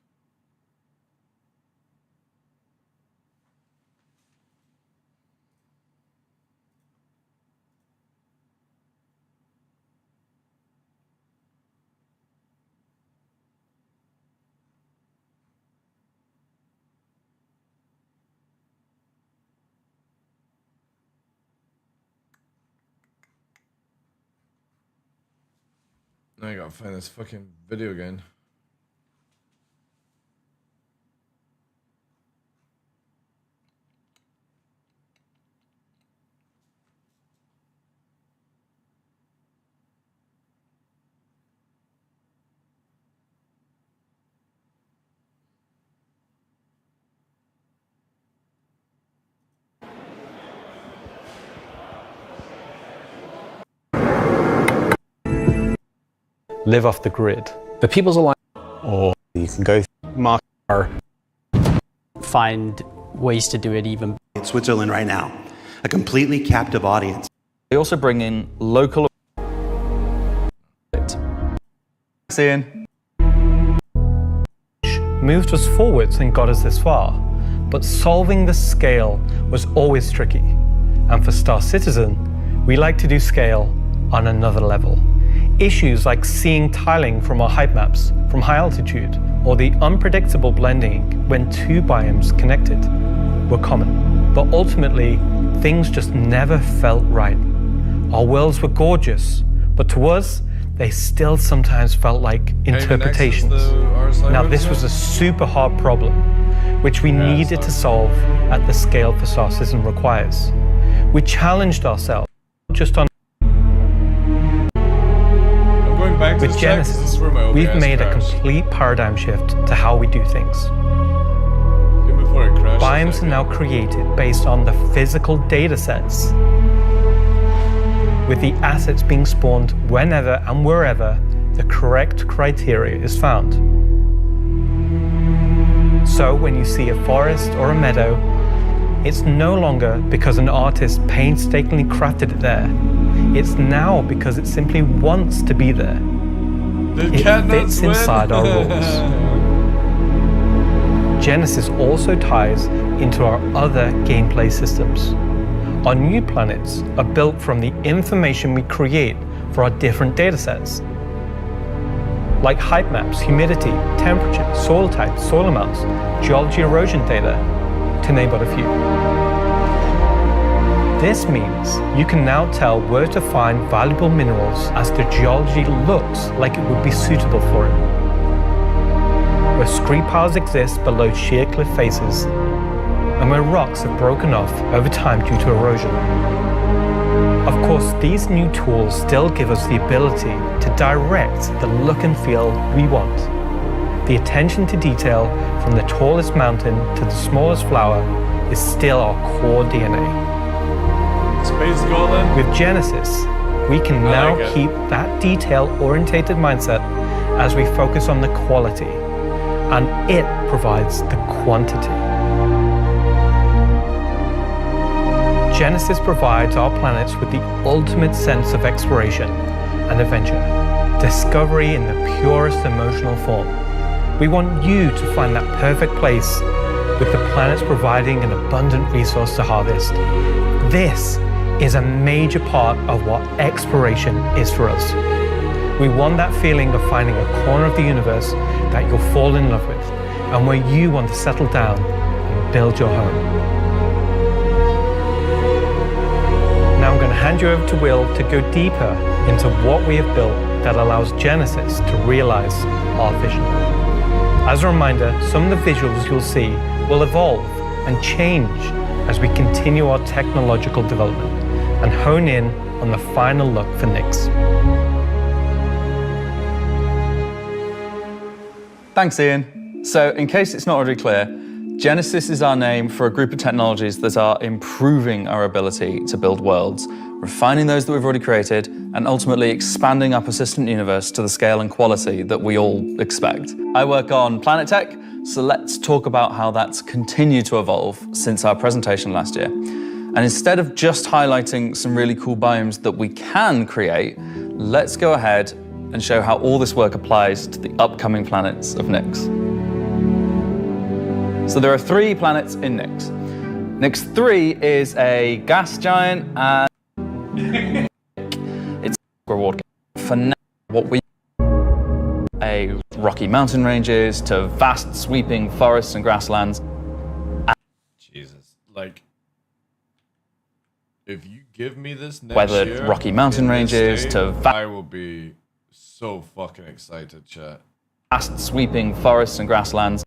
Now I gotta find this fucking video again.
Live off the grid.
The People's Alliance,
or you can go mark our
find ways to do it even.
In Switzerland right now, a completely captive audience.
They also bring in local.
Seeing. Moved us forwards and got us this far, but solving the scale was always tricky. And for Star Citizen, we like to do scale on another level. Issues like seeing tiling from our height maps from high altitude, or the unpredictable blending when two biomes connected, were common. But ultimately, things just never felt right. Our worlds were gorgeous, but to us, they still sometimes felt like interpretations. Now this was a super hard problem, which we needed to solve at the scale for Star Citizen requires. We challenged ourselves, just on with Genesis, we've made a complete paradigm shift to how we do things. Biomes are now created based on the physical data sets, with the assets being spawned whenever and wherever the correct criteria is found. So when you see a forest or a meadow, it's no longer because an artist painstakingly crafted it there. It's now because it simply wants to be there. It fits inside our rules. Genesis also ties into our other gameplay systems. Our new planets are built from the information we create for our different datasets, like height maps, humidity, temperature, soil types, soil amounts, geology erosion data, to name but a few. This means you can now tell where to find valuable minerals as the geology looks like it would be suitable for it. where scree piles exist below sheer cliff faces, and where rocks have broken off over time due to erosion. Of course, these new tools still give us the ability to direct the look and feel we want. The attention to detail from the tallest mountain to the smallest flower is still our core DNA.
Space Golem.
With Genesis, we can now keep that detail-orientated mindset as we focus on the quality, and it provides the quantity. Genesis provides our planets with the ultimate sense of exploration and adventure, discovery in the purest emotional form. We want you to find that perfect place, with the planets providing an abundant resource to harvest. This is a major part of what exploration is for us. We want that feeling of finding a corner of the universe that you'll fall in love with, and where you want to settle down and build your home. Now I'm going to hand you over to Will to go deeper into what we have built that allows Genesis to realize our vision. As a reminder, some of the visuals you'll see will evolve and change as we continue our technological development and hone in on the final look for Nyx.
Thanks, Ian. So, in case it's not already clear, Genesis is our name for a group of technologies that are improving our ability to build worlds, refining those that we've already created, and ultimately expanding our persistent universe to the scale and quality that we all expect. I work on planet tech, so let's talk about how that's continued to evolve since our presentation last year. And instead of just highlighting some really cool biomes that we can create, let's go ahead and show how all this work applies to the upcoming planets of Nyx. So there are 3 planets in Nyx. Nyx 3 is a gas giant, and it's a reward for now. What we a rocky mountain ranges to vast sweeping forests and grasslands.
Jesus, like if you give me this next
weathered
year,
rocky mountain ranges
state,
to
I will be so fucking excited, chat.
Vast sweeping forests and grasslands.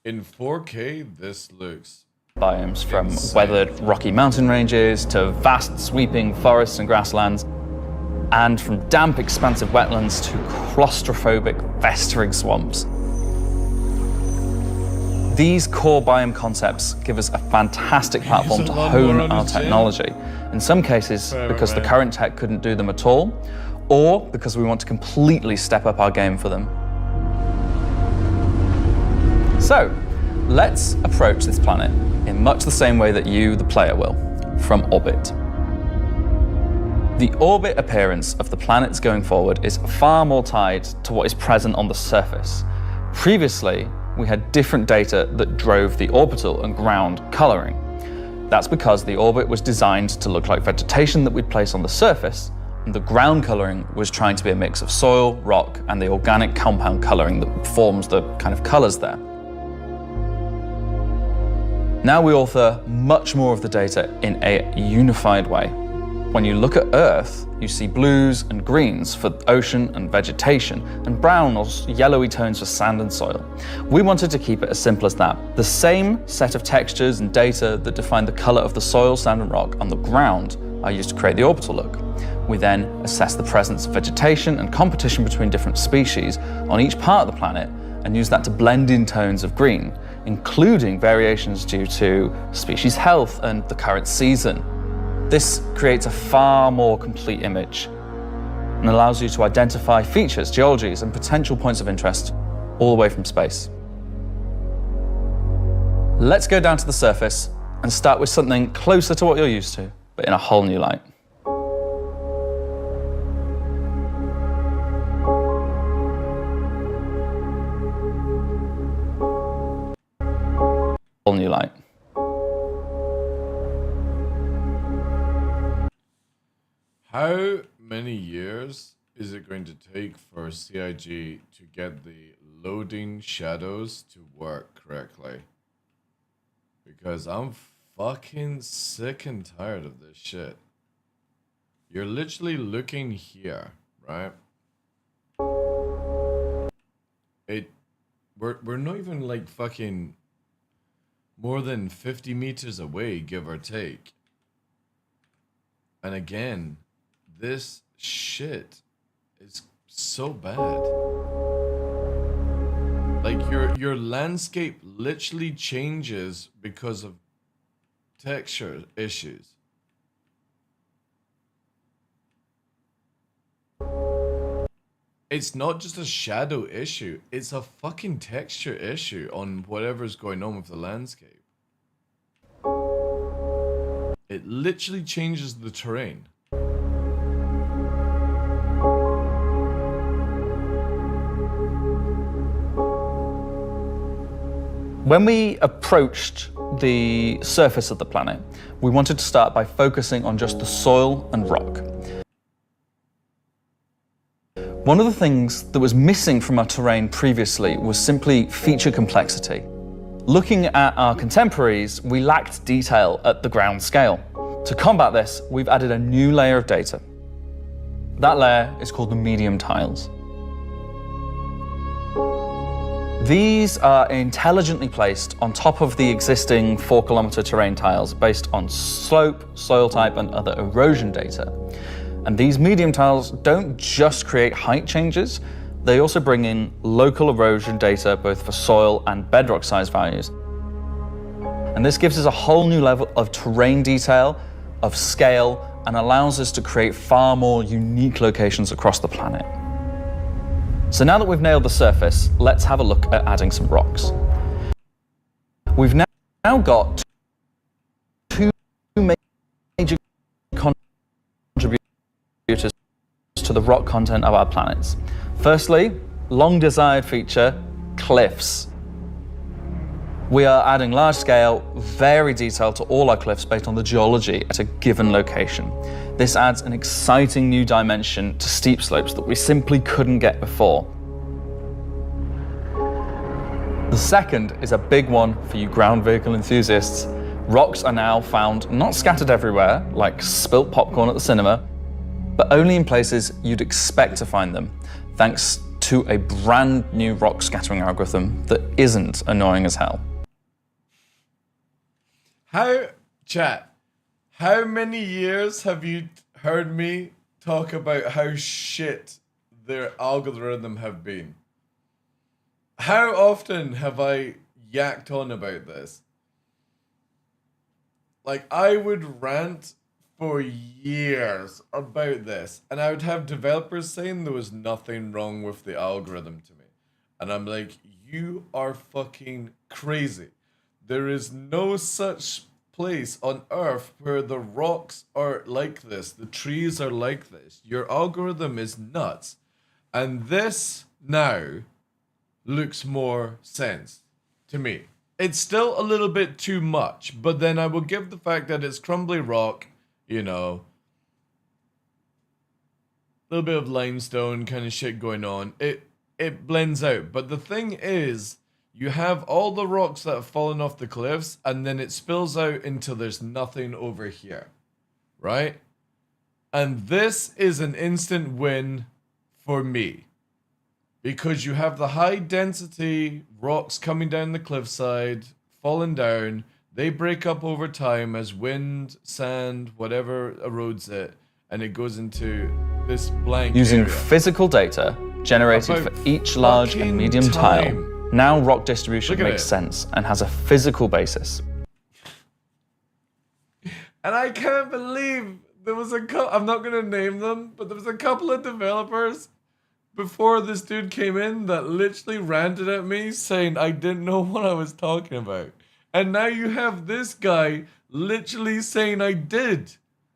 In 4K, this looks
biomes from
insane.
Weathered rocky mountain ranges to vast sweeping forests and grasslands, and from damp expansive wetlands to claustrophobic festering swamps. These core biome concepts give us a fantastic platform to hone our technology, in some cases because the current tech couldn't do them at all, or because we want to completely step up our game for them. So, let's approach this planet in much the same way that you, the player, will, from orbit. The orbit appearance of the planets going forward is far more tied to what is present on the surface. Previously, we had different data that drove the orbital and ground coloring. That's because the orbit was designed to look like vegetation that we'd place on the surface, and the ground coloring was trying to be a mix of soil, rock, and the organic compound coloring that forms the kind of colors there. Now we author much more of the data in a unified way. When you look at Earth, you see blues and greens for ocean and vegetation, and brown or yellowy tones for sand and soil. We wanted to keep it as simple as that. The same set of textures and data that define the color of the soil, sand, and rock on the ground are used to create the orbital look. We then assess the presence of vegetation and competition between different species on each part of the planet, and use that to blend in tones of green, including variations due to species health and the current season. This creates a far more complete image and allows you to identify features, geologies, and potential points of interest all the way from space. Let's go down to the surface and start with something closer to what you're used to, but in a whole new light. New light.
How many years is it going to take for CIG to get the loading shadows to work correctly? Because I'm fucking sick and tired of this shit. You're literally looking here, right? We're not even like fucking more than 50 meters away, give or take. And again, this shit is so bad. Like your landscape literally changes because of texture issues. It's not just a shadow issue, it's a fucking texture issue on whatever's going on with the landscape. It literally changes the terrain.
When we approached the surface of the planet, we wanted to start by focusing on just the soil and rock. One of the things that was missing from our terrain previously was simply feature complexity. Looking at our contemporaries, we lacked detail at the ground scale. To combat this, we've added a new layer of data. That layer is called the medium tiles. These are intelligently placed on top of the existing 4-kilometer terrain tiles based on slope, soil type, and other erosion data. And these medium tiles don't just create height changes, they also bring in local erosion data both for soil and bedrock size values. And this gives us a whole new level of terrain detail, of scale, and allows us to create far more unique locations across the planet. So now that we've nailed the surface, let's have a look at adding some rocks. We've now got two major contributors to the rock content of our planets. Firstly, long desired feature, cliffs. We are adding large scale, varied detail to all our cliffs based on the geology at a given location. This adds an exciting new dimension to steep slopes that we simply couldn't get before. The second is a big one for you ground vehicle enthusiasts. Rocks are now found not scattered everywhere, like spilt popcorn at the cinema, but only in places you'd expect to find them, thanks to a brand new rock scattering algorithm that isn't annoying as hell.
How many years have you heard me talk about how shit their algorithm have been? How often have I yacked on about this? Like, I would rant for years about this, and I would have developers saying there was nothing wrong with the algorithm to me. And I'm like, you are fucking crazy. There is no such place on Earth where the rocks are like this, the trees are like this. Your algorithm is nuts. And this now looks more sense to me. It's still a little bit too much, but then I will give the fact that it's crumbly rock, you know, a little bit of limestone kind of shit going on. It blends out. But the thing is, you have all the rocks that have fallen off the cliffs, and then it spills out into there's nothing over here, right? And this is an instant win for me, because you have the high density rocks coming down the cliffside, falling down. They break up over time as wind, sand, whatever erodes it, and it goes into this blank
Using
area.
physical data generated for each large and medium tile, now rock distribution makes sense and has a physical basis.
And I can't believe there was a couple, I'm not going to name them, but there was a couple of developers before this dude came in that literally ranted at me saying I didn't know what I was talking about. And now you have this guy literally saying I did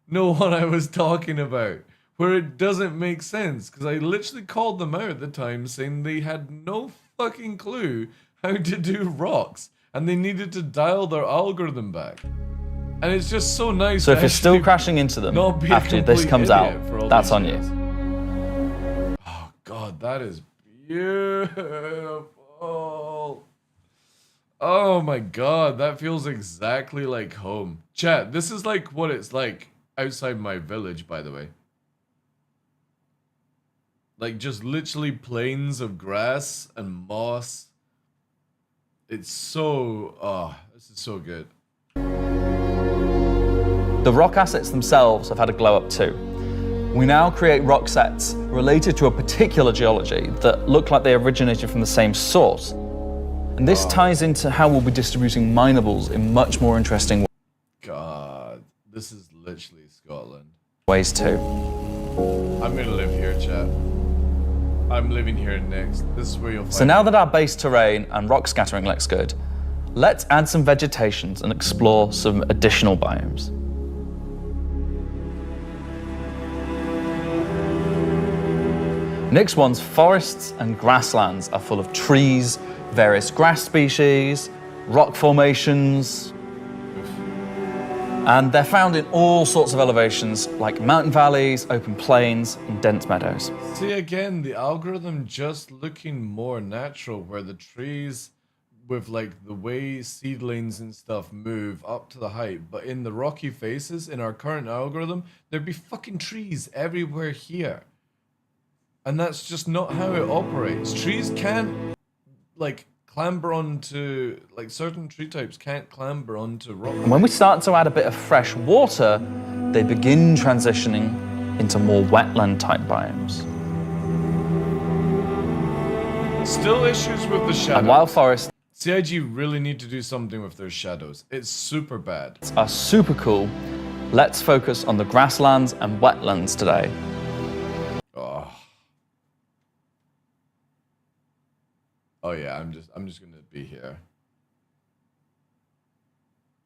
know what I was talking about, where it doesn't make sense, because I literally called them out at the time saying they had no fucking clue how to do rocks and they needed to dial their algorithm back. And it's just so nice.
So if you're still crashing into them after this comes out, that's on you.
Oh God, that is beautiful. Oh my God, that feels exactly like home. Chat, this is like what it's like outside my village, by the way. Like just literally plains of grass and moss It's so, this is so good.
The rock assets themselves have had a glow up too. We now create rock sets related to a particular geology that look like they originated from the same source. And this ties into how we'll be distributing minables in much more interesting ways.
God, this is literally Scotland.
Ways too.
I'm gonna live here, chat. I'm living here next. This is where you'll find
So now that our base terrain and rock scattering looks good, let's add some vegetations and explore some additional biomes. Nyx 1's forests and grasslands are full of trees, various grass species, rock formations, and they're found in all sorts of elevations like mountain valleys, open plains, and dense meadows.
See, again, the algorithm just looking more natural, where the trees with like the way seedlings and stuff move up to the height, but in the rocky faces in our current algorithm, there'd be fucking trees everywhere here. And that's just not how it operates. Trees can't like clamber onto, like certain tree types can't clamber onto rock.
And when we start to add a bit of fresh water, they begin transitioning into more wetland type biomes.
Still issues with the shadows.
And wild forests
CIG really need to do something with their shadows. It's super bad.
Are super cool. Let's focus on the grasslands and wetlands today.
Oh yeah, I'm just gonna be here.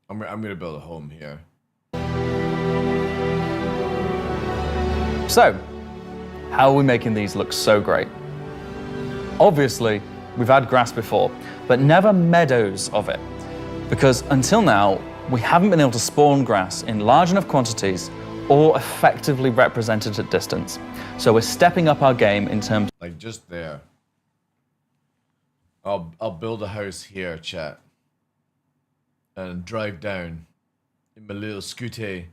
I'm gonna build a home here.
So, how are we making these look so great? Obviously, we've had grass before, but never meadows of it. Because until now, we haven't been able to spawn grass in large enough quantities or effectively represented at distance. So we're stepping up our game in terms
like just there. I'll build a house here, chat, and drive down in my little scooter.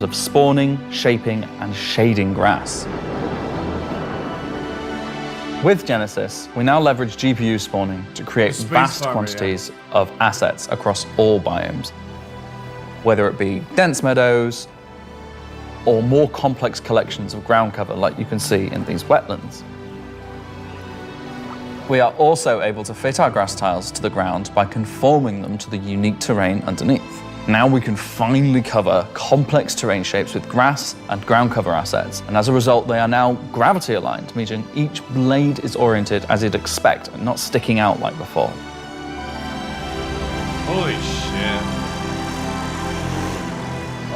Of spawning, shaping, and shading grass. With Genesis, we now leverage GPU spawning to create vast quantities of assets across all biomes, whether it be dense meadows or more complex collections of ground cover like you can see in these wetlands. We are also able to fit our grass tiles to the ground by conforming them to the unique terrain underneath. Now we can finally cover complex terrain shapes with grass and ground cover assets, and as a result they are now gravity aligned, meaning each blade is oriented as you'd expect and not sticking out like before.
Holy shit.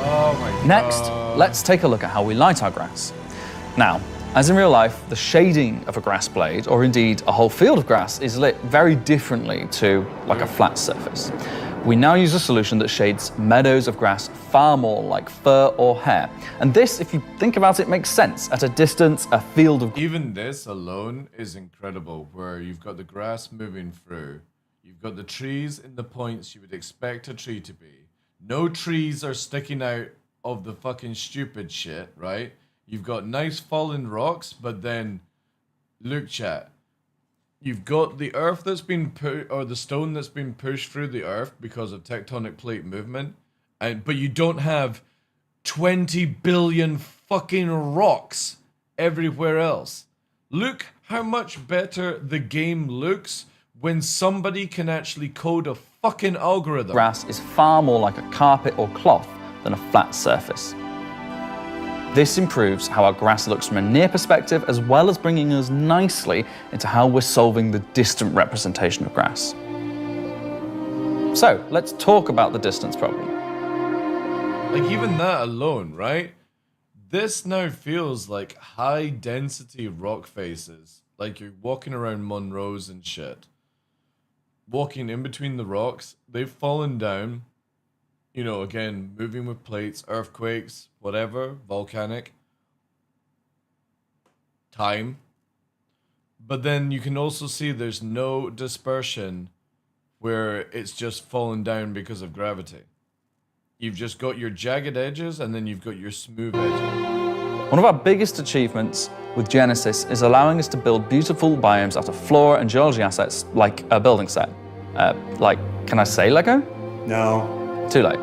Oh my god.
Next, let's take a look at how we light our grass. Now, as in real life, the shading of a grass blade, or indeed a whole field of grass, is lit very differently to like a flat surface. We now use a solution that shades meadows of grass far more like fur or hair. And this, if you think about it, makes sense. At a distance, a field of...
Even this alone is incredible, where you've got the grass moving through. You've got the trees in the points you would expect a tree to be. No trees are sticking out of the fucking stupid shit, right? You've got nice fallen rocks, but then, look chat, you've got the earth that's been or the stone that's been pushed through the earth because of tectonic plate movement, but you don't have 20 billion fucking rocks everywhere else. Look how much better the game looks when somebody can actually code a fucking algorithm.
Grass is far more like a carpet or cloth than a flat surface. This improves how our grass looks from a near perspective, as well as bringing us nicely into how we're solving the distant representation of grass. So, let's talk about the distance problem.
Like even that alone, right? This now feels like high density rock faces. Like you're walking around Monroe's and shit. Walking in between the rocks, they've fallen down. You know, again, moving with plates, earthquakes, whatever, volcanic. Time. But then you can also see there's no dispersion where it's just fallen down because of gravity. You've just got your jagged edges and then you've got your smooth edges.
One of our biggest achievements with Genesis is allowing us to build beautiful biomes out of flora and geology assets like a building set. Like, can I say Lego?
No.
Too late.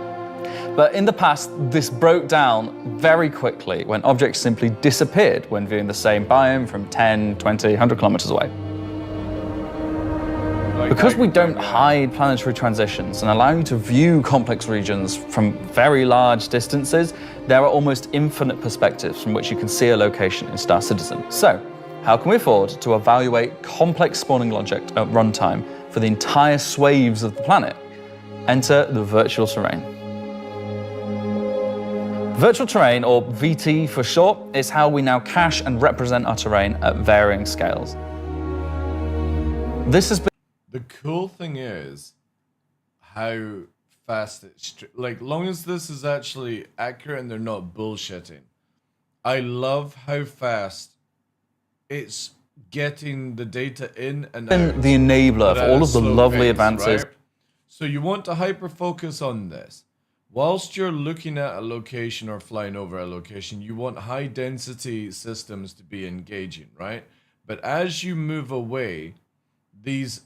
But in the past, this broke down very quickly when objects simply disappeared when viewing the same biome from 10, 20, 100 kilometers away. Because we don't hide planetary transitions and allow you to view complex regions from very large distances, there are almost infinite perspectives from which you can see a location in Star Citizen. So, how can we afford to evaluate complex spawning logic at runtime for the entire swathes of the planet? Enter the virtual terrain. Virtual terrain, or VT for short, is how we now cache and represent our terrain at varying scales. This has been...
The cool thing is how fast it's... Like, long as this is actually accurate and they're not bullshitting. I love how fast it's getting the data in and out.
The enabler of all of the lovely advances.
Right? So you want to hyper-focus on this. Whilst you're looking at a location or flying over a location, you want high-density systems to be engaging, right? But as you move away, these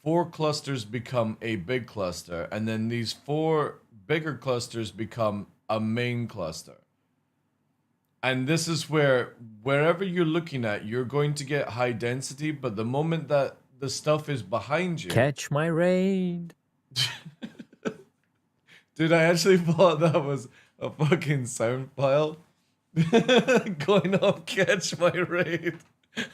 4 clusters become a big cluster, and then these 4 bigger clusters become a main cluster. And this is where, wherever you're looking at, you're going to get high density, but the moment that the stuff is behind you...
Catch my raid.
Dude, I actually thought that was a fucking sound file. Going off, catch my raid.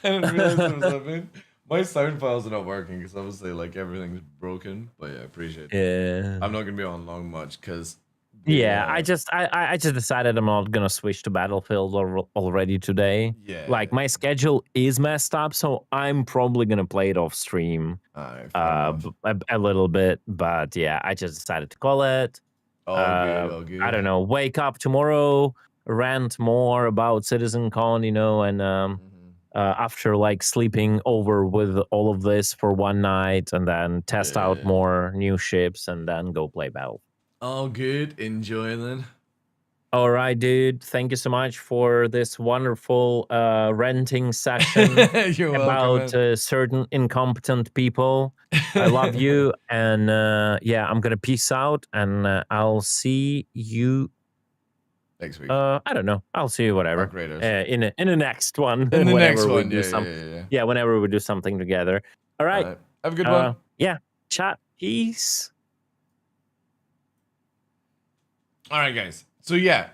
I didn't realize it was something. My sound files are not working because obviously like everything's broken. But yeah, I appreciate it.
Yeah.
I'm not gonna be on long much because
yeah, I just decided I'm not gonna switch to Battlefield already today.
Yeah.
Like my schedule is messed up, so I'm probably gonna play it off stream a little bit. But yeah, I just decided to call it.
All good.
I don't know. Wake up tomorrow, rant more about CitizenCon, you know, and after like sleeping over with all of this for one night, and then test out more new ships, and then go play Battle.
All good. Enjoy then.
All right, dude. Thank you so much for this wonderful renting session about certain incompetent people. I love you, and yeah, I'm gonna peace out, and I'll see you
next week.
I don't know. I'll see you whatever in the next one.
In the next one,
yeah, whenever we do something together. All right.
Have a good one.
Yeah. Chat. Peace.
All right, guys. So yeah,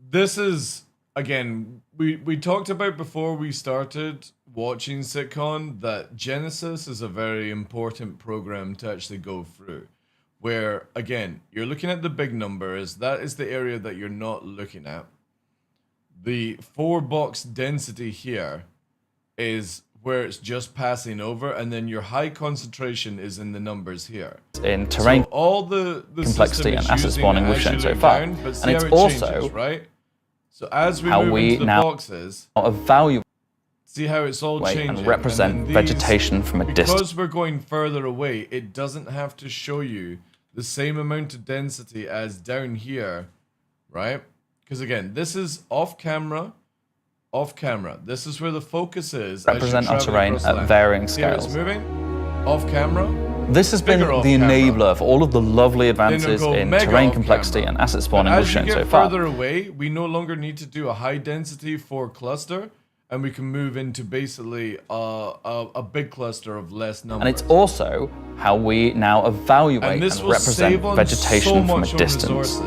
this is, again, we talked about before we started watching SitCon that Genesis is a very important program to actually go through. Where, again, you're looking at the big numbers. That is the area that you're not looking at. The 4-box density here is where it's just passing over, and then your high concentration is in the numbers here.
In terrain,
so all the
complexity and asset spawning we've shown so far.
Down, but
and it's also
changes, right? So as we
how
move
we
into the
now
boxes,
evaluate
see how it's all changing
and represent vegetation from a distance.
Because we're going further away, it doesn't have to show you the same amount of density as down here, right? Because again, this is off camera. This is where the focus is.
Represent our terrain at varying scales.
It's moving off camera.
This has been the enabler of all of the lovely advances in terrain complexity and asset spawning we've shown so far.
As you get further away, we no longer need to do a high density for cluster, and we can move into basically a big cluster of less numbers.
And it's also how we now evaluate and represent vegetation from a distance.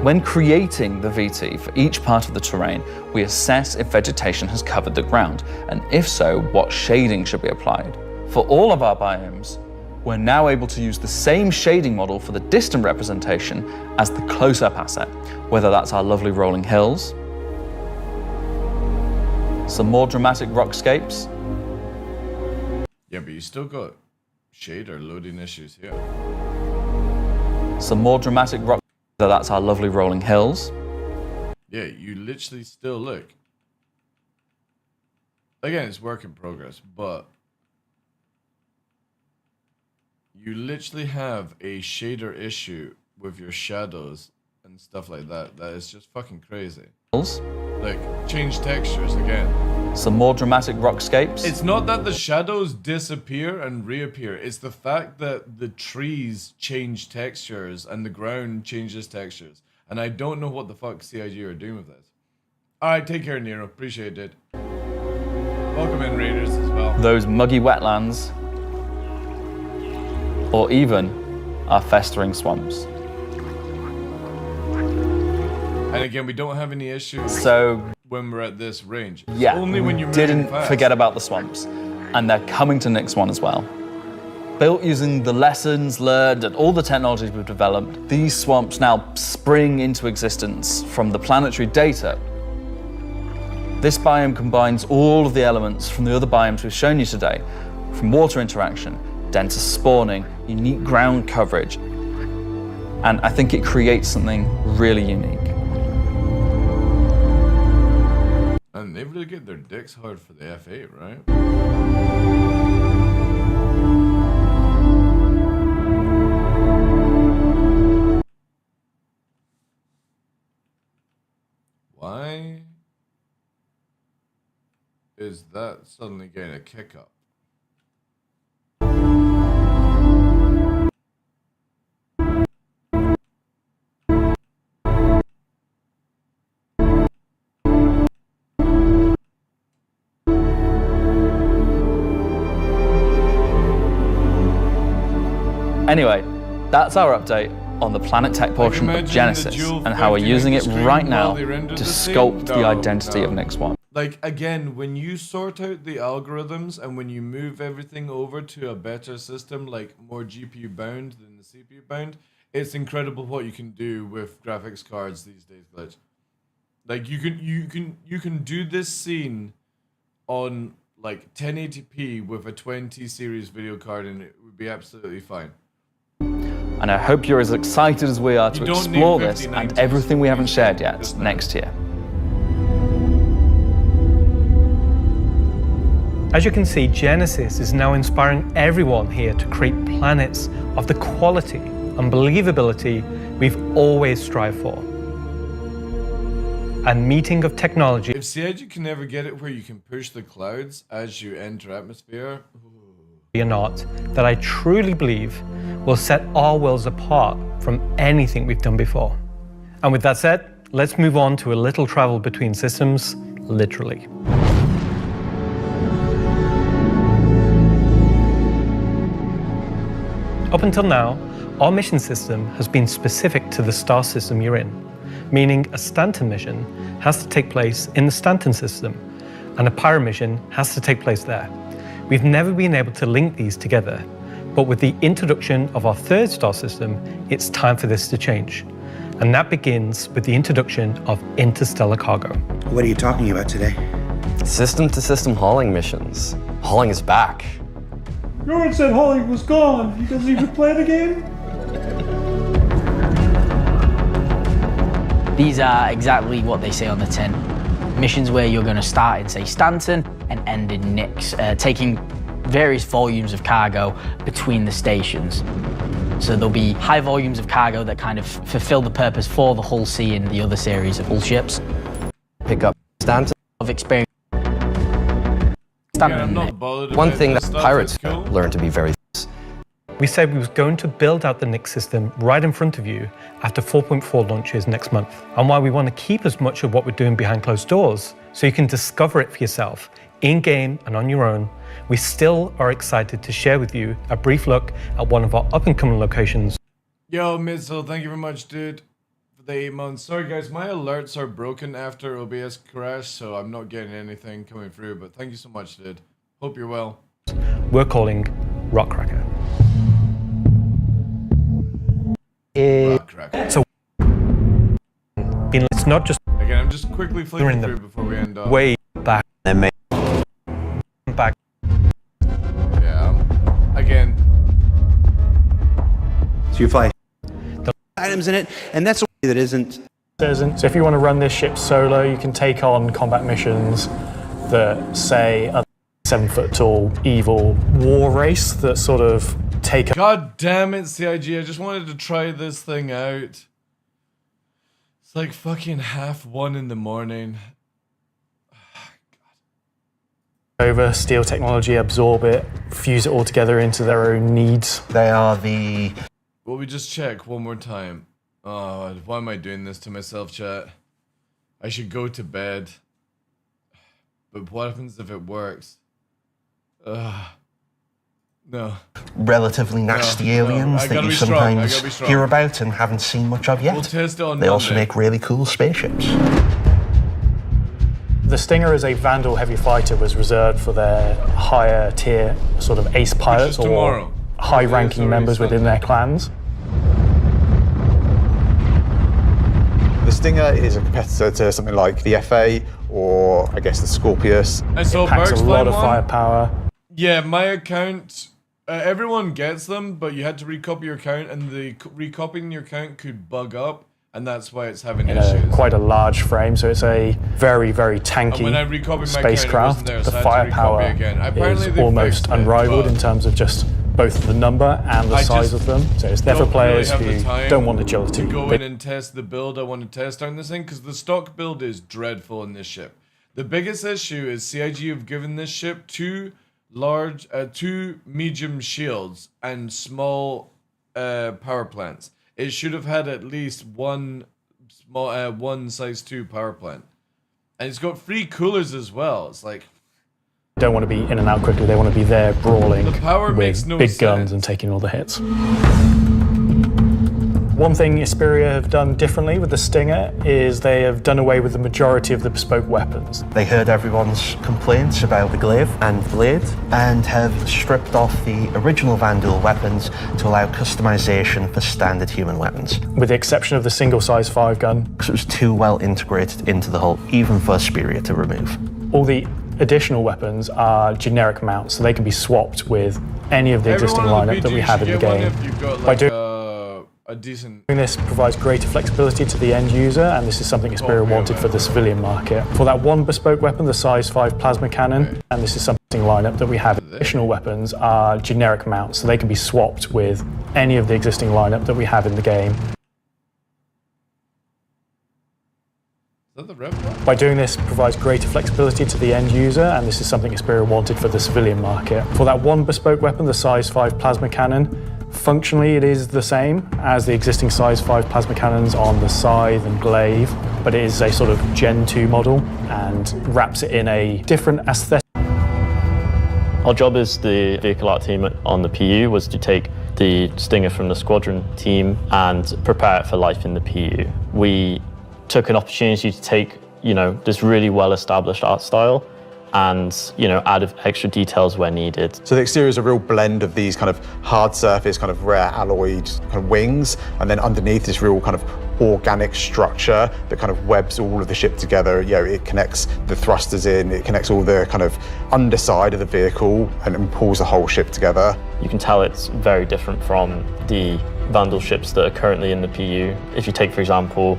When creating the VT for each part of the terrain, we assess if vegetation has covered the ground, and if so, what shading should be applied. For all of our biomes, we're now able to use the same shading model for the distant representation as the close-up asset, whether that's our lovely rolling hills, some more dramatic rockscapes.
Yeah, but you still got shader loading issues here.
Some more dramatic rock. Whether that's our lovely rolling hills.
Yeah, you literally still look. Again, it's work in progress, but you literally have a shader issue with your shadows and stuff like that. That is just fucking crazy. Like, change textures again.
Some more dramatic rockscapes.
It's not that the shadows disappear and reappear. It's the fact that the trees change textures and the ground changes textures. And I don't know what the fuck CIG are doing with this. Alright, take care, Nero. Appreciate it. Welcome in, Raiders, as well.
Those muggy wetlands. Or even our festering swamps.
And again, we don't have any issues when we're at this range. It's
Yeah,
only when you
didn't forget about the swamps. And they're coming to Nyx 1 as well. Built using the lessons learned and all the technologies we've developed, these swamps now spring into existence from the planetary data. This biome combines all of the elements from the other biomes we've shown you today, from water interaction, denser spawning, unique ground coverage, and I think it creates something really unique.
And they really get their dicks hard for the F8, right? Why is that suddenly getting a kick up?
Anyway, that's our update on the Planet Tech portion of Genesis and how we're using it right now to sculpt the identity of Nyx 1.
Like, again, when you sort out the algorithms and when you move everything over to a better system, like more GPU bound than the CPU bound, it's incredible what you can do with graphics cards these days, Glitch. Like, you can do this scene on like 1080p with a 20 series video card and it would be absolutely fine.
And I hope you're as excited as we are to explore this and everything we haven't shared yet next year.
As you can see, Genesis is now inspiring everyone here to create planets of the quality and believability we've always strived for. And meeting of technology.
If CIG can never get it where you can push the clouds as you enter atmosphere,
or not, that I truly believe will set our worlds apart from anything we've done before. And with that said, let's move on to a little travel between systems, literally. Up until now, our mission system has been specific to the star system you're in, meaning a Stanton mission has to take place in the Stanton system, and a Pyro mission has to take place there. We've never been able to link these together, but with the introduction of our third star system, it's time for this to change. And that begins with the introduction of interstellar cargo.
What are you talking about today?
System-to-system hauling missions. Hauling is back.
Jordan said hauling was gone. He doesn't even play the game?
These are exactly what they say on the tin. Missions where you're going to start in, say, Stanton and end in Nyx, taking various volumes of cargo between the stations. So there'll be high volumes of cargo that kind of fulfill the purpose for the Hull C and the other series of Hull ships.
Pick up Stanton.
Of experience.
One thing that pirates learned to be very.
We said we was going to build out the Nyx system right in front of you after 4.4 launches next month. And while we want to keep as much of what we're doing behind closed doors, so you can discover it for yourself, in-game and on your own, we still are excited to share with you a brief look at one of our up-and-coming locations.
Yo, Mitzel, thank you very much, dude, for the 8 months. Sorry, guys, my alerts are broken after OBS crash, so I'm not getting anything coming through, but thank you so much, dude. Hope you're well.
We're calling Rockcracker. So, it's not just
again. I'm just quickly flicking through before we end up.
Way back. Back.
Yeah. Again.
So you fly the items in it, and that's a way that isn't.
So if you want to run this ship solo, you can take on combat missions that say a 7-foot-tall evil war race that sort of take.
God damn it, CIG! I just wanted to try this thing out. It's like fucking 1:30 in the morning.
Over steel technology, absorb it, fuse it all together into their own needs.
They are the...
Well, we just check one more time. Oh, why am I doing this to myself, chat? I should go to bed. But what happens if it works? No.
Relatively nasty aliens that you sometimes hear about and haven't seen much of yet.
We'll test it on
They also
Monday.
make really cool spaceships.
The Stinger as a Vandal heavy fighter was reserved for their higher tier sort of ace pilots or high-ranking members within their clans.
The Stinger is a competitor to something like the FA or I guess the Scorpius.
I saw
It packs a lot of firepower.
Yeah, my account, everyone gets them, but you had to recopy your account, and the recopying your account could bug up, and that's why it's having issues.
Quite a large frame, so it's a very, very tanky
And when I recopied my
spacecraft.
account, it wasn't there, so
The
I had to
firepower
recopy again. Apparently
is
they
almost
fixed it,
unrivaled
but
in terms of just both the number and the size of them. So it's there for players who don't want agility.
To go in and test the build I want to test on this thing, because the stock build is dreadful in this ship. The biggest issue is CIG have given this ship two medium shields and small power plants. It should have had at least one small one size 2 power plant, and it's got 3 coolers as well. It's like
They don't want to be in and out quickly. They want to be there brawling with
no
big guns and taking all the hits. One thing Isperia have done differently with the Stinger is they have done away with the majority of the bespoke weapons.
They heard everyone's complaints about the glaive and blade and have stripped off the original Vandal weapons to allow customization for standard human weapons.
With the exception of the single size 5 gun.
Because it was too well integrated into the hull, even for Isperia to remove.
All the additional weapons are generic mounts, so they can be swapped with any of the existing lineup that we have in the game. By doing
a decent...
This provides greater flexibility to the end user, and this is something Isperia wanted for the civilian market. For that one bespoke weapon, the size 5 plasma cannon, and this is something lineup that we have. Additional weapons are generic mounts, so they can be swapped with any of the existing lineup that we have in the game.
Is that the rev?
By doing this, provides greater flexibility to the end user, and this is something Isperia wanted for the civilian market. For that one bespoke weapon, the size 5 plasma cannon, functionally it is the same as the existing size 5 plasma cannons on the Scythe and Glaive, but it is a sort of Gen 2 model and wraps it in a different aesthetic.
Our job as the vehicle art team on the PU was to take the Stinger from the squadron team and prepare it for life in the PU. We took an opportunity to take, this really well-established art style and, add extra details where needed.
So the exterior is a real blend of these kind of hard surface, kind of rare alloyed kind of wings, and then underneath this real kind of organic structure that kind of webs all of the ship together. It connects the thrusters in, it connects all the kind of underside of the vehicle and pulls the whole ship together.
You can tell it's very different from the Vandal ships that are currently in the PU. If you take, for example,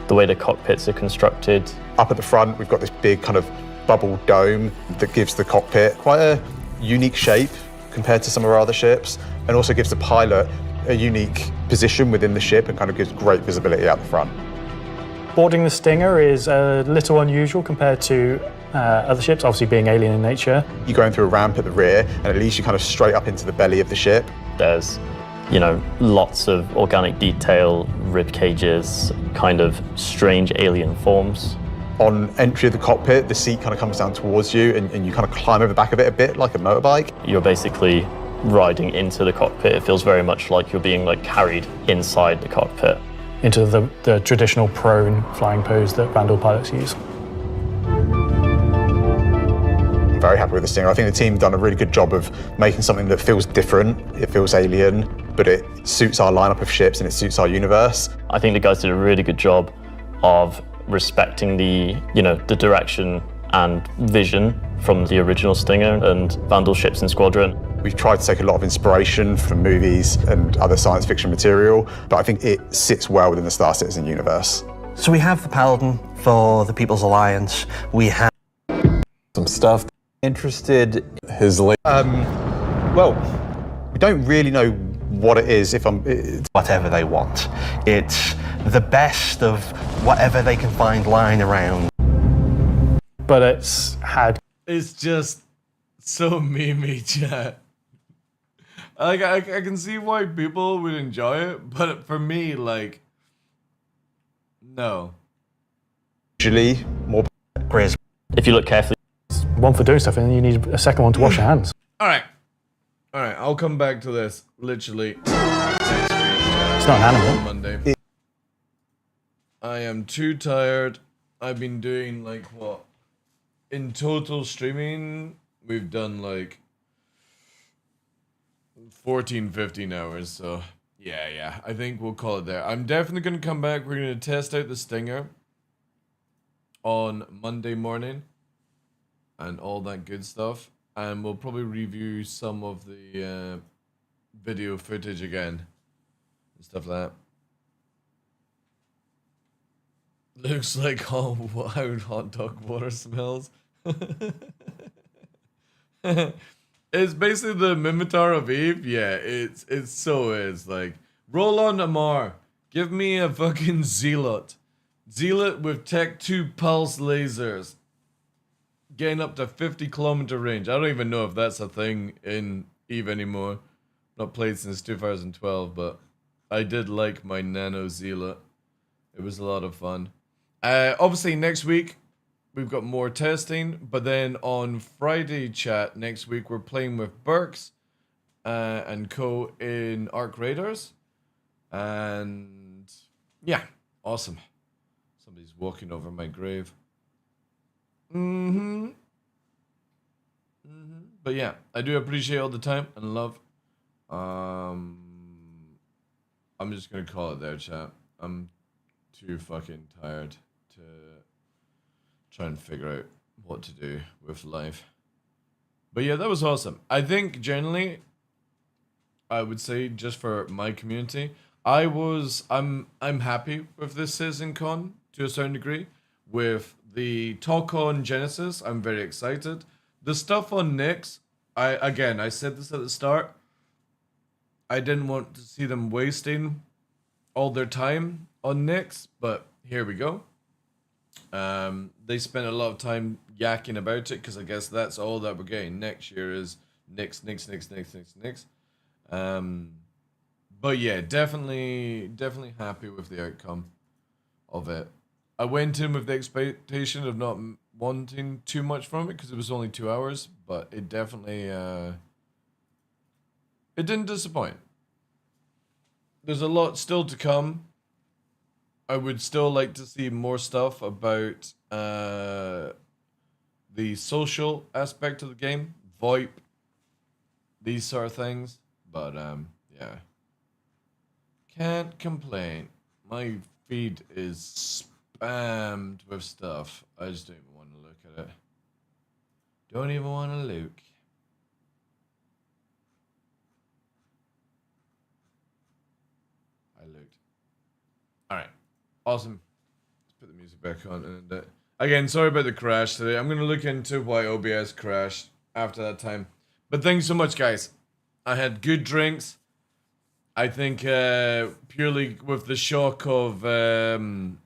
the way the cockpits are constructed.
Up at the front, we've got this big kind of bubble dome that gives the cockpit quite a unique shape compared to some of our other ships, and also gives the pilot a unique position within the ship and kind of gives great visibility out the front.
Boarding the Stinger is a little unusual compared to other ships, obviously being alien in nature.
You're going through a ramp at the rear, and it leads you kind of straight up into the belly of the ship.
There's lots of organic detail, rib cages, kind of strange alien forms.
On entry of the cockpit, the seat kind of comes down towards you and you kind of climb over the back of it a bit like a motorbike.
You're basically riding into the cockpit. It feels very much like you're being carried inside the cockpit.
Into the traditional prone flying pose that Vandal pilots use.
I'm very happy with the Stinger. I think the team done a really good job of making something that feels different, it feels alien, but it suits our lineup of ships and it suits our universe.
I think the guys did a really good job of respecting the direction and vision from the original Stinger and Vandal ships in Squadron.
We've tried to take a lot of inspiration from movies and other science fiction material, but I think it sits well within the Star Citizen universe.
So we have the Paladin for the People's Alliance. We have
some stuff. Interested his
well, we don't really know what it is. It's
whatever they want. It's the best of whatever they can find lying around.
But it's
just so memey, chat. Like, I can see why people would enjoy it, but for me, like, no.
Usually more praise.
If you look carefully,
one for doing stuff, and then you need a second one to wash your hands.
All right, I'll come back to this literally.
It's not an animal.
Monday. I am too tired. I've been doing like what? In total streaming, we've done like 14, 15 hours. So yeah, I think we'll call it there. I'm definitely going to come back. We're going to test out the Stinger on Monday morning and all that good stuff. And we'll probably review some of the video footage again and stuff like that. Looks like how hot dog water smells. It's basically the Mimitar of Eve. Yeah, it so is. Like, roll on Amar. Give me a fucking Zealot. Zealot with Tech 2 pulse lasers. Getting up to 50-kilometer range. I don't even know if that's a thing in Eve anymore. Not played since 2012, but I did like my Nano Zealot. It was a lot of fun. Obviously, next week, we've got more testing, but then on Friday chat next week, we're playing with Burks and co in Arc Raiders. And yeah, awesome. Somebody's walking over my grave. But yeah, I do appreciate all the time and love. I'm just gonna call it there, chat. I'm too fucking tired to try and figure out what to do with life. But yeah, that was awesome. I think generally, I would say just for my community, I'm happy with this Citizen Con to a certain degree. With the talk on Genesis, I'm very excited. The stuff on Nyx, I said this at the start. I didn't want to see them wasting all their time on Nyx, but here we go. They spent a lot of time yakking about it because I guess that's all that we're getting next year is Nyx. But yeah, definitely happy with the outcome of it. I went in with the expectation of not wanting too much from it because it was only 2 hours, but it definitely it didn't disappoint. There's a lot still to come. I would still like to see more stuff about the social aspect of the game, VoIP, these sort of things. But yeah, can't complain. My feed is spammed with stuff. I just don't even want to look at it. Don't even want to look. I looked. All right. Awesome. Let's put the music back on. And again, sorry about the crash today. I'm going to look into why OBS crashed after that time. But thanks so much, guys. I had good drinks. I think purely with the shock of the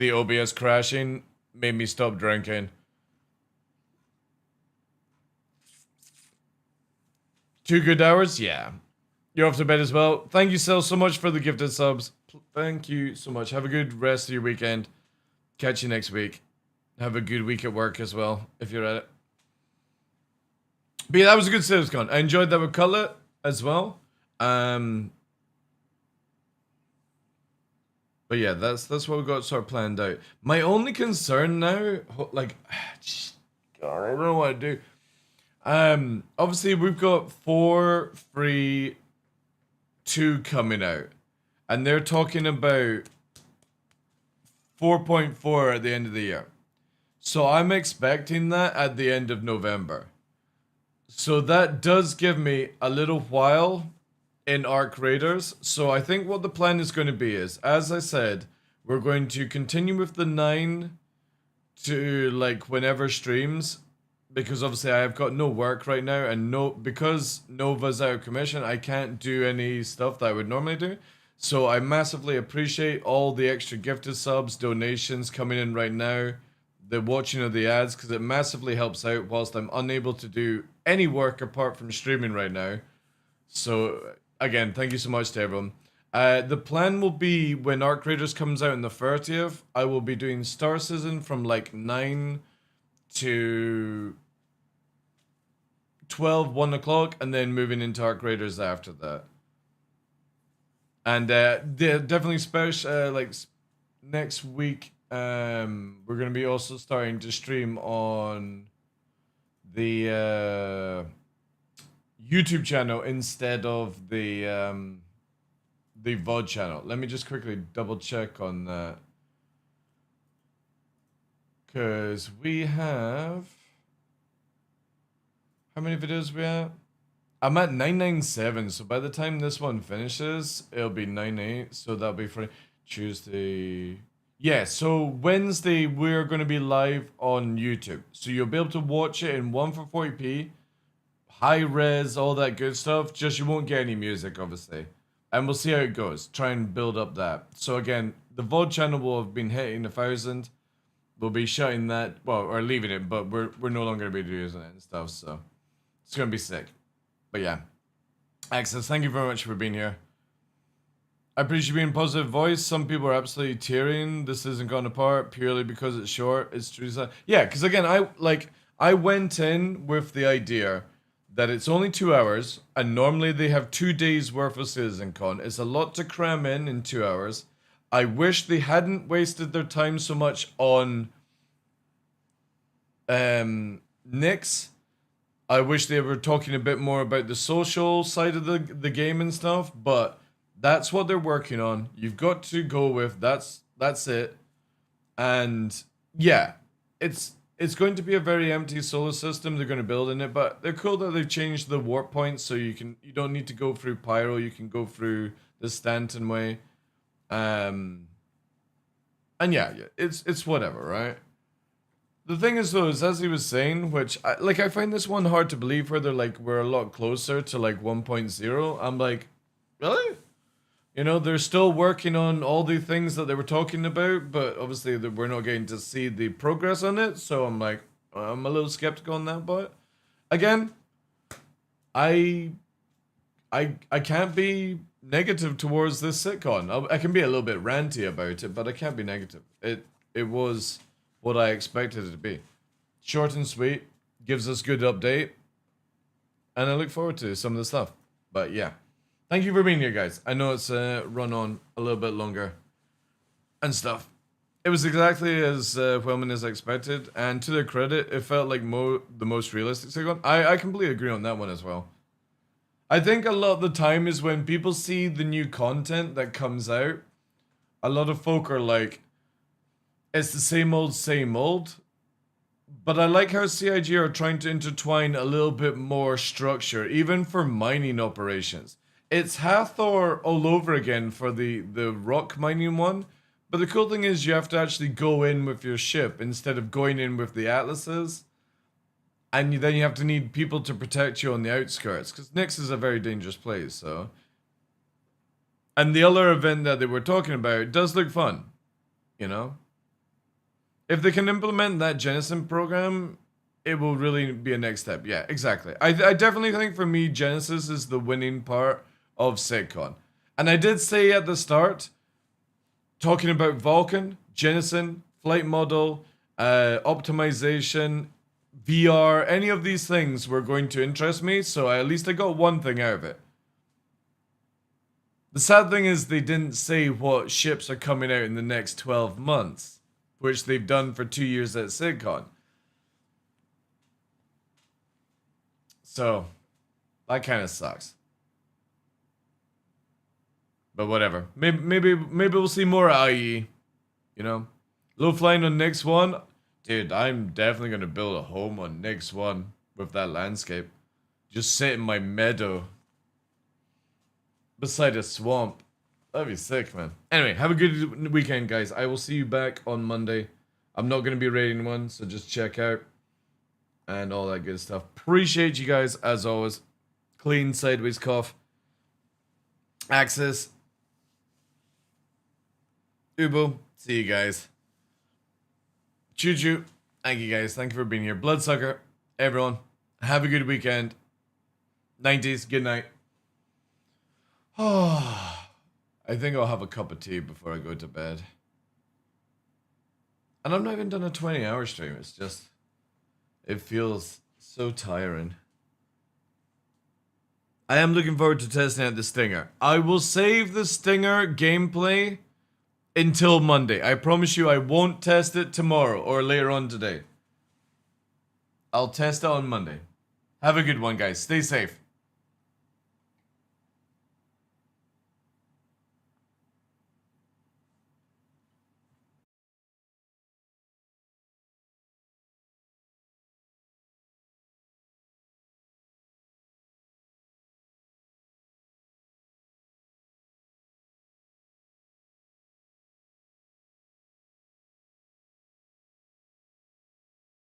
OBS crashing made me stop drinking. 2 good hours? Yeah. You're off to bed as well. Thank you so much for the gifted subs. Thank you so much. Have a good rest of your weekend. Catch you next week. Have a good week at work as well, if you're at it. But yeah, that was a good CitizenCon. I enjoyed that with Cutlet as well. But yeah, that's what we got sort of planned out. My only concern now, like, God, I don't know what to do. Obviously we've got 4 free 2 coming out, and they're talking about 4.4 at the end of the year. So I'm expecting that at the end of November. So that does give me a little while in Arc Raiders. So I think what the plan is going to be is, as I said, we're going to continue with the 9 to like whenever streams, because obviously I've got no work right now, and because Nova's out of commission, I can't do any stuff that I would normally do. So I massively appreciate all the extra gifted subs, donations coming in right now, the watching of the ads, because it massively helps out whilst I'm unable to do any work apart from streaming right now. So again, thank you so much to everyone. The plan will be when Arc Raiders comes out on the 30th, I will be doing Star Citizen from like 9 to 12, 1 o'clock, and then moving into Arc Raiders after that. And definitely special, like next week, we're going to be also starting to stream on the YouTube channel instead of the VOD channel. Let me just quickly double check on that. Because we have... How many videos we at? I'm at 997, so by the time this one finishes, it'll be 98, so that'll be for Tuesday. Yeah, so Wednesday, we're going to be live on YouTube. So you'll be able to watch it in 140p, high res, all that good stuff, just you won't get any music, obviously. And we'll see how it goes. Try and build up that. So again, the VOD channel will have been hitting 1,000. We'll be shutting that, well, or leaving it, but we're no longer going to be using it and stuff, so it's going to be sick. But yeah, Access, thank you very much for being here. I appreciate you being a positive voice. Some people are absolutely tearing. This isn't gone apart purely because it's short. It's true. Yeah, because again, I went in with the idea that it's only 2 hours, and normally they have 2 days worth of CitizenCon. It's a lot to cram in 2 hours. I wish they hadn't wasted their time so much on Nyx. I wish they were talking a bit more about the social side of the game and stuff, but that's what they're working on. You've got to go with that's it. And yeah, it's going to be a very empty solar system they're going to build in it, but they're cool that they've changed the warp points so you don't need to go through Pyro, you can go through the Stanton way. And yeah, it's whatever, right? The thing is though, is as he was saying, which I find this one hard to believe, where they're like, we're a lot closer to like 1.0. I'm like, really? You know, they're still working on all the things that they were talking about, but obviously we're not getting to see the progress on it. So I'm like, I'm a little skeptical on that. But again, I can't be negative towards this sitcom. I can be a little bit ranty about it, but I can't be negative. It was what I expected it to be. Short and sweet, gives us good update, and I look forward to some of the stuff. But yeah, thank you for being here, guys. I know it's run on a little bit longer and stuff. It was exactly as Wellman as expected, and to their credit, it felt like the most realistic sitcom. I completely agree on that one as well. I think a lot of the time is when people see the new content that comes out, a lot of folk are like, it's the same old, but I like how CIG are trying to intertwine a little bit more structure, even for mining operations. It's Hathor all over again for the rock mining one, but the cool thing is you have to actually go in with your ship instead of going in with the Atlases, and then you have to need people to protect you on the outskirts, because Nyx is a very dangerous place, so. And the other event that they were talking about does look fun, you know? If they can implement that Genesis program, it will really be a next step. Yeah, exactly. I definitely think for me, Genesis is the winning part of SitCon. And I did say at the start, talking about Vulcan, Genesis, flight model, optimization, VR, any of these things were going to interest me, so at least I got one thing out of it. The sad thing is they didn't say what ships are coming out in the next 12 months. Which they've done for 2 years at SitCon. So, that kind of sucks. But whatever. Maybe we'll see more IE. You know? Low flying on Nyx 1. Dude, I'm definitely going to build a home on Nyx 1 with that landscape. Just sit in my meadow. Beside a swamp. That'd be sick, man. Anyway, have a good weekend, guys. I will see you back on Monday. I'm not going to be rating one, so just check out. And all that good stuff. Appreciate you guys, as always. Clean, sideways cough. Access. Ubo, see you guys. Choo choo. Thank you guys. Thank you for being here. Bloodsucker, everyone. Have a good weekend. 90s, good night. Oh, I think I'll have a cup of tea before I go to bed. And I've not even done a 20-hour stream. It's just, it feels so tiring. I am looking forward to testing out the Stinger. I will save the Stinger gameplay until Monday. I promise you I won't test it tomorrow or later on today. I'll test it on Monday. Have a good one, guys. Stay safe.